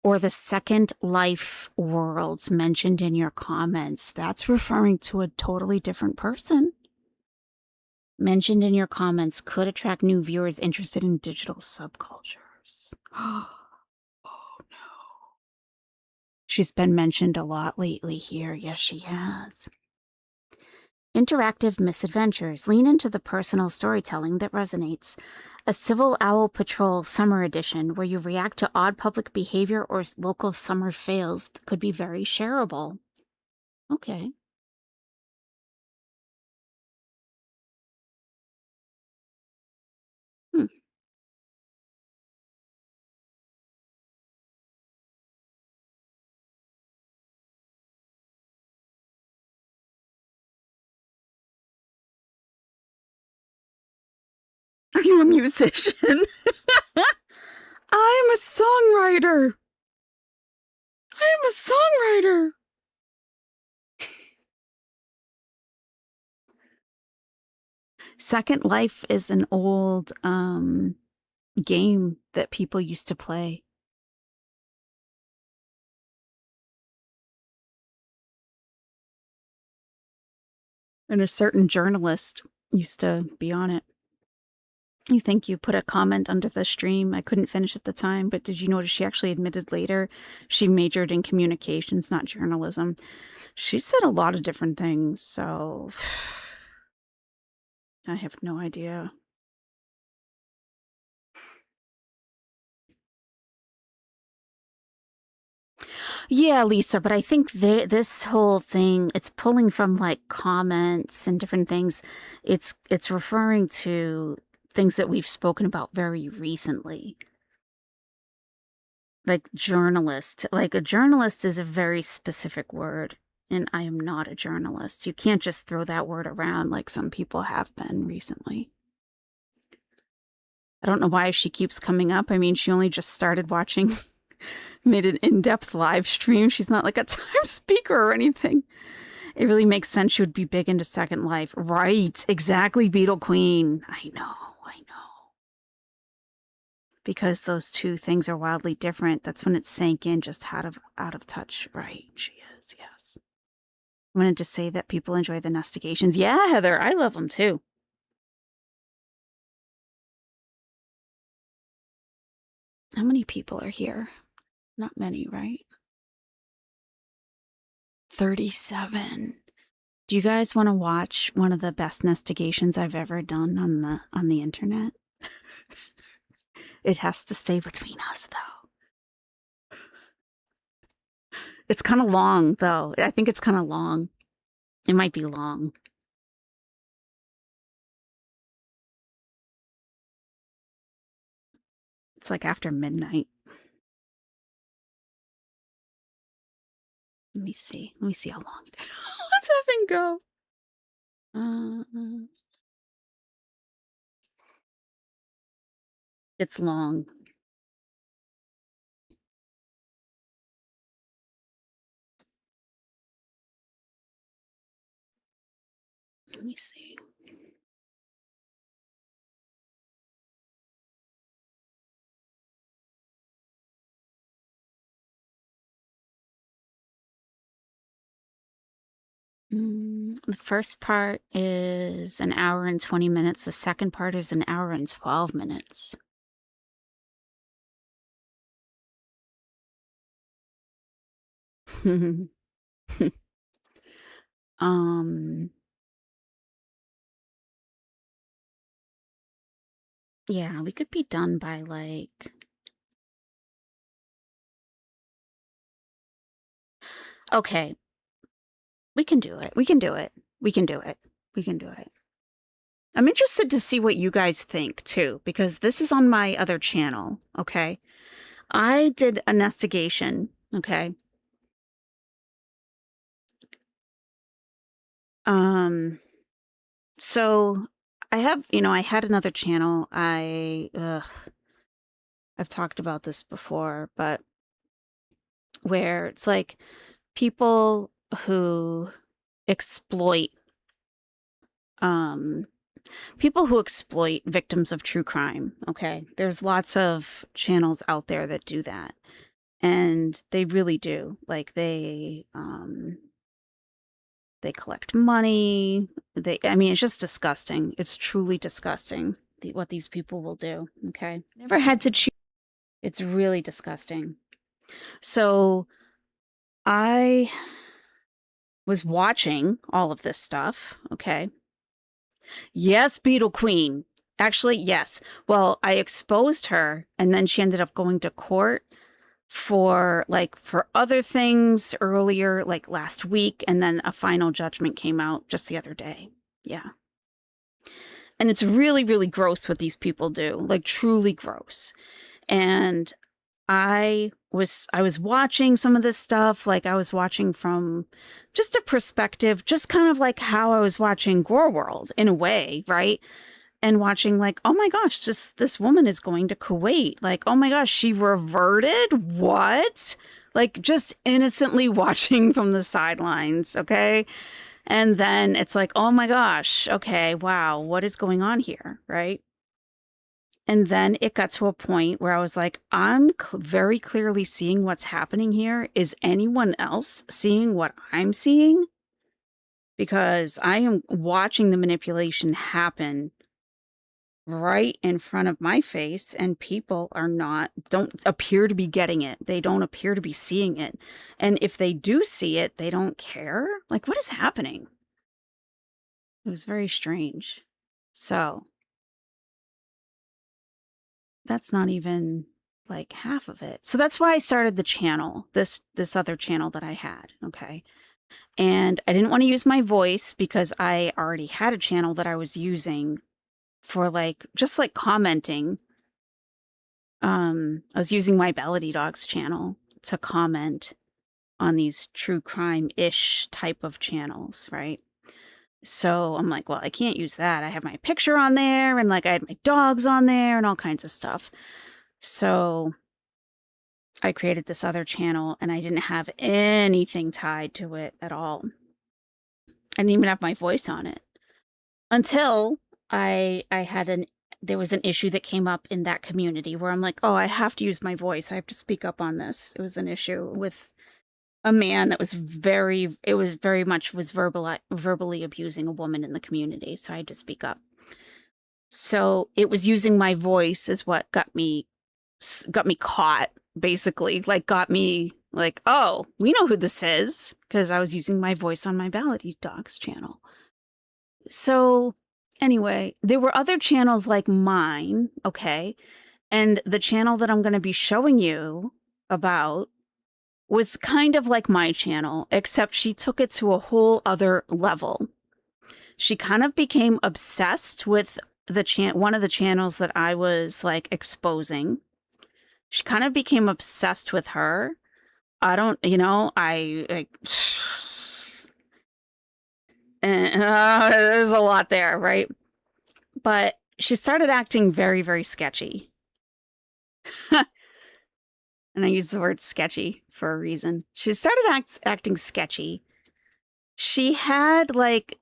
Or the Second Life worlds mentioned in your comments. That's referring to a totally different person. Mentioned in your comments could attract new viewers interested in digital subcultures. Oh no. She's been mentioned a lot lately here. Yes, she has. Interactive misadventures. Lean into the personal storytelling that resonates. A Civil Owl Patrol Summer Edition, where you react to odd public behavior or local summer fails, could be very shareable. Okay. Are you a musician? I'm a songwriter. Second Life is an old game that people used to play. And a certain journalist used to be on it. You think you put a comment under the stream. I couldn't finish at the time, but did you notice she actually admitted later she majored in communications, not journalism? She said a lot of different things, so I have no idea. Yeah, Lisa, but I think this whole thing, it's pulling from like comments and different things. It's referring to things that we've spoken about very recently. Like journalist. Like a journalist is a very specific word, and I am not a journalist. You can't just throw that word around like some people have been recently. I don't know why she keeps coming up. I mean, she only just started watching, made an in-depth live stream. She's not like a Times speaker or anything. It really makes sense she would be big into Second Life. Right, exactly, Beetle Queen. I know. Because those two things are wildly different. That's when it sank in, just out of touch. Right, she is, yes. I wanted to say that people enjoy the Nestigations. Yeah, Heather, I love them too. How many people are here? Not many, right? 37. Do you guys want to watch one of the best Nestigations I've ever done on the internet? It has to stay between us, though. It's kind of long, though. I think it's kind of long. It might be long. It's like after midnight. Let me see. Let me see how long it is. Let's have him go. It's long. Let me see. The first part is an hour and 20 minutes. The second part is an hour and 12 minutes. Yeah, we could be done by like... Okay. We can do it. We can do it. We can do it. We can do it. I'm interested to see what you guys think too, because this is on my other channel, okay? I did an investigation, okay? So I have, I had another channel. I've talked about this before, but where it's like people who exploit victims of true crime, okay? There's lots of channels out there that do that. And they really do. Like they collect money. I mean, it's just disgusting. It's truly disgusting what these people will do, okay? Never had to choose. It's really disgusting. So I was watching all of this stuff, okay? Yes, Beetle Queen. Actually, yes. Well, I exposed her, and then she ended up going to court for other things earlier, like last week, and then a final judgment came out just the other day. Yeah. And it's really, really gross what these people do, like truly gross. And I was watching some of this stuff, like I was watching from just a perspective, just kind of like how I was watching Gore World in a way, right? And watching like, oh my gosh, just this woman is going to Kuwait. Like, oh my gosh, she reverted? What? Like just innocently watching from the sidelines, okay? And then it's like, oh my gosh, okay, wow, what is going on here, right? And then it got to a point where I was like, I'm very clearly seeing what's happening here. Is anyone else seeing what I'm seeing? Because I am watching the manipulation happen right in front of my face, and people don't appear to be getting it. They don't appear to be seeing it. And if they do see it, they don't care. Like, what is happening? It was very strange. So that's not even like half of it. So that's why I started the channel, this other channel that I had, okay? And I didn't want to use my voice because I already had a channel that I was using for like, just like commenting. I was using my Bellady Dogs channel to comment on these true crime-ish type of channels, right? So I'm like, well, I can't use that. I have my picture on there and like I had my dogs on there and all kinds of stuff. So I created this other channel and I didn't have anything tied to it at all. I didn't even have my voice on it until there was an issue that came up in that community where I'm like, oh, I have to use my voice. I have to speak up on this. It was an issue with a man that was verbally abusing a woman in the community. So I had to speak up. So it was using my voice is what got me caught, basically, like got me like, oh, we know who this is, because I was using my voice on my Bellady Dogs channel. So anyway, there were other channels like mine, okay? And the channel that I'm going to be showing you about was kind of like my channel, except she took it to a whole other level. She kind of became obsessed with one of the channels that I was like exposing. She kind of became obsessed with her. There's a lot there, right? But she started acting very, very sketchy. And I use the word sketchy for a reason. She started acting sketchy. She had like,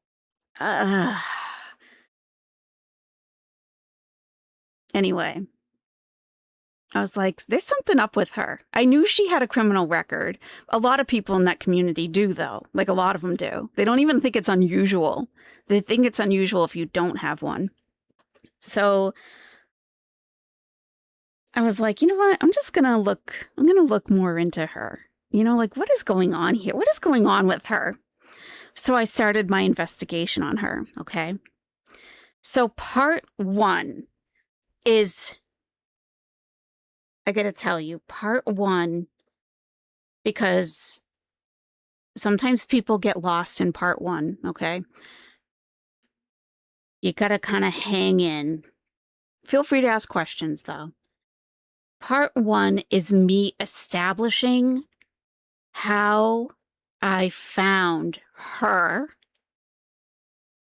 anyway, I was like, there's something up with her. I knew she had a criminal record. A lot of people in that community do, though. Like, a lot of them do. They don't even think it's unusual. They think it's unusual if you don't have one. So I was like, you know what? I'm going to look more into her. You know, like, what is going on here? What is going on with her? So I started my investigation on her, okay? So part one is, I got to tell you, part one, because sometimes people get lost in part one, okay? You got to kind of hang in. Feel free to ask questions, though. Part one is me establishing how I found her.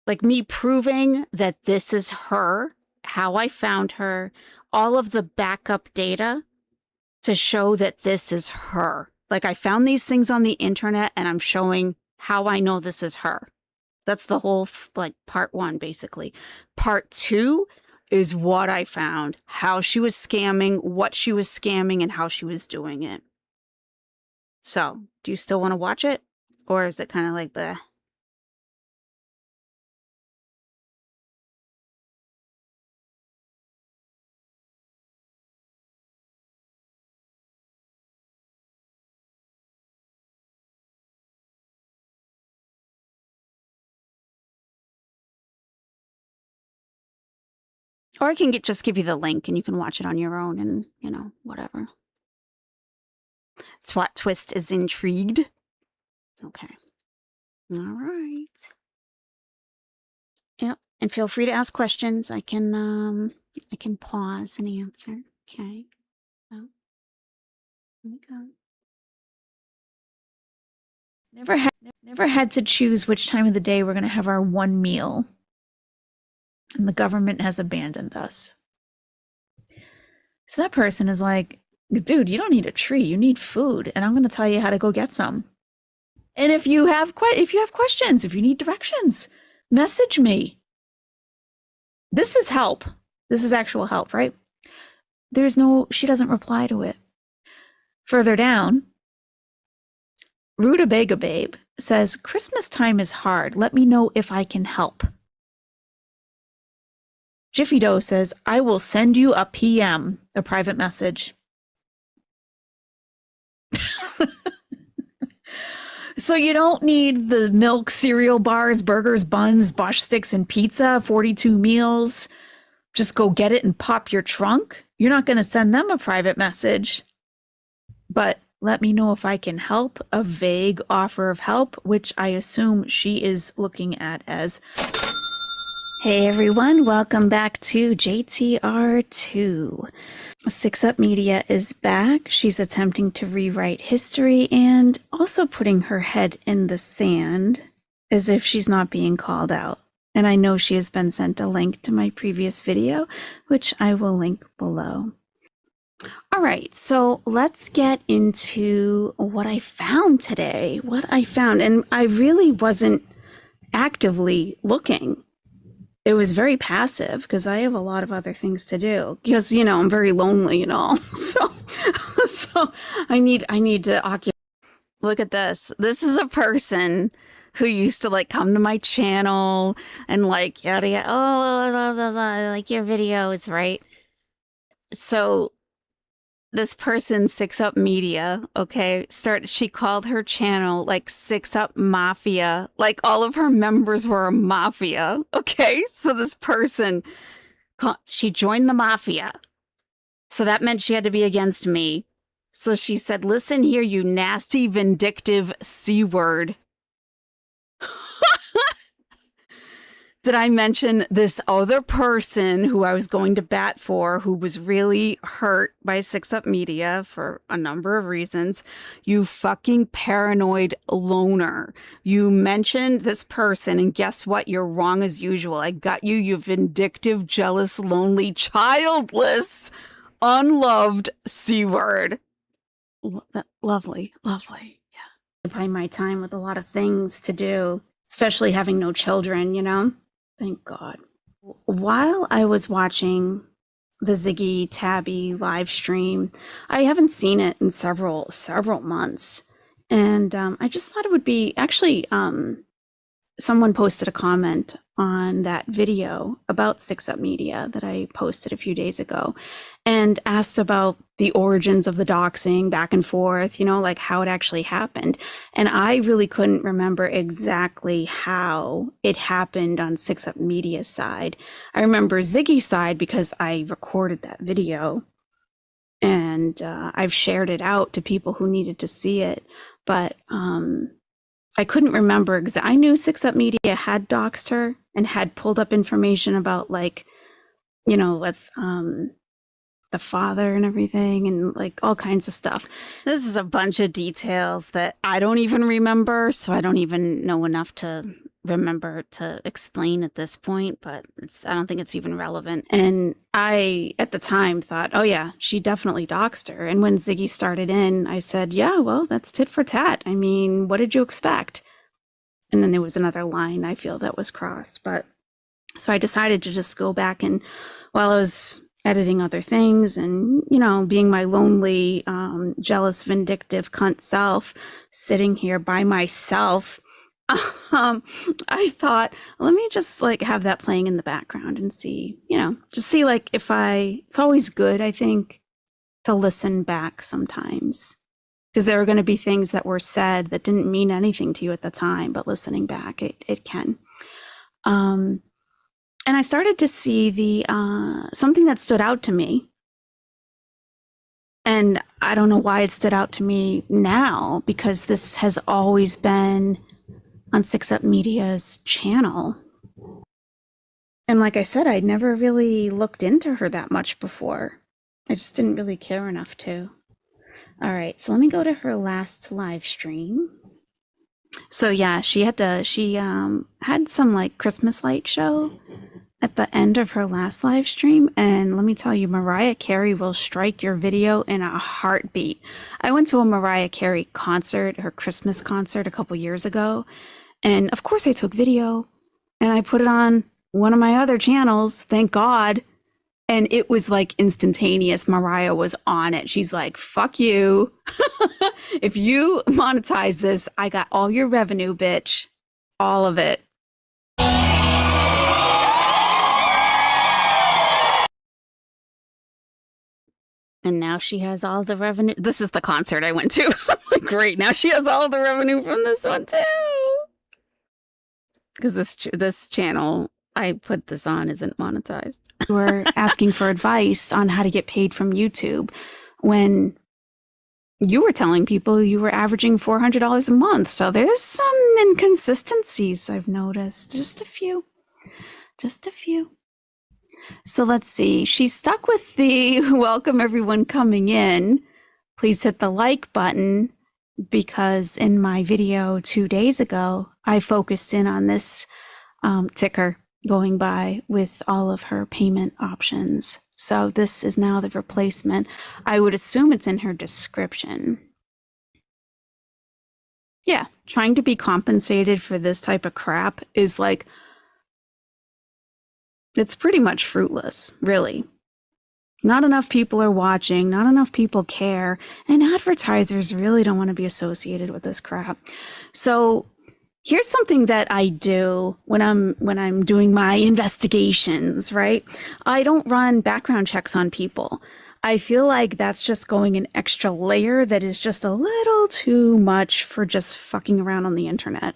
Like me proving that this is her, how I found her, all of the backup data to show that this is her. Like I found these things on the internet and I'm showing how I know this is her. That's the whole like part one, basically. Part two is what I found, how she was scamming, what she was scamming, and how she was doing it. So, do you still want to watch it? Or is it kind of like the... Or I can just give you the link and you can watch it on your own and, you know, whatever. SWAT Twist is intrigued. Okay. All right. Yep. And feel free to ask questions. I can pause and answer. Okay. So, here we go. Never had to choose which time of the day we're going to have our one meal. And the government has abandoned us. So that person is like, dude, you don't need a tree. You need food. And I'm going to tell you how to go get some. And if you have questions, if you need directions, message me. This is help. This is actual help, right? She doesn't reply to it. Further down, Rutabaga Babe says, Christmas time is hard. Let me know if I can help. Jiffy Doe says, I will send you a PM, a private message. So you don't need the milk, cereal bars, burgers, buns, Bosch sticks, and pizza, 42 meals. Just go get it and pop your trunk. You're not going to send them a private message. But let me know if I can help. A vague offer of help, which I assume she is looking at as Hey everyone, welcome back to JTR2. Six Up Media is back. She's attempting to rewrite history and also putting her head in the sand as if she's not being called out. And I know she has been sent a link to my previous video, which I will link below. All right, so let's get into what I found today. And I really wasn't actively looking. It was very passive because I have a lot of other things to do because, you know, I'm very lonely and all. So I need to occupy. Look at this. This is a person who used to like come to my channel and like, yada, yada, oh, blah, blah, blah, like your videos, right? So this person, Six Up Media, okay, she called her channel like Six Up Mafia. Like all of her members were a mafia, okay? So this person, she joined the mafia. So that meant she had to be against me. So she said, listen here, you nasty, vindictive C-word. Did I mention this other person who I was going to bat for, who was really hurt by Six Up Media for a number of reasons? You fucking paranoid loner. You mentioned this person, and guess what? You're wrong as usual. I got you, you vindictive, jealous, lonely, childless, unloved C-word. Lovely. Yeah. Occupy my time with a lot of things to do, especially having no children, you know? Thank God. While I was watching the Ziggy Tabby live stream, I haven't seen it in several months. And I just thought it would be actually, someone posted a comment on that video about Six Up Media that I posted a few days ago and asked about the origins of the doxing back and forth, you know, like how it actually happened. And I really couldn't remember exactly how it happened on Six Up Media's side. I remember Ziggy's side because I recorded that video and I've shared it out to people who needed to see it. But I couldn't remember exactly. I knew Six Up Media had doxed her and had pulled up information about, like, you know, with the father and everything and like all kinds of stuff. This is a bunch of details that I don't even remember, so I don't even know enough to remember to explain at this point, but I don't think it's even relevant. And I, at the time, thought, oh yeah, she definitely doxed her. And when Ziggy started in, I said, yeah, well, that's tit for tat. I mean, what did you expect? And then there was another line I feel that was crossed. But so I decided to just go back, and while I was editing other things and, you know, being my lonely, jealous, vindictive cunt self, sitting here by myself, I thought, let me just like have that playing in the background and see, you know, just see like if it's always good, I think, to listen back sometimes, because there are going to be things that were said that didn't mean anything to you at the time, but listening back, it can. And I started to see the something that stood out to me. And I don't know why it stood out to me now, because this has always been on Six Up Media's channel. And like I said, I'd never really looked into her that much before. I just didn't really care enough to. All right, so let me go to her last live stream. So yeah, she had some like Christmas light show at the end of her last live stream. And let me tell you, Mariah Carey will strike your video in a heartbeat. I went to a Mariah Carey concert, her Christmas concert, a couple years ago. And of course I took video and I put it on one of my other channels, thank God. And it was like instantaneous. Mariah was on it. She's like, fuck you. If you monetize this, I got all your revenue, bitch. All of it. And now she has all the revenue. This is the concert I went to. Great. Now she has all the revenue from this one too. Because this channel I put this on isn't monetized. We're asking for advice on how to get paid from YouTube when you were telling people you were averaging $400 a month. So there's some inconsistencies I've noticed. Just a few. Just a few. So let's see. She's stuck with the welcome everyone coming in. Please hit the like button, because in my video 2 days ago, I focused in on this ticker going by with all of her payment options. So this is now the replacement. I would assume it's in her description. Yeah, trying to be compensated for this type of crap is like, it's pretty much fruitless, really. Not enough people are watching, not enough people care, and advertisers really don't want to be associated with this crap. So here's something that I do when I'm doing my investigations, right? I don't run background checks on people. I feel like that's just going an extra layer that is just a little too much for just fucking around on the internet.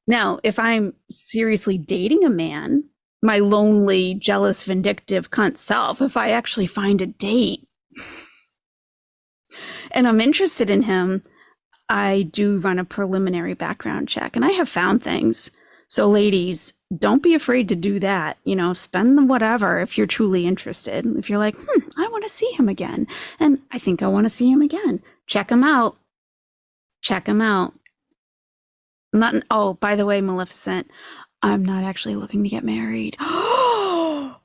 Now, if I'm seriously dating a man, my lonely, jealous, vindictive cunt self, if I actually find a date and I'm interested in him, I do run a preliminary background check, and I have found things. So ladies, don't be afraid to do that. You know, spend the whatever if you're truly interested. If you're like, I want to see him again, and I think I want to see him again, check him out. Check him out. Oh, by the way, Maleficent, I'm not actually looking to get married. No.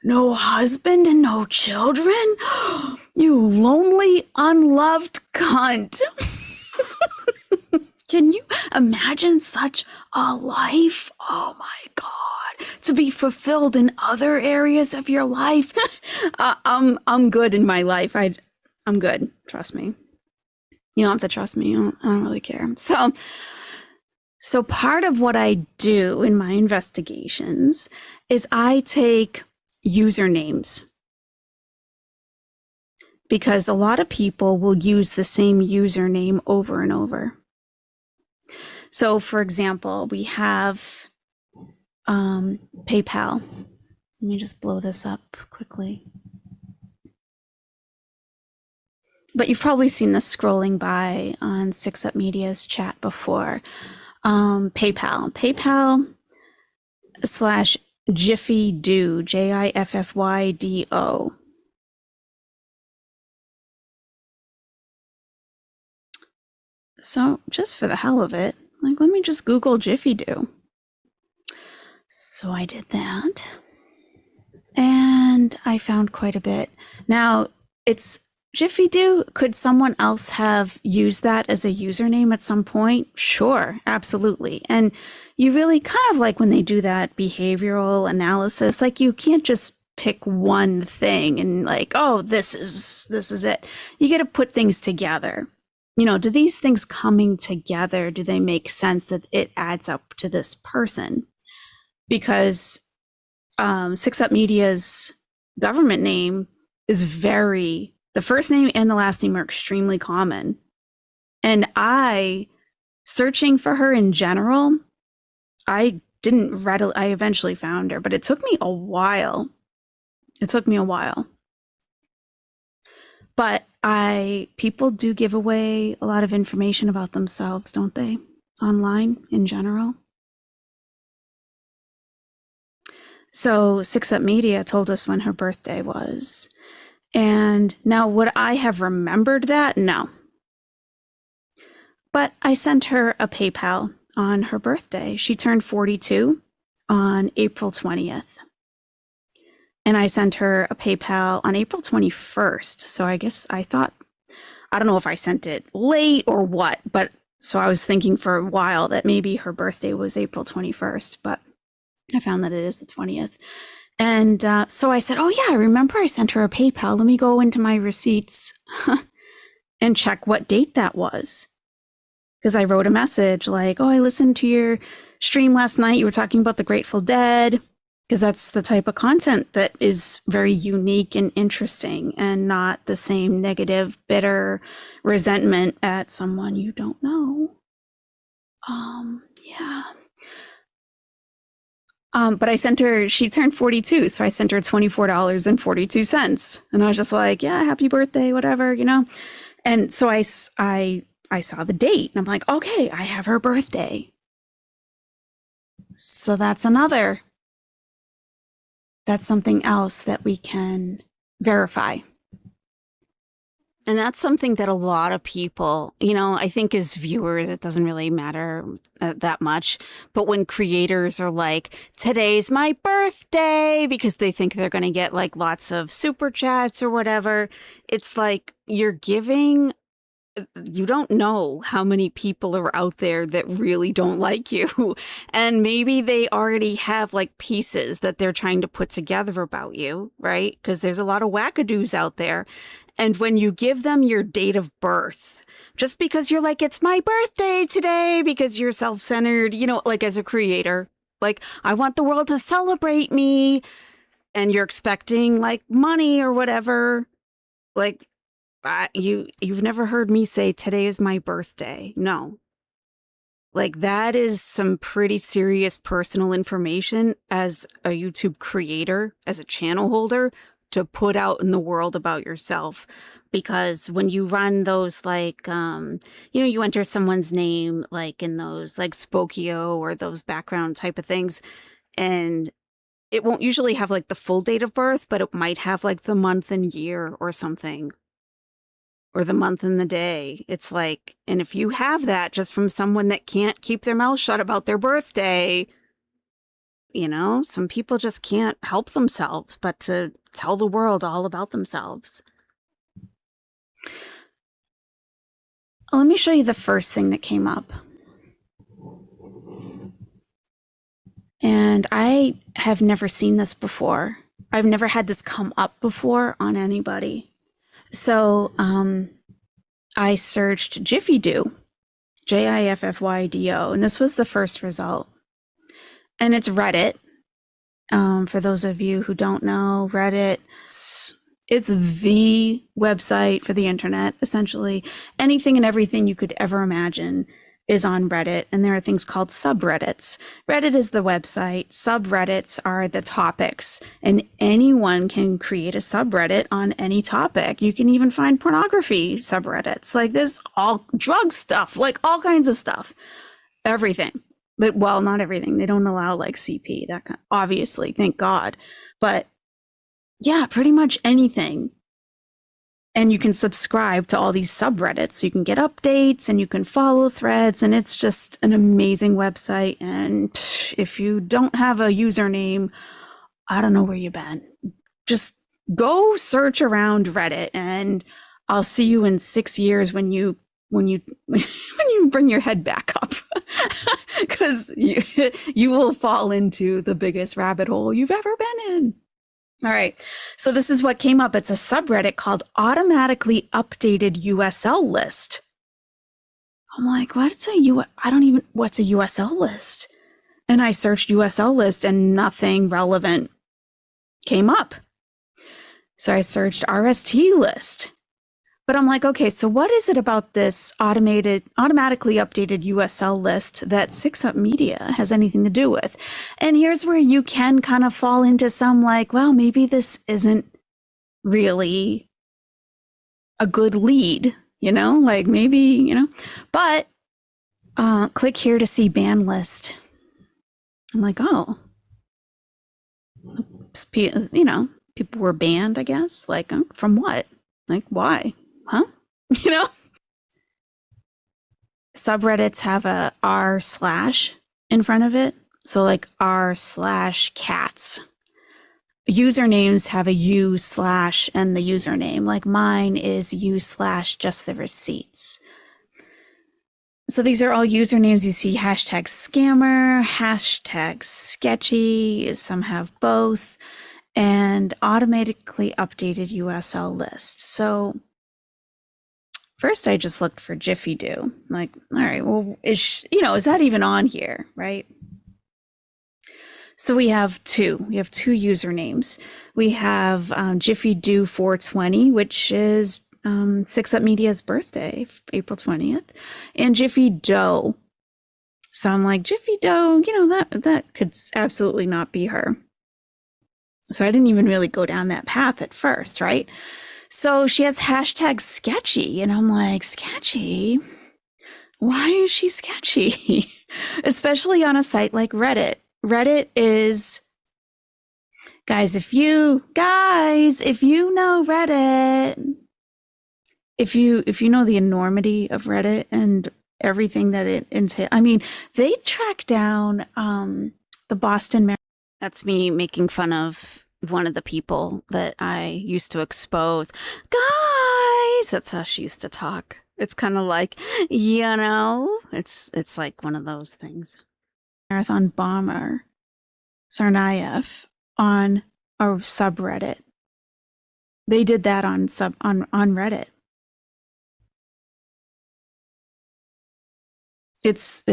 No husband and no children? You lonely, unloved cunt. Can you imagine such a life? Oh my God. To be fulfilled in other areas of your life? I'm good in my life. I'm good. Trust me. You don't have to trust me. I don't really care. So part of what I do in my investigations is I take usernames, because a lot of people will use the same username over and over. So for example, we have PayPal. Let me just blow this up quickly. But you've probably seen this scrolling by on 6up Media's chat before. PayPal / Jiffy Do, JIFFYDO. So just for the hell of it, like, let me just Google Jiffy Do. So I did that, and I found quite a bit. Now, it's Jiffy Do. Could someone else have used that as a username at some point? Sure, absolutely. And you really kind of like when they do that behavioral analysis, like you can't just pick one thing and like, oh, this is it. You got to put things together. You know, do these things coming together, do they make sense that it adds up to this person? Because 6up Media's government name is the first name and the last name are extremely common. And searching for her in general, I eventually found her, but it took me a while. But people do give away a lot of information about themselves, don't they? Online in general. So 6up Media told us when her birthday was. And now would I have remembered that? No. But I sent her a PayPal on her birthday. She turned 42 on April 20th. And I sent her a PayPal on April 21st. So I guess I don't know if I sent it late or what, but so I was thinking for a while that maybe her birthday was April 21st, but I found that it is the 20th. And so I said, oh yeah, I remember I sent her a PayPal. Let me go into my receipts and check what date that was. Because I wrote a message like, oh, I listened to your stream last night. You were talking about the Grateful Dead. Because that's the type of content that is very unique and interesting and not the same negative, bitter resentment at someone you don't know. Yeah. But I sent her, she turned 42, so I sent her $24.42. And I was just like, yeah, happy birthday, whatever, you know? And so I saw the date and I'm like, okay, I have her birthday. So that's something else that we can verify. And that's something that a lot of people, I think as viewers, it doesn't really matter that much. But when creators are like, today's my birthday, because they think they're going to get like lots of super chats or whatever, it's like you don't know how many people are out there that really don't like you. And maybe they already have like pieces that they're trying to put together about you, right? Because there's a lot of wackadoos out there. And when you give them your date of birth, just because you're like, it's my birthday today, because you're self-centered, like as a creator, like I want the world to celebrate me, and you're expecting like money or whatever, like you've never heard me say today is my birthday. No. Like that is some pretty serious personal information as a YouTube creator, as a channel holder, to put out in the world about yourself. Because when you run those like, you enter someone's name like in those like Spokio or those background type of things, and it won't usually have like the full date of birth, but it might have like the month and year or something, or the month and the day. It's like, and if you have that just from someone that can't keep their mouth shut about their birthday, some people just can't help themselves but to tell the world all about themselves. Let me show you the first thing that came up. And I have never seen this before. I've never had this come up before on anybody. So I searched Jiffy Do, Jiffydo, and this was the first result. And it's Reddit. For those of you who don't know, Reddit, it's the website for the internet, essentially. Anything and everything you could ever imagine is on Reddit, and there are things called subreddits. Reddit is the website, subreddits are the topics, and anyone can create a subreddit on any topic. You can even find pornography subreddits, like this, all drug stuff, like all kinds of stuff, everything. But, well, not everything. They don't allow like CP, that kind, obviously, thank God. But yeah, pretty much anything. And you can subscribe to all these subreddits. You can get updates and you can follow threads, and it's just an amazing website. And if you don't have a username, I don't know where you've been. Just go search around Reddit, and I'll see you in 6 years when you bring your head back up, because you will fall into the biggest rabbit hole you've ever been in. All right, so this is what came up. It's a subreddit called Automatically Updated USL List. I'm like, what's a USL list? And I searched USL list and nothing relevant came up. So I searched RST list. But I'm like, okay, so what is it about this automatically updated USL list that 6up Media has anything to do with? And here's where you can kind of fall into some like, well, maybe this isn't really a good lead, like maybe, but click here to see ban list. I'm like, oh, people were banned, I guess, like from what? Like, why? Huh? Subreddits have a r/ in front of it. So like r/cats. Usernames have a u/ and the username. Like mine is u/ just the receipts. So these are all usernames. You see hashtag scammer, hashtag sketchy. Some have both. And automatically updated USL list. So first I just looked for Jiffy Do. Like, all right, well, is that even on here, right? So we have two usernames. We have Jiffy Do 420, which is 6up Media's birthday, April 20th, and Jiffy Doe. So I'm like, Jiffy Doe, that could absolutely not be her. So I didn't even really go down that path at first, right? So she has hashtag sketchy, and I'm like, sketchy? Why is she sketchy? Especially on a site like Reddit. Reddit is, guys, if you know Reddit, if you know the enormity of Reddit and everything that it entails, I mean, they track down the Boston Mar- That's me making fun of one of the people that I used to expose. Guys, that's how she used to talk. It's kind of like, it's like one of those things. Marathon bomber Tsarnaev on a subreddit. They did that on Reddit. It's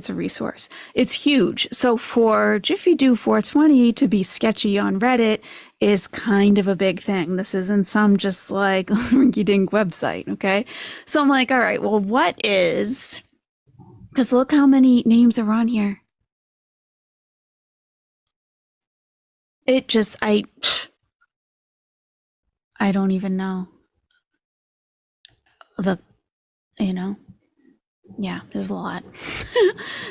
a resource. It's huge. So for Jiffy Do 420 to be sketchy on Reddit is kind of a big thing. This isn't some just like rinky-dink website, okay? So I'm like, all right, well, what is, because look how many names are on here. It just, I don't even know. Yeah, there's a lot.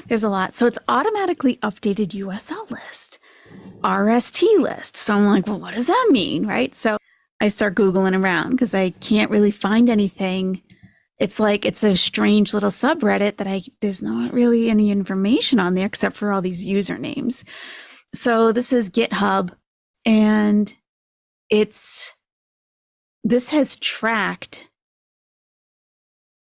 There's a lot. So it's automatically updated USL list, RST list. So I'm like, well, what does that mean, right? So I start Googling around because I can't really find anything. It's like, it's a strange little subreddit that there's not really any information on there except for all these usernames. So this is GitHub, and this has tracked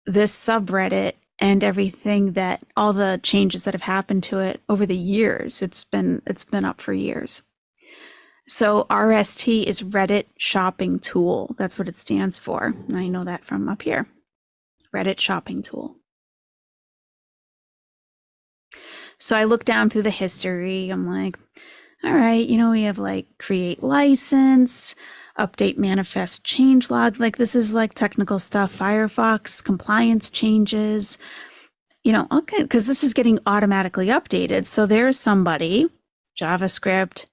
this subreddit and everything, that all the changes that have happened to it over the years. It's been up for years. So RST is Reddit Shopping Tool. That's what it stands for. I know that from up here. Reddit Shopping Tool. So I look down through the history. I'm like, all right, we have like create license, update manifest changelog. Like, this is like technical stuff. Firefox compliance changes, okay, because this is getting automatically updated. So there's somebody, JavaScript,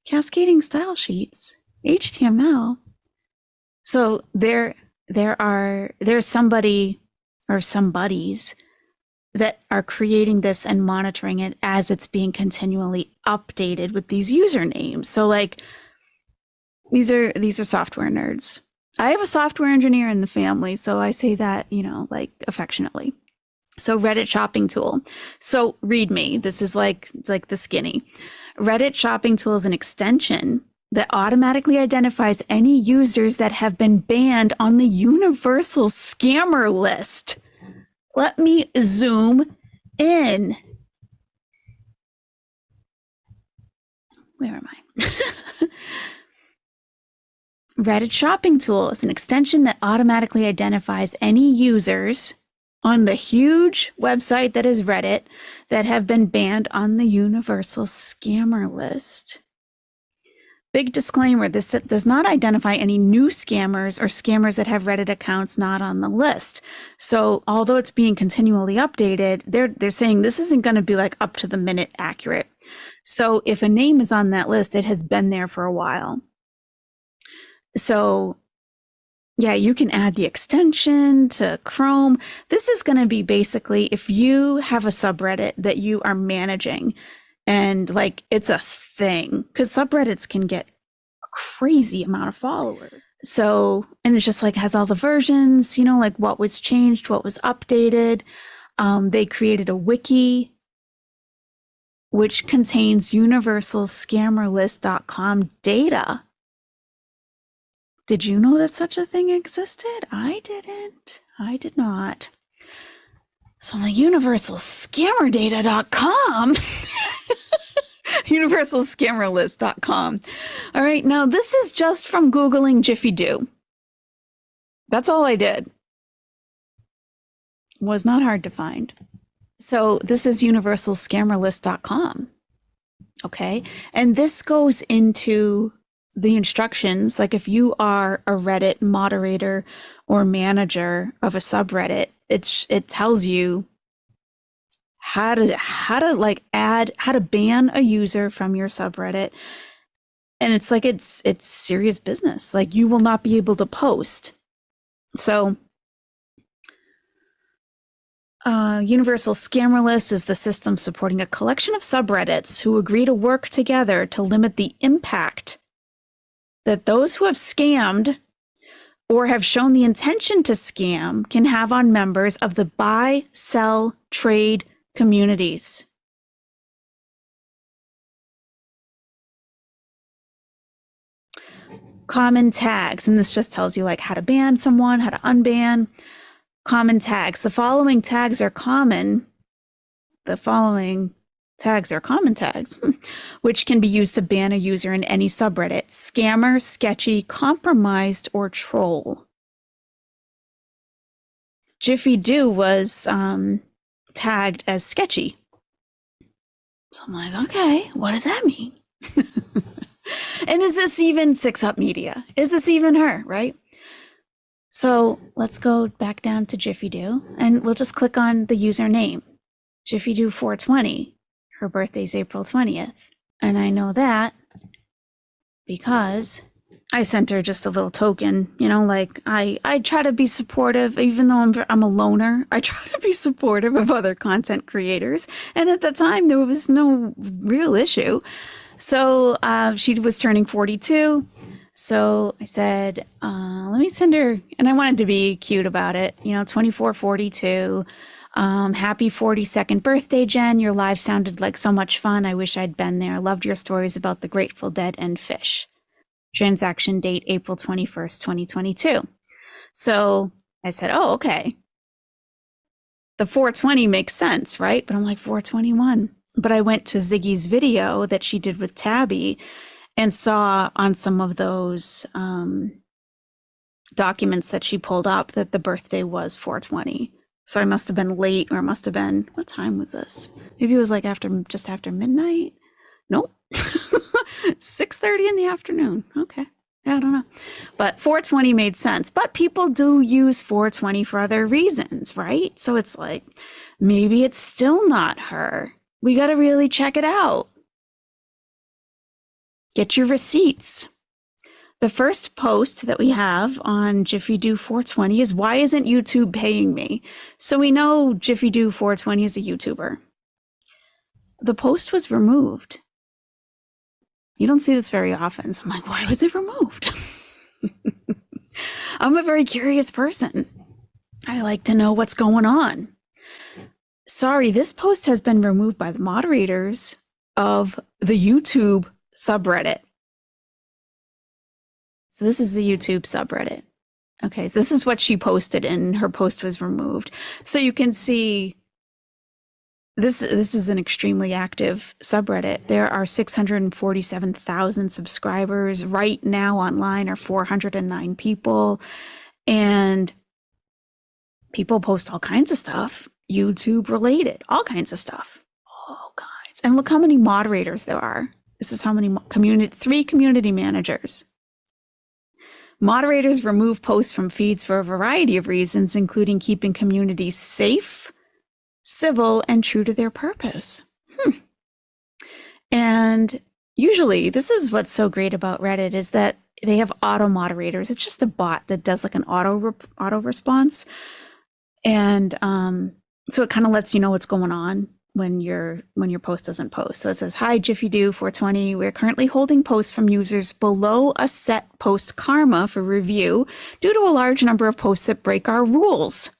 cascading style sheets, HTML. So there's somebody or somebodies that are creating this and monitoring it as it's being continually updated with these usernames. So like, these are software nerds. I have a software engineer in the family, so I say that, like affectionately. So Reddit Shopping Tool. So README, this is like the skinny. Reddit Shopping Tool is an extension that automatically identifies any users that have been banned on the universal scammer list. Let me zoom in. Where am I? Reddit Shopping Tool is an extension that automatically identifies any users on the huge website that is Reddit that have been banned on the universal scammer list. Big disclaimer, this does not identify any new scammers or scammers that have Reddit accounts not on the list. So although it's being continually updated, they're saying this isn't going to be like up to the minute accurate. So if a name is on that list, it has been there for a while. So yeah, you can add the extension to Chrome. This is going to be basically if you have a subreddit that you are managing and like it's a thing, because subreddits can get a crazy amount of followers. So, and it's just like has all the versions, like what was changed, what was updated. They created a wiki which contains universalscammerlist.com data. Did you know that such a thing existed? I didn't. I did not. So I'm like, universalscammerdata.com. universalscammerlist.com. All right, now this is just from Googling Jiffy Do. That's all I did. Was not hard to find. So this is universalscammerlist.com. Okay, and this goes into the instructions. Like if you are a Reddit moderator or manager of a subreddit, it tells you how to ban a user from your subreddit. And it's like it's serious business. Like you will not be able to post. So Universal Scammer List is the system supporting a collection of subreddits who agree to work together to limit the impact that those who have scammed or have shown the intention to scam can have on members of the buy, sell, trade communities. Common tags, and this just tells you like how to ban someone, how to unban. Common tags. The following tags are common. The following tags are common tags, which can be used to ban a user in any subreddit: scammer, sketchy, compromised, or troll. Jiffy Do was tagged as sketchy. So I'm like, okay, what does that mean? And is this even 6up Media? Is this even her, right? So let's go back down to Jiffy Do, and we'll just click on the username. Jiffy Do 420. Her birthday's April 20th. And I know that because I sent her just a little token, you know, like I try to be supportive, even though I'm a loner. I try to be supportive of other content creators. And at the time, there was no real issue. So she was turning 42. So I said, let me send her, and I wanted to be cute about it, you know, 2442. Happy 42nd birthday, Jen. Your live sounded like so much fun. I wish I'd been there. Loved your stories about the Grateful Dead and fish. Transaction date, April 21st, 2022. So I said, oh, okay. The 420 makes sense, right? But I'm like, 421. But I went to Ziggy's video that she did with Tabby and saw on some of those documents that she pulled up that the birthday was 420. So I must have been late, or must have been, what time was this? Maybe it was like just after midnight. Nope. 6:30 in the afternoon. Okay. Yeah, I don't know. But 420 made sense. But people do use 420 for other reasons, right? So it's like, maybe it's still not her. We got to really check it out. Get your receipts. The first post that we have on Jiffy Do 420 is, why isn't YouTube paying me? So we know Jiffy Do 420 is a YouTuber. The post was removed. You don't see this very often. So I'm like, why was it removed? I'm a very curious person. I like to know what's going on. Sorry, this post has been removed by the moderators of the YouTube subreddit. So this is the YouTube subreddit. Okay, so this is what she posted, and her post was removed. So you can see this is an extremely active subreddit. There are 647,000 subscribers. Right now online are 409 people. And people post all kinds of stuff, YouTube related, all kinds of stuff. All kinds. And look how many moderators there are. This is how many 3 community managers. Moderators remove posts from feeds for a variety of reasons, including keeping communities safe, civil, and true to their purpose. And usually, this is what's so great about Reddit, is that they have auto moderators. It's just a bot that does like an auto response. And so it kind of lets you know what's going on when your post doesn't post. So it says, hi, Jiffy Do 420. We're currently holding posts from users below a set post karma for review due to a large number of posts that break our rules.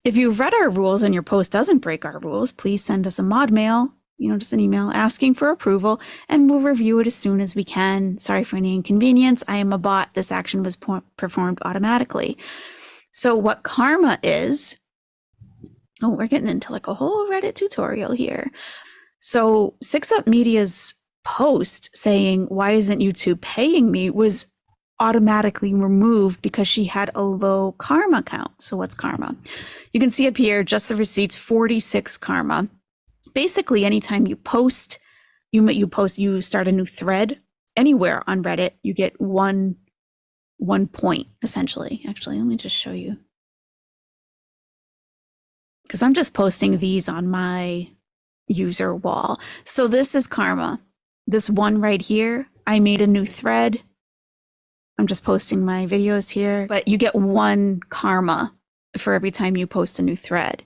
If you've read our rules and your post doesn't break our rules, please send us a mod mail, just an email asking for approval, and we'll review it as soon as we can. Sorry for any inconvenience. I am a bot. This action was performed automatically. So what karma is, we're getting into like a whole Reddit tutorial here. So 6up Media's post saying, why isn't YouTube paying me, was automatically removed because she had a low karma count. So what's karma? You can see up here, just the receipts, 46 karma. Basically, anytime you post, you start a new thread anywhere on Reddit, you get one point, essentially. Actually, let me just show you. Because I'm just posting these on my user wall. So this is karma. This one right here, I made a new thread. I'm just posting my videos here, but you get 1 karma for every time you post a new thread.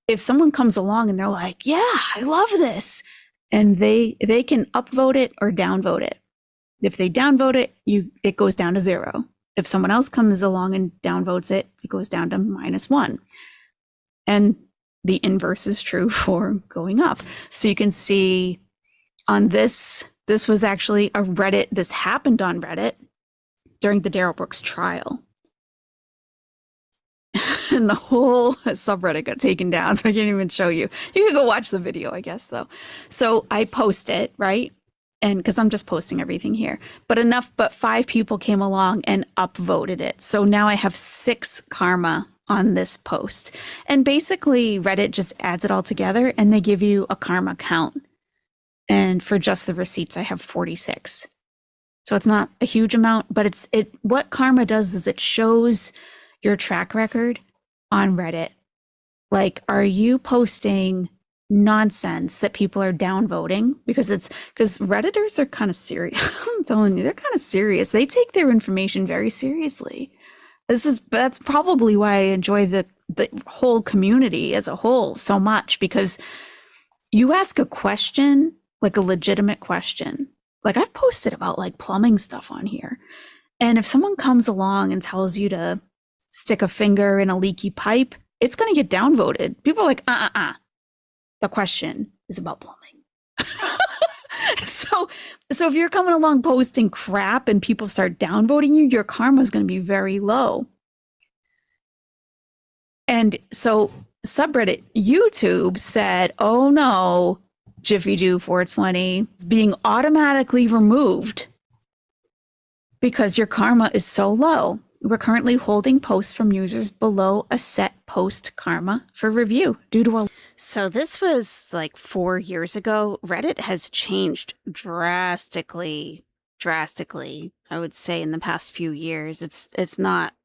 If someone comes along and they're like, yeah, I love this, and they can upvote it or downvote it. If they downvote it, it goes down to 0. If someone else comes along and downvotes it, it goes down to -1. And the inverse is true for going up. So you can see on this was actually a Reddit. This happened on Reddit during the Darrell Brooks trial. And the whole subreddit got taken down, so I can't even show you. You can go watch the video, I guess, though. So I post it, right? And because I'm just posting everything here. But 5 people came along and upvoted it. So now I have 6 karma on this post. And basically, Reddit just adds it all together, and they give you a karma count. And for just the receipts, I have 46. So it's not a huge amount, but what karma does is it shows your track record on Reddit. Like, are you posting nonsense that people are downvoting? Because Redditors are kind of serious. I'm telling you, they're kind of serious. They take their information very seriously. That's probably why I enjoy the whole community as a whole so much, because you ask a question, like a legitimate question. Like, I've posted about like plumbing stuff on here. And if someone comes along and tells you to stick a finger in a leaky pipe, it's going to get downvoted. People are like, the question is about plumbing. So if you're coming along posting crap and people start downvoting you, your karma is going to be very low. And so subreddit YouTube said, oh no, Jiffy Do 420 is being automatically removed because your karma is so low. We're currently holding posts from users below a set post karma for review due to a... So this was like 4 years ago. Reddit has changed drastically, I would say, in the past few years. It's not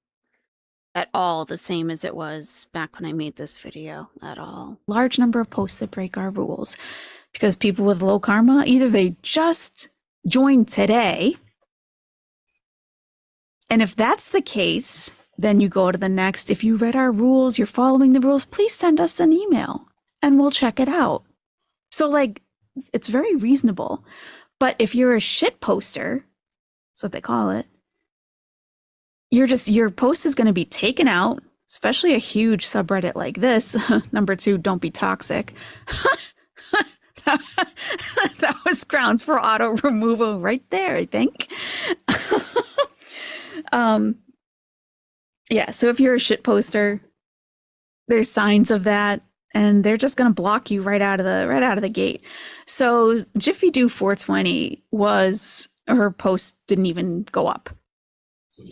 at all the same as it was back when I made this video at all. Large number of posts that break our rules because people with low karma, either they just joined today, and if that's the case, then you go to the next. If you read our rules, you're following the rules, please send us an email and we'll check it out. So like, it's very reasonable. But if you're a shit poster, that's what they call it, your post is going to be taken out, especially a huge subreddit like this. Number 2, don't be toxic. That was grounds for auto removal right there, I think. Yeah, so if you're a shit poster, there's signs of that, and they're just going to block you right out of the gate. So Jiffy Do 420 her post didn't even go up.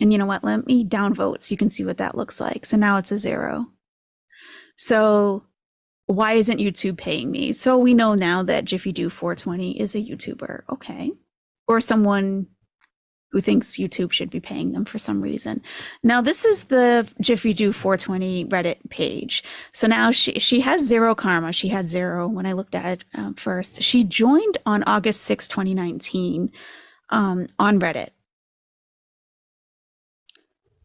And you know what? Let me downvote so you can see what that looks like. So now it's a 0. So why isn't YouTube paying me? So we know now that Jiffy Do 420 is a YouTuber, okay, or someone who thinks YouTube should be paying them for some reason. Now this is the Jiffy Do 420 Reddit page. So now she has 0 karma. She had 0 when I looked at it first. She joined on August 6, 2019 on Reddit.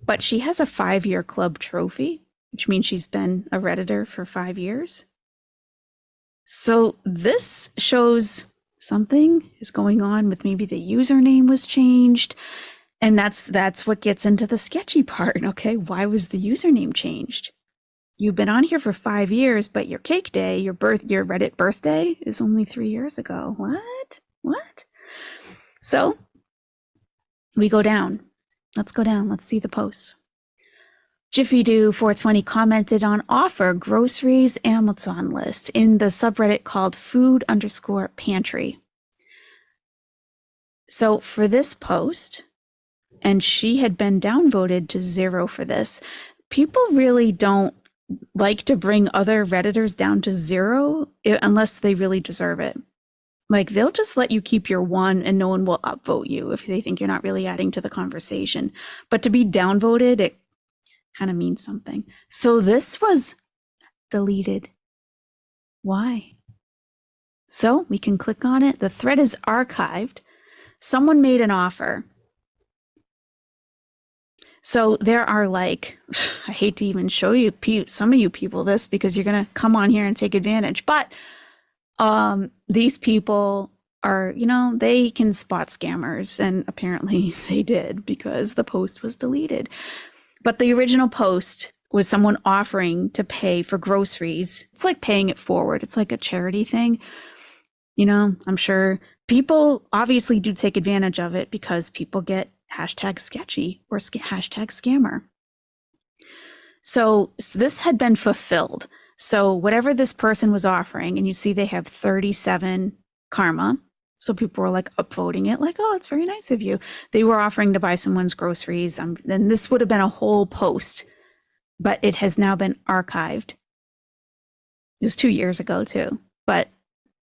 But she has a 5-year club trophy, which means she's been a Redditor for 5 years. So this shows something is going on with maybe the username was changed. And that's what gets into the sketchy part. Okay, why was the username changed? You've been on here for 5 years, but your cake day, your Reddit birthday is only 3 years ago. What? So we go down. Let's go down. Let's see the posts. Jiffy Do 420 commented on offer groceries Amazon list in the subreddit called food_pantry. So for this post, and she had been downvoted to 0 for this, people really don't like to bring other Redditors down to 0 unless they really deserve it. Like, they'll just let you keep your 1 and no one will upvote you if they think you're not really adding to the conversation. But to be downvoted, it kind of means something. So this was deleted. Why? So we can click on it. The thread is archived. Someone made an offer. So there are like, I hate to even show you some of you people this because you're going to come on here and take advantage. But these people are, they can spot scammers, and apparently they did because the post was deleted. But the original post was someone offering to pay for groceries. It's like paying it forward. It's like a charity thing. I'm sure people obviously do take advantage of it because people get hashtag sketchy or hashtag scammer. So this had been fulfilled. So whatever this person was offering, and you see they have 37 karma. So people were like upvoting it, like, oh, it's very nice of you. They were offering to buy someone's groceries. And this would have been a whole post, but it has now been archived. It was 2 years ago too, but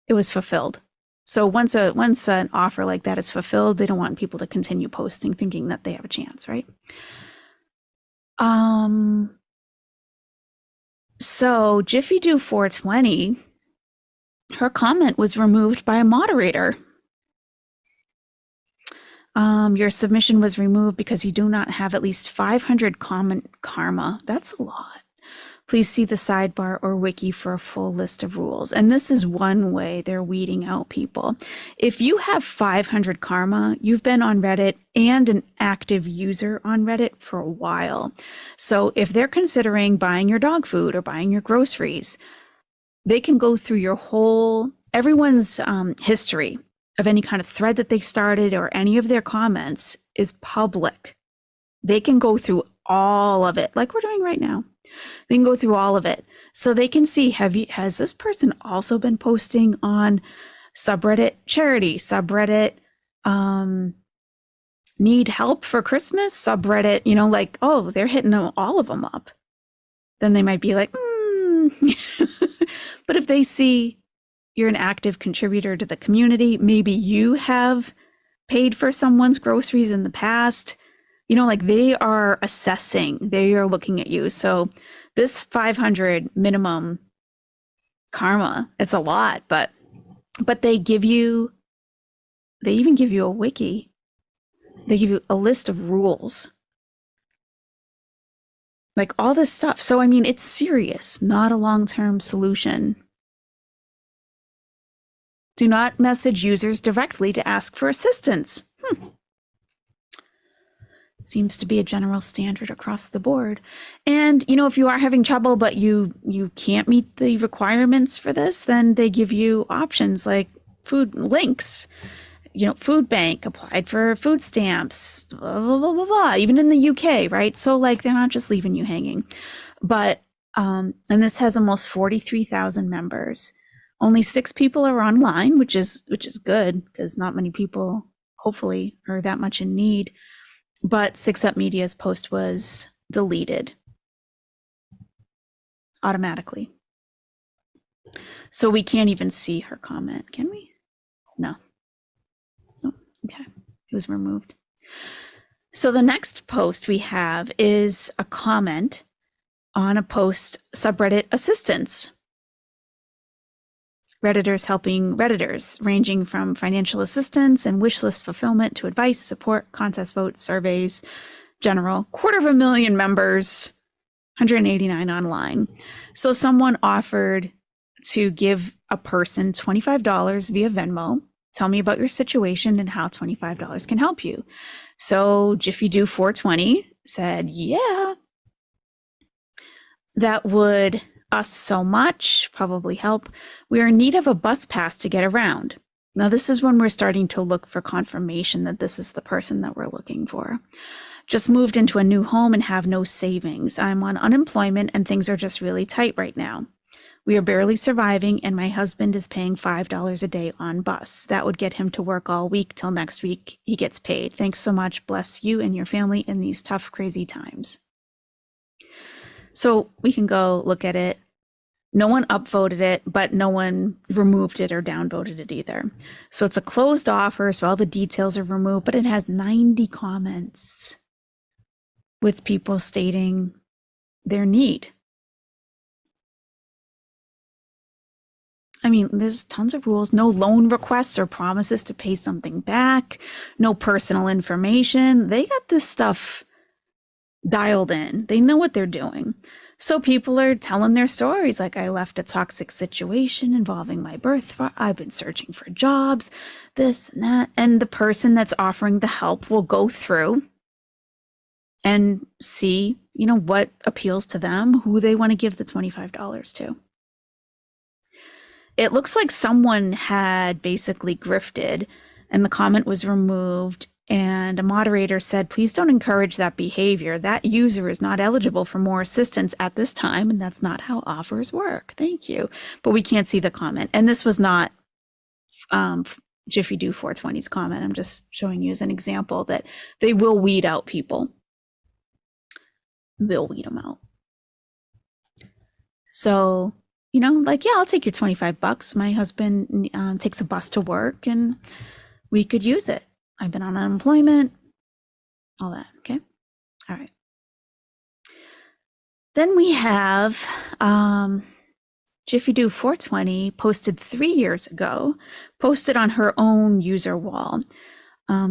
it was fulfilled. So once an offer like that is fulfilled, they don't want people to continue posting thinking that they have a chance, right? So Jiffy Do 420, her comment was removed by a moderator. Your submission was removed because you do not have at least 500 comment karma. That's a lot. Please see the sidebar or wiki for a full list of rules. And this is one way they're weeding out people. If you have 500 karma, you've been on Reddit and an active user on Reddit for a while. So if they're considering buying your dog food or buying your groceries, they can go through everyone's history of any kind of thread that they started or any of their comments is public. They can go through all of it, like we're doing right now. They can go through all of it. So they can see, has this person also been posting on subreddit charity, subreddit need help for Christmas, subreddit, like, oh, they're hitting all of them up. Then they might be like, But if they see you're an active contributor to the community, maybe you have paid for someone's groceries in the past, like they are assessing, they are looking at you. So this 500 minimum karma, it's a lot, but they even give you a wiki. They give you a list of rules. Like all this stuff. So, it's serious, not a long-term solution. Do not message users directly to ask for assistance. Seems to be a general standard across the board. And, if you are having trouble, but you can't meet the requirements for this, then they give you options like food links, food bank, applied for food stamps, blah, blah, blah, blah, blah, even in the UK, right? So they're not just leaving you hanging. But, and this has almost 43,000 members. Only 6 people are online, which is good because not many people, hopefully, are that much in need. But 6up Media's post was deleted automatically. So we can't even see her comment, can we? No. Oh, okay. It was removed. So the next post we have is a comment on a post subreddit assistance. Redditors helping Redditors, ranging from financial assistance and wish list fulfillment to advice, support, contest votes, surveys, general. 250,000 members, 189 online. So someone offered to give a person $25 via Venmo. Tell me about your situation and how $25 can help you. So Jiffy Do 420 said, yeah, that would us so much, probably help. We are in need of a bus pass to get around. Now, this is when we're starting to look for confirmation that this is the person that we're looking for. Just moved into a new home and have no savings. I'm on unemployment and things are just really tight right now. We are barely surviving and my husband is paying $5 a day on bus. That would get him to work all week till next week he gets paid. Thanks so much. Bless you and your family in these tough, crazy times. So we can go look at it. No one upvoted it, but no one removed it or downvoted it either. So it's a closed offer, so all the details are removed, but it has 90 comments with people stating their need. There's tons of rules. No loan requests or promises to pay something back. No personal information. They got this stuff dialed in. They know what they're doing. So people are telling their stories like, I left a toxic situation involving my birth. I've been searching for jobs, this and that. And the person that's offering the help will go through and see, what appeals to them, who they want to give the $25 to. It looks like someone had basically grifted and the comment was removed, and a moderator said, please don't encourage that behavior. That user is not eligible for more assistance at this time, and that's not how offers work. Thank you. But we can't see the comment. And this was not Jiffy Do 420's comment. I'm just showing you as an example that they will weed out people. They'll weed them out. So, yeah, I'll take your $25. My husband takes a bus to work and we could use it. I've been on unemployment, all that. Okay. All right. Then we have Jiffy Do 420 posted 3 years ago, posted on her own user wall.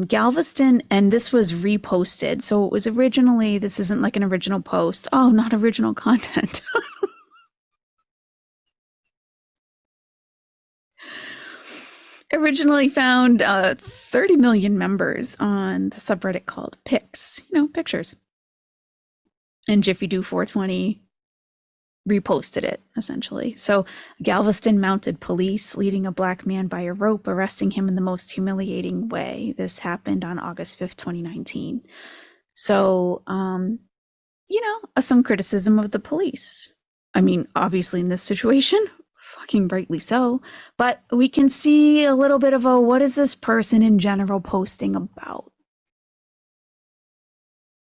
Galveston, and this was reposted. So it was originally, this isn't like an original post. Oh, not original content. Originally found 30 million members on the subreddit called Pics, pictures. And Jiffy Do 420 reposted it, essentially. So Galveston mounted police leading a black man by a rope, arresting him in the most humiliating way. This happened on August 5th, 2019. So, some criticism of the police. I mean, obviously in this situation, fucking rightly so, but we can see a little bit of what is this person in general posting about?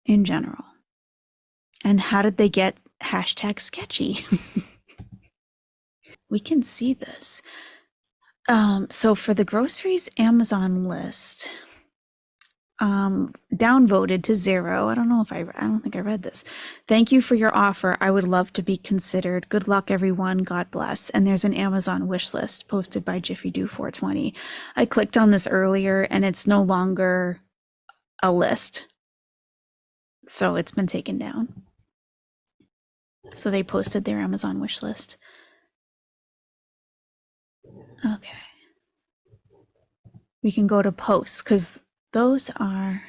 In general. And how did they get #sketchy? We can see this. So for the groceries Amazon list, downvoted to 0. I don't think I read this. Thank you for your offer. I would love to be considered. Good luck, everyone. God bless. And there's an Amazon wish list posted by Jiffy Do 420. I clicked on this earlier and it's no longer a list. So it's been taken down. So they posted their Amazon wish list. Okay. We can go to posts because those are,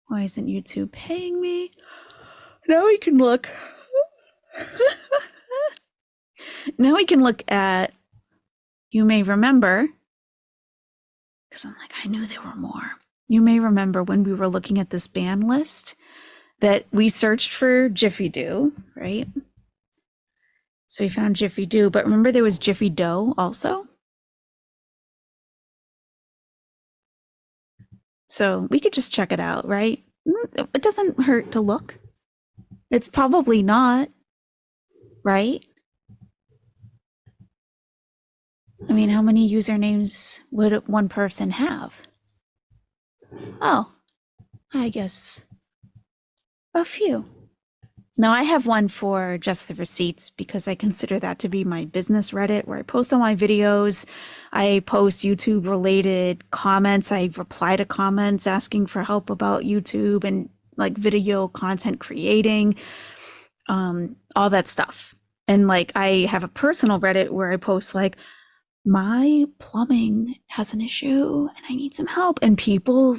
why isn't YouTube paying me? Now we can look. Now we can look at, you may remember, because I'm like, I knew there were more. You may remember when we were looking at this ban list that we searched for Jiffy Do, right? So we found Jiffy Do, but remember there was Jiffy Dough also? So we could just check it out, right? It doesn't hurt to look. It's probably not, right? I mean, how many usernames would one person have? Oh, I guess a few. Now I have one for just the receipts because I consider that to be my business Reddit where I post all my videos. I post YouTube related comments. I reply to comments asking for help about YouTube and like video content creating, all that stuff. And like I have a personal Reddit where I post like, my plumbing has an issue and I need some help. And people,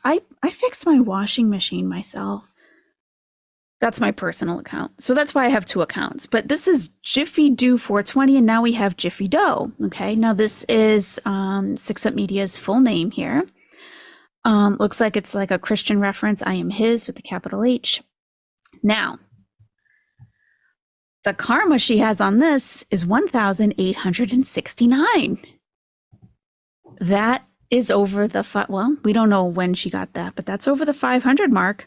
I fixed my washing machine myself. That's my personal account. So that's why I have 2 accounts. But this is Jiffy Do 420, and now we have Jiffy Dough. Okay, now this is 6up Media's full name here. Looks like it's like a Christian reference. I am his with the capital H. Now, the karma she has on this is 1,869. That is over the, well, we don't know when she got that, but that's over the 500 mark.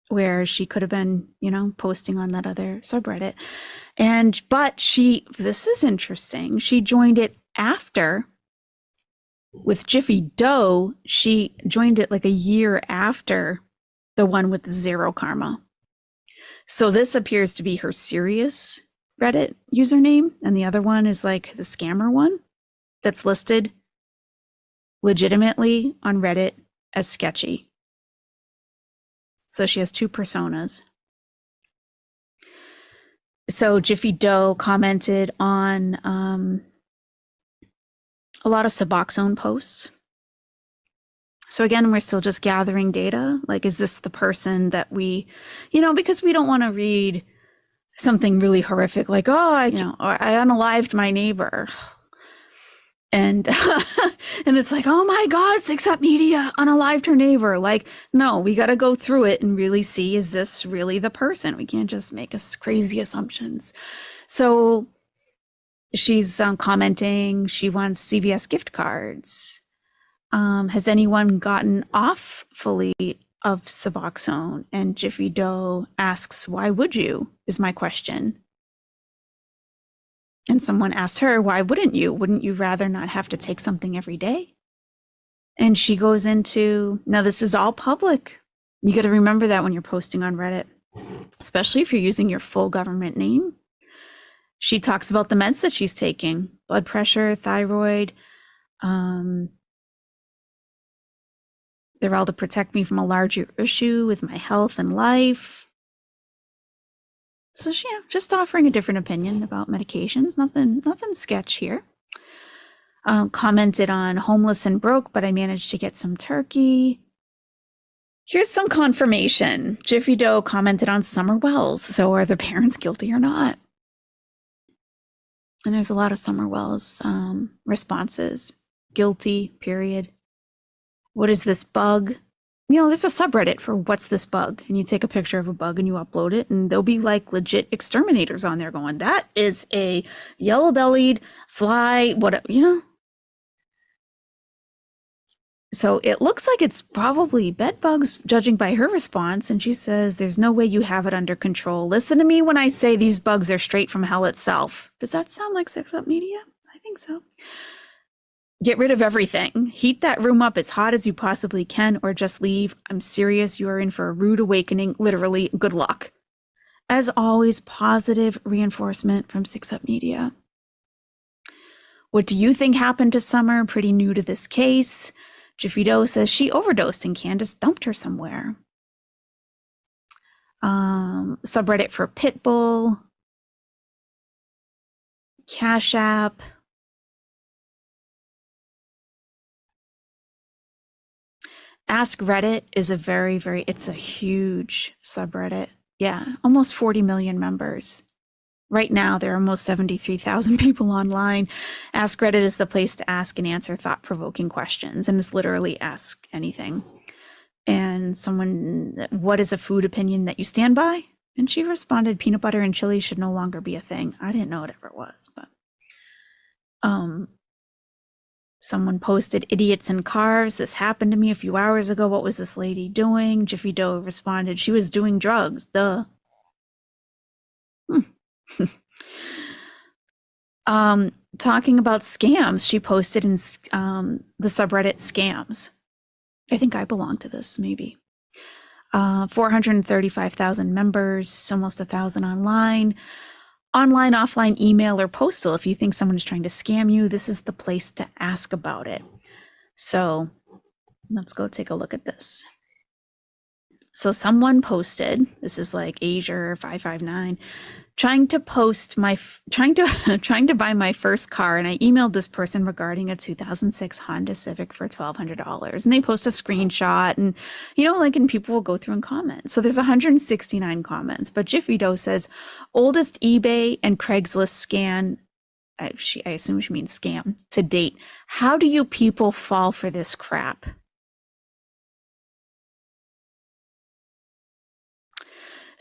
Where she could have been, posting on that other subreddit. But this is interesting. She joined it after, with Jiffy Dough, she joined it like a year after the one with 0 karma. So this appears to be her serious Reddit username. And the other one is like the scammer one that's listed legitimately on Reddit as sketchy. So she has two personas. So Jiffy Doe commented on a lot of Suboxone posts. So again, we're still just gathering data. Like, is this the person that we, because we don't want to read something really horrific, like, I unalived my neighbor. And and it's like, oh my God, 6 Up Media unalived her neighbor. Like, no, we got to go through it and really see, is this really the person? We can't just make us crazy assumptions. So she's commenting, she wants CVS gift cards. Has anyone gotten off fully of Suboxone? And Jiffy Doe asks, why would you, is my question. And someone asked her, why wouldn't you? Wouldn't you rather not have to take something every day? And she goes into, now this is all public. You got to remember that when you're posting on Reddit, especially if you're using your full government name. She talks about the meds that she's taking, blood pressure, thyroid. They're all to protect me from a larger issue with my health and life. So, just offering a different opinion about medications. Nothing sketch here. Commented on homeless and broke, but I managed to get some turkey. Here's some confirmation. Jiffy Doe commented on Summer Wells. So are the parents guilty or not? And there's a lot of Summer Wells responses. Guilty, period. What is this bug? There's a subreddit for what's this bug, and you take a picture of a bug and you upload it, and there'll be like legit exterminators on there going, that is a yellow-bellied fly, whatever, So it looks like it's probably bed bugs, judging by her response, and she says, there's no way you have it under control. Listen to me when I say these bugs are straight from hell itself. Does that sound like 6 Up Media? I think so. Get rid of everything. Heat that room up as hot as you possibly can, or just leave. I'm serious. You are in for a rude awakening. Literally, good luck. As always, positive reinforcement from 6 Up Media. What do you think happened to Summer? Pretty new to this case. Jiffy Doe says she overdosed and Candace dumped her somewhere. Subreddit for Pitbull. Cash App. Ask Reddit is a it's a huge subreddit. Yeah, almost 40 million members. Right now, there are almost 73,000 people online. Ask Reddit is the place to ask and answer thought-provoking questions, and it's literally ask anything. And someone, what is a food opinion that you stand by? And she responded, peanut butter and chili should no longer be a thing. I didn't know whatever it was, but someone posted idiots in cars. This happened to me a few hours ago. What was this lady doing? Jiffy Doe responded, she was doing drugs. Duh. Talking about scams, she posted in the subreddit scams. I think I belong to this, maybe. 435,000 members, almost 1,000 online. Online, offline, email, or postal. If you think someone is trying to scam you, this is the place to ask about it. So let's go take a look at this. So someone posted, this is like Azure 559, trying to buy my first car, and I emailed this person regarding a 2006 Honda Civic for $1,200, and they post a screenshot, and and people will go through and comment. So there's 169 comments, but Jiffy Doe says oldest eBay and Craigslist scan. I assume she means scam to date. How do you people fall for this crap?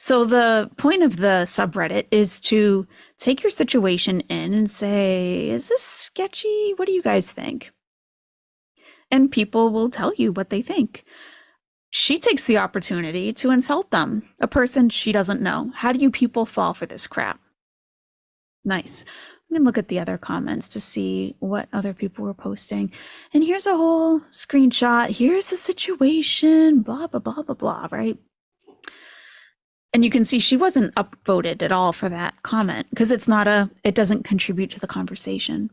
So the point of the subreddit is to take your situation in and say, is this sketchy? What do you guys think? And people will tell you what they think. She takes the opportunity to insult them, a person she doesn't know. How do you people fall for this crap? Nice. I'm going to look at the other comments to see what other people were posting. And here's a whole screenshot. Here's the situation, blah, blah, blah, blah, blah, right? And you can see she wasn't upvoted at all for that comment because it doesn't contribute to the conversation.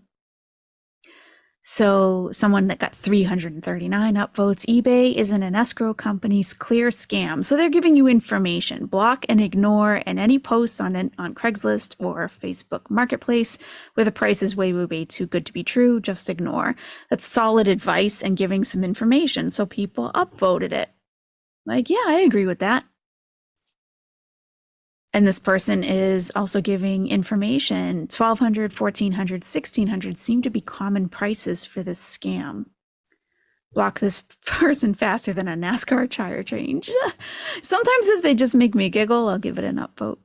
So someone that got 339 upvotes, eBay isn't an escrow company's clear scam. So they're giving you information. Block and ignore and any posts on Craigslist or Facebook Marketplace where the price is way, way, way too good to be true, just ignore. That's solid advice and giving some information. So people upvoted it. Like, yeah, I agree with that. And this person is also giving information. 1,200, 1,400, 1,600 seem to be common prices for this scam. Block this person faster than a NASCAR tire change. Sometimes if they just make me giggle, I'll give it an upvote.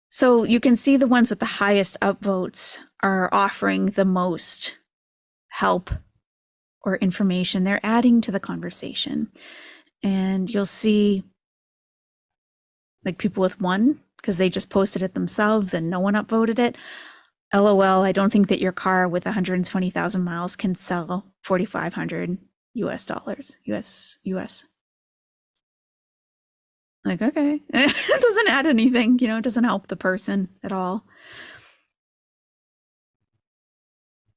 So you can see the ones with the highest upvotes are offering the most help or information. They're adding to the conversation. And you'll see like people with one, because they just posted it themselves and no one upvoted it. LOL, I don't think that your car with 120,000 miles can sell $4,500 US dollars. US. Like, okay. It doesn't add anything, you know, it doesn't help the person at all.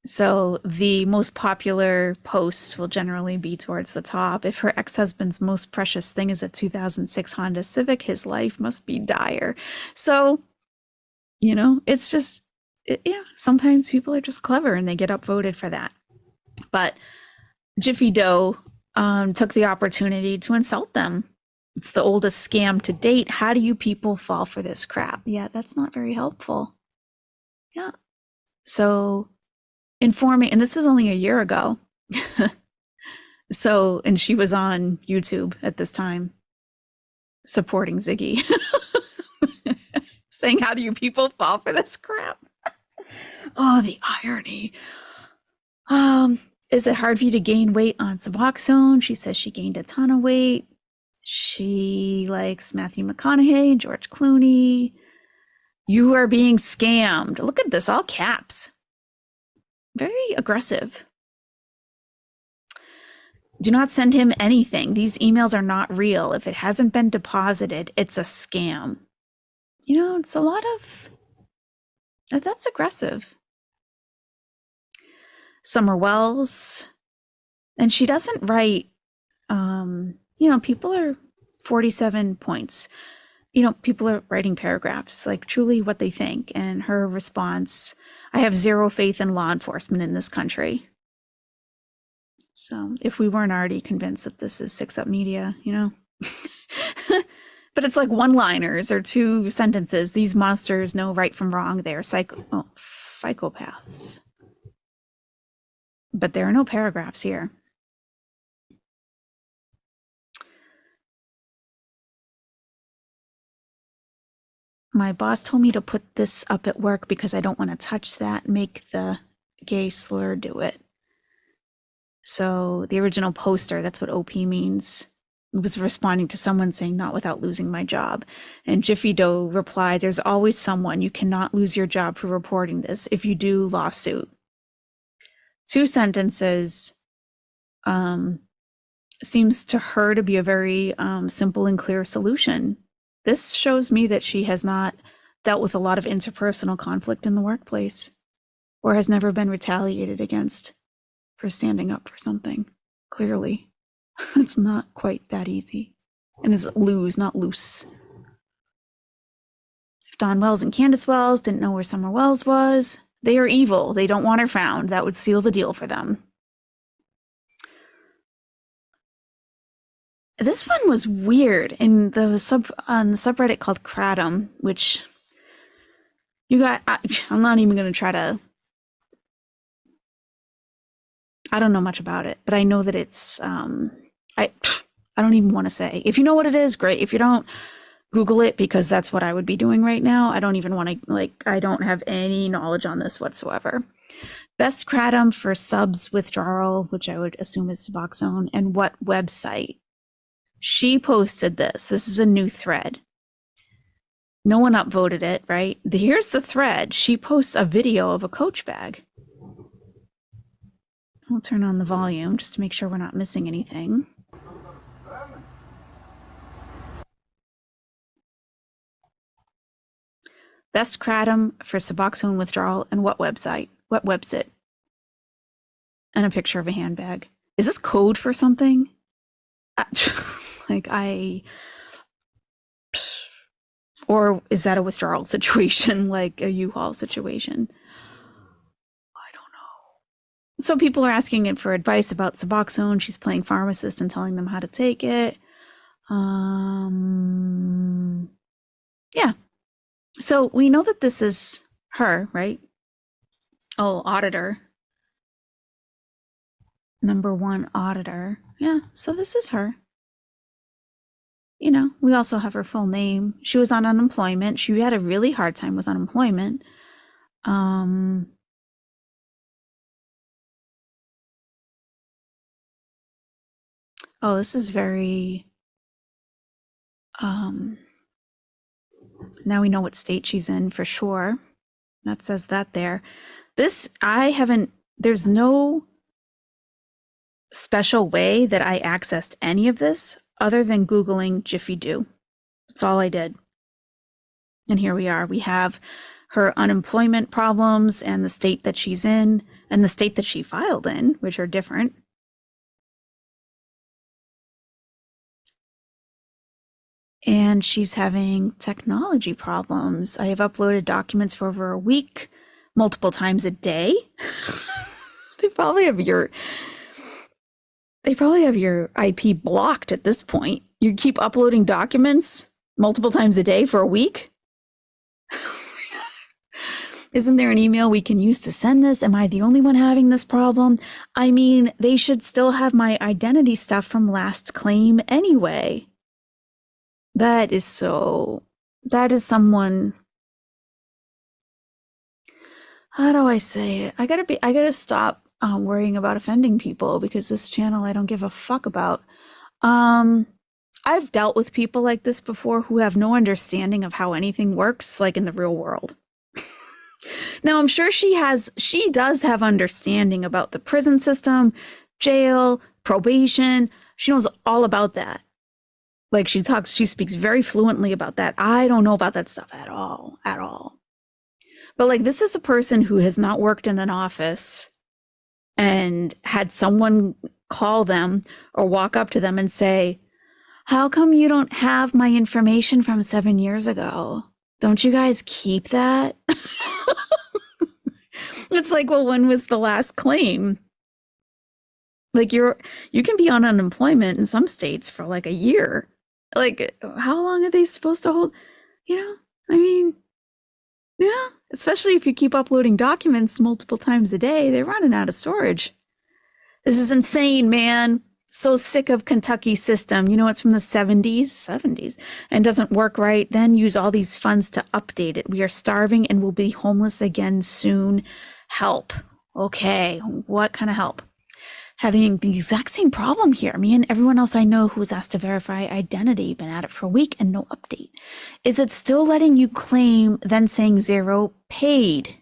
So the most popular posts will generally be towards the top. If her ex-husband's most precious thing is a 2006 Honda Civic, his life must be dire. So, you know, it's just, sometimes people are just clever and they get upvoted for that. But Jiffy Doe took the opportunity to insult them. It's the oldest scam to date. How do you people fall for this crap? Yeah, that's not very helpful. Yeah. So informing, and this was only a year ago. So, and she was on YouTube at this time supporting Ziggy. Saying, how do you people fall for this crap? Oh, the irony. Is it hard for you to gain weight on Suboxone? She says she gained a ton of weight. She likes Matthew McConaughey, George Clooney. You are being scammed. Look at this, all caps. Very aggressive. Do not send him anything. These emails are not real. If it hasn't been deposited, it's a scam. You know, it's a lot of, that's aggressive. Summer Wells. And she doesn't write, you know, people are 47 points. You know, people are writing paragraphs, like truly what they think. And her response, I have zero faith in law enforcement in this country. So if we weren't already convinced that this is Six Up Media, you know. But it's like one-liners or two sentences. These monsters know right from wrong. They are psychopaths. But there are no paragraphs here. My boss told me to put this up at work because I don't want to touch that, make the gay slur do it. So the original poster, that's what OP means, was responding to someone saying, not without losing my job. And Jiffy Doe replied, there's always someone. You cannot lose your job for reporting this. If you do, lawsuit. Two sentences. Seems to her to be a very simple and clear solution. This shows me that she has not dealt with a lot of interpersonal conflict in the workplace or has never been retaliated against for standing up for something. Clearly, it's not quite that easy. And it's lose, not loose. If Don Wells and Candace Wells didn't know where Summer Wells was, they are evil. They don't want her found. That would seal the deal for them. This one was weird in the subreddit called Kratom, which you got. I'm not even going to try to. I don't know much about it, but I know that it's. I don't even want to say. If you know what it is, great. If you don't, Google it because that's what I would be doing right now. I don't even want to I don't have any knowledge on this whatsoever. Best Kratom for subs withdrawal, which I would assume is Suboxone, and what website? She posted this. This is a new thread. No one upvoted it, right? Here's the thread. She posts a video of a Coach bag. I'll turn on the volume just to make sure we're not missing anything. Best Kratom for Suboxone withdrawal and what website? What website? and a picture of a handbag. Is this code for something? Or is that a withdrawal situation, like a U-Haul situation? I don't know. So people are asking it for advice about Suboxone. She's playing pharmacist and telling them how to take it. Yeah. So we know that this is her, right? Oh, auditor. Number 1 auditor. Yeah, so this is her. You know, we also have her full name. She was on unemployment. She had a really hard time with unemployment. Oh, this is very, now we know what state she's in for sure. That says that there. This, there's no special way that I accessed any of this other than Googling Jiffy Do. That's all I did. And here we are. We have her unemployment problems and the state that she's in and the state that she filed in, which are different. And she's having technology problems. I have uploaded documents for over a week, multiple times a day. They probably have your IP blocked at this point. You keep uploading documents multiple times a day for a week? Isn't there an email we can use to send this? Am I the only one having this problem? I mean, they should still have my identity stuff from last claim anyway. That is someone, how do I say it? I gotta stop worrying about offending people, because this channel I don't give a fuck about. I've dealt with people like this before who have no understanding of how anything works, like in the real world. Now, I'm sure she does have understanding about the prison system, jail, probation. She knows all about that. Like she speaks very fluently about that. I don't know about that stuff at all. But like, this is a person who has not worked in an office and had someone call them or walk up to them and say, how come you don't have my information from 7 years ago? Don't you guys keep that? It's like, well, when was the last claim? Like you can be on unemployment in some states for like a year. Like, how long are they supposed to hold? You know, I mean, yeah, especially if you keep uploading documents multiple times a day, they're running out of storage. This is insane, man. So sick of Kentucky system. You know, it's from the 70s, and doesn't work right. Then use all these funds to update it. We are starving and will be homeless again soon. Help. Okay, what kind of help? Having the exact same problem here. Me and everyone else I know who was asked to verify identity, been at it for a week and no update. Is it still letting you claim, then saying 0 paid?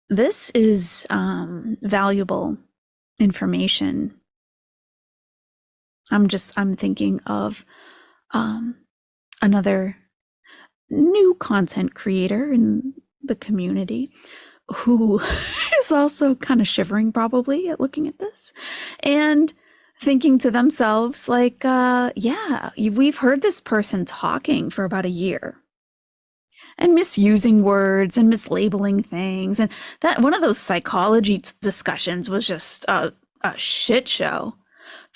This is valuable information. I'm thinking of another new content creator in the community who is also kind of shivering probably at looking at this and thinking to themselves like, yeah, we've heard this person talking for about a year and misusing words and mislabeling things. And that one of those psychology discussions was just a shit show.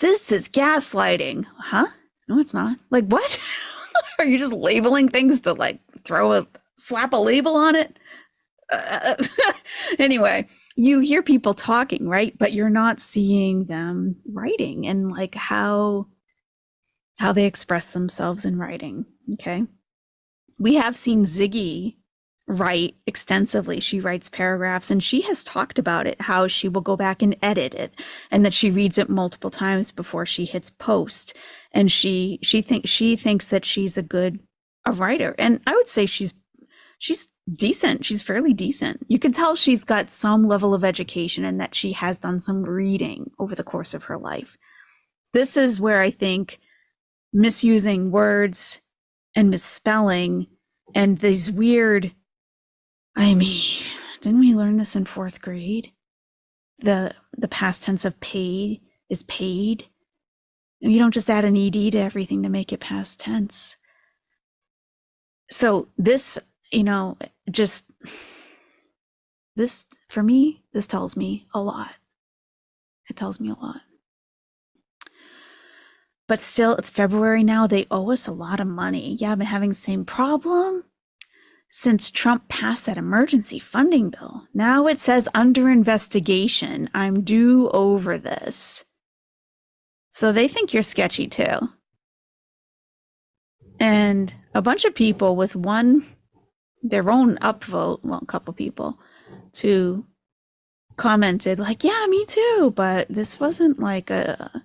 This is gaslighting. Huh? No, it's not. Like, what? Are you just labeling things to like slap a label on it? Anyway, you hear people talking, right? But you're not seeing them writing and like how they express themselves in writing. Okay. We have seen Ziggy write extensively. She writes paragraphs and she has talked about it, how she will go back and edit it and that she reads it multiple times before she hits post. And she thinks that she's a writer. And I would say she's decent. She's fairly decent. You can tell she's got some level of education and that she has done some reading over the course of her life. This is where I think misusing words and misspelling and these weird I mean, didn't we learn this in 4th grade? The past tense of paid is paid. You don't just add an ed to everything to make it past tense. So this, just this, for me, this tells me a lot. It tells me a lot. But still, it's February now. They owe us a lot of money. Yeah, I've been having the same problem since Trump passed that emergency funding bill. Now it says under investigation. I'm due over this. So they think you're sketchy too. And a bunch of people with their own upvote, well, a couple people, to commented like, yeah, me too. But this wasn't like a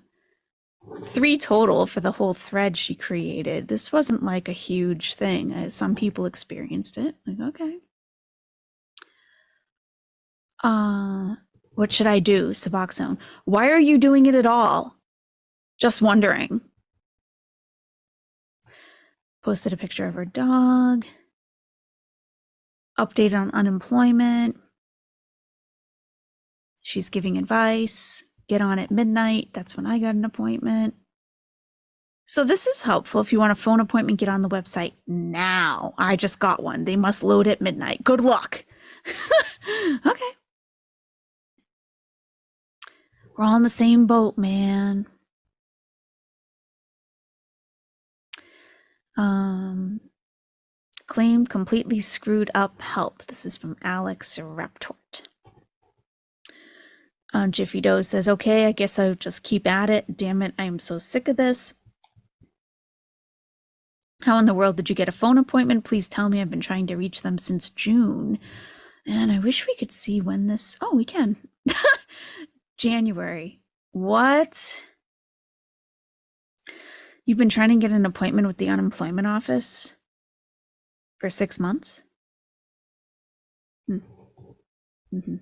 3 total for the whole thread she created. This wasn't like a huge thing. Some people experienced it. Like, okay. What should I do? Suboxone. Why are you doing it at all? Just wondering. Posted a picture of her dog. Update on unemployment. She's giving advice. Get on at midnight. That's when I got an appointment. So this is helpful. If you want a phone appointment, get on the website now. I just got one. They must load at midnight. Good luck. Okay. We're all in the same boat, man. Claim completely screwed up help. This is from Alex Raptort. Jiffy Doe says, okay, I guess I'll just keep at it. Damn it, I am so sick of this. How in the world did you get a phone appointment? Please tell me. I've been trying to reach them since June. And I wish we could see when this... Oh, we can. January. What? You've been trying to get an appointment with the unemployment office for 6 months? Mm-hmm.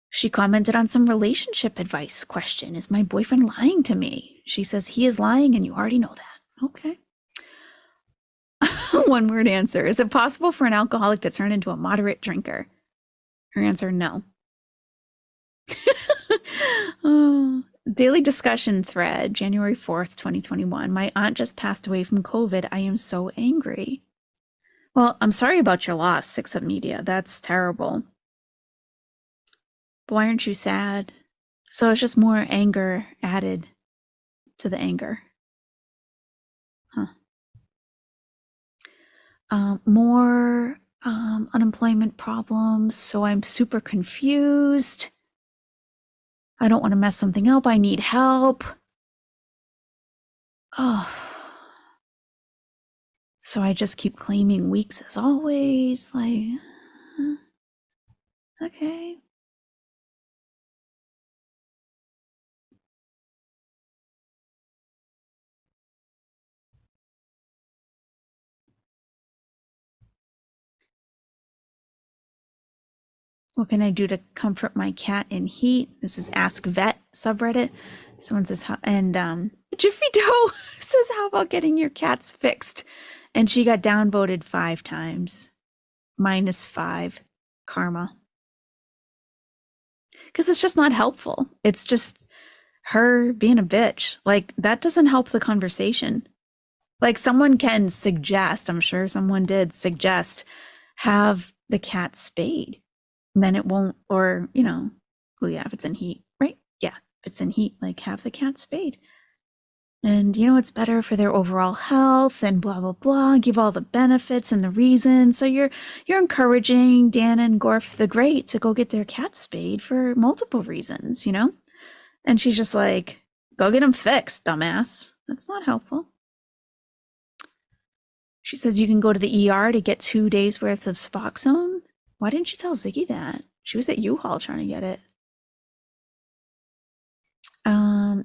She commented on some relationship advice question. Is my boyfriend lying to me? She says he is lying and you already know that. Okay. One word answer. Is it possible for an alcoholic to turn into a moderate drinker? Her answer, no. Oh, daily discussion thread, January 4th, 2021. My aunt just passed away from COVID. I am so angry. Well, I'm sorry about your loss, 6 Up Media. That's terrible. But why aren't you sad? So it's just more anger added to the anger. Huh. More unemployment problems. So I'm super confused. I don't want to mess something up. I need help. Oh. So I just keep claiming weeks as always. Like, okay. What can I do to comfort my cat in heat? This is Ask Vet subreddit. Someone says, Jiffy Doe says, how about getting your cats fixed? And she got downvoted 5 times. -5 karma. Because it's just not helpful. It's just her being a bitch. Like, that doesn't help the conversation. Like, someone can suggest, I'm sure someone did suggest, have the cat spayed. Then it won't, or, oh yeah, if it's in heat, right? Yeah, if it's in heat, like, have the cat spayed. And, it's better for their overall health and blah, blah, blah, give all the benefits and the reasons. So you're encouraging Dana and Gorf the Great to go get their cat spayed for multiple reasons, And she's just like, go get them fixed, dumbass. That's not helpful. She says you can go to the ER to get 2 days worth of Suboxone. Why didn't you tell Ziggy that? She was at U-Haul trying to get it.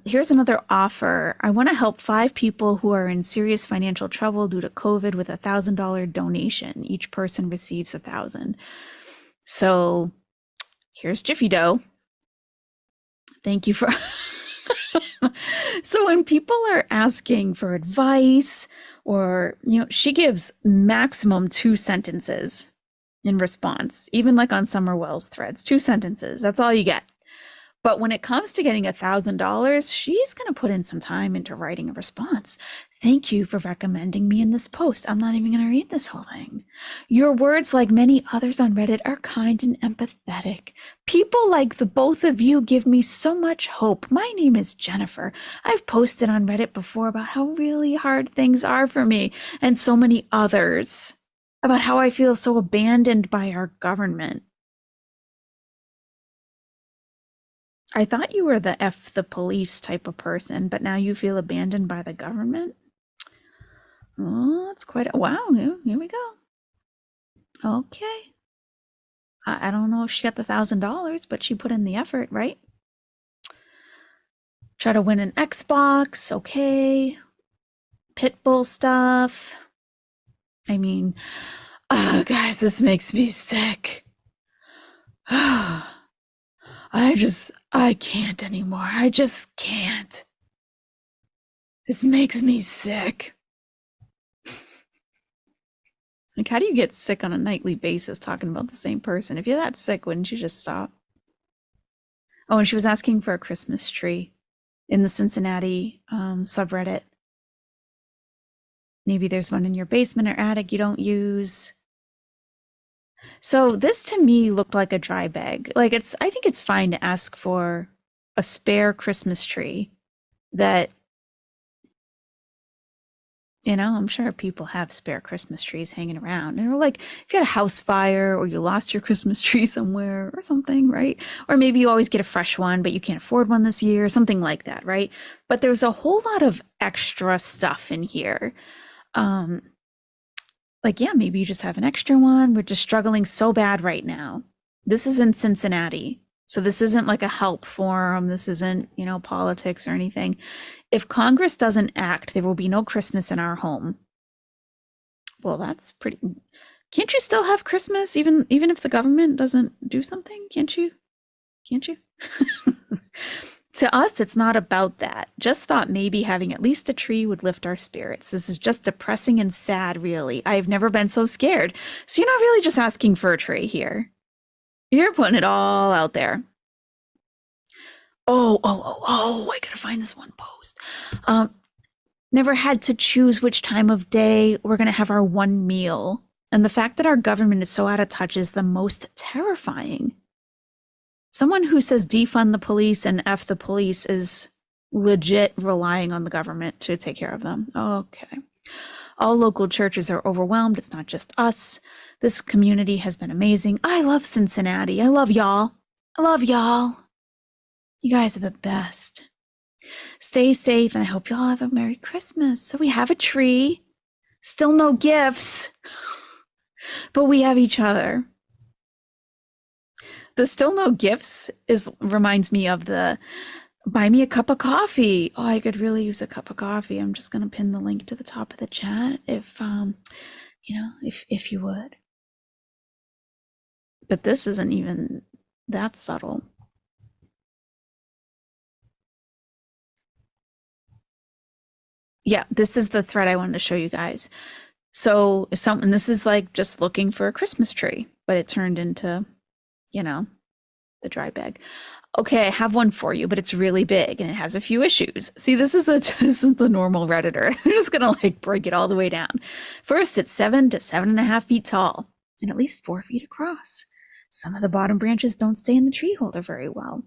Here's another offer. I want to help 5 people who are in serious financial trouble due to COVID with a $1,000 donation. Each person receives $1,000. So here's Jiffy Doe. Thank you for So when people are asking for advice or, she gives maximum 2 sentences in response, even like on Summer Wells threads, 2 sentences. That's all you get. But when it comes to getting $1,000, she's going to put in some time into writing a response. Thank you for recommending me in this post. I'm not even going to read this whole thing. Your words, like many others on Reddit, are kind and empathetic. People like the both of you give me so much hope. My name is Jennifer. I've posted on Reddit before about how really hard things are for me and so many others, about how I feel so abandoned by our government. I thought you were the F the police type of person, but now you feel abandoned by the government? Oh, that's quite a wow. Here we go. Okay. I don't know if she got the $1,000, but she put in the effort, right? Try to win an Xbox. Okay. Pitbull stuff. I mean, oh, guys, this makes me sick. I can't anymore. I just can't. This makes me sick. Like, how do you get sick on a nightly basis talking about the same person? If you're that sick, wouldn't you just stop? Oh, and she was asking for a Christmas tree in the Cincinnati subreddit. Maybe there's one in your basement or attic you don't use. So this to me looked like a dry bag. Like I think it's fine to ask for a spare Christmas tree that, I'm sure people have spare Christmas trees hanging around. And like if you had a house fire or you lost your Christmas tree somewhere or something, right? Or maybe you always get a fresh one, but you can't afford one this year, something like that, right? But there's a whole lot of extra stuff in here. Like, yeah, maybe you just have an extra one. We're just struggling so bad right now. This is in Cincinnati. So this isn't like a help forum. This isn't, politics or anything. If Congress doesn't act, there will be no Christmas in our home. Well, that's pretty. Can't you still have Christmas even if the government doesn't do something? Can't you? To us, it's not about that. Just thought maybe having at least a tree would lift our spirits. This is just depressing and sad, really. I've never been so scared. So you're not really just asking for a tree here. You're putting it all out there. Oh, I gotta find this one post. Never had to choose which time of day we're gonna have our one meal. And the fact that our government is so out of touch is the most terrifying. Someone who says defund the police and F the police is legit relying on the government to take care of them. Okay. All local churches are overwhelmed. It's not just us. This community has been amazing. I love Cincinnati. I love y'all. You guys are the best. Stay safe, and I hope y'all have a Merry Christmas. So we have a tree. Still no gifts. But we have each other. The still no gifts reminds me of the buy me a cup of coffee. Oh, I could really use a cup of coffee. I'm just going to pin the link to the top of the chat if you would. But this isn't even that subtle. Yeah, this is the thread I wanted to show you guys. So this is like just looking for a Christmas tree, but it turned into the dry bag. Okay, I have one for you, but it's really big and it has a few issues. See, this is the normal Redditor. I'm just gonna break it all the way down. First, it's 7 to 7.5 feet tall and at least 4 feet across. Some of the bottom branches don't stay in the tree holder very well.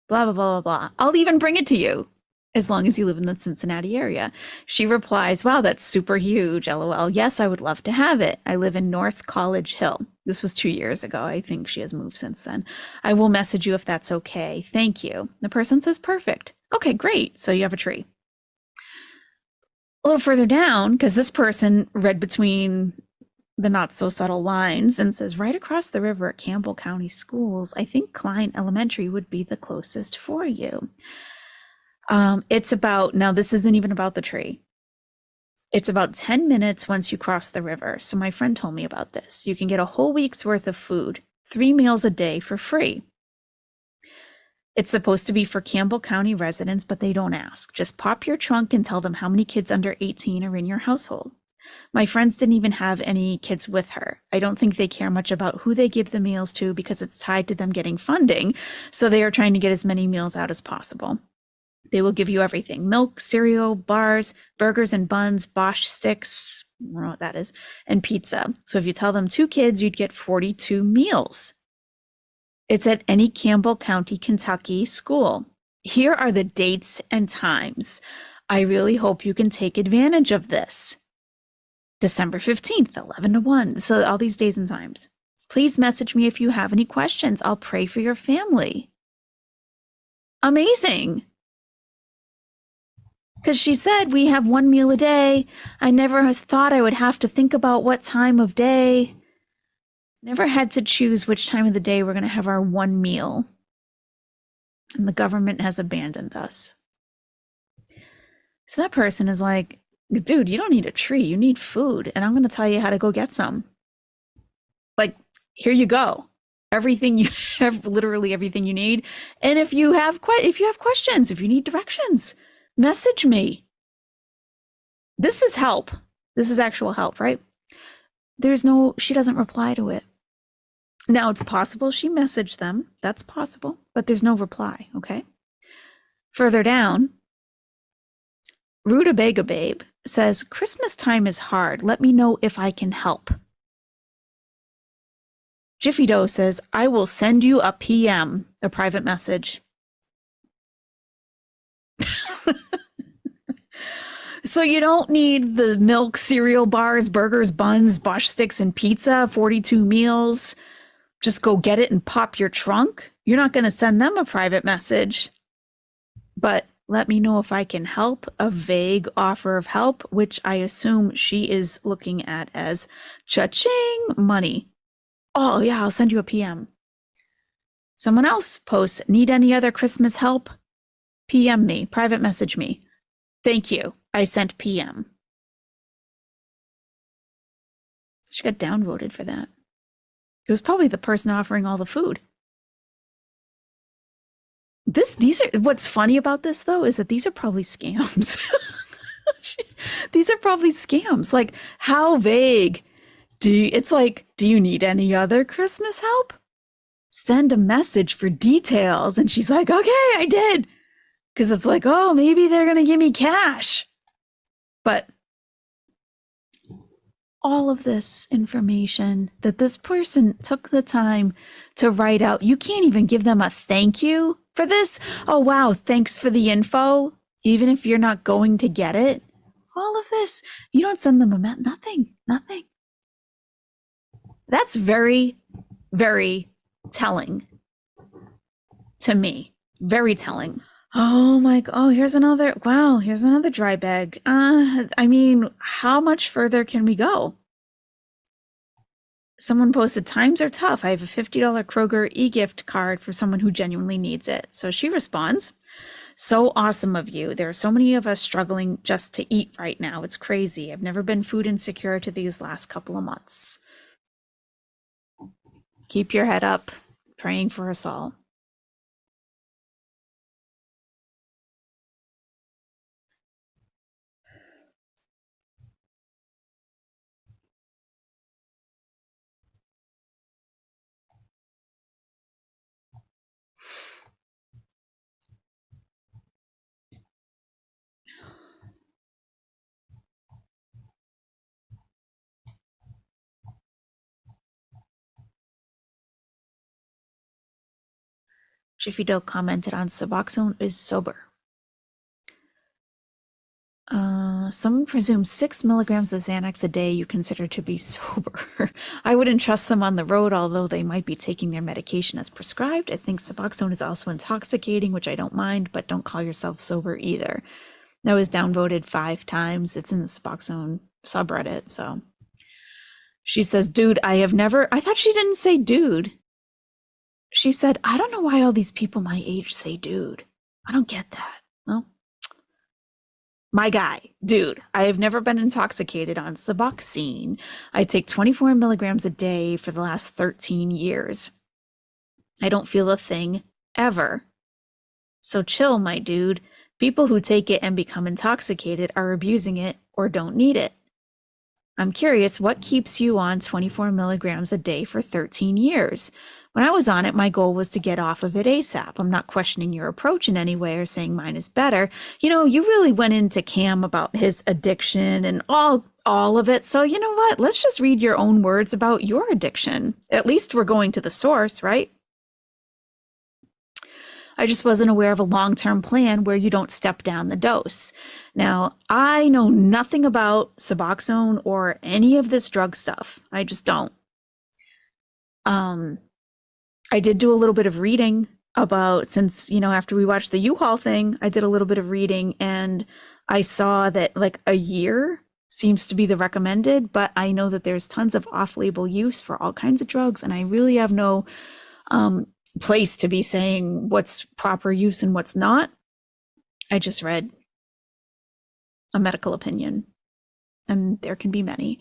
Blah, blah, blah, blah, blah. I'll even bring it to you as long as you live in the Cincinnati area. She replies, wow, that's super huge, LOL. Yes, I would love to have it. I live in North College Hill. This was 2 years ago. I think she has moved since then. I will message you if that's okay. Thank you. The person says, perfect. Okay, great. So you have a tree. A little further down, because this person read between the not so subtle lines and says, right across the river at Campbell County Schools, I think Klein Elementary would be the closest for you. It's about, now this isn't even about the tree. It's about 10 minutes once you cross the river. So my friend told me about this. You can get a whole week's worth of food, 3 meals a day for free. It's supposed to be for Campbell County residents, but they don't ask. Just pop your trunk and tell them how many kids under 18 are in your household. My friends didn't even have any kids with her. I don't think they care much about who they give the meals to because it's tied to them getting funding, so they are trying to get as many meals out as possible. They will give you everything: milk, cereal, bars, burgers and buns, Bosch sticks, I don't know what that is, and pizza. So if you tell them 2 kids, you'd get 42 meals. It's at any Campbell County, Kentucky school. Here are the dates and times. I really hope you can take advantage of this. December 15th, 11 to 1. So all these days and times. Please message me if you have any questions. I'll pray for your family. Amazing. Because she said we have 1 meal a day. I never thought I would have to think about what time of day. Never had to choose which time of the day we're going to have our 1 meal. And the government has abandoned us. So that person is like, dude, you don't need a tree. You need food. And I'm going to tell you how to go get some. Like, here you go. Everything you have, literally everything you need. And if you have questions, if you need directions, message me. This is help. This is actual help, right? She doesn't reply to it. Now, it's possible she messaged them. That's possible, but there's no reply, okay? Further down, Rutabaga Babe says, Christmas time is hard. Let me know if I can help. Jiffy Doe says, I will send you a PM, a private message. So you don't need the milk, cereal, bars, burgers, buns, Bosch sticks, and pizza, 42 meals. Just go get it and pop your trunk. You're not going to send them a private message. But let me know if I can help. A vague offer of help, which I assume she is looking at as cha-ching money. Oh, yeah, I'll send you a PM. Someone else posts, need any other Christmas help? PM me, private message me. Thank you. I sent PM. She got downvoted for that. It was probably the person offering all the food. What's funny about this, though, is that these are probably scams. These are probably scams. Like, how vague? Do you need any other Christmas help? Send a message for details. And she's like, okay, I did. Because it's like, oh, maybe they're going to give me cash. But all of this information that this person took the time to write out, you can't even give them a thank you for this. Oh, wow, thanks for the info. Even if you're not going to get it. All of this, you don't send them nothing. That's very, very telling to me. Very telling. Oh my, here's another dry bag. I mean, how much further can we go? Someone posted, times are tough. I have a $50 Kroger e-gift card for someone who genuinely needs it. So she responds, so awesome of you. There are so many of us struggling just to eat right now. It's crazy. I've never been food insecure to these last couple of months. Keep your head up, praying for us all. Jiffy Doe commented on Suboxone is sober. Someone presumes 6 milligrams of Xanax a day you consider to be sober. I wouldn't trust them on the road, although they might be taking their medication as prescribed. I think Suboxone is also intoxicating, which I don't mind, but don't call yourself sober either. That was downvoted 5 times. It's in the Suboxone subreddit, so. She says, dude, I thought she didn't say dude. She said, I don't know why all these people my age say dude. I don't get that. Well, my guy, dude, I have never been intoxicated on Suboxone. I take 24 milligrams a day for the last 13 years. I don't feel a thing ever. So chill, my dude. People who take it and become intoxicated are abusing it or don't need it. I'm curious, what keeps you on 24 milligrams a day for 13 years? When I was on it, my goal was to get off of it ASAP. I'm not questioning your approach in any way or saying mine is better. You know, you really went into Cam about his addiction and all of it. So you know what? Let's just read your own words about your addiction. At least we're going to the source, right? I just wasn't aware of a long-term plan where you don't step down the dose. Now, I know nothing about Suboxone or any of this drug stuff. I just don't. I did do a little bit of reading about, since, you know, after we watched the U-Haul thing, I did a little bit of reading and I saw that like a year seems to be the recommended, but I know that there's tons of off-label use for all kinds of drugs, and I really have no place to be saying what's proper use and what's not. I just read a medical opinion, and there can be many.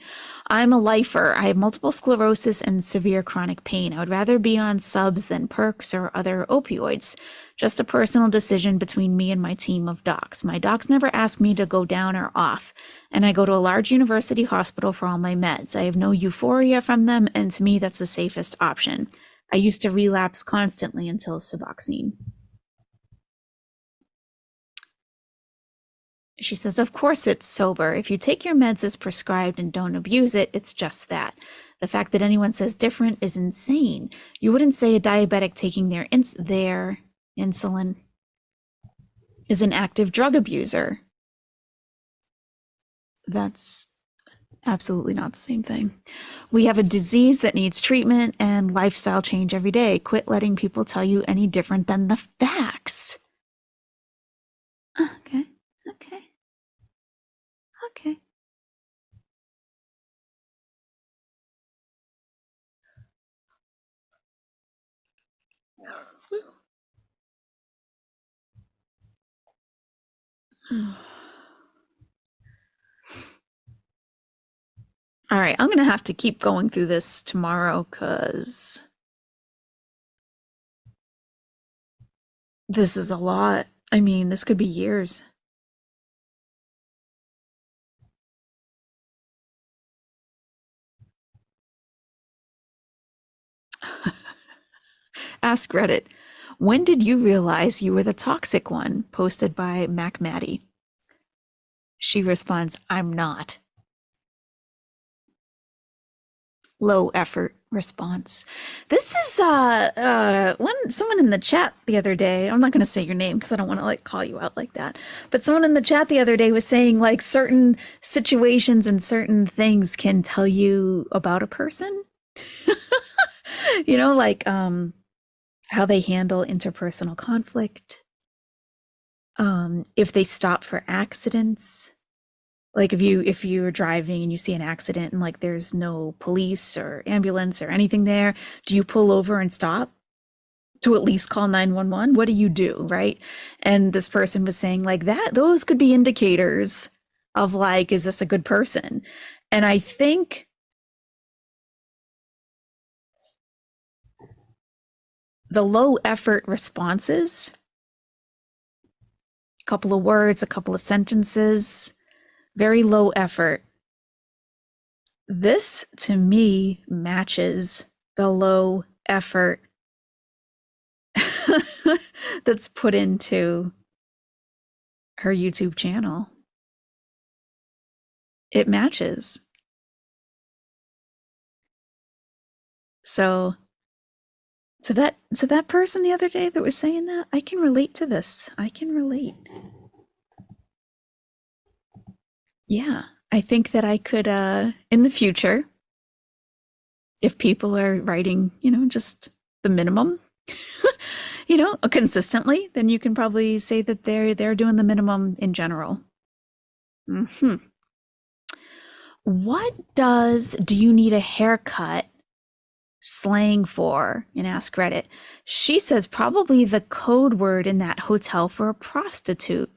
I'm a lifer. I have multiple sclerosis and severe chronic pain. I would rather be on subs than perks or other opioids. Just a personal decision between me and my team of docs. My docs never ask me to go down or off, and I go to a large university hospital for all my meds. I have no euphoria from them, and to me, that's the safest option. I used to relapse constantly until Suboxone. She says, of course it's sober. If you take your meds as prescribed and don't abuse it, it's just that. The fact that anyone says different is insane. You wouldn't say a diabetic taking their insulin is an active drug abuser. That's absolutely not the same thing. We have a disease that needs treatment and lifestyle change every day. Quit letting people tell you any different than the facts. Okay. All right, I'm going to have to keep going through this tomorrow because this is a lot. I mean, this could be years. Ask Reddit, when did you realize you were the toxic one? Posted by Mac Maddie. She responds, I'm not. Low effort response. This is someone in the chat the other day. I'm not going to say your name because I don't want to like call you out like that. But someone in the chat the other day was saying like certain situations and certain things can tell you about a person. You know, like how they handle interpersonal conflict. If they stop for accidents. Like if you're driving and you see an accident and like there's no police or ambulance or anything there, do you pull over and stop to at least call 911? What do you do, right? And this person was saying like that, those could be indicators of like, is this a good person? And I think the low effort responses, a couple of words, a couple of sentences, very low effort. This, to me, matches the low effort that's put into her YouTube channel. It matches. So to that person the other day that was saying that, I can relate to this. I can relate. Yeah, I think that I could, in the future, if people are writing, you know, just the minimum, you know, consistently, then you can probably say that they're doing the minimum in general. What do you need a haircut slang for in Ask Reddit? She says probably the code word in that hotel for a prostitute.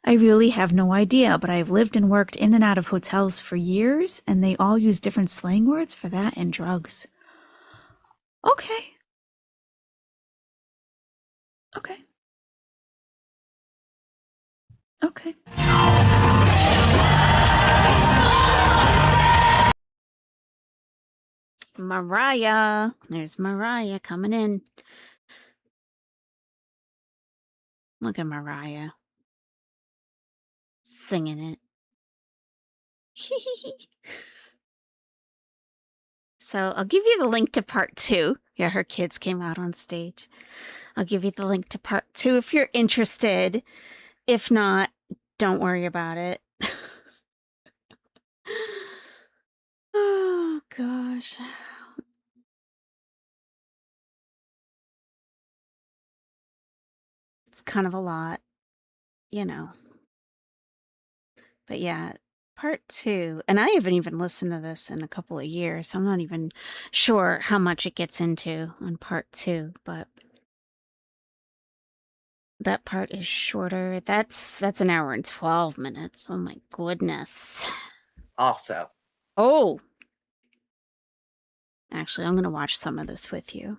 I really have no idea, but I've lived and worked in and out of hotels for years, and they all use different slang words for that and drugs. Okay. Okay. Okay. Mariah. There's Mariah coming in. Look at Mariah. Singing it. So I'll give you the link to part 2. Yeah, her kids came out on stage. I'll give you the link to part 2 if you're interested. If not, don't worry about it. Oh, gosh. It's kind of a lot, you know. But yeah, part 2. And I haven't even listened to this in a couple of years. So I'm not even sure how much it gets into on part 2, but that part is shorter. That's an hour and 12 minutes. Oh my goodness. Also. Oh. Actually, I'm going to watch some of this with you.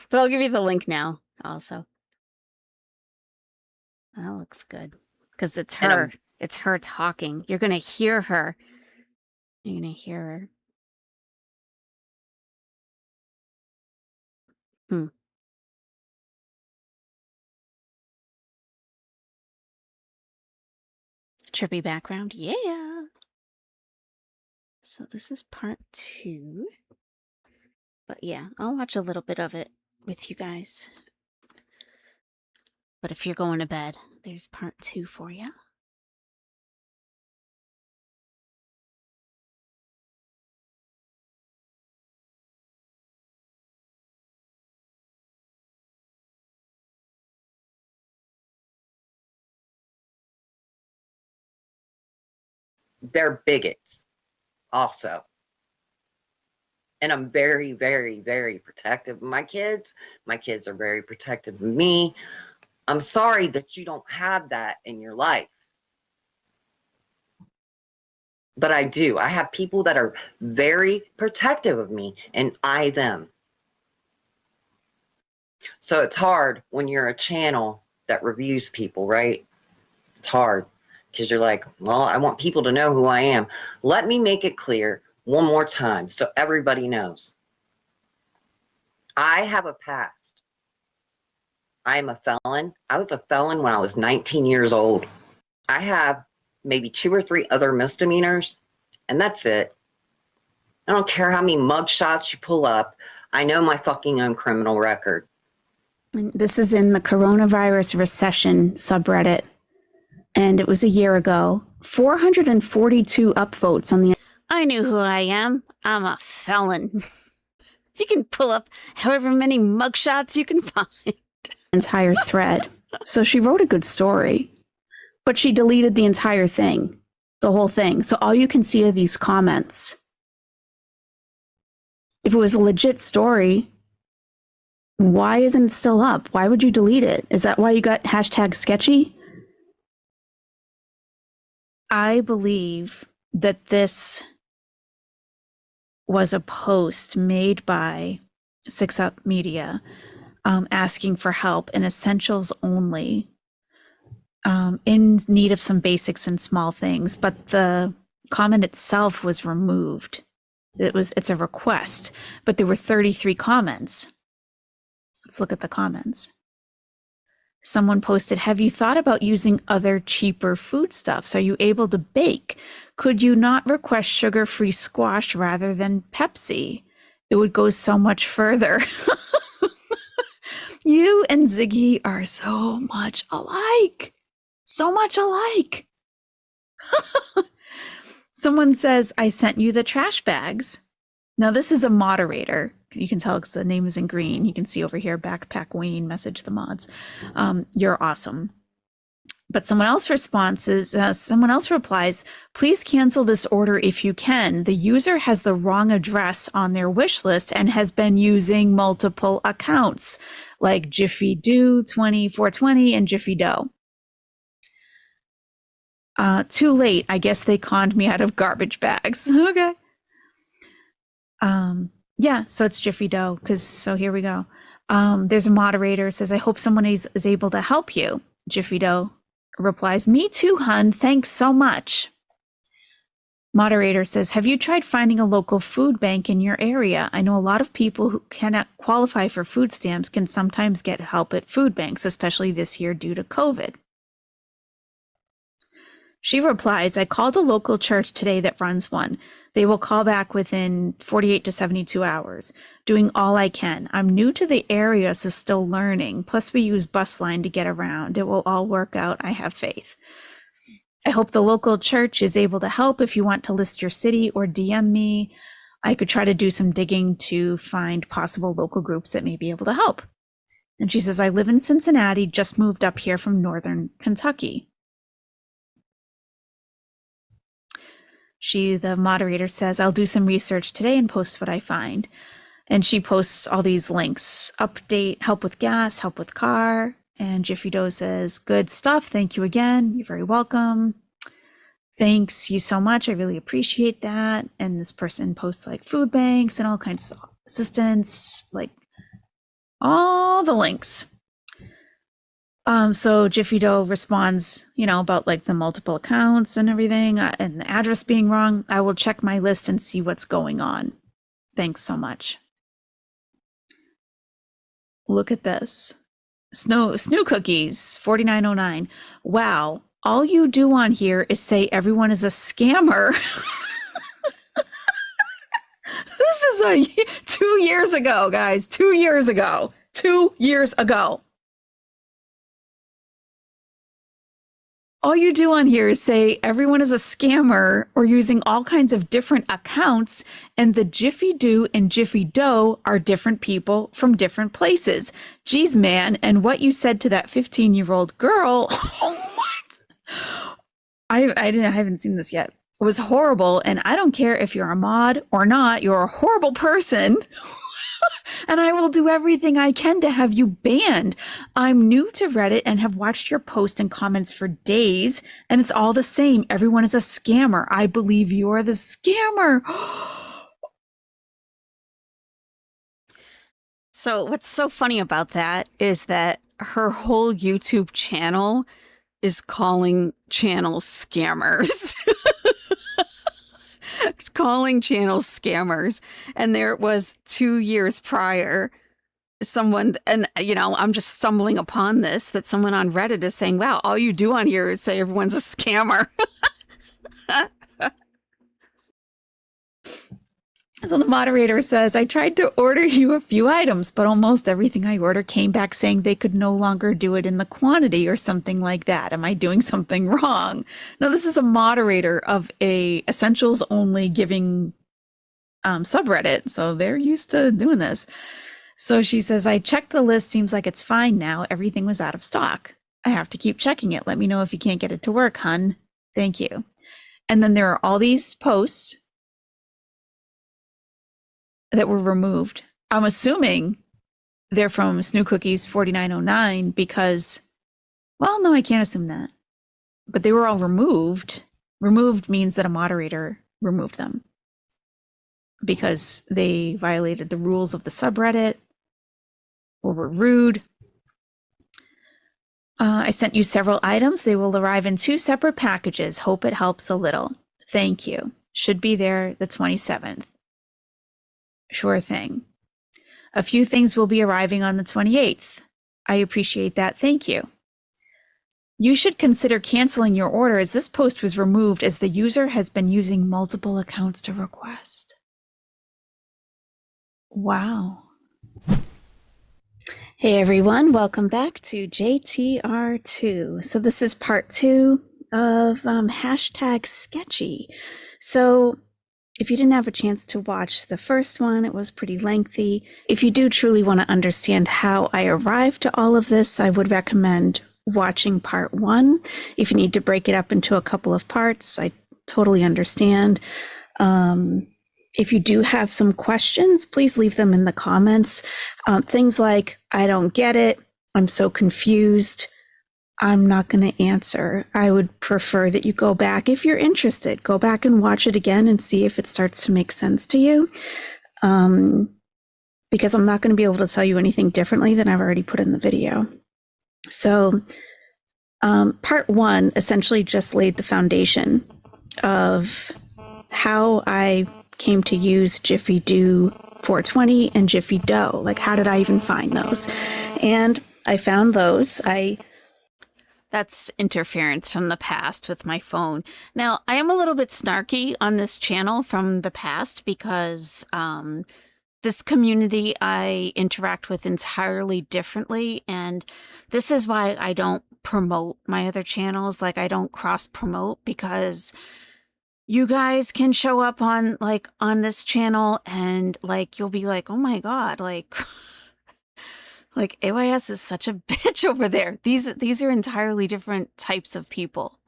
But I'll give you the link now also. That looks good. Because it's her. It's her talking. You're going to hear her. You're going to hear her. Trippy background. Yeah. So this is part 2. But yeah, I'll watch a little bit of it with you guys. But if you're going to bed, there's part 2 for you. They're bigots also. And I'm very, very, very protective of my kids. My kids are very protective of me. I'm sorry that you don't have that in your life. But I do. I have people that are very protective of me and I them. So it's hard when you're a channel that reviews people, right? It's hard because you're like, well, I want people to know who I am. Let me make it clear one more time so everybody knows. I have a past. I am a felon. I was a felon when I was 19 years old. I have maybe 2 or 3 other misdemeanors, and that's it. I don't care how many mug shots you pull up. I know my fucking own criminal record. And this is in the coronavirus recession subreddit. And it was a year ago. 442 upvotes on the... I knew who I am. I'm a felon. You can pull up however many mugshots you can find. Entire thread. So she wrote a good story, but she deleted the entire thing, the whole thing. So all you can see are these comments. If it was a legit story, why isn't it still up? Why would you delete it? Is that why you got #sketchy? I believe that this was a post made by 6up Media asking for help in essentials only, in need of some basics and small things, but the comment itself was removed. It's a request, but there were 33 comments. Let's look at the comments. Someone posted, have you thought about using other cheaper foodstuffs? Are you able to bake? Could you not request sugar-free squash rather than Pepsi? It would go so much further. You and Ziggy are so much alike. So much alike. Someone says, I sent you the trash bags. Now, this is a moderator. You can tell because the name is in green. You can see over here, Backpack Wayne, message the mods. You're awesome. But someone else replies, please cancel this order if you can. The user has the wrong address on their wish list and has been using multiple accounts like Jiffy Do 2420 and Jiffy Dough. Too late. I guess they conned me out of garbage bags. Okay. Yeah, so it's Jiffy Dough, so here we go. There's a moderator says, I hope someone is able to help you. Jiffy Doe replies, me too, hun. Thanks so much. Moderator says, have you tried finding a local food bank in your area? I know a lot of people who cannot qualify for food stamps can sometimes get help at food banks, especially this year due to COVID. She replies, I called a local church today that runs one. They will call back within 48 to 72 hours, doing all I can. I'm new to the area, so still learning. Plus, we use bus line to get around. It will all work out. I have faith. I hope the local church is able to help. If you want to list your city or DM me, I could try to do some digging to find possible local groups that may be able to help. And she says, I live in Cincinnati, just moved up here from northern Kentucky. The moderator says, I'll do some research today and post what I find. And she posts all these links, update, help with gas, help with car. And Jiffy Doe says, good stuff. Thank you again. You're very welcome. Thanks you so much. I really appreciate that. And this person posts like food banks and all kinds of assistance, like all the links. So Jiffy Doe responds, about like the multiple accounts and everything and the address being wrong. I will check my list and see what's going on. Thanks so much. Look at this. Snoo Cookies, 4909. Wow. All you do on here is say everyone is a scammer. This is 2 years ago, guys. 2 years ago. 2 years ago. All you do on here is say everyone is a scammer or using all kinds of different accounts, and the Jiffy Do and Jiffy Doe are different people from different places. Geez, man, and what you said to that 15-year-old girl, I haven't seen this yet. It was horrible, and I don't care if you're a mod or not, you're a horrible person. And I will do everything I can to have you banned. I'm new to Reddit and have watched your posts and comments for days, and it's all the same. Everyone is a scammer. I believe you're the scammer. So what's so funny about that is that her whole YouTube channel is calling channels scammers. Calling channels scammers. And there it was 2 years prior, someone, and I'm just stumbling upon this, that someone on Reddit is saying, wow, all you do on here is say everyone's a scammer. So the moderator says, I tried to order you a few items, but almost everything I ordered came back saying they could no longer do it in the quantity or something like that. Am I doing something wrong? Now, this is a moderator of a essentials only giving subreddit, so they're used to doing this. So she says, I checked the list. Seems like it's fine now. Everything was out of stock. I have to keep checking it. Let me know if you can't get it to work, hun. Thank you. And then there are all these posts that were removed. I'm assuming they're from Snoo Cookies 4909 because, well, no, I can't assume that. But they were all removed. Removed means that a moderator removed them because they violated the rules of the subreddit or were rude. I sent you several items. They will arrive in 2 separate packages. Hope it helps a little. Thank you. Should be there the 27th. Sure thing. A few things will be arriving on the 28th. I appreciate that. Thank you. You should consider canceling your order as this post was removed as the user has been using multiple accounts to request. Wow. Hey everyone, welcome back to JTR2. So this is part 2 of hashtag sketchy. So if you didn't have a chance to watch the first one, it was pretty lengthy. If you do truly want to understand how I arrived to all of this, I would recommend watching part 1. If you need to break it up into a couple of parts, I totally understand. If you do have some questions, please leave them in the comments. Things like, I don't get it, I'm so confused, I'm not going to answer. I would prefer that you go back, if you're interested, go back and watch it again and see if it starts to make sense to you. because I'm not going to be able to tell you anything differently than I've already put in the video. So part one essentially just laid the foundation of how I came to use Jiffy Do 420 and Jiffy Dough. Like, how did I even find those? And I found those. That's interference from the past with my phone. Now, I am a little bit snarky on this channel from the past because this community I interact with entirely differently. And this is why I don't promote my other channels. Like, I don't cross promote, because you guys can show up on this channel and like, you'll be like, oh my God, like AYS is such a bitch over there. These are entirely different types of people.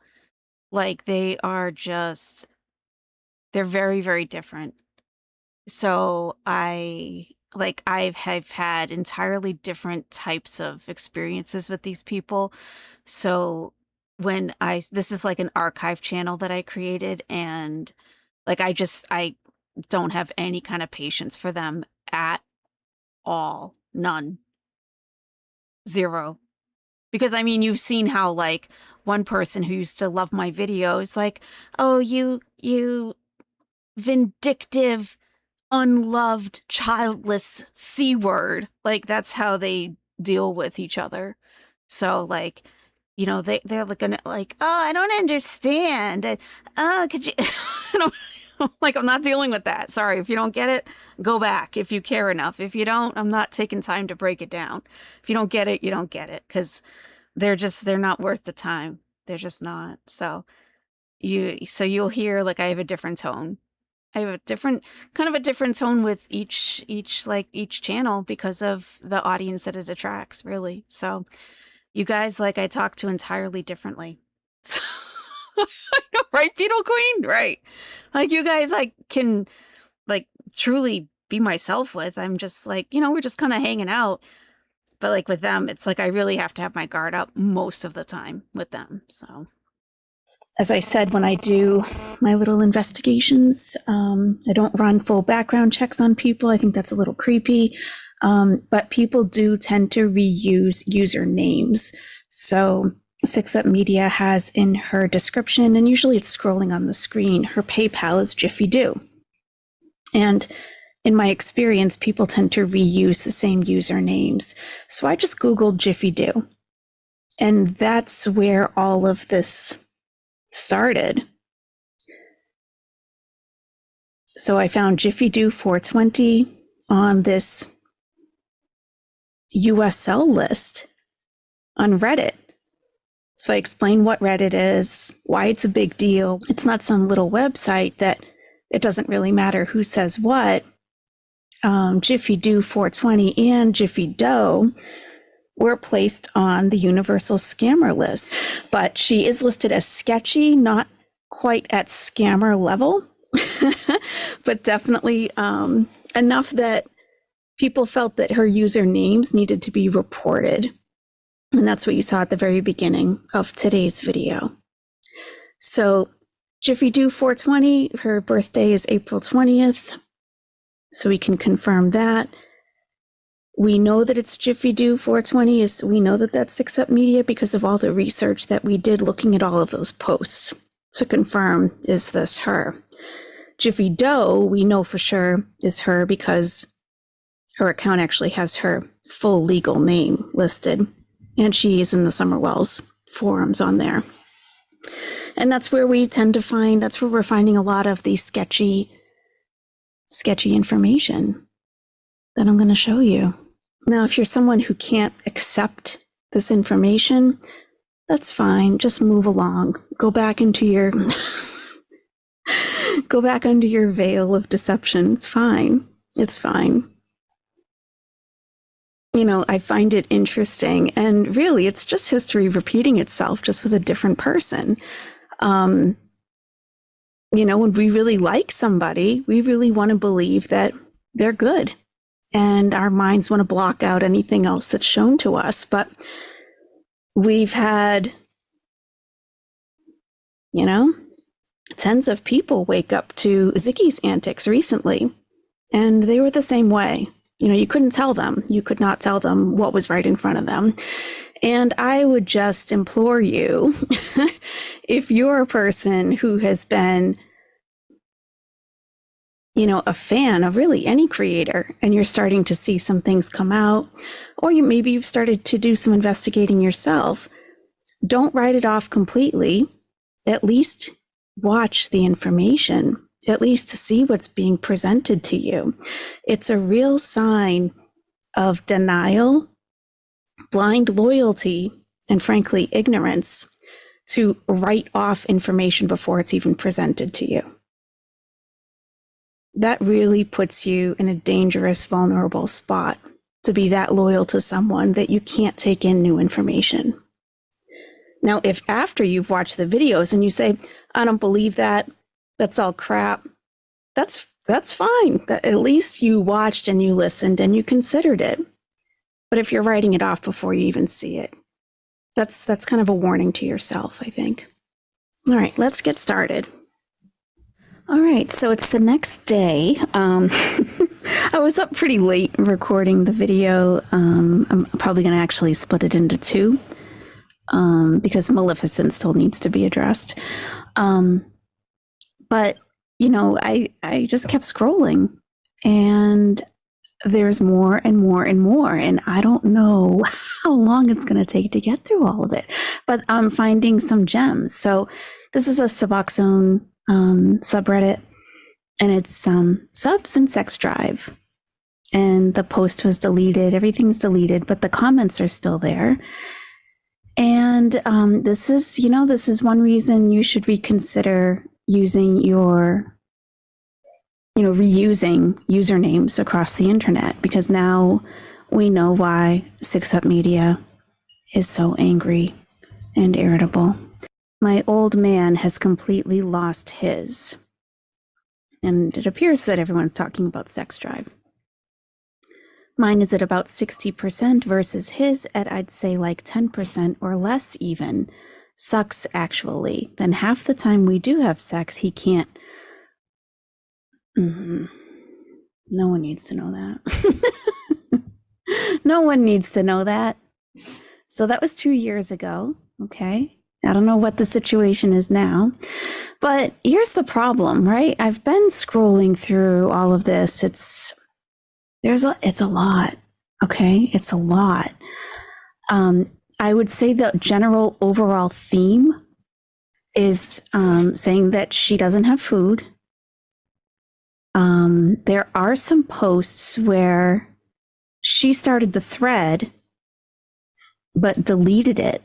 Like, they're very, very different. So I've had entirely different types of experiences with these people. So this is like an archive channel that I created, and like, I don't have any kind of patience for them at all. None. Zero. Because I mean, you've seen how like one person who used to love my videos, like, oh, you vindictive, unloved, childless C word. Like, that's how they deal with each other. So like, you know, they're gonna like, oh, I don't understand. And, oh, could you? Like, I'm not dealing with that. Sorry, if you don't get it, go back if you care enough. If you don't, I'm not taking time to break it down. If you don't get it, you don't get it, because they're not worth the time. They're just not. So you'll hear like I have a different tone. I have a different tone with each channel because of the audience that it attracts, really. So you guys, like, I talk to entirely differently. So, right, Beetle Queen? Right. Like, you guys, I can like truly be myself with. I'm just like, you know, we're just kind of hanging out. But like with them, it's like I really have to have my guard up most of the time with them. So as I said, when I do my little investigations, I don't run full background checks on people. I think that's a little creepy. But people do tend to reuse usernames. So 6up Media has in her description, and usually it's scrolling on the screen, her PayPal is Jiffy Do. And in my experience, people tend to reuse the same usernames. So I just Googled Jiffy Do. And that's where all of this started. So I found Jiffy Do 420 on this USL list on Reddit. So I explain what Reddit is, why it's a big deal. It's not some little website that it doesn't really matter who says what. Jiffy Do 420 and Jiffy Dough were placed on the universal scammer list, but she is listed as sketchy, not quite at scammer level, but definitely enough that people felt that her usernames needed to be reported. And that's what you saw at the very beginning of today's video. So Jiffy Do 420, her birthday is April 20th. So we can confirm that. We know that it's Jiffy Do 420. We know that that's 6up Media because of all the research that we did looking at all of those posts to confirm, is this her? Jiffy Dough, we know for sure is her because her account actually has her full legal name listed. And she is in the Summerwells forums on there. And that's where we tend to find, that's where we're finding a lot of the sketchy information that I'm going to show you. Now, if you're someone who can't accept this information, that's fine. Just move along. Go back into your under your veil of deception. It's fine. It's fine. You know, I find it interesting, and really it's just history repeating itself, just with a different person. You know, when we really like somebody, we really want to believe that they're good, and our minds want to block out anything else that's shown to us. But we've had, you know, tens of people wake up to Ziggy's antics recently, and they were the same way. You couldn't tell them. You could not tell them what was right in front of them. And I would just implore you, if you're a person who has been, a fan of really any creator, and you're starting to see some things come out, or maybe you've started to do some investigating yourself, don't write it off completely. At least watch the information, at least to see what's being presented to you. It's a real sign of denial, blind loyalty, and frankly, ignorance to write off information before it's even presented to you. That really puts you in a dangerous, vulnerable spot to be that loyal to someone that you can't take in new information. Now, if after you've watched the videos and you say, I don't believe that, that's all crap, that's fine. At least you watched and you listened and you considered it. But if you're writing it off before you even see it, that's kind of a warning to yourself, I think. All right, let's get started. All right, so it's the next day. I was up pretty late recording the video. I'm probably going to actually split it into two because Maleficent still needs to be addressed. But, I just kept scrolling, and there's more and more and more, and I don't know how long it's going to take to get through all of it, but I'm finding some gems. So this is a Suboxone subreddit, and it's subs and sex drive, and the post was deleted. Everything's deleted, but the comments are still there. And this is one reason you should reconsider using your reusing usernames across the internet, because now we know why 6up Media is so angry and irritable. My old man has completely lost his. And it appears that everyone's talking about sex drive. Mine is at about 60% versus his at, I'd say, like 10% or less even. Sucks, actually. Then half the time we do have sex, he can't. No one needs to know that. No one needs to know that. So that was 2 years ago, okay? I don't know what the situation is now, but here's the problem, right? I've been scrolling through all of this. It's a lot, okay? It's a lot. I would say the general overall theme is saying that she doesn't have food. There are some posts where she started the thread, but deleted it.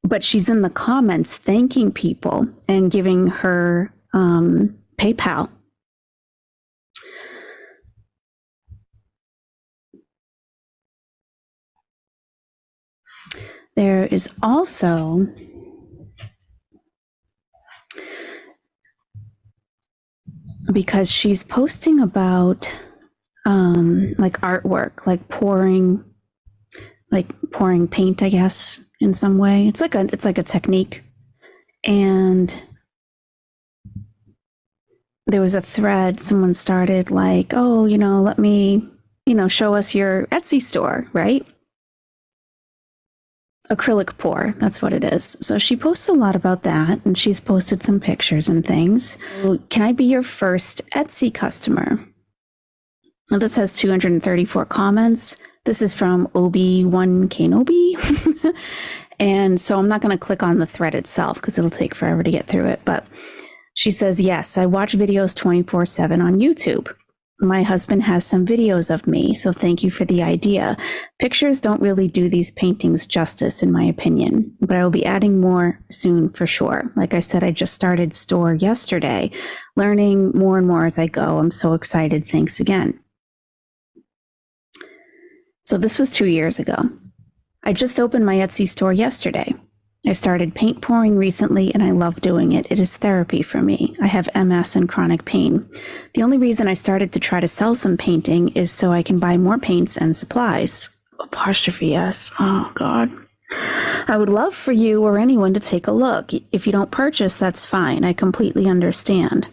But she's in the comments thanking people and giving her PayPal. There is also because she's posting about like artwork, like pouring paint, I guess, in some way. It's like a technique. And there was a thread someone started like, oh, let me, show us your Etsy store, right? Acrylic pour, that's what it is. So she posts a lot about that, and she's posted some pictures and things. So, can I be your first Etsy customer? Well, this has 234 comments. This is from Obi-Wan Kenobi. And so I'm not going to click on the thread itself because it'll take forever to get through it. But she says, yes, I watch videos 24/7 on YouTube. My husband has some videos of me, so thank you for the idea. Pictures don't really do these paintings justice, in my opinion, but I will be adding more soon for sure. Like I said, I just started store yesterday, learning more and more as I go. I'm so excited. Thanks again. So this was 2 years ago. I just opened my Etsy store yesterday. I started paint pouring recently, and I love doing it. It is therapy for me. I have MS and chronic pain. The only reason I started to try to sell some painting is so I can buy more paints and supplies. Apostrophe S. Oh, God. I would love for you or anyone to take a look. If you don't purchase, that's fine. I completely understand.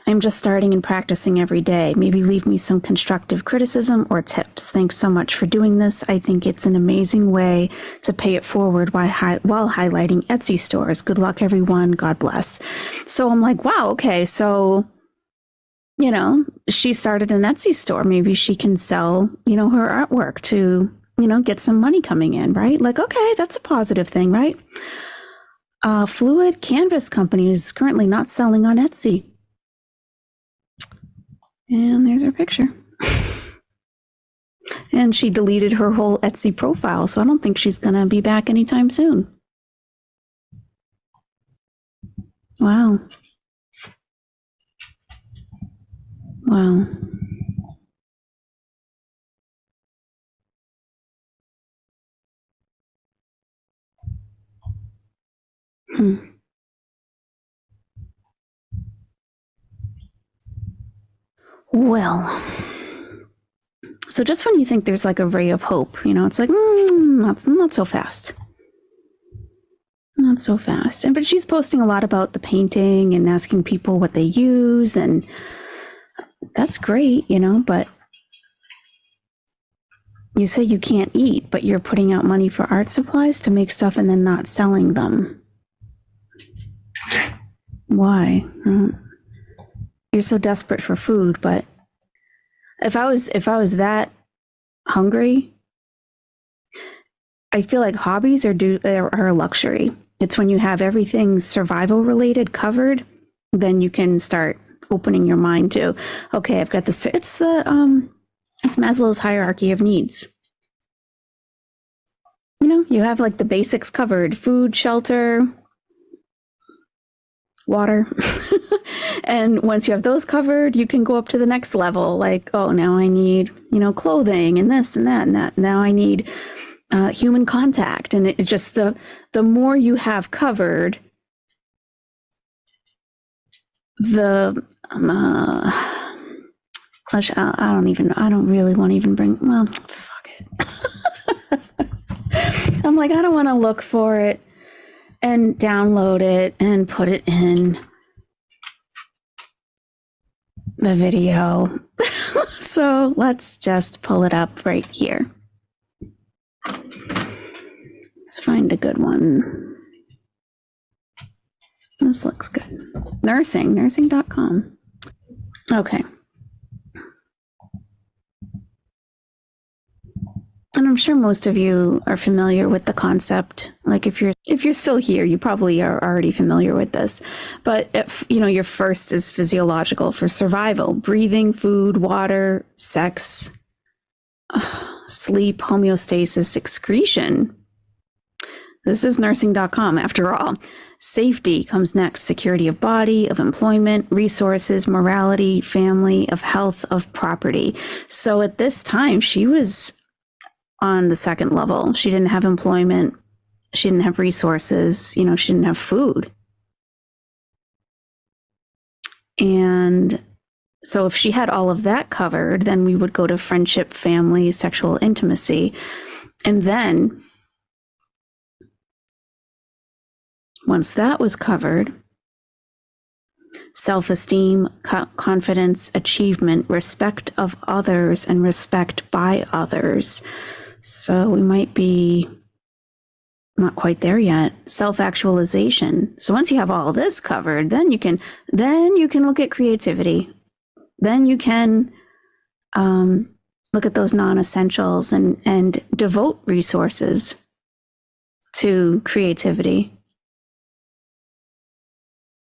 I'm just starting and practicing every day. Maybe leave me some constructive criticism or tips. Thanks so much for doing this. I think it's an amazing way to pay it forward while highlighting Etsy stores. Good luck, everyone. God bless. So I'm like, wow, okay. So, you know, she started an Etsy store. Maybe she can sell, you know, her artwork to, you know, get some money coming in, right? Like, okay, that's a positive thing, right? Fluid Canvas Company is currently not selling on Etsy. And there's her picture. And she deleted her whole Etsy profile, so I don't think she's going to be back anytime soon. Wow. Wow. Well, so just when you think there's like a ray of hope, you know, it's like, not so fast. Not so fast. But she's posting a lot about the painting and asking people what they use, and that's great, you know, but you say you can't eat, but you're putting out money for art supplies to make stuff and then not selling them. Why? You're so desperate for food, but if I was that hungry, I feel like hobbies are a luxury. It's when you have everything survival related covered, then you can start opening your mind to, okay, I've got this. It's Maslow's hierarchy of needs. You know, you have like the basics covered: food, shelter, water. And once you have those covered, you can go up to the next level. Like, oh, now I need, you know, clothing and this and that and that. Now I need human contact. And it's just the more you have covered, I don't really want to even bring, well, fuck it. I'm like, I don't want to look for it and download it and put it in the video. So let's just pull it up right here. Let's find a good one. This looks good. Nursing.com. Okay. And I'm sure most of you are familiar with the concept. Like if you're still here, you probably are already familiar with this. But if, you know, your first is physiological for survival: breathing, food, water, sex, sleep, homeostasis, excretion. This is nursing.com after all. Safety comes next: security of body, of employment, resources, morality, family, of health, of property. So at this time, she was on the second level. She didn't have employment. She didn't have resources. You know, she didn't have food. And so if she had all of that covered, then we would go to friendship, family, sexual intimacy. And then once that was covered, self-esteem, confidence, achievement, respect of others, and respect by others. So we might be not quite there yet. Self-actualization. So once you have all this covered, then you can look at creativity. Then you can look at those non-essentials and devote resources to creativity.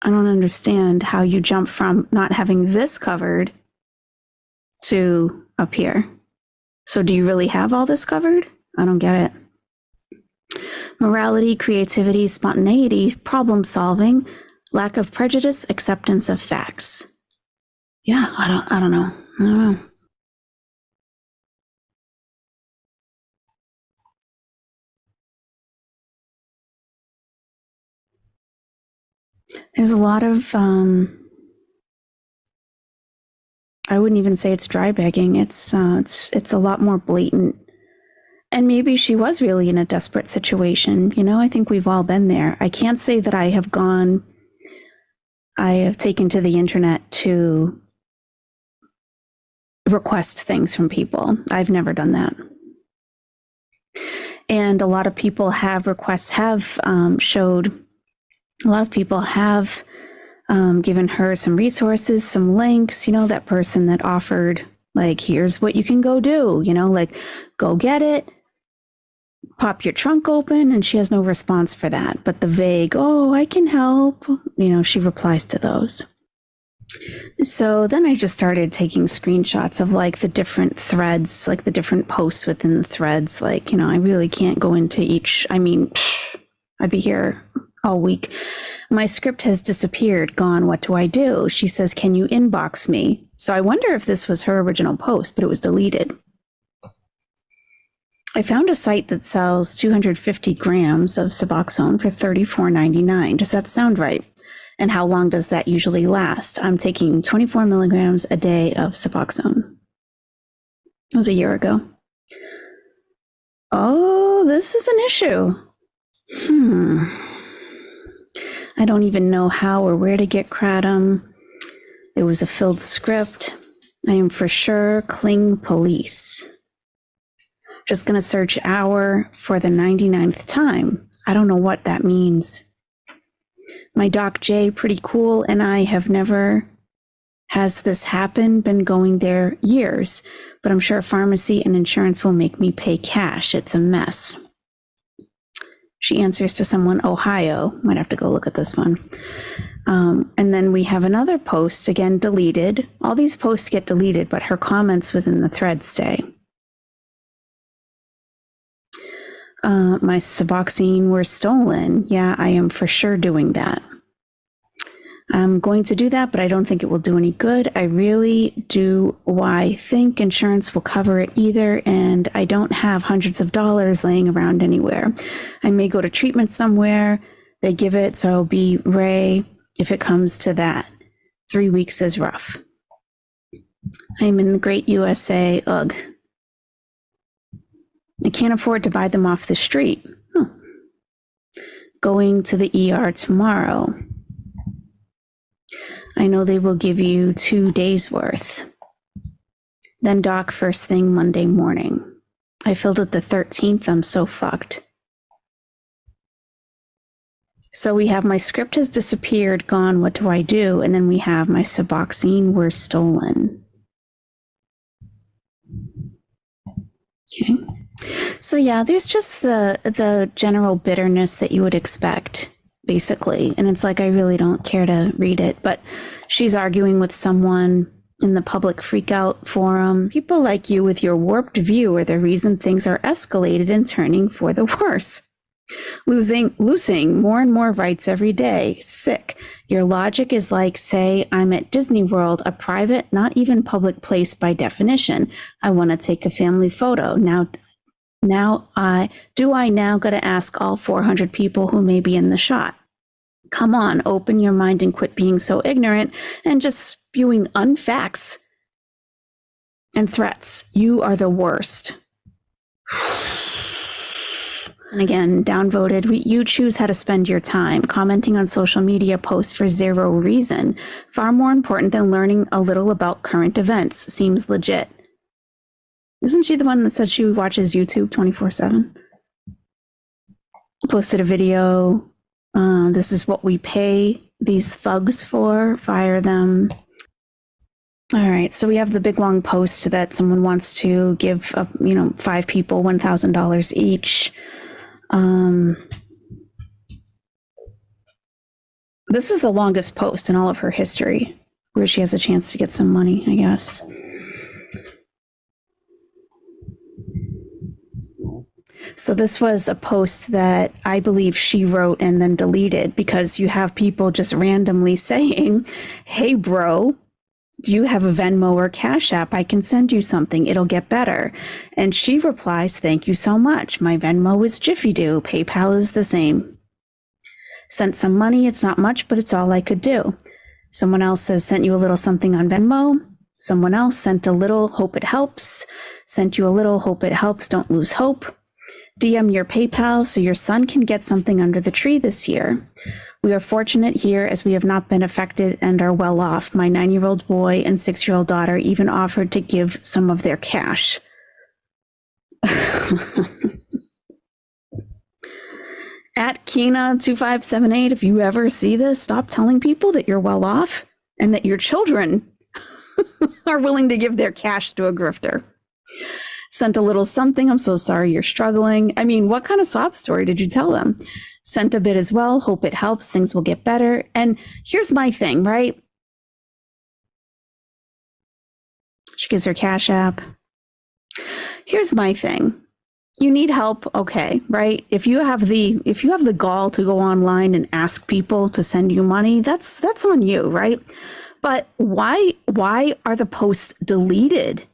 I don't understand how you jump from not having this covered to up here. So do you really have all this covered? I don't get it. Morality, creativity, spontaneity, problem solving, lack of prejudice, acceptance of facts. Yeah, I don't know. There's a lot of, I wouldn't even say it's dry begging. It's a lot more blatant. And maybe she was really in a desperate situation. You know, I think we've all been there. I can't say that I have gone I have taken to the internet to request things from people. I've never done that. And a lot of people have given her some resources, some links, that person that offered, like, here's what you can go do, like, go get it, pop your trunk open, and she has no response for that. But the vague, oh, I can help, she replies to those. So then I just started taking screenshots of like the different threads, like the different posts within the threads. Like, I really can't go into each. I'd be here all week. My script has disappeared, gone. What do I do? She says, can you inbox me? So I wonder if this was her original post, but it was deleted. I found a site that sells 250 grams of Suboxone for $34.99. Does that sound right? And how long does that usually last? I'm taking 24 milligrams a day of Suboxone. It was a year ago. Oh, this is an issue. I don't even know how or where to get kratom. It was a filled script. I am for sure Kling Police. Just gonna search hour for the 99th time. I don't know what that means. My Doc J, pretty cool, and I have never has this happened, been going there years, but I'm sure pharmacy and insurance will make me pay cash. It's a mess. She answers to someone, Ohio. Might have to go look at this one. And then we have another post, again, deleted. All these posts get deleted, but her comments within the thread stay. My Suboxone were stolen. Yeah, I am for sure doing that. I'm going to do that, but I don't think it will do any good. I really do. Why think insurance will cover it either, and I don't have hundreds of dollars laying around anywhere. I may go to treatment somewhere. They give it, so I'll be Ray if it comes to that. 3 weeks is rough. I'm in the great USA. Ugh. I can't afford to buy them off the street. Going to the ER tomorrow. I know they will give you 2 days worth. Then doc first thing Monday morning. I filled it the 13th. I'm so fucked. So we have my script has disappeared, gone, what do I do? And then we have my Suboxone were stolen. Okay. So yeah, there's just the general bitterness that you would expect, basically. And it's like, I really don't care to read it, but she's arguing with someone in the public freakout forum. People like you with your warped view are the reason things are escalated and turning for the worse. Losing more and more rights every day. Sick. Your logic is like, say, I'm at Disney World, a private, not even public place by definition. I want to take a family photo. Now I got to ask all 400 people who may be in the shot. Come on, open your mind and quit being so ignorant and just spewing unfacts and threats. You are the worst. And again, downvoted. You choose how to spend your time. Commenting on social media posts for zero reason. Far more important than learning a little about current events. Seems legit. Isn't she the one that said she watches YouTube 24/7? Posted a video. This is what we pay these thugs for. Fire them. All right, so we have the big long post that someone wants to give 5 people $1,000 each. This is the longest post in all of her history where she has a chance to get some money, I guess. So this was a post that I believe she wrote and then deleted because you have people just randomly saying, hey, bro, do you have a Venmo or Cash App? I can send you something. It'll get better. And she replies, thank you so much. My Venmo is Jiffy Do. PayPal is the same. Sent some money. It's not much, but it's all I could do. Someone else says, sent you a little something on Venmo. Someone else sent a little, hope it helps. Sent you a little, hope it helps. Don't lose hope. DM your PayPal so your son can get something under the tree this year. We are fortunate here as we have not been affected and are well off. My 9-year-old boy and 6-year-old daughter even offered to give some of their cash. At Kina2578, if you ever see this, stop telling people that you're well off and that your children are willing to give their cash to a grifter. Sent a little something. I'm so sorry you're struggling. I mean, what kind of sob story did you tell them? Sent a bit as well. Hope it helps. Things will get better. And here's my thing, right? She gives her Cash App. Here's my thing. You need help, okay, right? If you have the gall to go online and ask people to send you money, that's on you, right? But why are the posts deleted?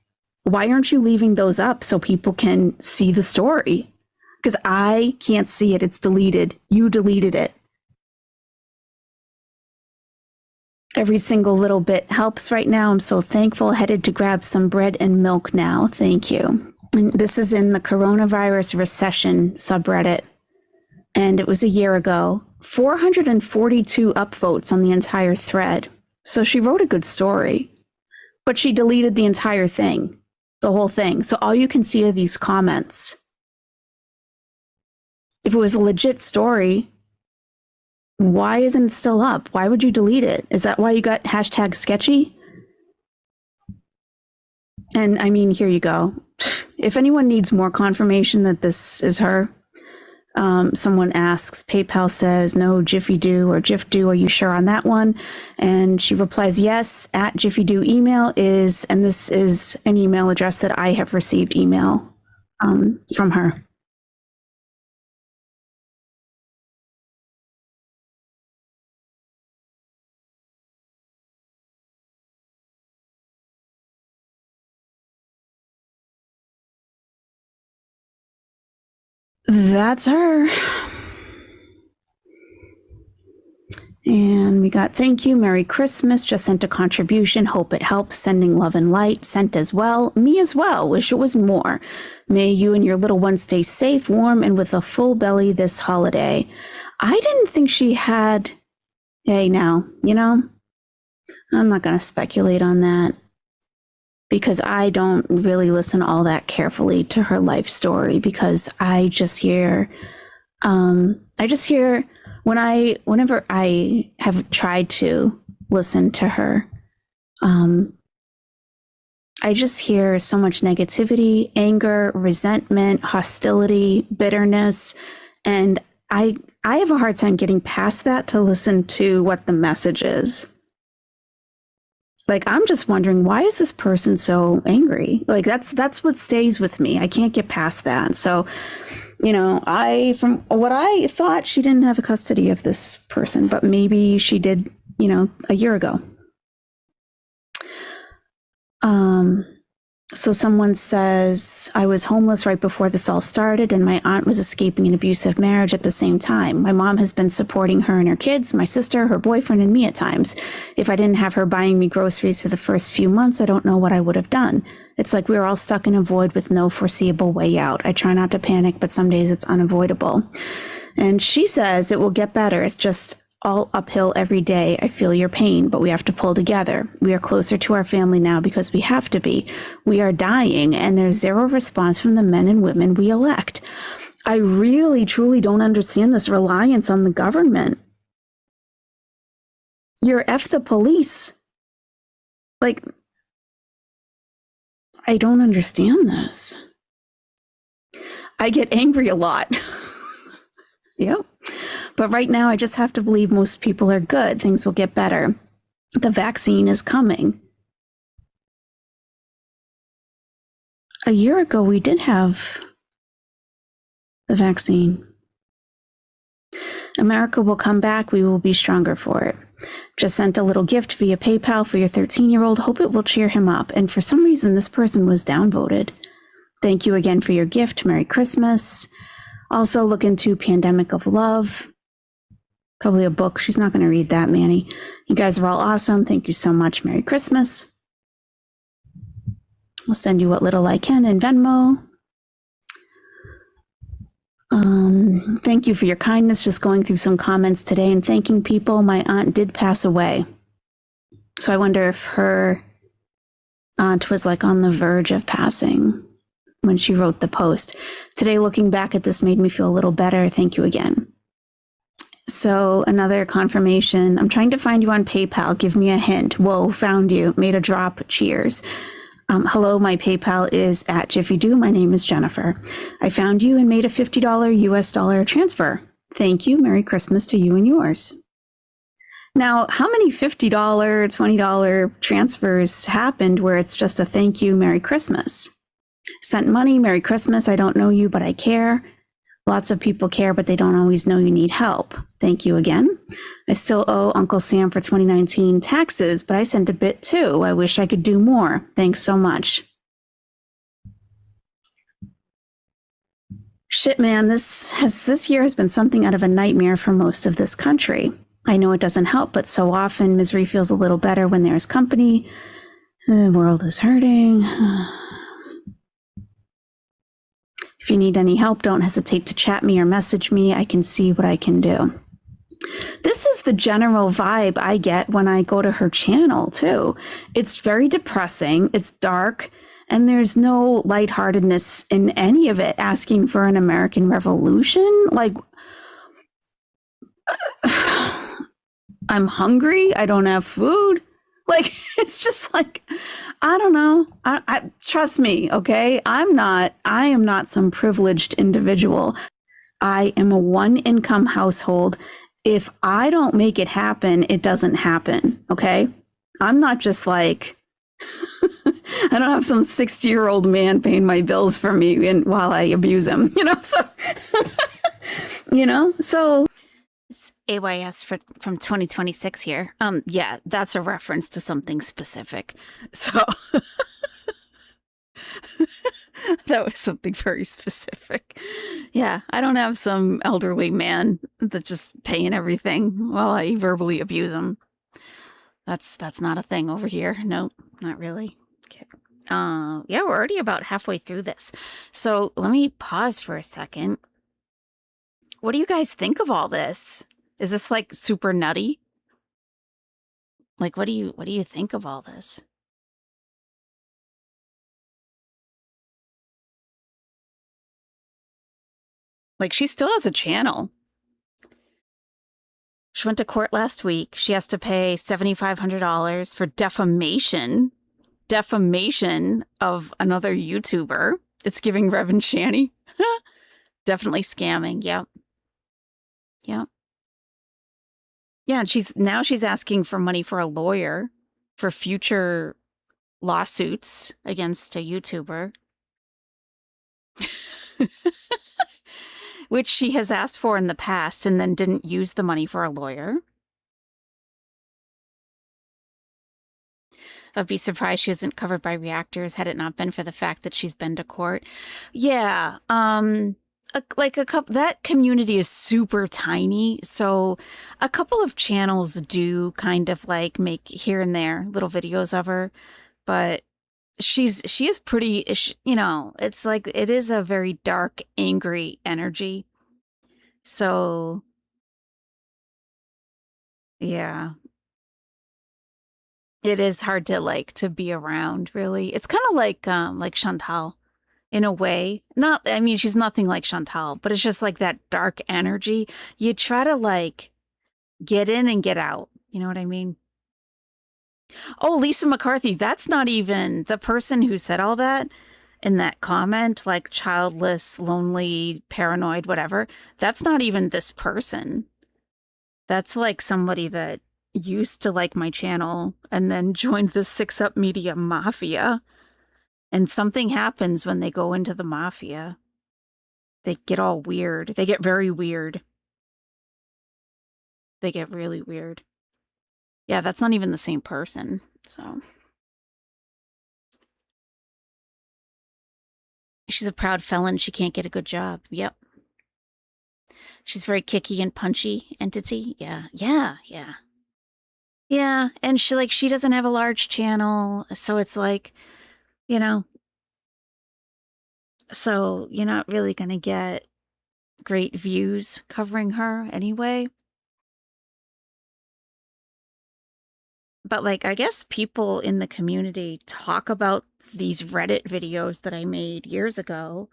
Why aren't you leaving those up so people can see the story? Because I can't see it. It's deleted. You deleted it. Every single little bit helps right now. I'm so thankful. Headed to grab some bread and milk now. Thank you. And this is in the coronavirus recession subreddit. And it was a year ago. 442 upvotes on the entire thread. So she wrote a good story. But she deleted the entire thing. The whole thing. So all you can see are these comments. If it was a legit story, why isn't it still up? Why would you delete it? Is that why you got #sketchy? And I mean, here you go. If anyone needs more confirmation that this is her, someone asks, PayPal says, no, Jiffy Do or Jiff Do, are you sure on that one? And she replies, yes, at Jiffy Do email is, and this is an email address that I have received email from her. That's her. And we got thank you, Merry Christmas, just sent a contribution, hope it helps, sending love and light, sent as well, me as well, wish it was more. May you and your little one stay safe, warm, and with a full belly this holiday. I didn't think she had, hey now, you know, I'm not going to speculate on that because I don't really listen all that carefully to her life story because I just hear whenever I have tried to listen to her, I just hear so much negativity, anger, resentment, hostility, bitterness, and I have a hard time getting past that to listen to what the message is. Like, I'm just wondering, why is this person so angry? Like, that's what stays with me. I can't get past that. So, you know, from what I thought, she didn't have custody of this person, but maybe she did, you know, a year ago. So someone says, I was homeless right before this all started, and my aunt was escaping an abusive marriage at the same time. My mom has been supporting her and her kids, my sister, her boyfriend, and me at times. If I didn't have her buying me groceries for the first few months, I don't know what I would have done. It's like we were all stuck in a void with no foreseeable way out. I try not to panic, but some days it's unavoidable. And she says it will get better. It's just all uphill every day. I feel your pain, but we have to pull together. We are closer to our family now because we have to be. We are dying, and there's zero response from the men and women we elect. I really, truly don't understand this reliance on the government. You're F the police. Like, I don't understand this. I get angry a lot. Yep. But right now, I just have to believe most people are good. Things will get better. The vaccine is coming. A year ago, we did have the vaccine. America will come back. We will be stronger for it. Just sent a little gift via PayPal for your 13-year-old. Hope it will cheer him up. And for some reason, this person was downvoted. Thank you again for your gift. Merry Christmas. Also, look into Pandemic of Love. Probably a book. She's not going to read that, Manny. You guys are all awesome. Thank you so much. Merry Christmas. I'll send you what little I can in Venmo. Thank you for your kindness. Just going through some comments today and thanking people. My aunt did pass away. So I wonder if her aunt was like on the verge of passing when she wrote the post. Today, looking back at this made me feel a little better. Thank you again. So another confirmation. I'm trying to find you on PayPal. Give me a hint. Whoa, found you. Made a drop. Cheers. Hello, my PayPal is at Jiffy Doo. My name is Jennifer. I found you and made a $50 US dollar transfer. Thank you. Merry Christmas to you and yours. Now, how many $50, $20 transfers happened where it's just a thank you, Merry Christmas? Sent money, Merry Christmas. I don't know you, but I care. Lots of people care, but they don't always know you need help. Thank you again. I still owe Uncle Sam for 2019 taxes, but I sent a bit too. I wish I could do more. Thanks so much. Shit, man, this year has been something out of a nightmare for most of this country. I know it doesn't help, but so often misery feels a little better when there's company. The world is hurting. If you need any help, don't hesitate to chat me or message me. I can see what I can do. This is the general vibe I get when I go to her channel, too. It's very depressing. It's dark. And there's no lightheartedness in any of it, asking for an American revolution. Like, I'm hungry. I don't have food. Like, it's just like, I don't know. I trust me, okay? I am not some privileged individual. I am a one-income household. If I don't make it happen, it doesn't happen, okay? I'm not just like, I don't have some 60-year-old man paying my bills for me while I abuse him, so, It's AYS from 2026 here. Yeah, that's a reference to something specific. So that was something very specific. Yeah, I don't have some elderly man that's just paying everything while I verbally abuse him. That's not a thing over here. Nope, not really. Okay. Yeah, we're already about halfway through this. So let me pause for a second. What do you guys think of all this? Is this like super nutty? Like, what do you think of all this? Like, she still has a channel. She went to court last week. She has to pay $7,500 for defamation of another YouTuber. It's giving Reverend Shanny. Definitely scamming. Yep. Yep. Yeah, and she's asking for money for a lawyer for future lawsuits against a YouTuber. Which she has asked for in the past and then didn't use the money for a lawyer. I'd be surprised she isn't covered by reactors had it not been for the fact that she's been to court. Yeah, that community is super tiny, so a couple of channels do kind of like make here and there little videos of her, but she is pretty, it's like it is a very dark, angry energy. So yeah, it is hard to be around, really. It's kind of like Chantal in a way. I mean, she's nothing like Chantal, but it's just like that dark energy. You try to like get in and get out. You know what I mean? Oh, Lisa McCarthy, that's not even the person who said all that in that comment, like childless, lonely, paranoid, whatever. That's not even this person. That's like somebody that used to like my channel and then joined the 6up Media Mafia. And something happens when they go into the mafia. They get all weird. They get very weird. They get really weird. Yeah, that's not even the same person. So she's a proud felon. She can't get a good job. Yep. She's very kicky and punchy entity. Yeah. Yeah, and she doesn't have a large channel, so it's like, so you're not really going to get great views covering her anyway. But like, I guess people in the community talk about these Reddit videos that I made years ago,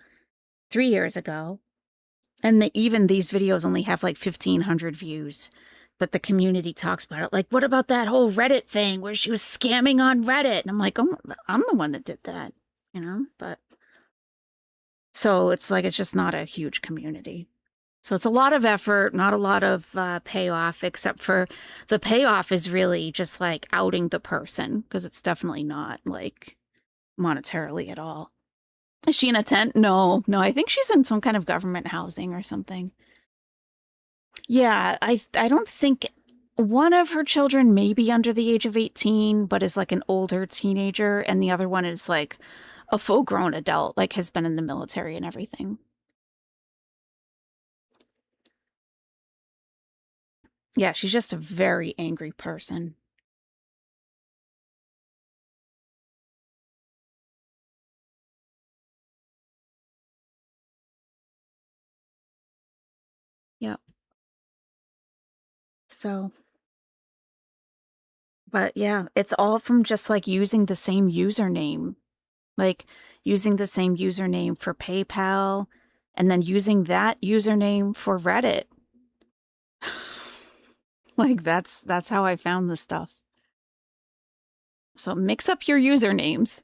3 years ago. And even these videos only have like 1,500 views. But the community talks about it. Like, what about that whole Reddit thing where she was scamming on Reddit? And I'm like, oh, I'm the one that did that, you know? But so it's like, it's just not a huge community. So it's a lot of effort, not a lot of payoff, except for the payoff is really just like outing the person, because it's definitely not like monetarily at all. Is she in a tent? No, I think she's in some kind of government housing or something. Yeah, I don't think one of her children may be under the age of 18, but is like an older teenager, and the other one is like a full-grown adult, like has been in the military and everything. Yeah, she's just a very angry person. Yep. So, but yeah, it's all from just like using the same username, like using the same username for PayPal and then using that username for Reddit. Like that's how I found this stuff. So mix up your usernames.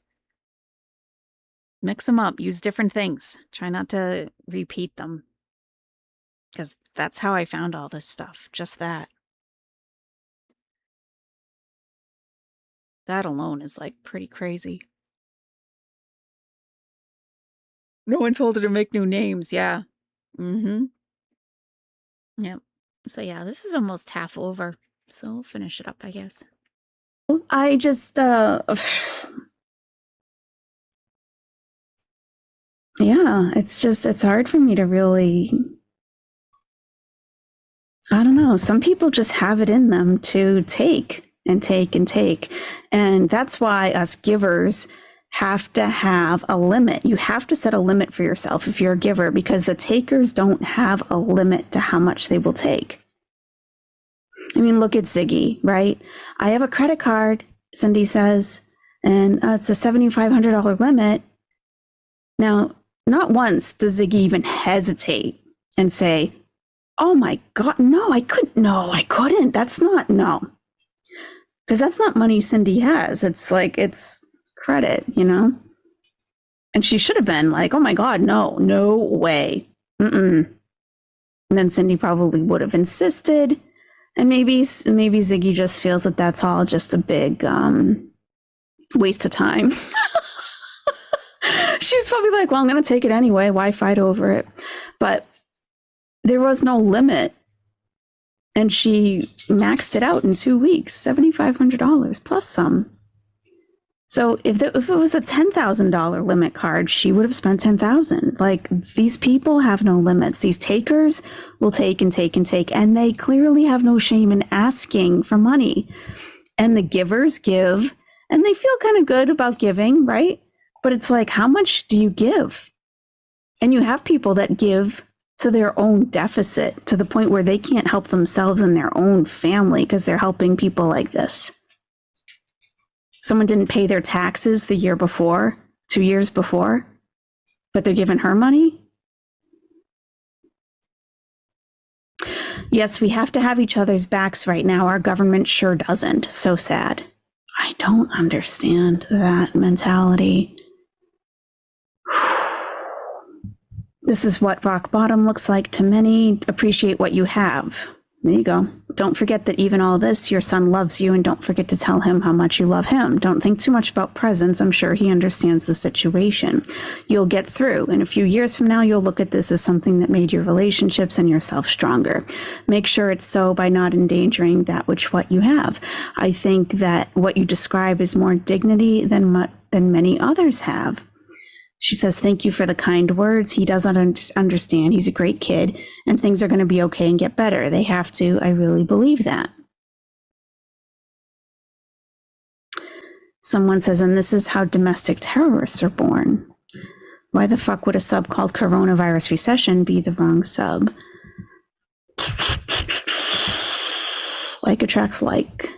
Mix them up, use different things. Try not to repeat them. Because that's how I found all this stuff. Just that. That alone is like pretty crazy. No one told her to make new names. Yeah. Mm-hmm. Yep. So yeah, this is almost half over. So we'll finish it up, I guess. I just, yeah, it's hard for me to really, I don't know. Some people just have it in them to take and take and take. And that's why us givers have to have a limit. You have to set a limit for yourself if you're a giver, because the takers don't have a limit to how much they will take. I mean, look at Ziggy, right? I have a credit card, Cindy says, and it's a $7,500 limit. Now, not once does Ziggy even hesitate and say, oh my God, no, I couldn't. That's not, no. Because that's not money Cindy has. It's like, it's credit, you know? And she should have been like, oh my God, no way. And then Cindy probably would have insisted. And maybe Ziggy just feels that that's all just a big waste of time. She's probably like, well, I'm going to take it anyway. Why fight over it? But there was no limit. And she maxed it out in 2 weeks, $7,500 plus some. So if it was a $10,000 limit card, she would have spent $10,000. Like, these people have no limits. These takers will take and take and take, and they clearly have no shame in asking for money. And the givers give, and they feel kind of good about giving, right? But it's like, how much do you give? And you have people that give to their own deficit, to the point where they can't help themselves and their own family because they're helping people like this. Someone didn't pay their taxes the year before, 2 years before, but they're giving her money. Yes, we have to have each other's backs right now. Our government sure doesn't. So sad. I don't understand that mentality. This is what rock bottom looks like to many. Appreciate what you have. There you go. Don't forget that even all this, your son loves you, and don't forget to tell him how much you love him. Don't think too much about presents. I'm sure he understands the situation. You'll get through. In a few years from now, you'll look at this as something that made your relationships and yourself stronger. Make sure it's so by not endangering what you have. I think that what you describe is more dignity than many others have. She says, thank you for the kind words. He doesn't understand. He's a great kid, and things are going to be okay and get better. They have to. I really believe that. Someone says, and this is how domestic terrorists are born. Why the fuck would a sub called Coronavirus Recession be the wrong sub? Like attracts like.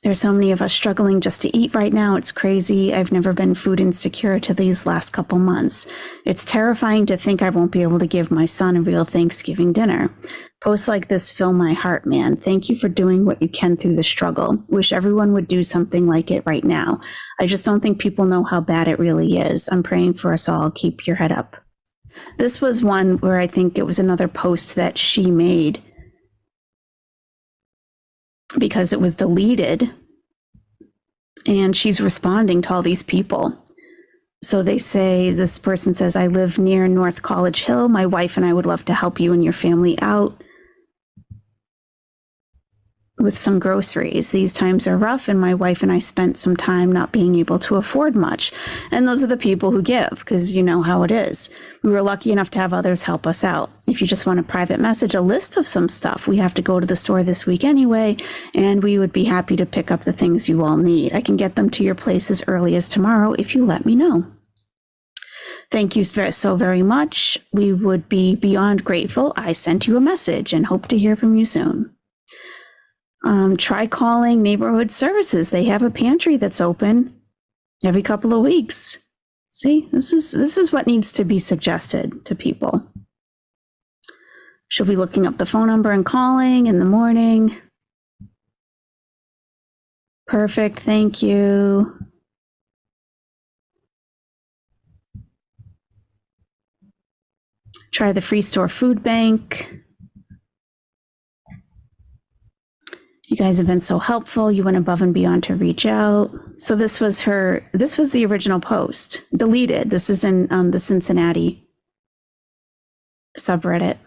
There's so many of us struggling just to eat right now. It's crazy. I've never been food insecure to these last couple months. It's terrifying to think I won't be able to give my son a real Thanksgiving dinner. Posts like this fill my heart, man. Thank you for doing what you can through the struggle. Wish everyone would do something like it right now. I just don't think people know how bad it really is. I'm praying for us all. Keep your head up. This was one where I think it was another post that she made because it was deleted, and she's responding to all these people. So they say, this person says, I live near North College Hill. My wife and I would love to help you and your family out with some groceries. These times are rough, and my wife and I spent some time not being able to afford much. And those are the people who give, because you know how it is. We were lucky enough to have others help us out. If you just want a private message, a list of some stuff, we have to go to the store this week anyway, and we would be happy to pick up the things you all need. I can get them to your place as early as tomorrow if you let me know. Thank you so very much. We would be beyond grateful. I sent you a message and hope to hear from you soon. Try calling neighborhood services. They have a pantry that's open every couple of weeks. See, this is what needs to be suggested to people. She'll be looking up the phone number and calling in the morning. Perfect, thank you. Try the free store food bank. You guys have been so helpful. You went above and beyond to reach out. So this was the original post, deleted. This is in the Cincinnati subreddit.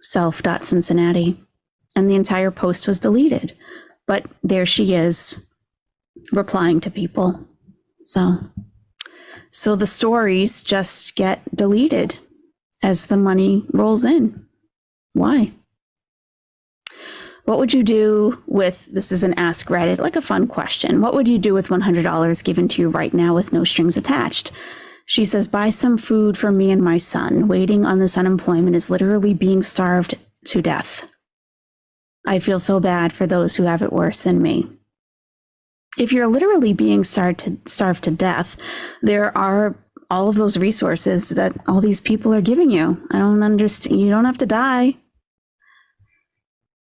Self.Cincinnati. And the entire post was deleted. But there she is, replying to people. So the stories just get deleted as the money rolls in. Why? What would you do with, this is an Ask Reddit, like a fun question. What would you do with $100 given to you right now with no strings attached? She says, buy some food for me and my son. Waiting on this unemployment is literally being starved to death. I feel so bad for those who have it worse than me. If you're literally being starved to death, there are all of those resources that all these people are giving you. I don't understand. You don't have to die.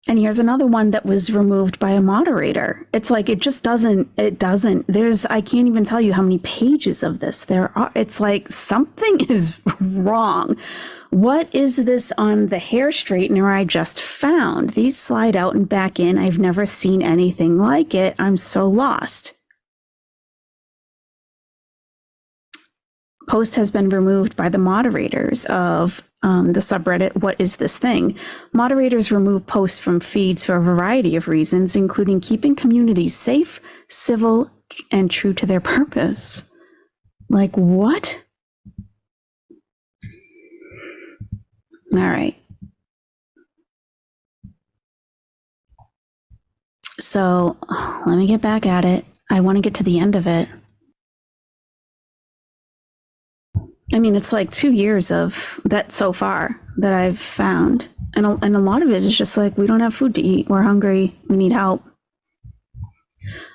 And here's another one that was removed by a moderator. It's like, it doesn't, I can't even tell you how many pages of this there are. It's like something is wrong. What is this on the hair straightener I just found? These slide out and back in. I've never seen anything like it. I'm so lost. Post has been removed by the moderators of the subreddit, What Is This Thing? Moderators remove posts from feeds for a variety of reasons, including keeping communities safe, civil, and true to their purpose. Like, what? All right. So let me get back at it. I want to get to the end of it. I mean, it's like 2 years of that so far that I've found. And a lot of it is just like, we don't have food to eat. We're hungry. We need help.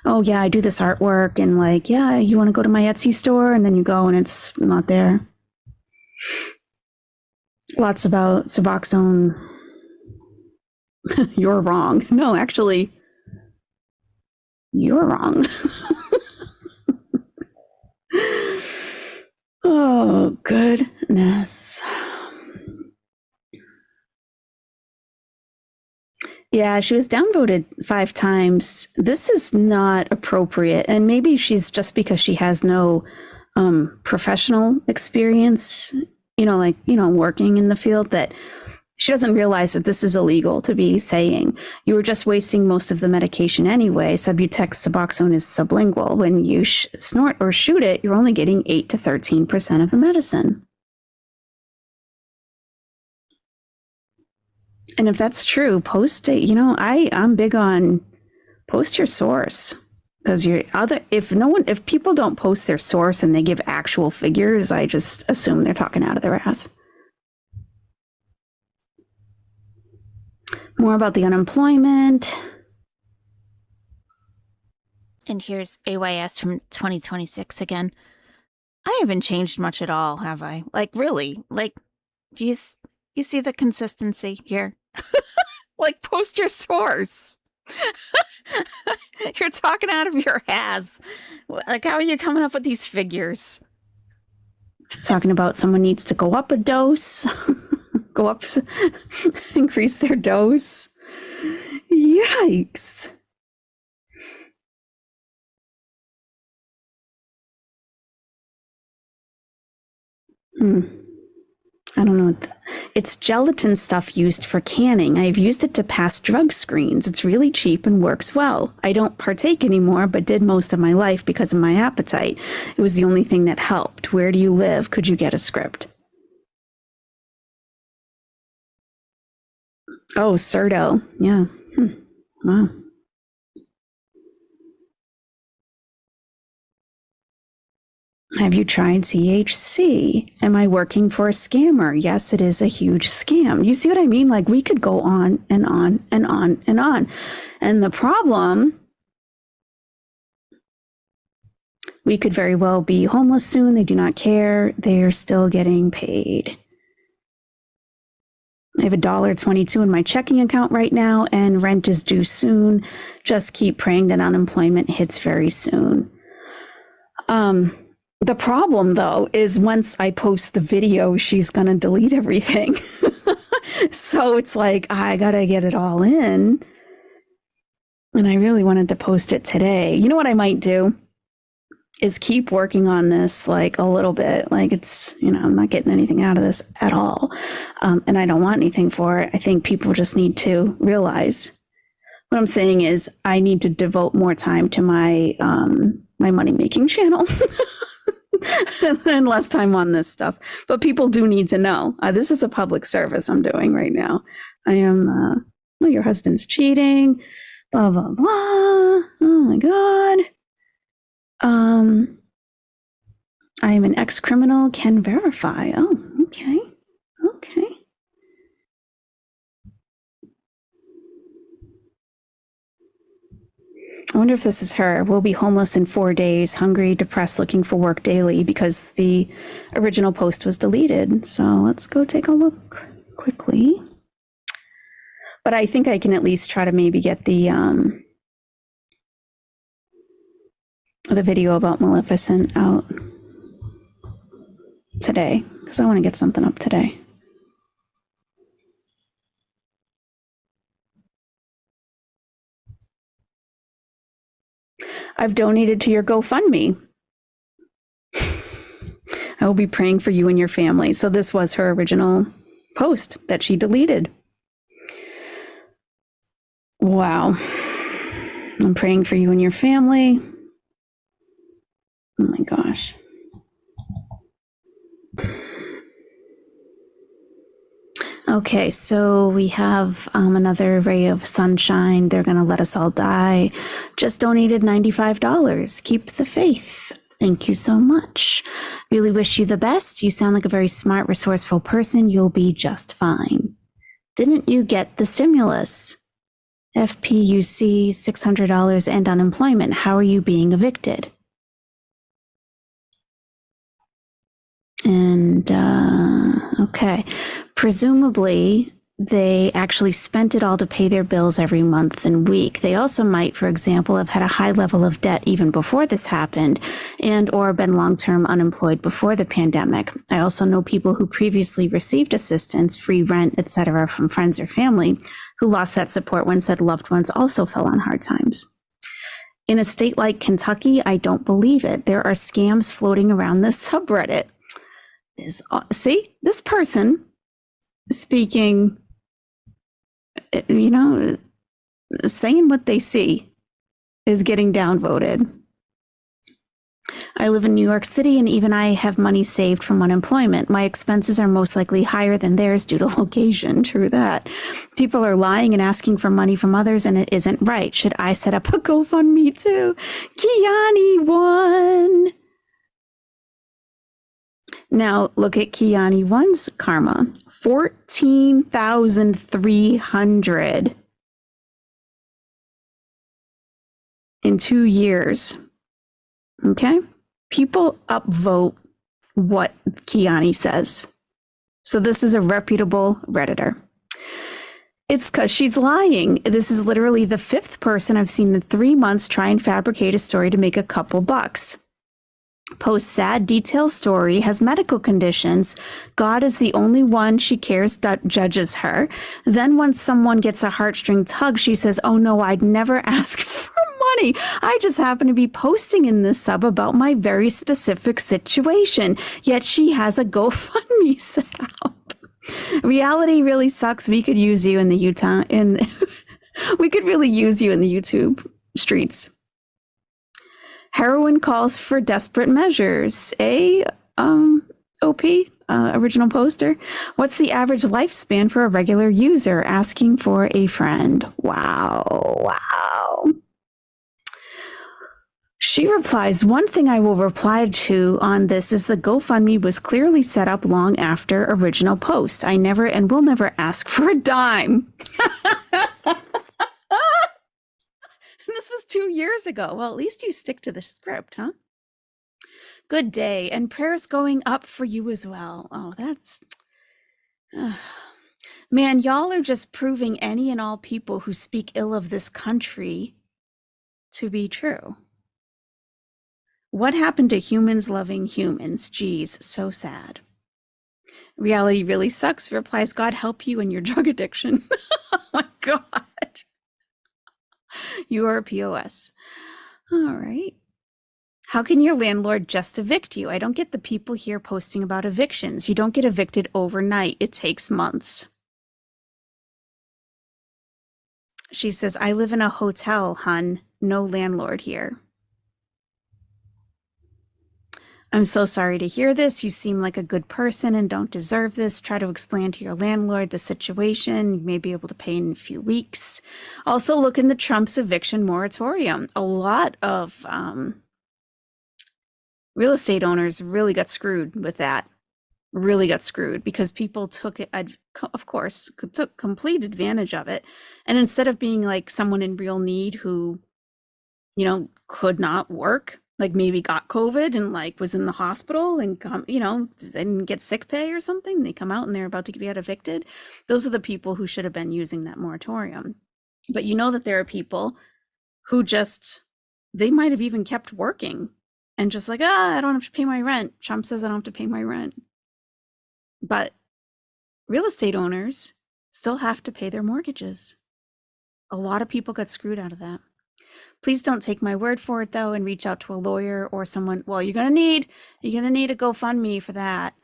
Oh, yeah, I do this artwork. And like, yeah, you want to go to my Etsy store? And then you go and it's not there. Lots about Suboxone. You're wrong. No, actually, you're wrong. Oh, goodness. Yeah, she was downvoted 5 times. This is not appropriate. And maybe she's just because she has no professional experience, working in the field, that she doesn't realize that this is illegal to be saying. You were just wasting most of the medication anyway. Subutex Suboxone is sublingual. When you snort or shoot it, you're only getting 8 to 13% of the medicine. And if that's true, post it. I'm big on Post your source. Because if people don't post their source and they give actual figures, I just assume they're talking out of their ass. More about the unemployment. And here's AYS from 2026 again. I haven't changed much at all, have I? Like, really? Like, do you see the consistency here? Like, post your source. You're talking out of your ass. Like, how are you coming up with these figures? Talking about someone needs to go up a dose. Increase their dose. Yikes. I don't know. It's gelatin stuff used for canning. I've used it to pass drug screens. It's really cheap and works well. I don't partake anymore, but did most of my life because of my appetite. It was the only thing that helped. Where do you live? Could you get a script? Oh, Cerdo. Yeah. Wow. Have you tried CHC? Am I working for a scammer? Yes, it is a huge scam. You see what I mean? Like, we could go on and on and on and on. And the problem, we could very well be homeless soon. They do not care. They're still getting paid. I have $1.22 in my checking account right now, and rent is due soon. Just keep praying that unemployment hits very soon. The problem, though, is once I post the video, she's going to delete everything. So it's like, I got to get it all in. And I really wanted to post it today. You know what I might do? Is keep working on this like a little bit. Like, it's, I'm not getting anything out of this at all. And I don't want anything for it. I think people just need to realize what I'm saying is I need to devote more time to my my money-making channel. And less time on this stuff. But people do need to know. This is a public service I'm doing right now. I am, well, your husband's cheating, blah, blah, blah. Oh my God. I am an ex-criminal, can verify. Oh, okay. Okay. I wonder if this is her. We'll be homeless in 4 days, hungry, depressed, looking for work daily, because the original post was deleted. So let's go take a look quickly. But I think I can at least try to maybe get the video about Maleficent out today, because I want to get something up today. I've donated to your GoFundMe. I will be praying for you and your family. So this was her original post that she deleted. Wow. I'm praying for you and your family. Oh my gosh. Okay, so we have another ray of sunshine. They're going to let us all die. Just donated $95. Keep the faith. Thank you so much. Really wish you the best. You sound like a very smart, resourceful person. You'll be just fine. Didn't you get the stimulus? FPUC, $600 and unemployment. How are you being evicted? And, okay, presumably they actually spent it all to pay their bills every month and week. They also might, for example, have had a high level of debt even before this happened, and or been long-term unemployed before the pandemic. I also know people who previously received assistance, free rent, etc., from friends or family who lost that support when said loved ones also fell on hard times. In a state like Kentucky, I don't believe it. There are scams floating around this subreddit. See, this person speaking, saying what they see is getting downvoted. I live in New York City, and even I have money saved from unemployment. My expenses are most likely higher than theirs due to location. True that. People are lying and asking for money from others, and it isn't right. Should I set up a GoFundMe too? Kiani won. Now look at Kiani one's karma. 14,300 in 2 years. Okay? People upvote what Kiani says. So this is a reputable Redditor. It's because she's lying. This is literally the 5th person I've seen in 3 months try and fabricate a story to make a couple bucks. Post sad detailed story, has medical conditions. God is the only one she cares that judges her. Then when someone gets a heartstring tug, she says, oh no, I'd never asked for money. I just happen to be posting in this sub about my very specific situation. Yet she has a GoFundMe set up. Reality really sucks. We could use you in the we could really use you in the YouTube streets. Heroin calls for desperate measures. OP, original poster. What's the average lifespan for a regular user? Asking for a friend. Wow. She replies, one thing I will reply to on this is the GoFundMe was clearly set up long after original post. I never and will never ask for a dime. This was 2 years ago. Well, at least you stick to the script, huh? Good day, and prayers going up for you as well. Oh, that's... Man, y'all are just proving any and all people who speak ill of this country to be true. What happened to humans loving humans? Geez, so sad. Reality really sucks, replies, God help you in your drug addiction. Oh my God. You are a POS. All right. How can your landlord just evict you? I don't get the people here posting about evictions. You don't get evicted overnight. It takes months. She says, I live in a hotel, hun. No landlord here. I'm so sorry to hear this. You seem like a good person and don't deserve this. Try to explain to your landlord the situation. You may be able to pay in a few weeks. Also, look into Trump's eviction moratorium. A lot of real estate owners really got screwed with that. Really got screwed because people took it, of course, took complete advantage of it. And instead of being like someone in real need who, could not work, like maybe got COVID and like was in the hospital and didn't get sick pay or something. They come out and they're about to get evicted. Those are the people who should have been using that moratorium. But you know that there are people who they might have even kept working and just like, I don't have to pay my rent. Trump says I don't have to pay my rent. But real estate owners still have to pay their mortgages. A lot of people got screwed out of that. Please don't take my word for it, though, and reach out to a lawyer or someone. Well, you're gonna need a GoFundMe for that,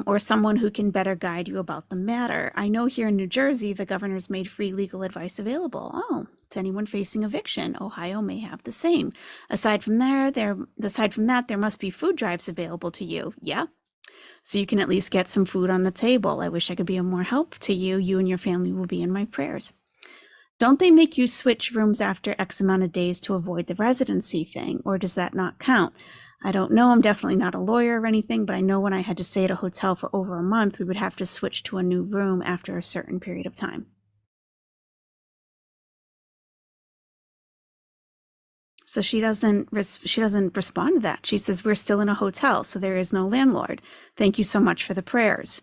or someone who can better guide you about the matter. I know here in New Jersey, the governor's made free legal advice available. Oh, to anyone facing eviction, Ohio may have the same. Aside from that, there must be food drives available to you. Yeah. So you can at least get some food on the table. I wish I could be of more help to you. You and your family will be in my prayers. Don't they make you switch rooms after X amount of days to avoid the residency thing? Or does that not count? I don't know. I'm definitely not a lawyer or anything, but I know when I had to stay at a hotel for over a month, we would have to switch to a new room after a certain period of time. So she doesn't respond to that. She says, we're still in a hotel, so there is no landlord. Thank you so much for the prayers.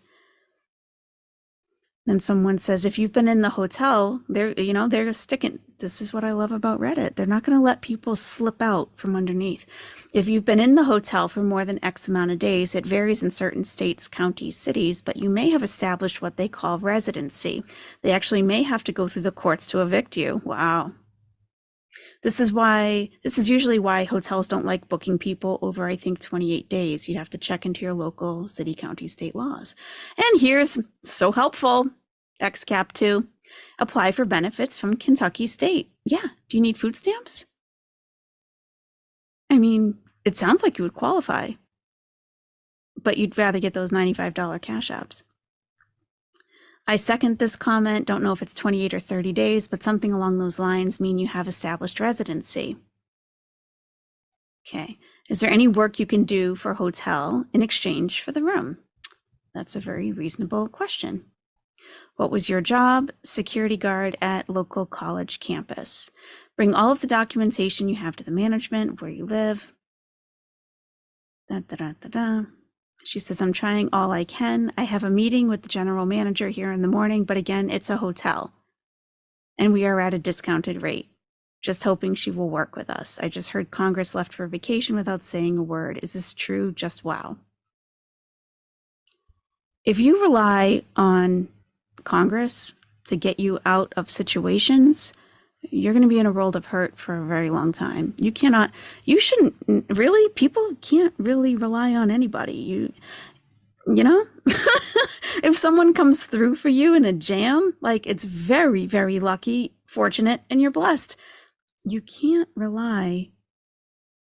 Then someone says, if you've been in the hotel, they're sticking. This is what I love about Reddit. They're not going to let people slip out from underneath. If you've been in the hotel for more than X amount of days, it varies in certain states, counties, cities, but you may have established what they call residency. They actually may have to go through the courts to evict you. Wow. This is usually why hotels don't like booking people over, I think, 28 days. You'd have to check into your local city, county, state laws. And here's so helpful, XCAP 2, apply for benefits from Kentucky State. Yeah, do you need food stamps? I mean, it sounds like you would qualify, but you'd rather get those $95 cash apps. I second this comment. Don't know if it's 28 or 30 days, but something along those lines mean you have established residency. Okay. Is there any work you can do for a hotel in exchange for the room? That's a very reasonable question. What was your job? Security guard at local college campus. Bring all of the documentation you have to the management, where you live. She says, I'm trying all I can. I have a meeting with the general manager here in the morning, but again, it's a hotel. And we are at a discounted rate. Just hoping she will work with us. I just heard Congress left for vacation without saying a word. Is this true? Just wow. If you rely on Congress to get you out of situations, you're going to be in a world of hurt for a very long time. You shouldn't really, people can't really rely on anybody. You know, if someone comes through for you in a jam, like it's very, very lucky, fortunate, and you're blessed. You can't rely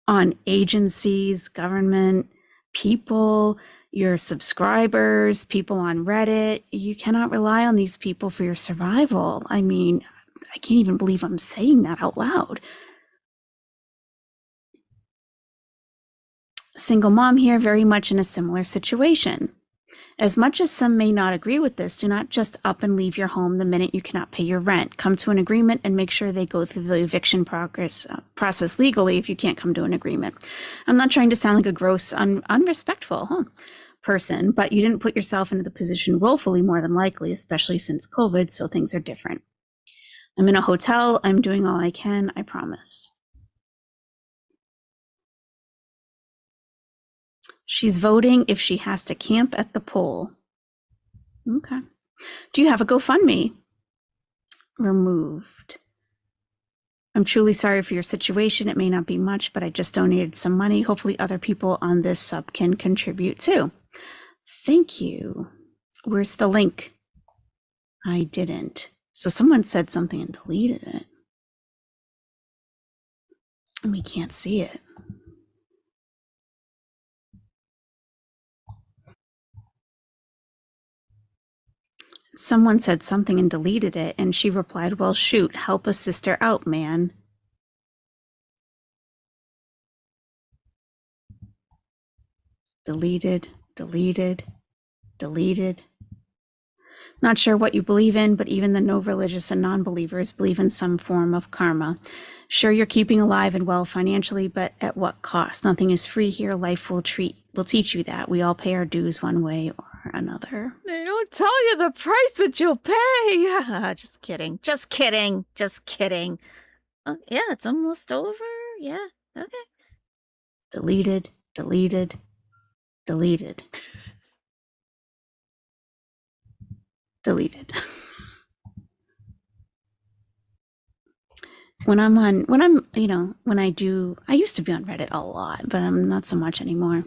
on agencies, government, people, your subscribers, people on Reddit. You cannot rely on these people for your survival. I mean, I can't even believe I'm saying that out loud. Single mom here, very much in a similar situation. As much as some may not agree with this, do not just up and leave your home the minute you cannot pay your rent. Come to an agreement and make sure they go through the eviction process legally if you can't come to an agreement. I'm not trying to sound like a gross, unrespectful person, but you didn't put yourself into the position willfully, more than likely, especially since COVID, so things are different. I'm in a hotel. I'm doing all I can, I promise. She's voting if she has to camp at the poll. Okay. Do you have a GoFundMe? Removed. I'm truly sorry for your situation. It may not be much, but I just donated some money. Hopefully other people on this sub can contribute too. Thank you. Where's the link? I didn't. So someone said something and deleted it. And we can't see it. Someone said something and deleted it, and she replied, well, shoot, help a sister out, man. Deleted, deleted, deleted. Not sure what you believe in, but even the no religious and non-believers believe in some form of karma. Sure, you're keeping alive and well financially, but at what cost? Nothing is free here. Life will teach you that. We all pay our dues one way or another. They don't tell you the price that you'll pay. Just kidding. Just kidding. Just kidding. Oh, yeah, it's almost over. Yeah, okay. Deleted, deleted, deleted. Deleted. I used to be on Reddit a lot, but I'm not so much anymore.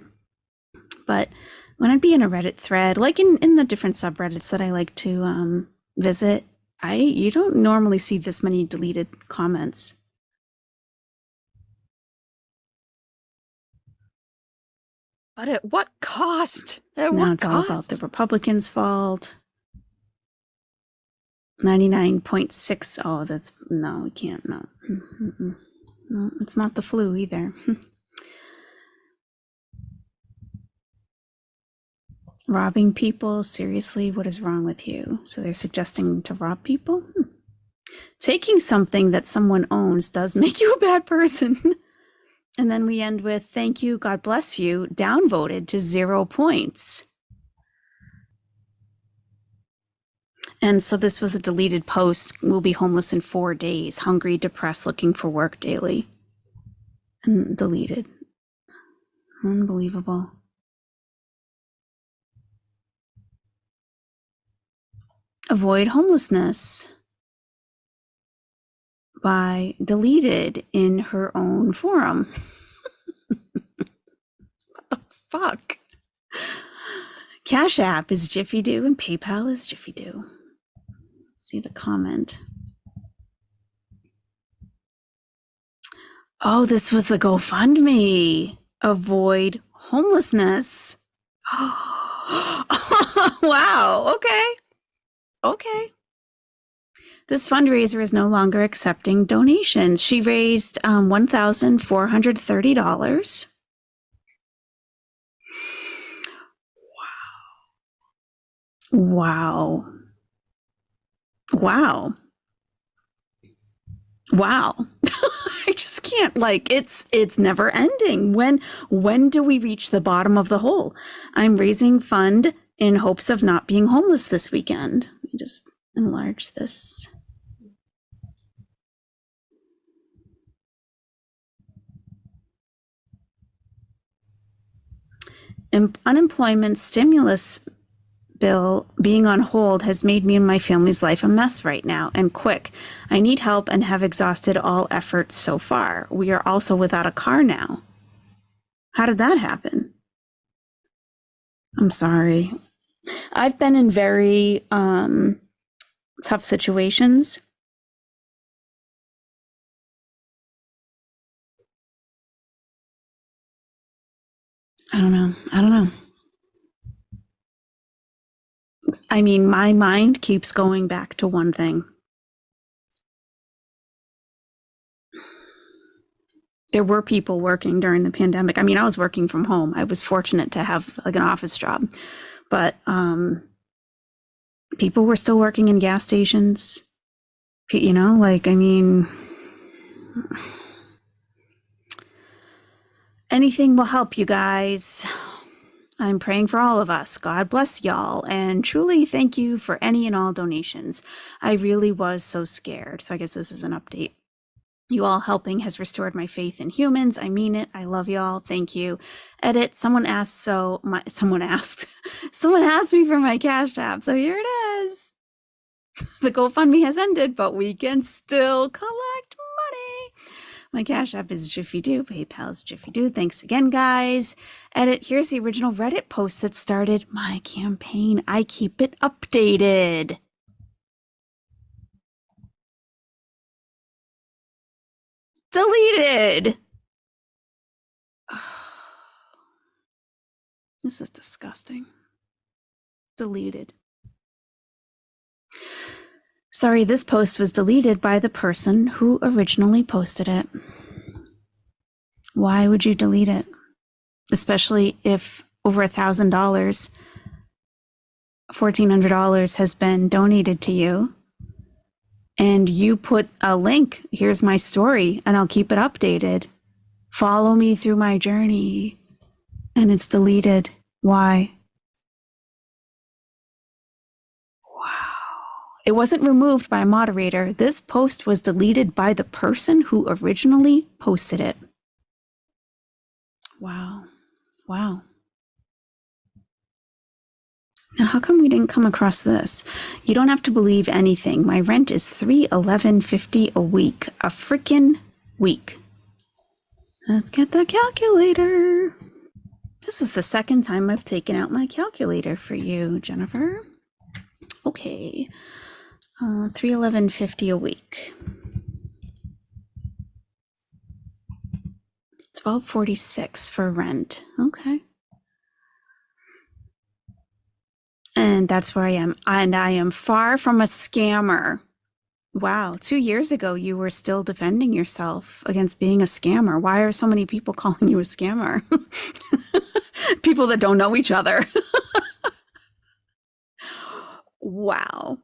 But when I'd be in a Reddit thread, like in the different subreddits that I like to visit, you don't normally see this many deleted comments. But at what cost? Now it's all about the Republicans' fault. 99.6. Oh, no, we can't. No. No, it's not the flu either. Robbing people? Seriously, what is wrong with you? So they're suggesting to rob people? Taking something that someone owns does make you a bad person. And then we end with, thank you, God bless you, downvoted to 0 points. And so this was a deleted post. We'll be homeless in 4 days, hungry, depressed, looking for work daily. And deleted. Unbelievable. Avoid homelessness by deleted in her own forum. What the fuck? Cash App is Jiffy Do and PayPal is Jiffy Do. See the comment. Oh, this was the GoFundMe. avoid homelessness. Wow. Okay. Okay. This fundraiser is no longer accepting donations. She raised $1,430. Wow. Wow. Wow. I just can't, like, it's never ending. When do we reach the bottom of the hole? I'm raising fund in hopes of not being homeless this weekend. Let me just enlarge this. Unemployment stimulus bill being on hold has made me and my family's life a mess right now, and quick. I need help and have exhausted all efforts so far. We are also without a car now. How did that happen? I'm sorry. I've been in very tough situations. I don't know. I mean, my mind keeps going back to one thing. There were people working during the pandemic. I mean, I was working from home. I was fortunate to have like an office job, but people were still working in gas stations. You know, like, I mean, anything will help, you guys. I'm praying for all of us. God bless y'all. And truly thank you for any and all donations. I really was so scared. So I guess this is an update. You all helping has restored my faith in humans. I mean it. I love y'all. Thank you. Edit. Someone asked someone asked me for my Cash App. So here it is. The GoFundMe has ended, but we can still collect money. My Cash App is Jiffy Doo. PayPal is Jiffy Doo. Thanks again, guys. Edit. Here's the original Reddit post that started my campaign. I keep it updated. Deleted. This is disgusting. Deleted. Sorry, this post was deleted by the person who originally posted it. Why would you delete it? Especially if over $1,000, $1,400 has been donated to you. And you put a link, here's my story, and I'll keep it updated. Follow me through my journey. And it's deleted. Why? Wow. It wasn't removed by a moderator. This post was deleted by the person who originally posted it. Wow. Wow. Now, how come we didn't come across this? You don't have to believe anything. My rent is $311.50 a week. A freaking week. Let's get the calculator. This is the second time I've taken out my calculator for you, Jennifer. Okay. $311.50 a week. $12.46 for rent. Okay. And that's where I am. And I am far from a scammer. Wow. 2 years ago, you were still defending yourself against being a scammer. Why are so many people calling you a scammer? People that don't know each other. Wow.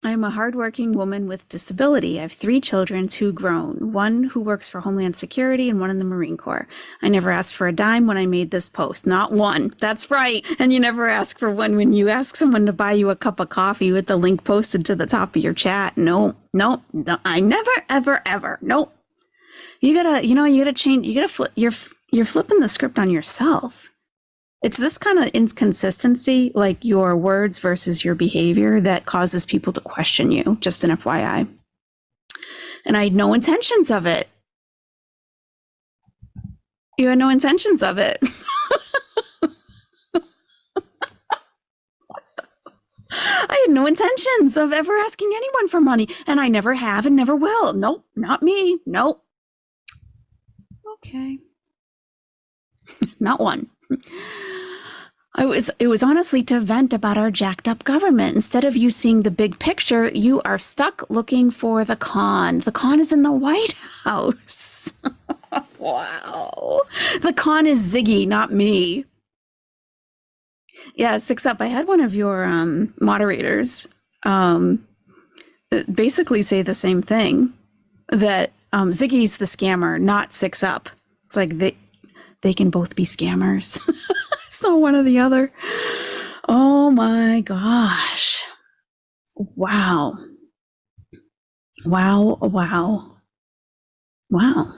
I'm a hardworking woman with disability. I have 3 children, 2 grown, 1 who works for Homeland Security and 1 in the Marine Corps. I never asked for a dime when I made this post. Not one. That's right. And you never ask for one when you ask someone to buy you a cup of coffee with the link posted to the top of your chat. No. I never, ever, ever. Nope. You gotta change. You gotta flip. You're flipping the script on yourself. It's this kind of inconsistency, like your words versus your behavior, that causes people to question you, just an FYI. And I had no intentions of it. You had no intentions of it. I had no intentions of ever asking anyone for money, and I never have and never will. Nope, not me. Nope. Okay. Not one. It was honestly to vent about our jacked up government. Instead of you seeing the big picture, you are stuck looking for the con. The con is in the White House. Wow. The con is Ziggy, not me. Yeah, 6up. I had one of your moderators basically say the same thing, that Ziggy's the scammer, not 6up. It's like they can both be scammers. It's not one or the other. Oh my gosh. Wow. Wow, wow, wow.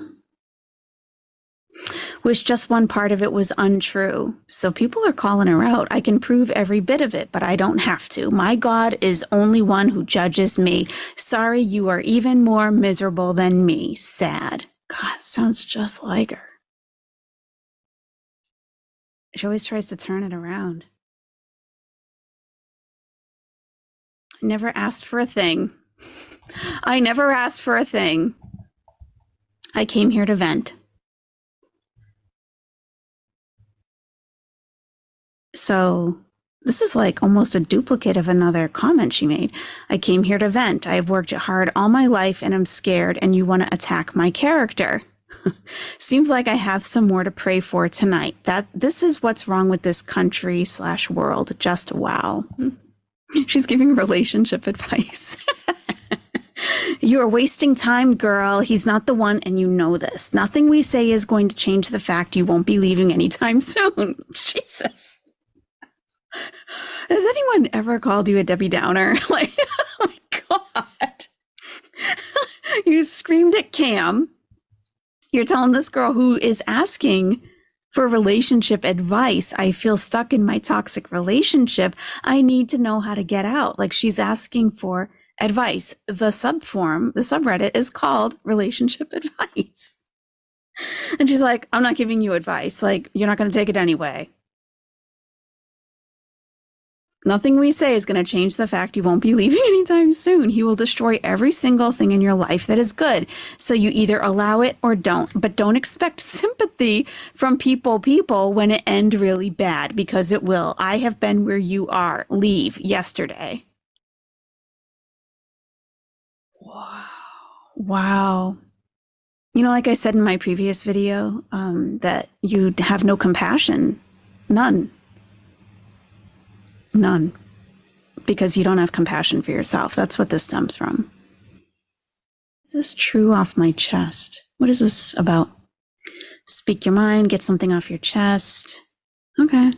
Wish just one part of it was untrue. So people are calling her out. I can prove every bit of it, but I don't have to. My God is only one who judges me. Sorry, you are even more miserable than me. Sad. God, sounds just like her. She always tries to turn it around. I never asked for a thing. I never asked for a thing. I came here to vent. So this is like almost a duplicate of another comment she made. I came here to vent. I've worked hard all my life and I'm scared, and you want to attack my character. Seems like I have some more to pray for tonight. This is what's wrong with this country/world. Just wow. She's giving relationship advice. You are wasting time, girl. He's not the one, and you know this. Nothing we say is going to change the fact you won't be leaving anytime soon. Jesus. Has anyone ever called you a Debbie Downer? Like, oh my God. You screamed at Cam. You're telling this girl who is asking for relationship advice, I feel stuck in my toxic relationship. I need to know how to get out. Like, she's asking for advice. The subreddit is called relationship advice. And she's like, I'm not giving you advice. Like, you're not going to take it anyway. Nothing we say is going to change the fact you won't be leaving anytime soon. He will destroy every single thing in your life that is good. So you either allow it or don't. But don't expect sympathy from people when it ends really bad, because it will. I have been where you are. Leave yesterday. Wow. You know, like I said in my previous video, that you have no compassion. None. None. Because you don't have compassion for yourself. That's what this stems from. Is this true off my chest? What is this about? Speak your mind, get something off your chest. Okay.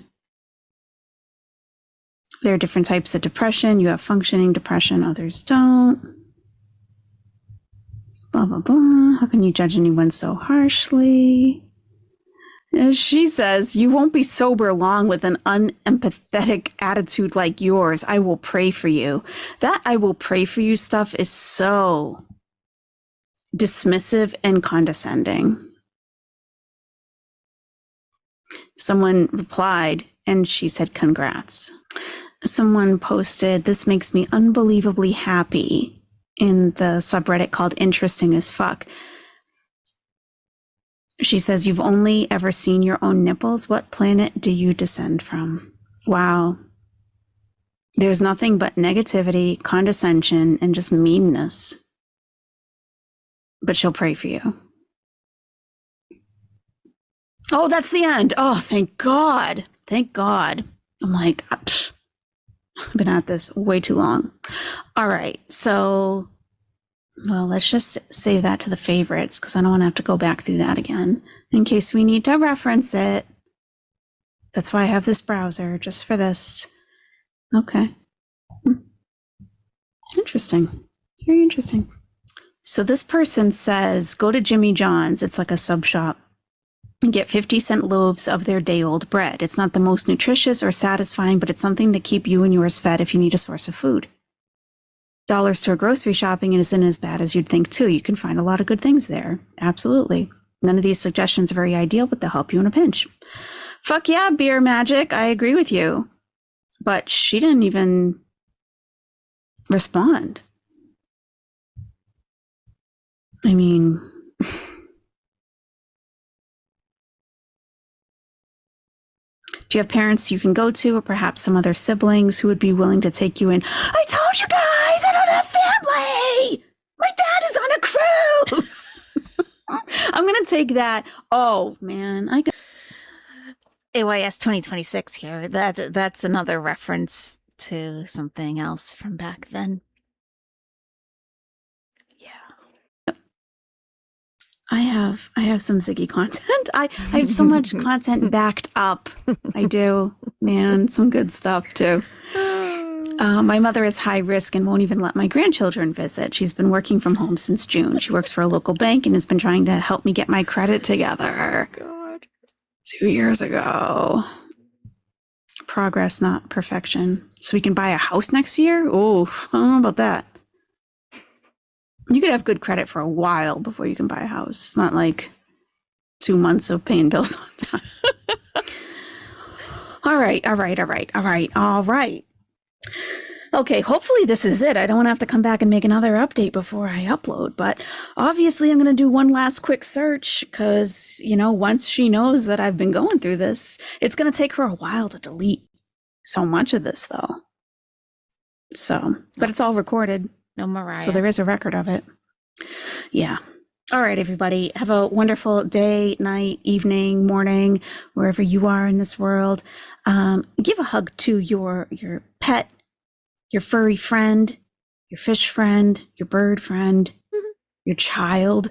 There are different types of depression. You have functioning depression, others don't. Blah, blah, blah. How can you judge anyone so harshly? As she says, you won't be sober long with an unempathetic attitude like yours. I will pray for you. That I will pray for you stuff is so dismissive and condescending. Someone replied and she said, congrats. Someone posted, this makes me unbelievably happy, in the subreddit called Interesting as Fuck. She says, you've only ever seen your own nipples. What planet do you descend from? Wow. There's nothing but negativity, condescension, and just meanness. But she'll pray for you. Oh, that's the end. Oh, thank God. Thank God. I'm like, I've been at this way too long. All right. So, well, let's just save that to the favorites, because I don't want to have to go back through that again in case we need to reference it. That's why I have this browser, just for this. Okay. Interesting. Very interesting. So this person says, go to Jimmy John's. It's like a sub shop. And get 50-cent loaves of their day-old bread. It's not the most nutritious or satisfying, but it's something to keep you and yours fed if you need a source of food. Dollar store grocery shopping isn't as bad as you'd think, too. You can find a lot of good things there. Absolutely. None of these suggestions are very ideal, but they'll help you in a pinch. Fuck yeah, Beer Magic. I agree with you. But she didn't even respond. I mean... Do you have parents you can go to, or perhaps some other siblings who would be willing to take you in? I told you guys I don't have family. My dad is on a cruise. I'm gonna take that. Oh man, AYS 2026 here. That's another reference to something else from back then. I have some Ziggy content. I have so much content backed up. I do, man, some good stuff too. My mother is high risk and won't even let my grandchildren visit. She's been working from home since June. She works for a local bank and has been trying to help me get my credit together. God. 2 years ago. Progress, not perfection. So we can buy a house next year? Oh, I don't know about that. You could have good credit for a while before you can buy a house. It's not like 2 months of paying bills on time. All right. Okay, hopefully this is it. I don't want to have to come back and make another update before I upload, but obviously I'm going to do one last quick search because, once she knows that I've been going through this, it's going to take her a while to delete so much of this, though. So, but it's all recorded. No Mariah. So there is a record of it. Yeah. All right, everybody. Have a wonderful day, night, evening, morning, wherever you are in this world. Give a hug to your pet, your furry friend, your fish friend, your bird friend, your child.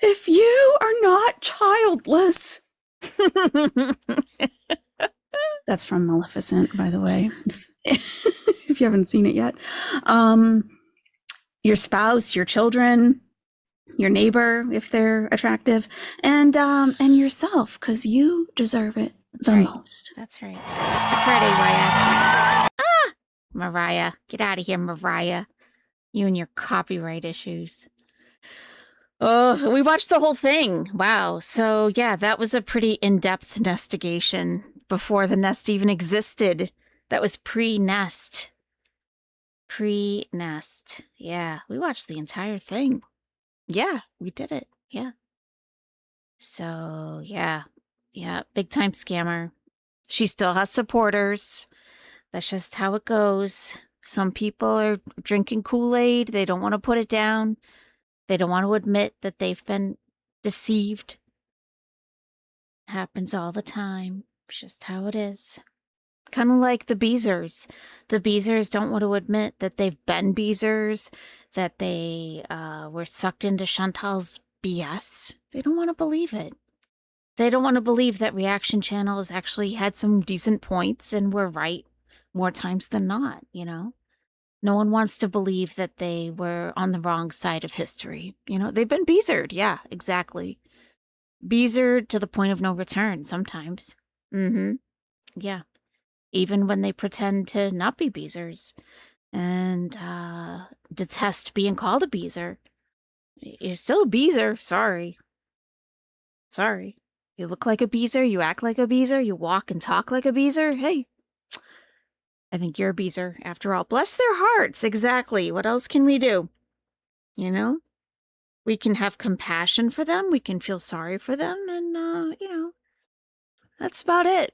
If you are not childless. That's from Maleficent, by the way, if you haven't seen it yet. Your spouse, your children, your neighbor, if they're attractive, and yourself, because you deserve it the most. That's right. That's right, AYS. Ah! Mariah. Get out of here, Mariah. You and your copyright issues. Oh, we watched the whole thing. Wow. So, yeah, that was a pretty in-depth nestigation before the nest even existed. That was pre-nest. Pre-nest. Yeah, we watched the entire thing. Yeah, we did it. Yeah. So, yeah, big time scammer. She still has supporters. That's just how it goes. Some people are drinking Kool-Aid. They don't want to put it down. They don't want to admit that they've been deceived. Happens all the time. It's just how it is. Kind of like the Beezers. The Beezers don't want to admit that they've been Beezers, that they were sucked into Chantal's BS. They don't want to believe it. They don't want to believe that Reaction Channels actually had some decent points and were right more times than not, No one wants to believe that they were on the wrong side of history. They've been Beezered. Yeah, exactly. Beezered to the point of no return sometimes. Yeah. Even when they pretend to not be Beezers and detest being called a Beezer. You're still a Beezer. Sorry. You look like a Beezer. You act like a Beezer. You walk and talk like a Beezer. Hey, I think you're a Beezer after all. Bless their hearts. Exactly. What else can we do? We can have compassion for them. We can feel sorry for them. And, that's about it.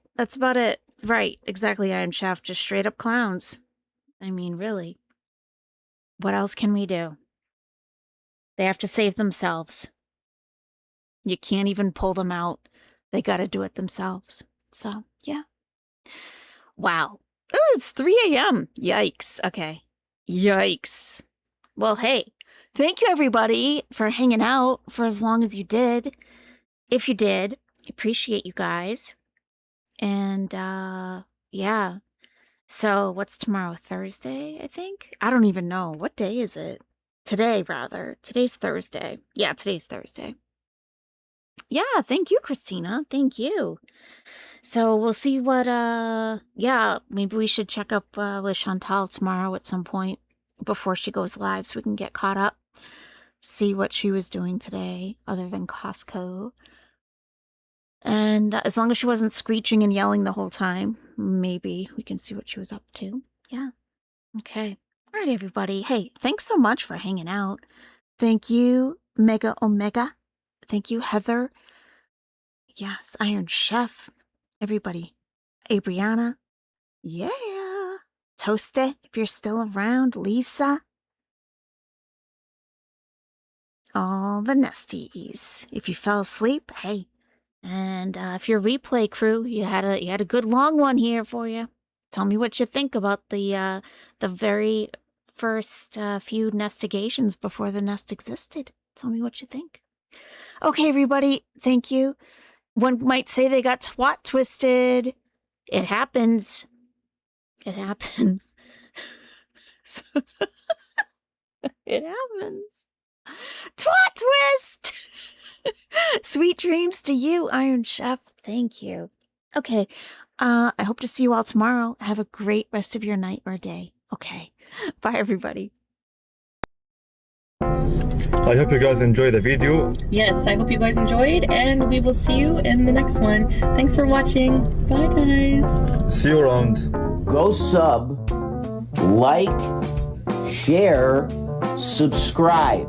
Right. Exactly, Iron Chef. Just straight up clowns. I mean, really. What else can we do? They have to save themselves. You can't even pull them out. They got to do it themselves. So, yeah. Wow. Oh, it's 3 a.m. Yikes. Okay. Yikes. Well, hey, thank you everybody for hanging out for as long as you did. If you did, appreciate you guys. And, yeah. So what's tomorrow? Thursday, I think? I don't even know. What day is it? Today, rather. Today's Thursday. Yeah, today's Thursday. Yeah, thank you, Christina. Thank you. So we'll see what, maybe we should check up with Chantal tomorrow at some point before she goes live so we can get caught up. See what she was doing today other than Costco. And as long as she wasn't screeching and yelling the whole time, maybe we can see what she was up to. Yeah. Okay. All right, everybody. Hey, thanks so much for hanging out. Thank you, Mega Omega. Thank you, Heather. Yes, Iron Chef. Everybody. Hey, Brianna. Yeah. Toasty, if you're still around. Lisa. All the Nesties. If you fell asleep, hey. And if you're replay crew, you had a good long one here for you. Tell me what you think about the very first few nestigations before the nest existed. Tell me what you think. Okay, everybody, thank you. One might say they got twat twisted. It happens. It happens. It happens. Twat twist! Sweet dreams to you, Iron Chef. Thank you. Okay, I hope to see you all tomorrow. Have a great rest of your night or day. Okay, bye everybody. I hope you guys enjoyed the video. Yes, I hope you guys enjoyed, and we will see you in the next one. Thanks for watching. Bye, guys. See you around. Go sub, like, share, subscribe.